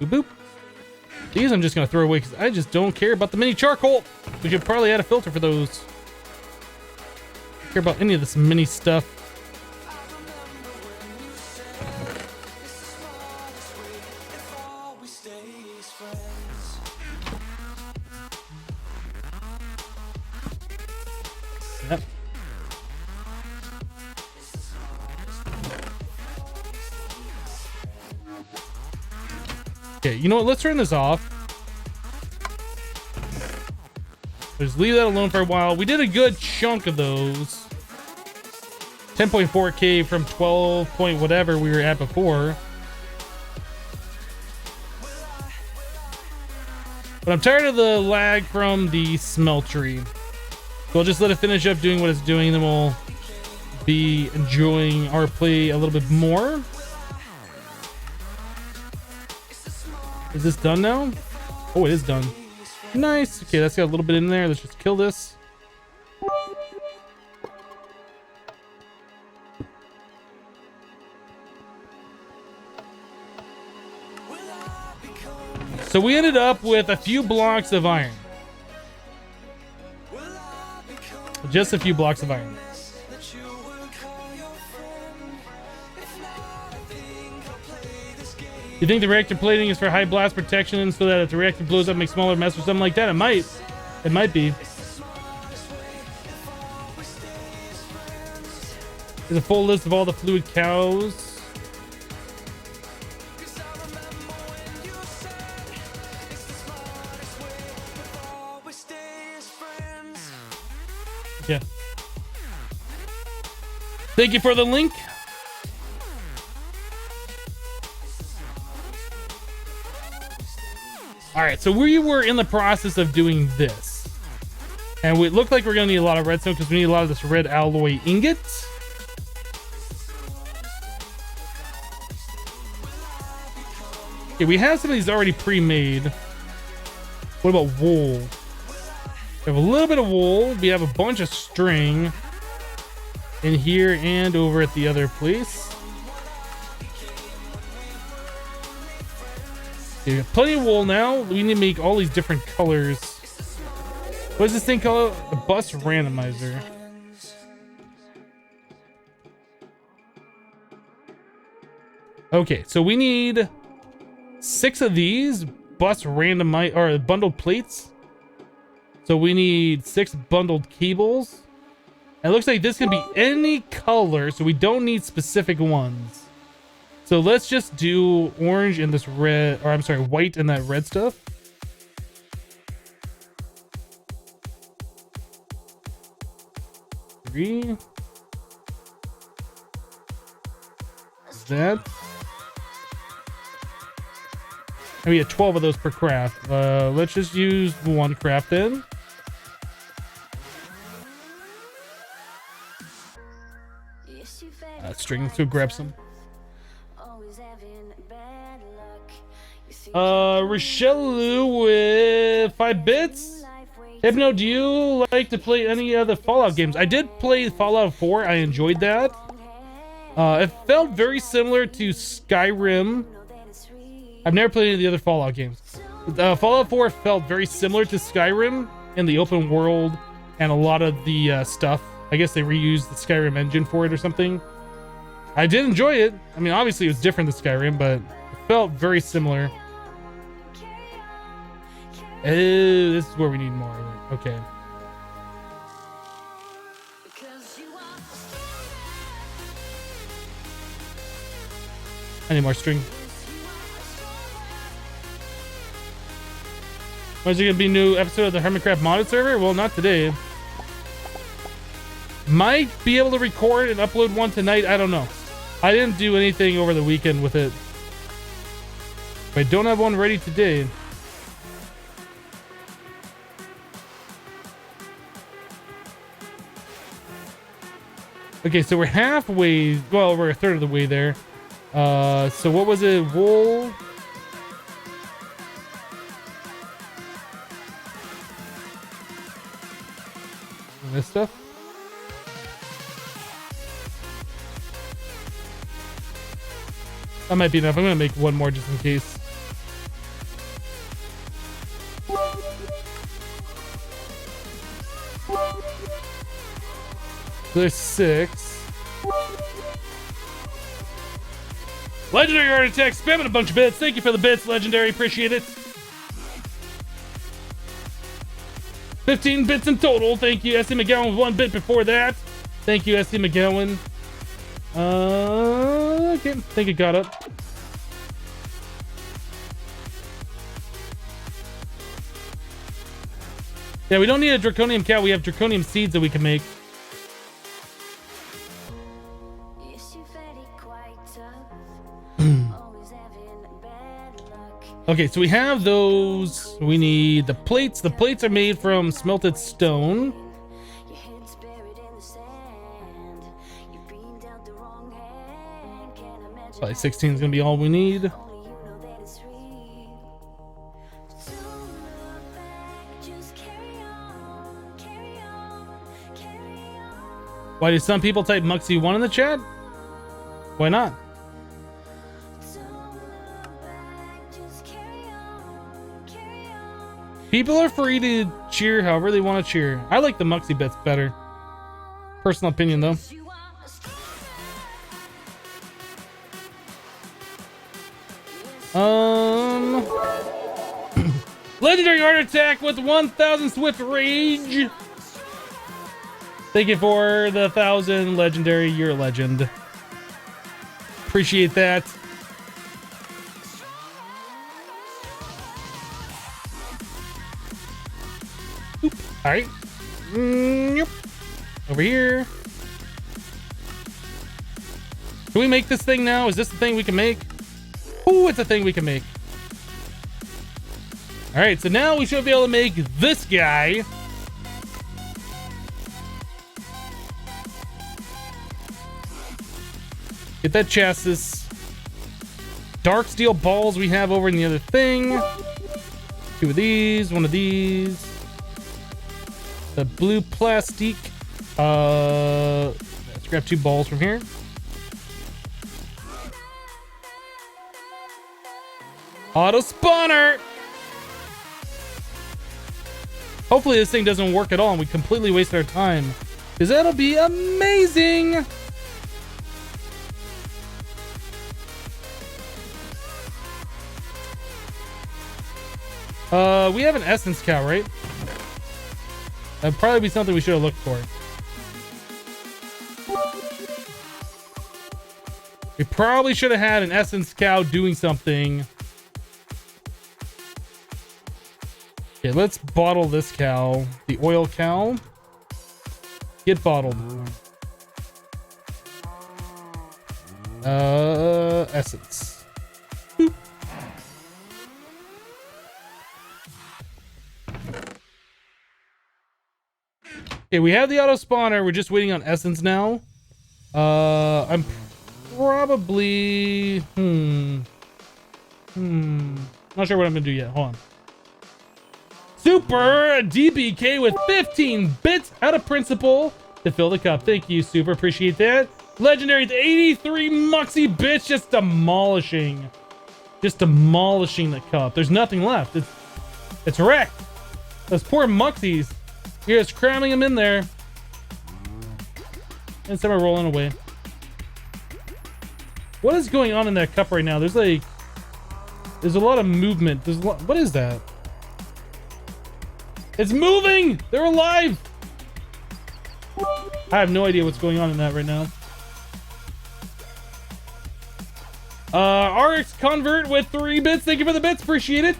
Boop. These I'm just gonna throw away because I just don't care about the mini charcoal. We should probably add a filter for those. Care about any of this mini stuff. Yep. Okay, you know what? Let's turn this off. Just leave that alone for a while. We did a good chunk of those. 10.4K from 12 point whatever we were at before. But I'm tired of the lag from the smeltery. we'll just let it finish up doing what it's doing, and then we'll be enjoying our play a little bit more. Is this done now? Oh, it is done. Nice. Okay, that's got a little bit in there. Let's just kill this. So we ended up with a few blocks of iron. Just a few blocks of iron. You think the reactor plating is for high blast protection so that if the reactor blows up, makes smaller mess or something like that? It might. It might be. There's a full list of all the fluid cows. Yeah. Thank you for the link. All right, so we were in the process of doing this, and it looked like we're gonna need a lot of redstone because we need a lot of this red alloy ingot. Okay, we have some of these already pre-made. What about wool? We have a little bit of wool. We have a bunch of string in here and over at the other place. Okay, we have plenty of wool now. We need to make all these different colors. What is this thing called? A bus randomizer. Okay, so we need 6 of these bus randomizer or bundled plates. So we need 6 bundled cables. And it looks like this can be any color, so we don't need specific ones. So let's just do orange and this red, or I'm sorry, white and that red stuff. Three. That. And we had 12 of those per craft. Let's just use 1 craft then. String, let's go grab some. Richelieu with 5 bits. Hypno, do you like to play any of the Fallout games? I did play Fallout 4. I enjoyed that. It felt very similar to Skyrim. I've never played any of the other Fallout games. Fallout 4 felt very similar to Skyrim in the open world and a lot of the stuff. I guess they reused the Skyrim engine for it or something. I did enjoy it. I mean, obviously it was different than Skyrim, but it felt very similar. Oh, this is where we need more of it. Okay. I need more string. When's there gonna be a new episode of the Hermitcraft modded server? Well, not today. Might be able to record and upload one tonight. I don't know. I didn't do anything over the weekend with it. I don't have one ready today. Okay, so we're halfway. Well, we're a third of the way there. So what was it? Wool. This stuff. That might be enough. I'm gonna make one more just in case. There's 6. Legendary Art Attack spamming a bunch of bits. Thank you for the bits, Legendary. Appreciate it. 15 bits in total. Thank you, SC McGowan, with 1 bit before that. Thank you, SC McGowan. Okay, I think it got up. Yeah, we don't need a draconium cow. We have draconium seeds that we can make. Okay, so we have those. We need the plates. The plates are made from smelted stone. Probably 16 is gonna be all we need. Why do some people type Muxy1 in the chat? Why not? People are free to cheer however they want to cheer. I like the Muxy bits better. Personal opinion though. Legendary Heart Attack with 1000 Swift Rage. Thank you for the 1000 legendary. You're a legend. Appreciate that. All right. Yep. Over here. Can we make this thing now? Is this the thing we can make? Oh, it's a thing we can make. All right, so now we should be able to make this guy. Get that chassis. Dark steel balls we have over in the other thing. 2 of these, 1 of these. The blue plastic. Let's grab 2 balls from here. Auto spawner. Hopefully this thing doesn't work at all and we completely waste our time, because that'll be amazing. We have an essence cow, right? That'd probably be something we should have looked for. We probably should have had an essence cow doing something. Okay, let's bottle this cow. The oil cow. Get bottled. Essence. Boop. Okay, we have the auto spawner. We're just waiting on essence now. I'm probably... Not sure what I'm gonna do yet. Hold on. Super DBK with 15 bits out of principle to fill the cup. Thank you, Super. Appreciate that. Legendary 83 Muxy bits, just demolishing. Just demolishing the cup. There's nothing left. It's wrecked. Those poor Muxies. You're just cramming them in there. And some are rolling away. What is going on in that cup right now? There's a lot of movement. What is that? It's moving! They're alive! I have no idea what's going on in that right now. RX Convert with 3 bits. Thank you for the bits. Appreciate it.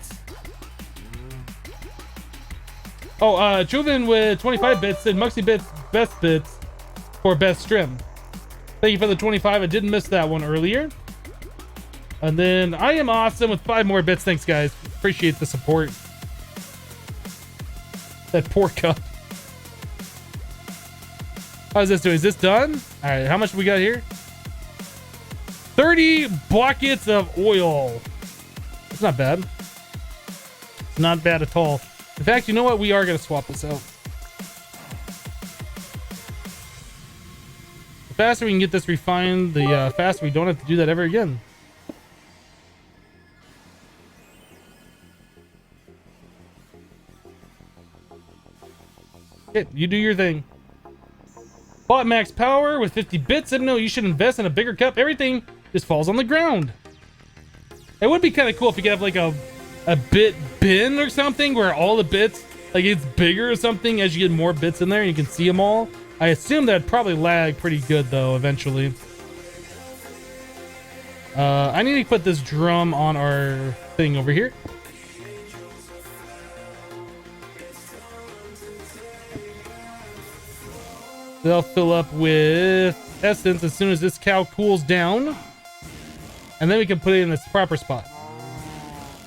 Oh, Joven with 25 bits and Muxy bits, best bits for best stream. Thank you for the 25. I did miss that one earlier. And then I am awesome with 5 more bits. Thanks, guys. Appreciate the support. That poor cup. How's this doing? Is this done? All right, how much we got here? 30 buckets of oil. It's not bad. It's not bad at all. In fact, you know what? We are going to swap this out. The faster we can get this refined, the faster we don't have to do that ever again. Okay, you do your thing. Bought max power with 50 bits. I don't know, you should invest in a bigger cup. Everything just falls on the ground. It would be kind of cool if you could have like a bit bin or something where all the bits, like it's bigger or something as you get more bits in there and you can see them all. I assume that'd probably lag pretty good though eventually. I need to put this drum on our thing over here. They'll fill up with essence as soon as this cow cools down. And then we can put it in its proper spot.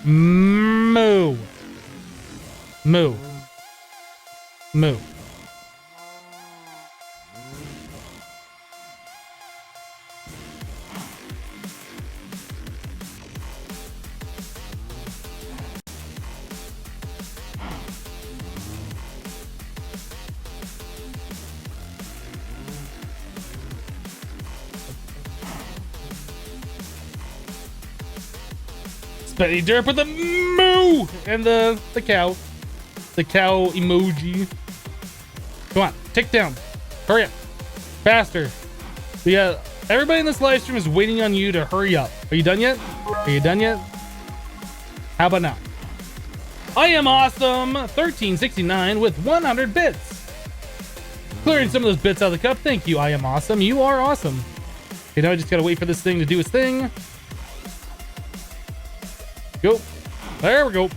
Moo. Moo. Moo. Betty Derp with the moo and the cow. The cow emoji. Come on, tick down. Hurry up. Faster. We got everybody in this live stream is waiting on you to hurry up. Are you done yet? Are you done yet? How about now? I am awesome 1369 with 100 bits. Clearing some of those bits out of the cup. Thank you, I am awesome. You are awesome. Okay, now I just gotta wait for this thing to do its thing. Go. There we go.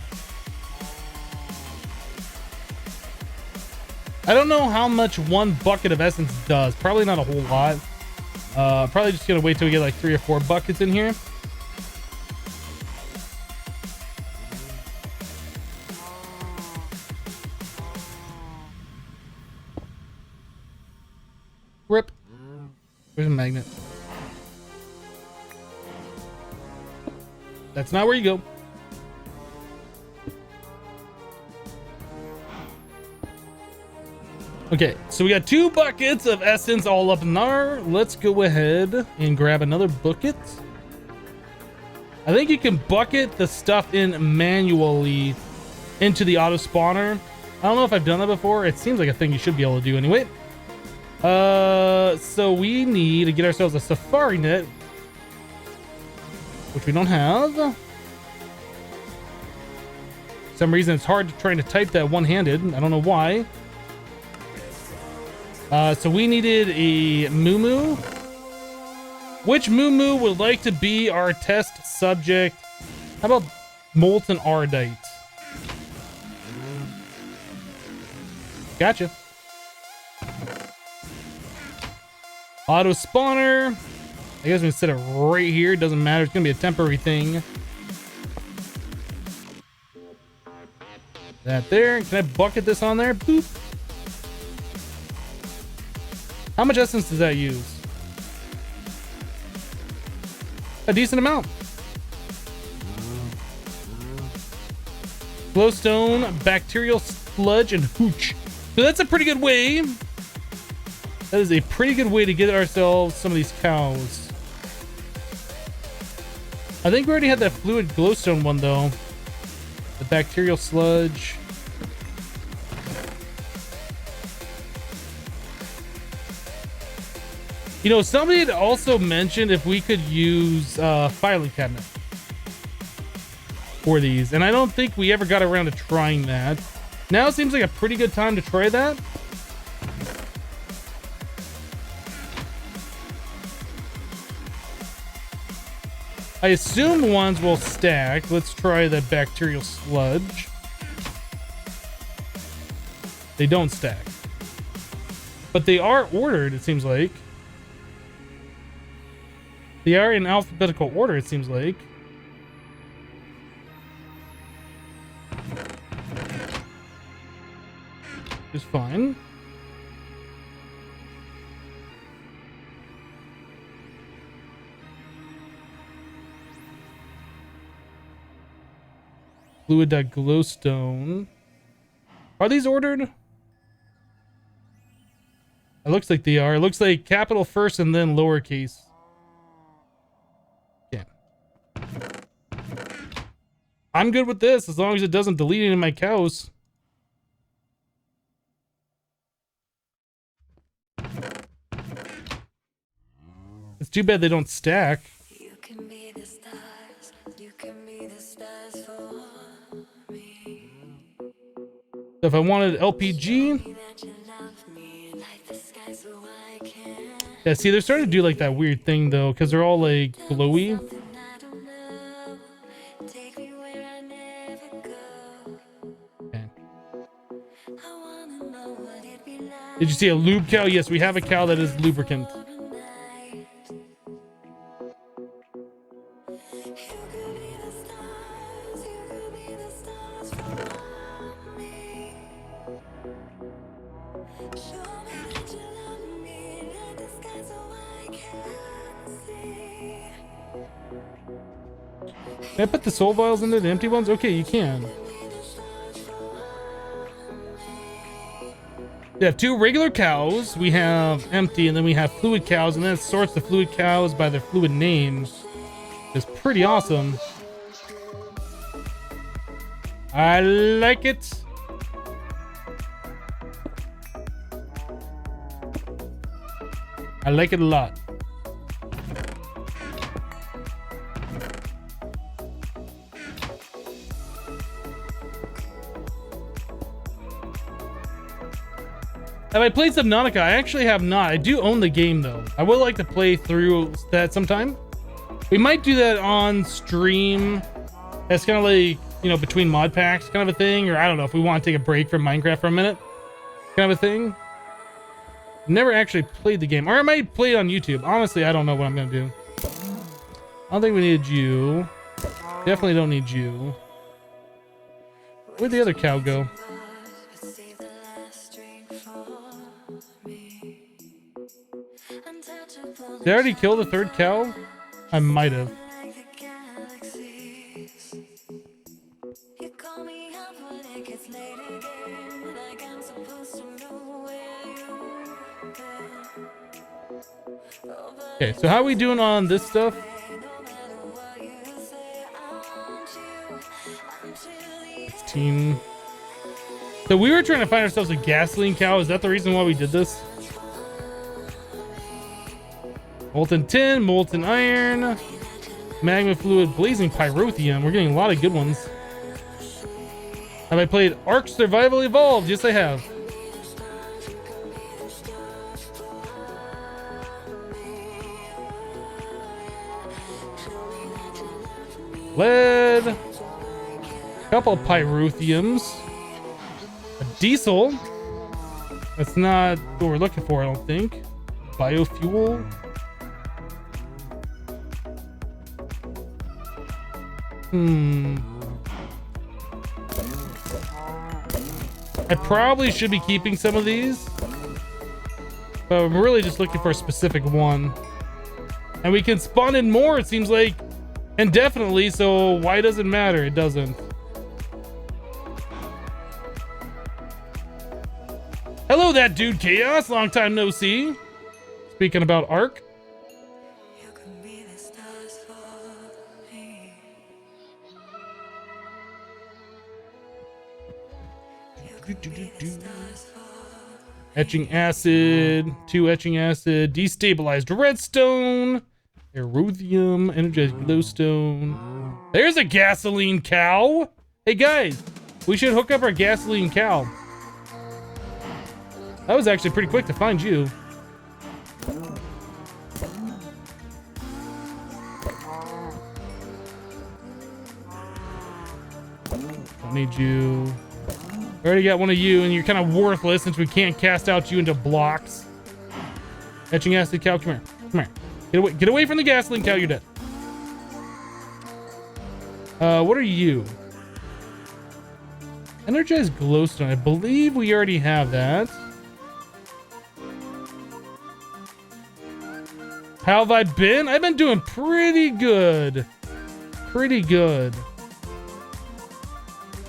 I don't know how much one bucket of essence does. Probably not a whole lot. Probably just gonna wait till we get like 3 or 4 buckets in here. Rip. Where's a magnet? That's not where you go. Okay, so we got 2 buckets of essence all up in there. Let's go ahead and grab another bucket. I think you can bucket the stuff in manually into the auto spawner. I don't know if I've done that before. It seems like a thing you should be able to do anyway. So we need to get ourselves a safari net, which we don't have. For some reason it's hard trying to type that one-handed. I don't know why. So we needed a Moo. Which Moo would like to be our test subject? How about molten ardite? Gotcha. Auto spawner. I guess we can set it right here. It doesn't matter. It's gonna be a temporary thing. That there. Can I bucket this on there? Boop. How much essence does that use? A decent amount. Glowstone, bacterial sludge, and hooch. So that's a pretty good way. That is a pretty good way to get ourselves some of these cows. I think we already had that fluid glowstone one though. The bacterial sludge. You know, somebody had also mentioned if we could use filing cabinet for these, and I don't think we ever got around to trying that. Now seems like a pretty good time to try that. I assume ones will stack. Let's try the bacterial sludge. They don't stack, but they are ordered, it seems like. They are in alphabetical order, it seems like. Just fine. Fluid glowstone. Are these ordered? It looks like they are. It looks like capital first and then lowercase. I'm good with this as long as it doesn't delete any of my cows. It's too bad they don't stack. You can be the stars, you can be the stars for me. If I wanted LPG, yeah, see, they're starting to do like that weird thing though, because they're all like glowy. Did you see a lube cow? Yes, we have a cow that is lubricant. Can I put the soul vials in there, the empty ones? Okay, you can. We have 2 regular cows. We have empty, and then we have fluid cows, and then it sorts the fluid cows by their fluid names. It's pretty awesome. I like it. I like it a lot. Have I played Subnautica? I actually have not. I do own the game though. I would like to play through that sometime. We might do that on stream. That's kind of like, you know, between mod packs kind of a thing. Or I don't know if we want to take a break from Minecraft for a minute. Kind of a thing. Never actually played the game. Or I might play it on YouTube. Honestly, I don't know what I'm going to do. I don't think we need you. Definitely don't need you. Where'd the other cow go? Did I already kill the third cow? I might have. Okay, so how are we doing on this stuff? So we were trying to find ourselves a gasoline cow. Is that the reason why we did this? Molten tin, molten iron, magma fluid, blazing pyrotheum. We're getting a lot of good ones. Have I played Ark Survival Evolved? Yes, I have. Lead. Couple of pyrotheums. A diesel. That's not what we're looking for, I don't think. Biofuel. I probably should be keeping some of these, but I'm really just looking for a specific one. And we can spawn in more, it seems like, indefinitely, so why does it matter? It doesn't. Hello, that dude Chaos. Long time no see. Speaking about Ark. Etching acid, 2 etching acid, destabilized redstone, erothium, energized glowstone. There's a gasoline cow. Hey guys, we should hook up our gasoline cow. That was actually pretty quick to find you. Don't need you. I already got one of you, and you're kind of worthless since we can't cast out you into blocks. Etching acid cow, come here. Come here. Get away from the gasoline cow, you're dead. What are you? Energized glowstone. I believe we already have that. How have I been? I've been doing pretty good. Pretty good.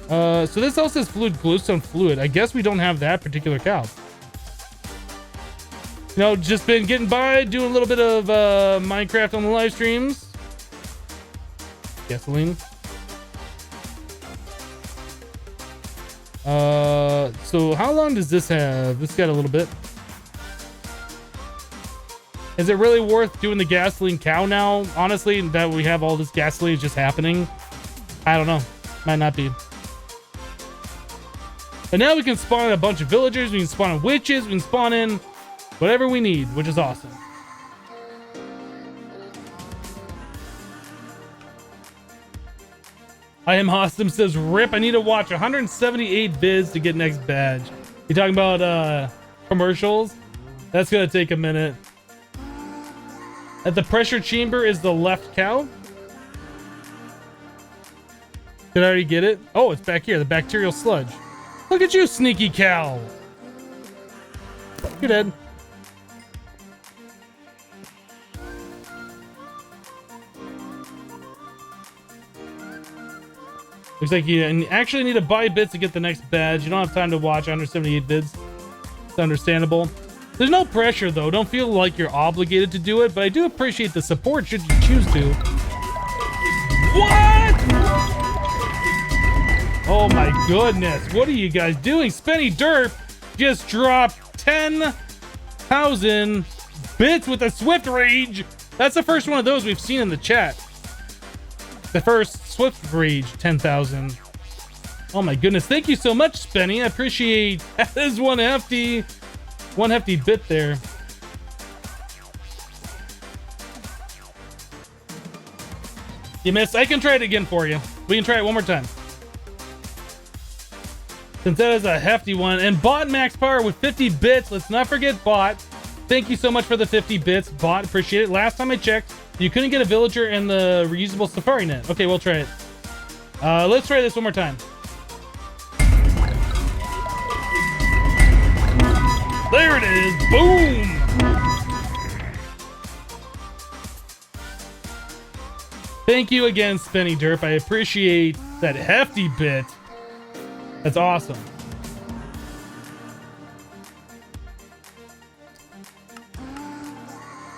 So this also says fluid, glowstone fluid. I guess we don't have that particular cow. You know, just been getting by, doing a little bit of Minecraft on the live streams. Gasoline. So how long does this have? This got a little bit. Is it really worth doing the gasoline cow now? Honestly, that we have all this gasoline is just happening. I don't know. Might not be. But now we can spawn in a bunch of villagers, we can spawn in witches, we can spawn in whatever we need, which is awesome. I am awesome says rip. I need to watch 178 vids to get next badge. You talking about commercials? That's gonna take a minute. At the pressure chamber is the left cow. Did I already get it? Oh, it's back here, the bacterial sludge. Look at you, sneaky cow. You're dead. Looks like you actually need to buy bits to get the next badge. You don't have time to watch 178 vids. It's understandable. There's no pressure though. Don't feel like you're obligated to do it, but I do appreciate the support should you choose to. What? Oh my goodness. What are you guys doing? Spenny Derp just dropped 10,000 bits with a Swift Rage. That's the first one of those we've seen in the chat. The first Swift Rage 10,000. Oh my goodness. Thank you so much, Spenny. I appreciate that. Is one hefty bit there. You missed. I can try it again for you. We can try it one more time. Since that is a hefty one. And Bot Max Power with 50 bits. Let's not forget Bot. Thank you so much for the 50 bits. Bot, appreciate it. Last time I checked, you couldn't get a villager in the reusable Safari net. Okay, we'll try it. Let's try this one more time. There it is. Boom. Thank you again, Spenny Derp. I appreciate that hefty bit. That's awesome.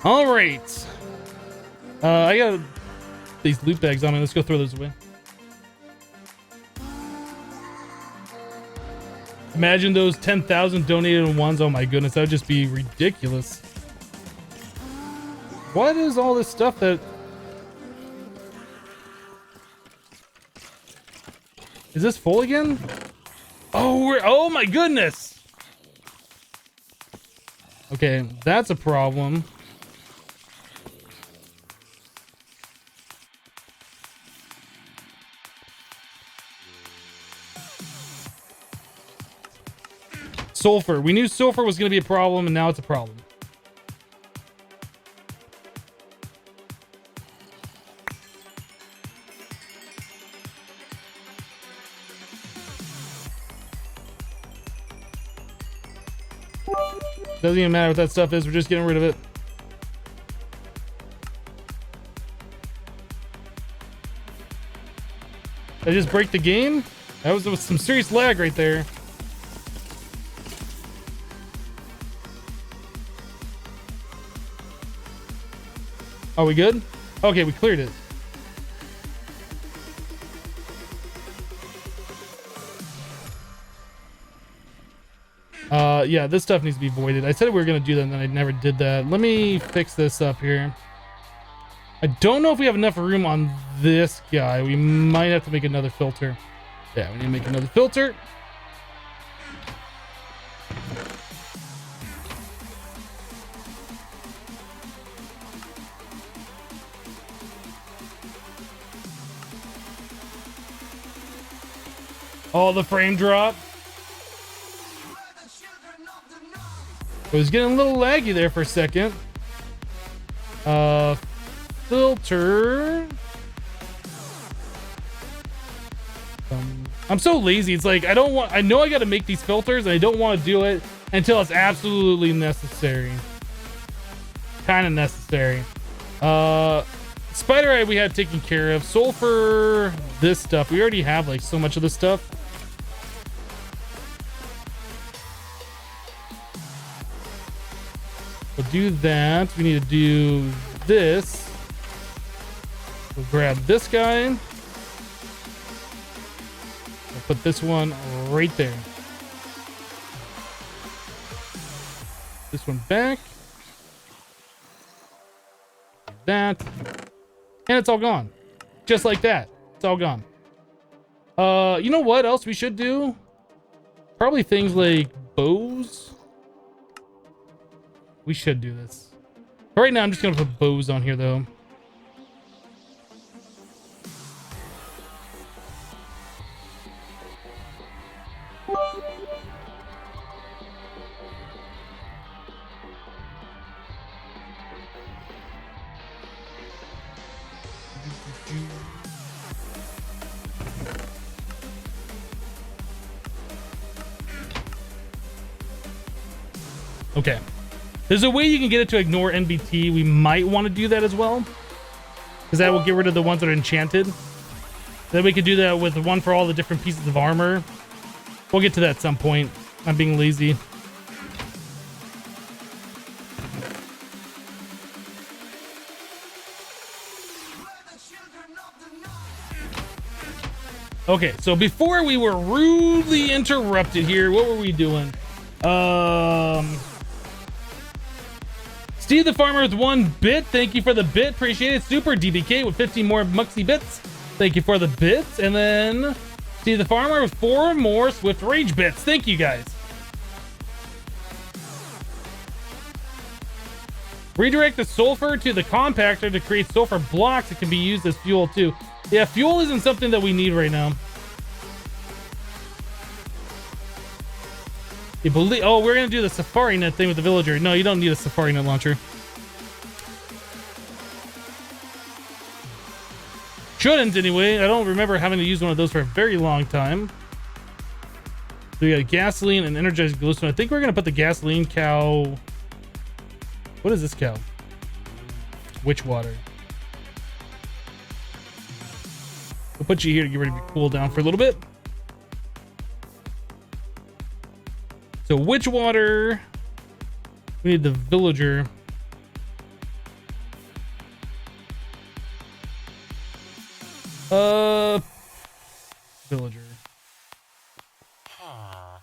All right. I got these loot bags on me. Let's go throw those away. Imagine those 10,000 donated ones. Oh my goodness, that would just be ridiculous. What is all this stuff that... Is this full again? Oh, oh my goodness. Okay, that's a problem. Sulfur. We knew sulfur was going to be a problem, and now it's a problem. Doesn't even matter what that stuff is. We're just getting rid of it. Did I just break the game? That was some serious lag right there. Are we good? Okay, we cleared it. Yeah, this stuff needs to be voided. I said we were gonna do that and then I never did that. Let me fix this up here. I don't know if we have enough room on this guy. We might have to make another filter. Yeah, we need to make another filter. Oh, the frame drop. It was getting a little laggy there for a second. Filter. I'm so lazy. It's like I know I got to make these filters and I don't want to do it until it's absolutely necessary. Kind of necessary. Spider Eye we had taken care of. Sulfur, this stuff. We already have like so much of this stuff. We'll do that. We need to do this. We'll grab this guy. We'll put this one right there. This one back. That. And it's all gone. Just like that. It's all gone. You know what else we should do? Probably things like bows. We should do this. Right now, I'm just gonna put bows on here, though. Okay. There's a way you can get it to ignore NBT. We might want to do that as well, because that will get rid of the ones that are enchanted. Then we could do that with the one for all the different pieces of armor. We'll get to that at some point. I'm being lazy. Okay, so before we were rudely interrupted here, what were we doing? Steve the Farmer with 1 bit. Thank you for the bit. Appreciate it. Super DBK with 15 more Muxy bits. Thank you for the bits. And then Steve the Farmer with 4 more Swift Rage bits. Thank you guys. Redirect the sulfur to the compactor to create sulfur blocks that can be used as fuel too. Yeah, fuel isn't something that we need right now. You believe? Oh, we're gonna do the Safari Net thing with the villager. No, you don't need a Safari Net launcher. Shouldn't anyway. I don't remember having to use one of those for a very long time. So we got gasoline and energized glowstone. I think we're gonna put the gasoline cow. What is this cow? Witch water. We'll put you here to get ready to cool down for a little bit. So witch water. We need the villager. Villager.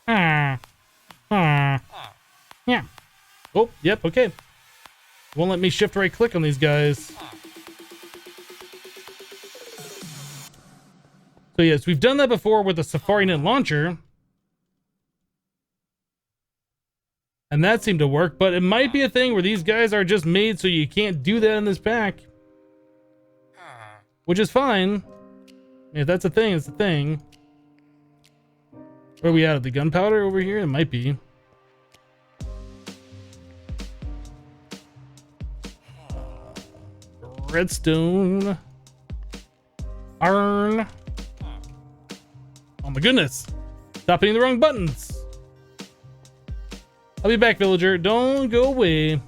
Yeah. Oh, yep, okay. Won't let me shift right click on these guys. So yes, we've done that before with the Safari Net launcher. And that seemed to work, but it might be a thing where these guys are just made so you can't do that in this pack. Which is fine. If that's a thing, it's a thing. Where are we at? The gunpowder over here? It might be. Redstone. Iron. Oh my goodness. Stop hitting the wrong buttons. I'll be back, villager. Don't go away.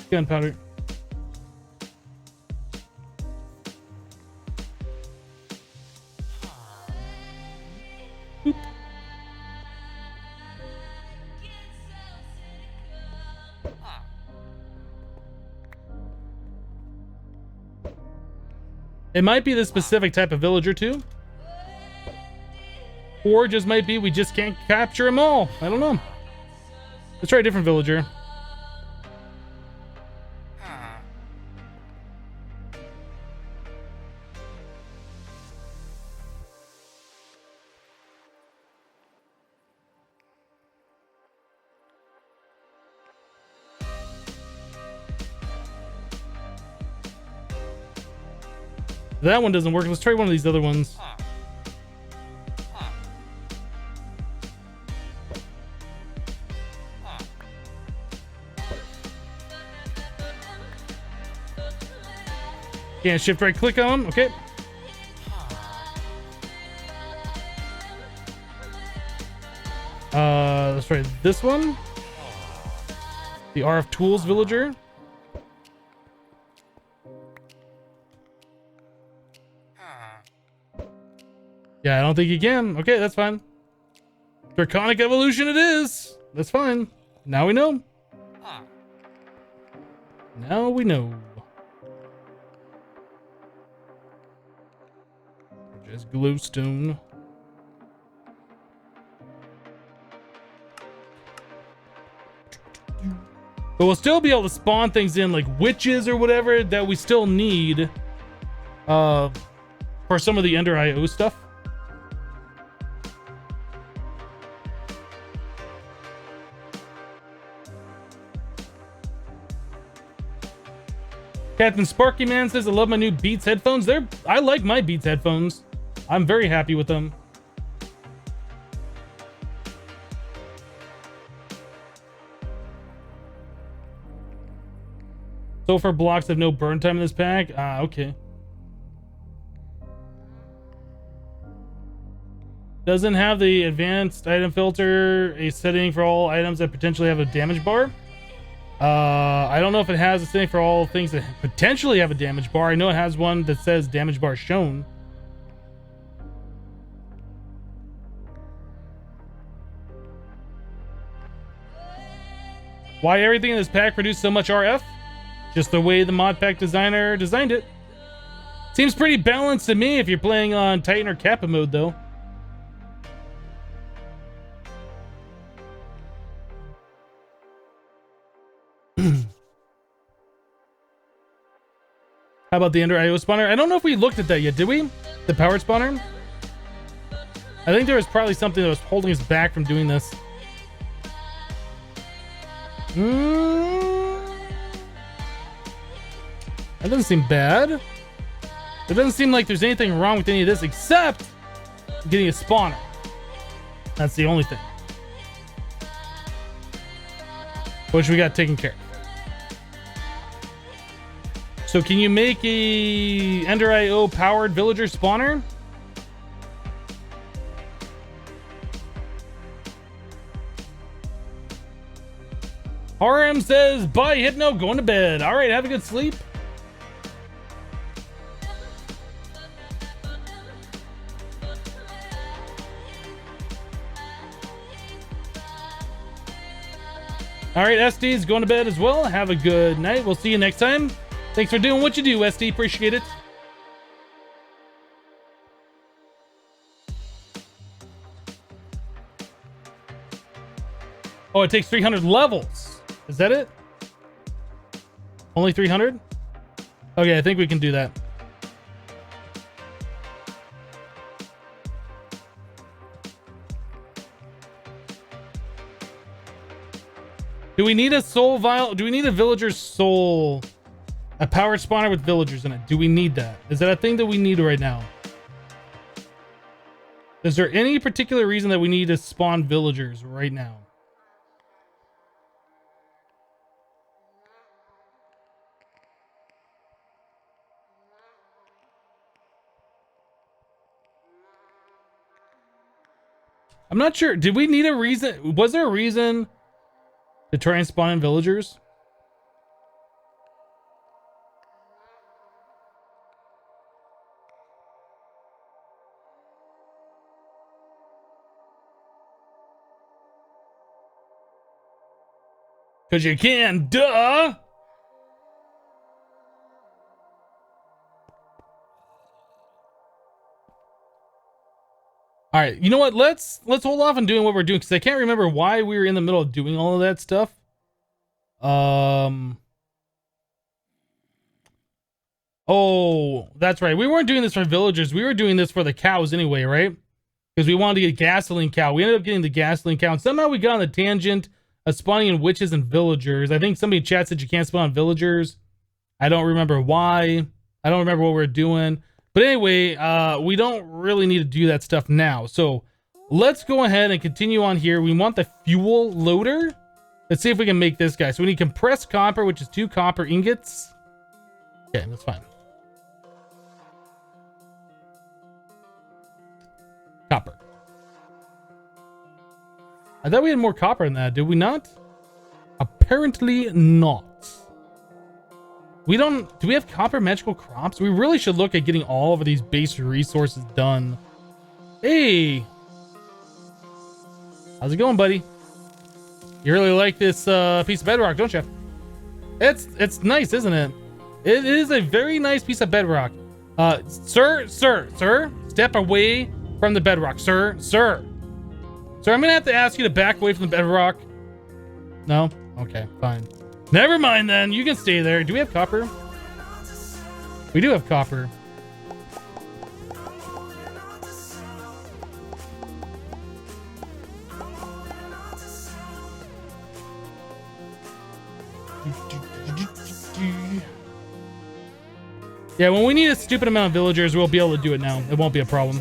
Gunpowder. Boop. It might be this specific type of villager too. Or just might be we just can't capture them all. I don't know. Let's try a different villager. That one doesn't work. Let's try one of these other ones. Can't shift right click on them. Okay. Let's try this one. The RF Tools villager. Yeah, I don't think you can. Okay, that's fine. Draconic evolution it is. That's fine. Now we know. Now we know. Just glowstone. But we'll still be able to spawn things in like witches or whatever that we still need for some of the Ender IO stuff. Captain Sparky Man says, I love my new Beats headphones. I like my Beats headphones. I'm very happy with them. Sulfur blocks have no burn time in this pack. Ah, okay. Doesn't have the advanced item filter, a setting for all items that potentially have a damage bar. I don't know if it has a setting for all things that potentially have a damage bar. I know it has one that says damage bar shown. Why everything in this pack produced so much RF? Just the way the MODPACK designer designed it. Seems pretty balanced to me if you're playing on Titan or Kappa mode, though. How about the Ender IO spawner? I don't know if we looked at that yet, did we? The power spawner? I think there was probably something that was holding us back from doing this. That doesn't seem bad. It doesn't seem like there's anything wrong with any of this except getting a spawner. That's the only thing. Which we got taken care of. So can you make a Ender IO powered villager spawner? RM says, bye Hypno, going to bed. All right, have a good sleep. All right, SD's going to bed as well. Have a good night. We'll see you next time. Thanks for doing what you do, SD. Appreciate it. Oh, it takes 300 levels. Is that it? Only 300? Okay, I think we can do that. Do we need a soul vial? Do we need a villager's soul? A power spawner with villagers in it. Do we need that? Is that a thing that we need right now? Is there any particular reason that we need to spawn villagers right now? I'm not sure. Did we need a reason? Was there a reason to try and spawn in villagers? Because you can, duh! All right, you know what? Let's hold off on doing what we're doing because I can't remember why we were in the middle of doing all of that stuff. Oh, that's right. We weren't doing this for villagers. We were doing this for the cows anyway, right? Because we wanted to get gasoline cow. We ended up getting the gasoline cow, and somehow we got on the tangent of spawning in witches and villagers. I think somebody in chat said you can't spawn villagers. I don't remember why. I don't remember what we were doing. But anyway, we don't really need to do that stuff now. So let's go ahead and continue on here. We want the fuel loader. Let's see if we can make this guy. So we need compressed copper, which is 2 copper ingots. Okay, that's fine. Copper. I thought we had more copper than that. Did we not? Apparently not. We don't... Do we have copper magical crops? We really should look at getting all of these base resources done. Hey! How's it going, buddy? You really like this piece of bedrock, don't you? It's nice, isn't it? It is a very nice piece of bedrock. Sir, step away from the bedrock. Sir, I'm gonna have to ask you to back away from the bedrock. No? Okay, fine. Never mind then. You can stay there. Do we have copper? We do have copper. Yeah, when we need a stupid amount of villagers, we'll be able to do it now. It won't be a problem.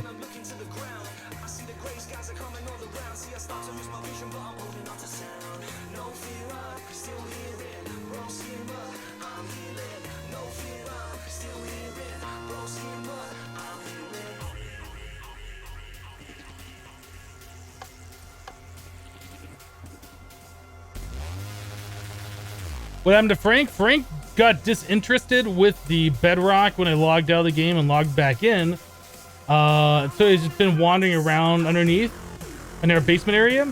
What happened to Frank? Frank got disinterested with the bedrock when I logged out of the game and logged back in. So he's just been wandering around underneath in our basement area.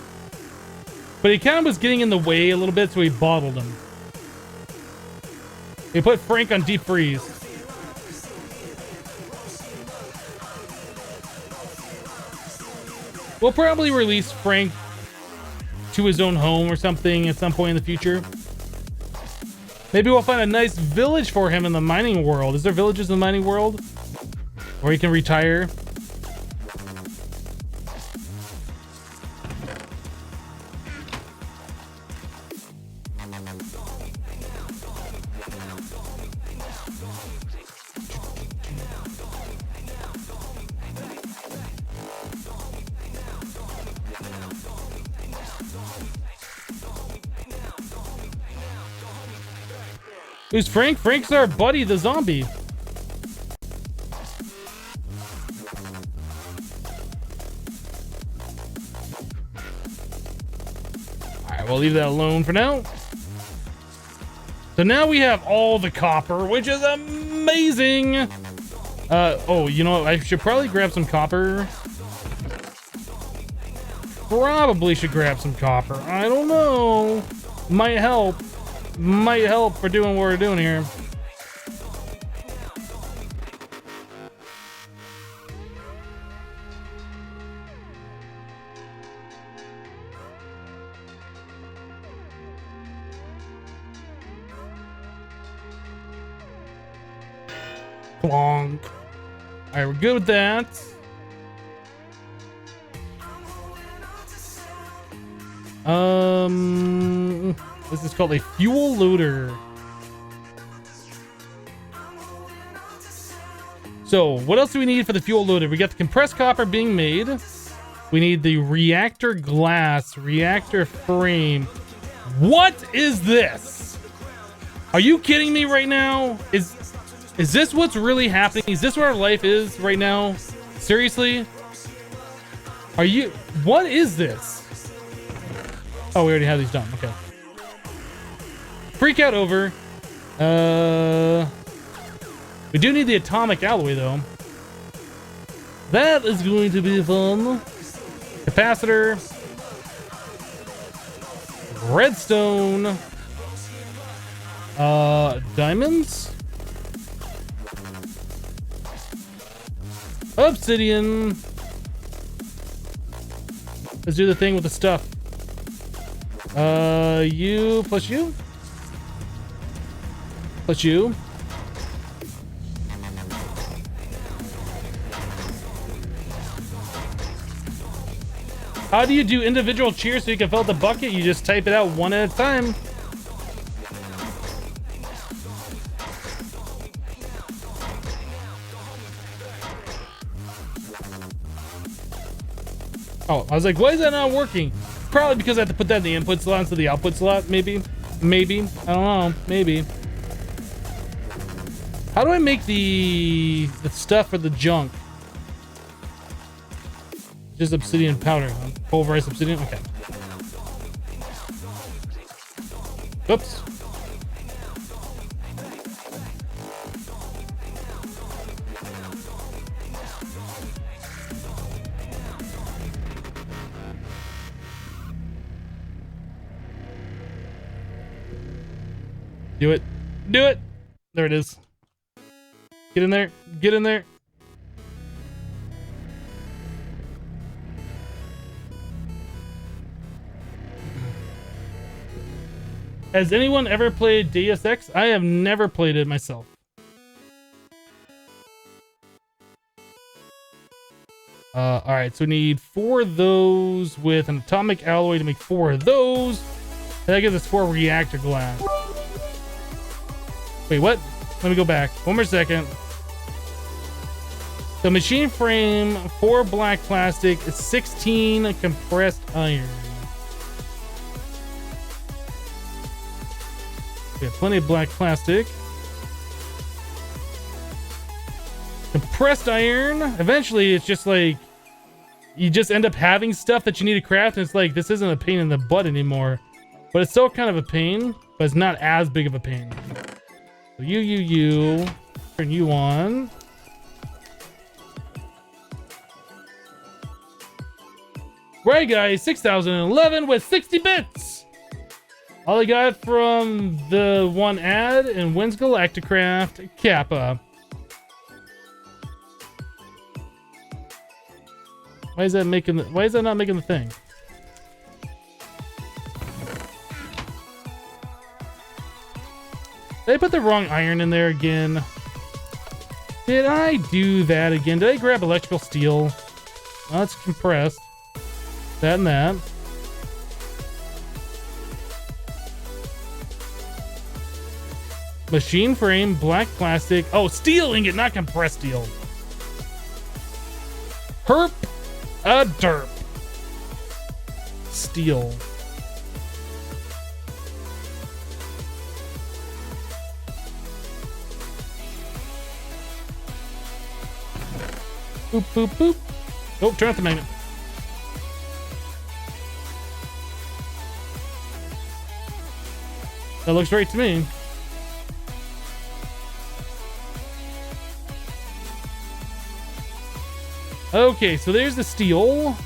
But he kind of was getting in the way a little bit, so we bottled him. They put Frank on deep freeze. We'll probably release Frank to his own home or something at some point in the future. Maybe we'll find a nice village for him in the mining world. Is there villages in the mining world where he can retire? Who's Frank? Frank's our buddy, the zombie. Alright, we'll leave that alone for now. So now we have all the copper, which is amazing. Oh, you know what? I should probably grab some copper. Probably should grab some copper. I don't know. Might help. Might help for doing what we're doing here. Plonk. All right, we're good with that. This is called a fuel loader. So what else do we need for the fuel loader? We got the compressed copper being made. We need the reactor glass, reactor frame. What is this? Are you kidding me right now? Is this what's really happening? Is this what our life is right now? Seriously? Are you, what is this? Oh, we already have these done. Okay. Freak out over. We do need the atomic alloy though. That is going to be fun. Capacitor. Redstone. Diamonds. Obsidian. Let's do the thing with the stuff. You plus you. Plus you. How do you do individual cheers so you can fill out the bucket? You just type it out one at a time. Oh, I was like, why is that not working? Probably because I have to put that in the input slot instead of the output slot, maybe. Maybe. I don't know. Maybe. How do I make the stuff for the junk? Just obsidian powder. Pulverized obsidian? Okay. Oops. Do it. Do it. There it is. Get in there. Get in there. Has anyone ever played Deus Ex? I have never played it myself. Alright, so we need 4 of those with an atomic alloy to make 4 of those. And that gives us 4 reactor glass. Wait, what? Let me go back. One more second. The machine frame, 4 black plastic, 16 compressed iron. We have plenty of black plastic. Compressed iron. Eventually, it's just like you just end up having stuff that you need to craft, and it's like this isn't a pain in the butt anymore. But it's still kind of a pain, but it's not as big of a pain. So you. Turn you on. Right, guys, 6011 with 60 bits. All I got from the one ad and wins Galacticcraft Kappa. Why is that not making the thing? Did I put the wrong iron in there again? Did I do that again? Did I grab electrical steel? Oh, it's compressed. That and that. Machine frame, black plastic. Oh, steel ingot, not compressed steel. Herp a derp. Steel. Boop, boop, boop. Oh, turn off the magnet. That looks right to me. Okay, so there's the steel.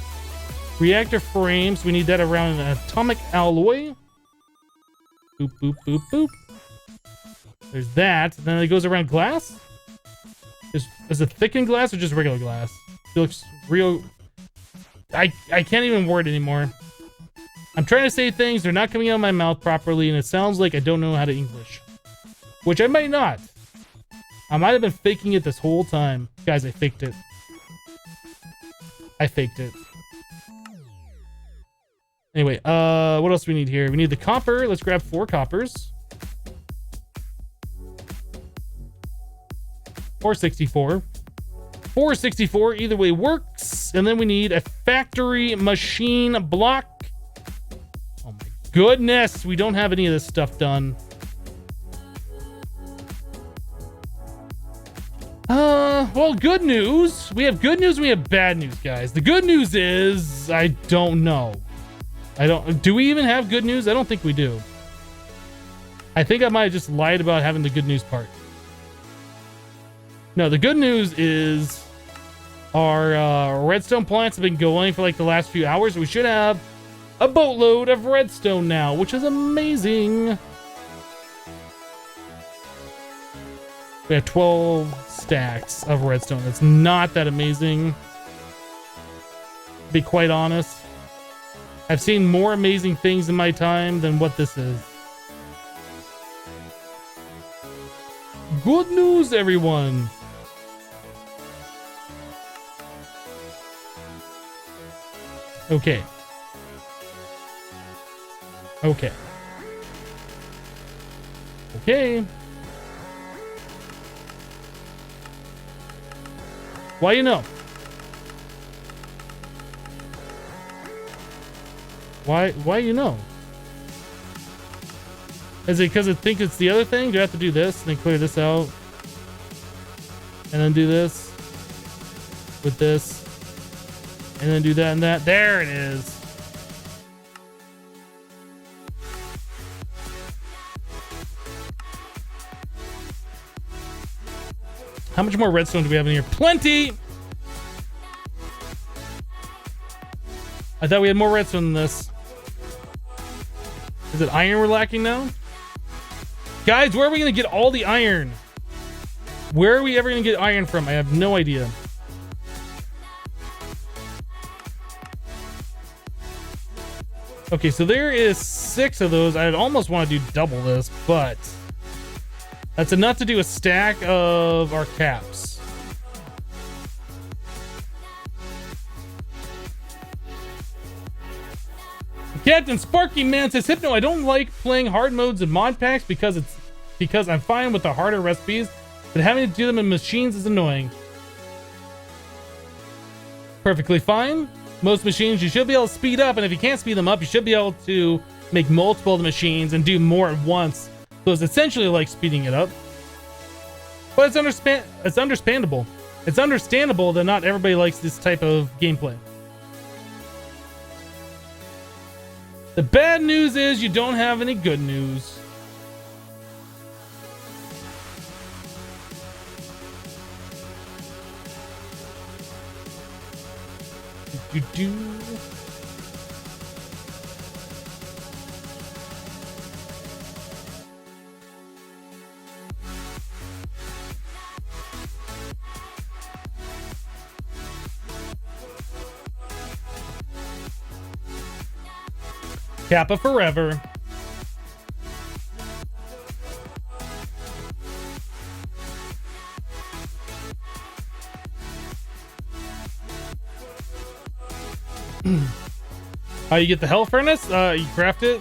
Reactor frames. We need that around an atomic alloy. Boop, boop, boop, boop. There's that. Then it goes around glass. Is it thickened glass or just regular glass? It looks real. I can't even word anymore. I'm trying to say things, they're not coming out of my mouth properly, and it sounds like I don't know how to English. Which I might not. I might have been faking it this whole time. Guys, I faked it. I faked it. Anyway, what else do we need here? We need the copper. Let's grab 4 coppers. 464. 464, either way works. And then we need a factory machine block. Oh my goodness, we don't have any of this stuff done. Well, good news. We have good news, we have bad news, guys. The good news is, I don't know. Do we even have good news? I don't think we do. I think I might have just lied about having the good news part. No, the good news is our redstone plants have been going for like the last few hours. We should have a boatload of redstone now, which is amazing. We have 12 stacks of redstone. That's not that amazing, to be quite honest. I've seen more amazing things in my time than what this is. Good news, everyone. Okay. Okay. Okay. Why you know? Why you know? Is it because it thinks it's the other thing? Do I have to do this and then clear this out? And then do this with this. And then do that and that. There it is. How much more redstone do we have in here? Plenty! I thought we had more redstone than this. Is it iron we're lacking now? Guys, where are we going to get all the iron? Where are we ever going to get iron from? I have no idea. Okay, so there is 6 of those. I'd almost want to do double this, but that's enough to do a stack of our caps. Captain Sparky Man says, Hypno, I don't like playing hard modes in mod packs because I'm fine with the harder recipes, but having to do them in machines is annoying. Perfectly fine. Most machines you should be able to speed up, and if you can't speed them up, you should be able to make multiple of the machines and do more at once. So it's essentially like speeding it up. But it's understandable. It's understandable that not everybody likes this type of gameplay. The bad news is you don't have any good news. Kappa forever. How you get the hell furnace? You craft it.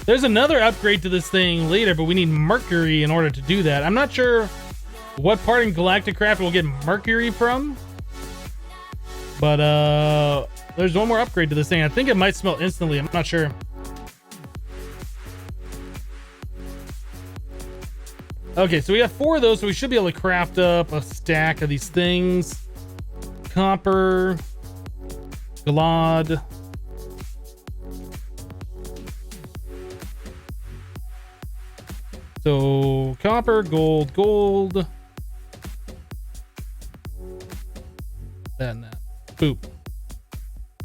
There's another upgrade to this thing later, but we need mercury in order to do that. I'm not sure what part in Galacticcraft we'll get mercury from, but there's one more upgrade to this thing. I think it might smelt instantly. I'm not sure. Okay, so we have 4 of those, so we should be able to craft up a stack of these things. Copper, glod. So copper, gold, gold. That and that. Boop.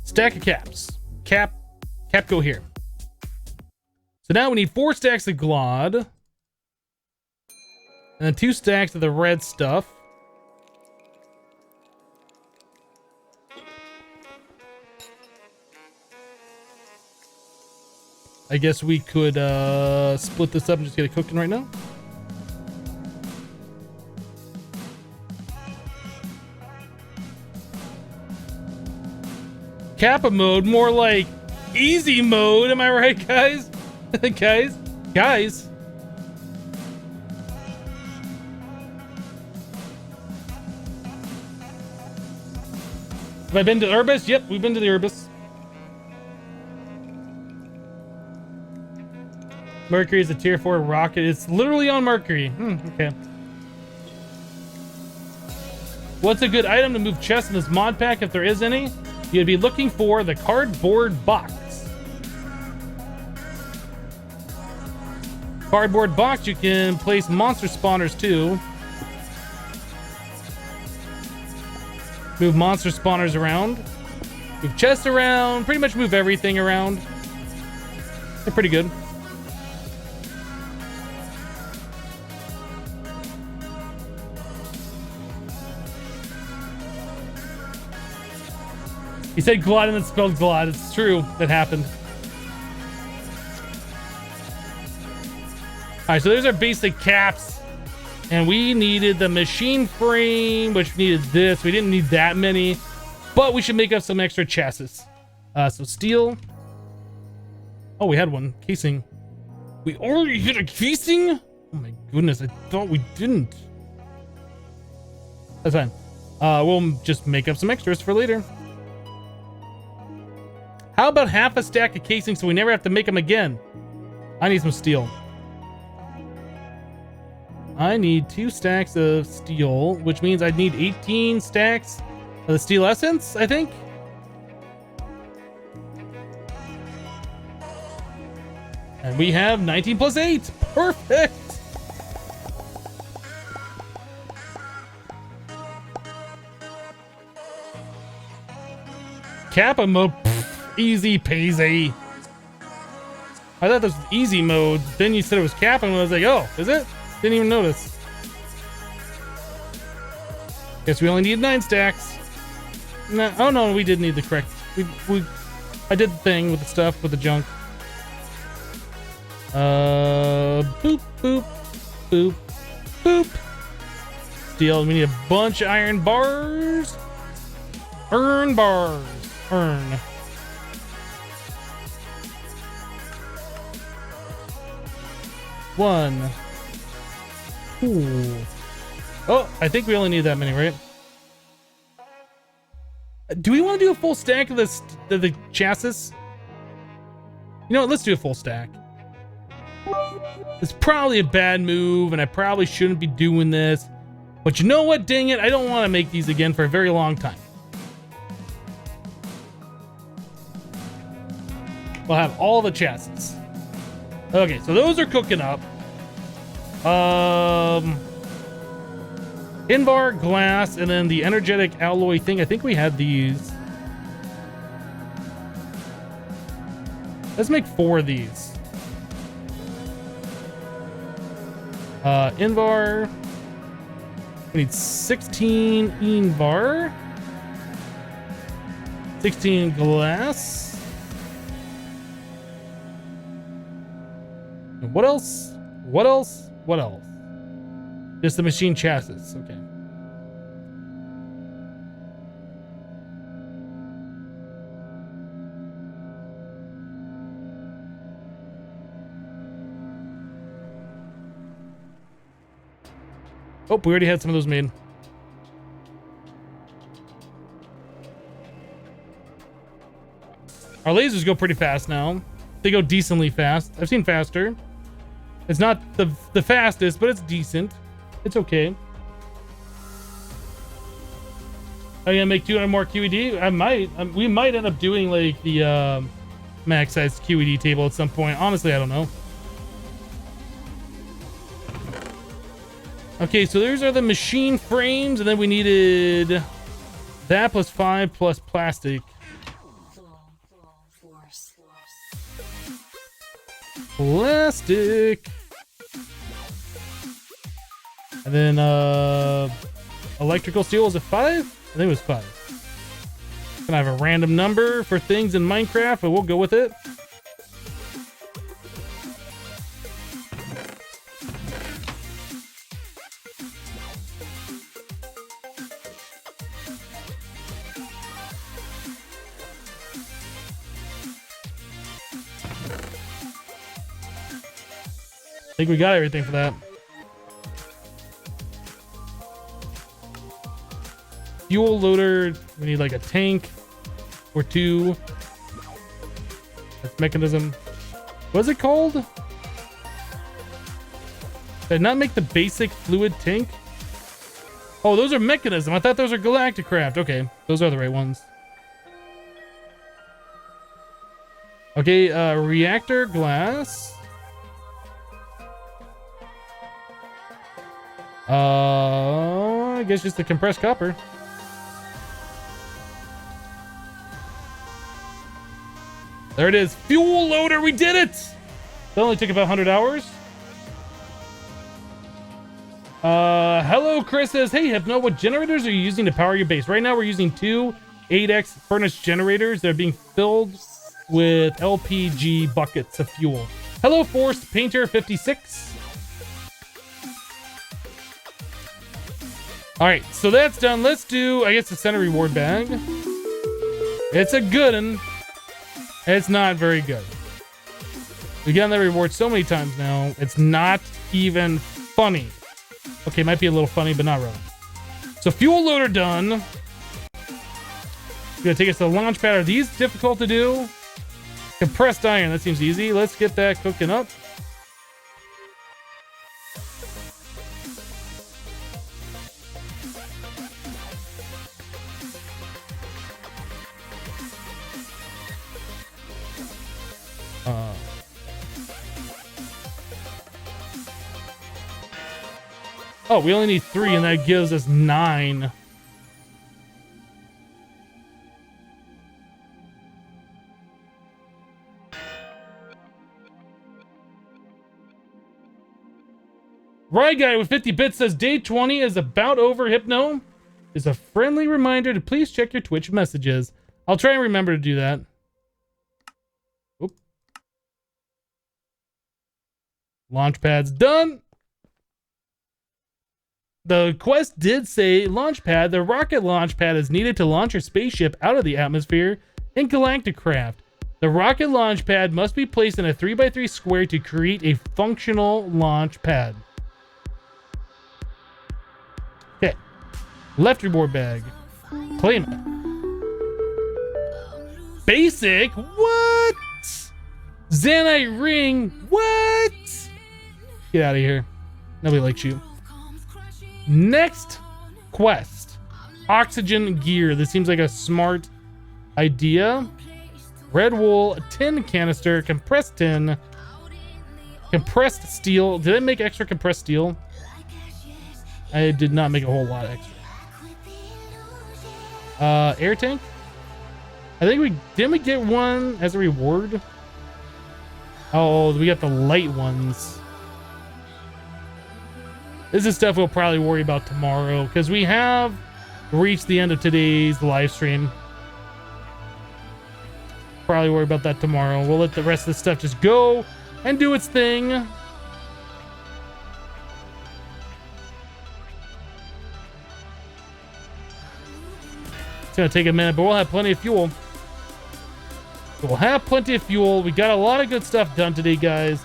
Stack of caps. Cap go here. So now we need 4 stacks of glod. And then 2 stacks of the red stuff. I guess we could split this up and just get it cooking right now. Kappa mode, more like easy mode. Am I right, guys? guys. Have I been to Urbis? Yep, we've been to the Urbis. Mercury is a tier 4 rocket. It's literally on Mercury. Okay. What's a good item to move chests in this mod pack, if there is any? You'd be looking for the cardboard box. Cardboard box, you can place monster spawners too. Move monster spawners around. Move chests around. Pretty much move everything around. They're pretty good. He said glot and then spelled glot. It's true. That happened. Alright, so there's our basic caps. And we needed the machine frame, which needed this. We didn't need that many. But we should make up some extra chassis. So steel. Oh, we had one. Casing. We already hit a casing? Oh my goodness, I thought we didn't. That's fine. We'll just make up some extras for later. How about half a stack of casing so we never have to make them again? I need some steel. I need 2 stacks of steel, which means I'd need 18 stacks of the steel essence, I think. And we have 19 plus 8. Perfect. Kappa mode. Easy peasy. I thought this was easy mode. Then you said it was Kappa, and I was like, oh, is it? Didn't even notice. Guess we only need 9 stacks. No, oh no, we did need the correct. I did the thing with the stuff with the junk. Boop, boop, boop, boop. Steel. We need a bunch of iron bars. Earn bars. Earn. One. Ooh. Oh, I think we only need that many, right? Do we want to do a full stack of this, the chassis? You know what? Let's do a full stack. It's probably a bad move, and I probably shouldn't be doing this. But you know what? Dang it. I don't want to make these again for a very long time. We'll have all the chassis. Okay, so those are cooking up. Invar, glass, and then the energetic alloy thing. I think we had these. Let's make 4 of these. Invar. We need 16 Invar. 16 glass. And what else? What else? What else? Just the machine chassis. Okay. Oh, we already had some of those made. Our lasers go pretty fast now. They go decently fast. I've seen faster. It's not the fastest, but it's decent. It's okay. Are you gonna make 200 more QED? I might. We might end up doing like the max size QED table at some point. Honestly, I don't know. Okay, so those are the machine frames, and then we needed that plus 5 plus plastic. Plastic. And then electrical steel, was it 5? I think it was 5. Gonna have a random number for things in Minecraft, but we'll go with it. I think we got everything for that. Fuel loader, we need like a tank or 2. That's mechanism. What's it called? Did I not make the basic fluid tank? Oh, those are mechanism. I thought those are Galacticcraft. Okay, those are the right ones. Okay, reactor glass. I guess just the compressed copper. There it is. Fuel loader. We did it. That only took about 100 hours. Hello, Chris says, hey, Hypno, what generators are you using to power your base? Right now, we're using 2 8X furnace generators that are being filled with LPG buckets of fuel. Hello, Forced Painter 56. All right, so that's done. Let's do, I guess, the center reward bag. It's a good one. It's not very good. We've gotten that reward so many times now. It's not even funny. Okay, might be a little funny, but not really. So fuel loader done. Gonna take us to the launch pad. Are these difficult to do? Compressed iron, that seems easy. Let's get that cooking up. Oh, we only need 3, and that gives us 9. Right guy with 50 bits says day 20 is about over. Hypno is a friendly reminder to please check your Twitch messages. I'll try and remember to do that. Oop. Launchpad's done. The quest did say launchpad. The rocket launchpad is needed to launch your spaceship out of the atmosphere in Galacticcraft. The rocket launchpad must be placed in a 3x3 square to create a functional launch pad. Okay. Left reward bag. Claim it. Basic? What? Zanite ring? What? Get out of here. Nobody likes you. Next quest. Oxygen gear. This seems like a smart idea. Red wool, tin canister, compressed tin, compressed steel. Did I make extra compressed steel? I did not make a whole lot extra. Air tank. I think we didn't we get one as a reward? Oh, we got the light ones. This is stuff we'll probably worry about tomorrow because we have reached the end of today's live stream. probably worry about that tomorrow. We'll let the rest of this stuff just go and do its thing. It's gonna take a minute, but we'll have plenty of fuel. We'll have plenty of fuel. We got a lot of good stuff done today, guys.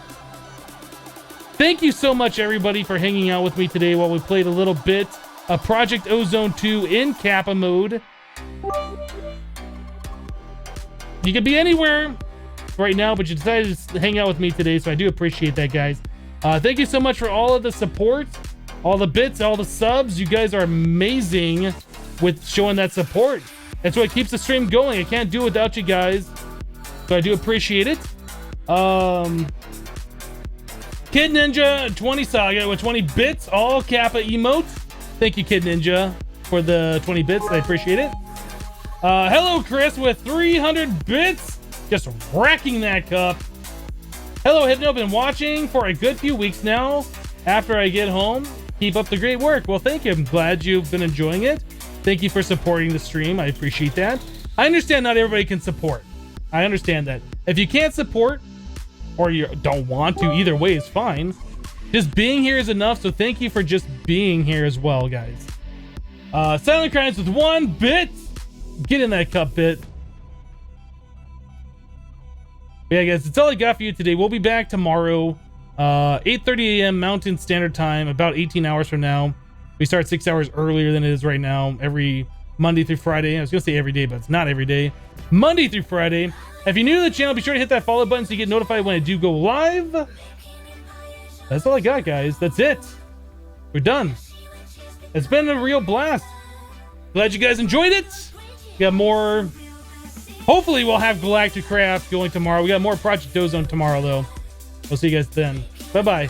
Thank you so much, everybody, for hanging out with me today while we played a little bit of Project Ozone 2 in Kappa mode. You could be anywhere right now, but you decided to hang out with me today, so I do appreciate that, guys. Thank you so much for all of the support, all the bits, all the subs. You guys are amazing with showing that support. That's what keeps the stream going. I can't do it without you guys, so I do appreciate it. Kid Ninja 20 Saga with 20 bits, all Kappa emotes. Thank you, Kid Ninja, for the 20 bits. I appreciate it. Hello, Chris, with 300 bits. Just wrecking that cup. Hello, Hypno. Been watching for a good few weeks now. After I get home, keep up the great work. Well, thank you. I'm glad you've been enjoying it. Thank you for supporting the stream. I appreciate that. I understand not everybody can support. I understand that. If you can't support, or you don't want to, either way is fine. Just being here is enough, so thank you for just being here as well, guys. Silent Crimes with 1 bit. Get in that cup, bit. Yeah, guys, that's all I got for you today. We'll be back tomorrow, 8:30 a.m. Mountain Standard Time, about 18 hours from now. We start 6 hours earlier than it is right now, every Monday through Friday. I was gonna say every day, but it's not every day. Monday through Friday. If you're new to the channel, be sure to hit that follow button so you get notified when I do go live. That's all I got, guys. That's it. We're done. It's been a real blast. Glad you guys enjoyed it. We got more. Hopefully we'll have Galacticcraft going tomorrow. We got more Project Ozone tomorrow, though. We'll see you guys then. Bye-bye.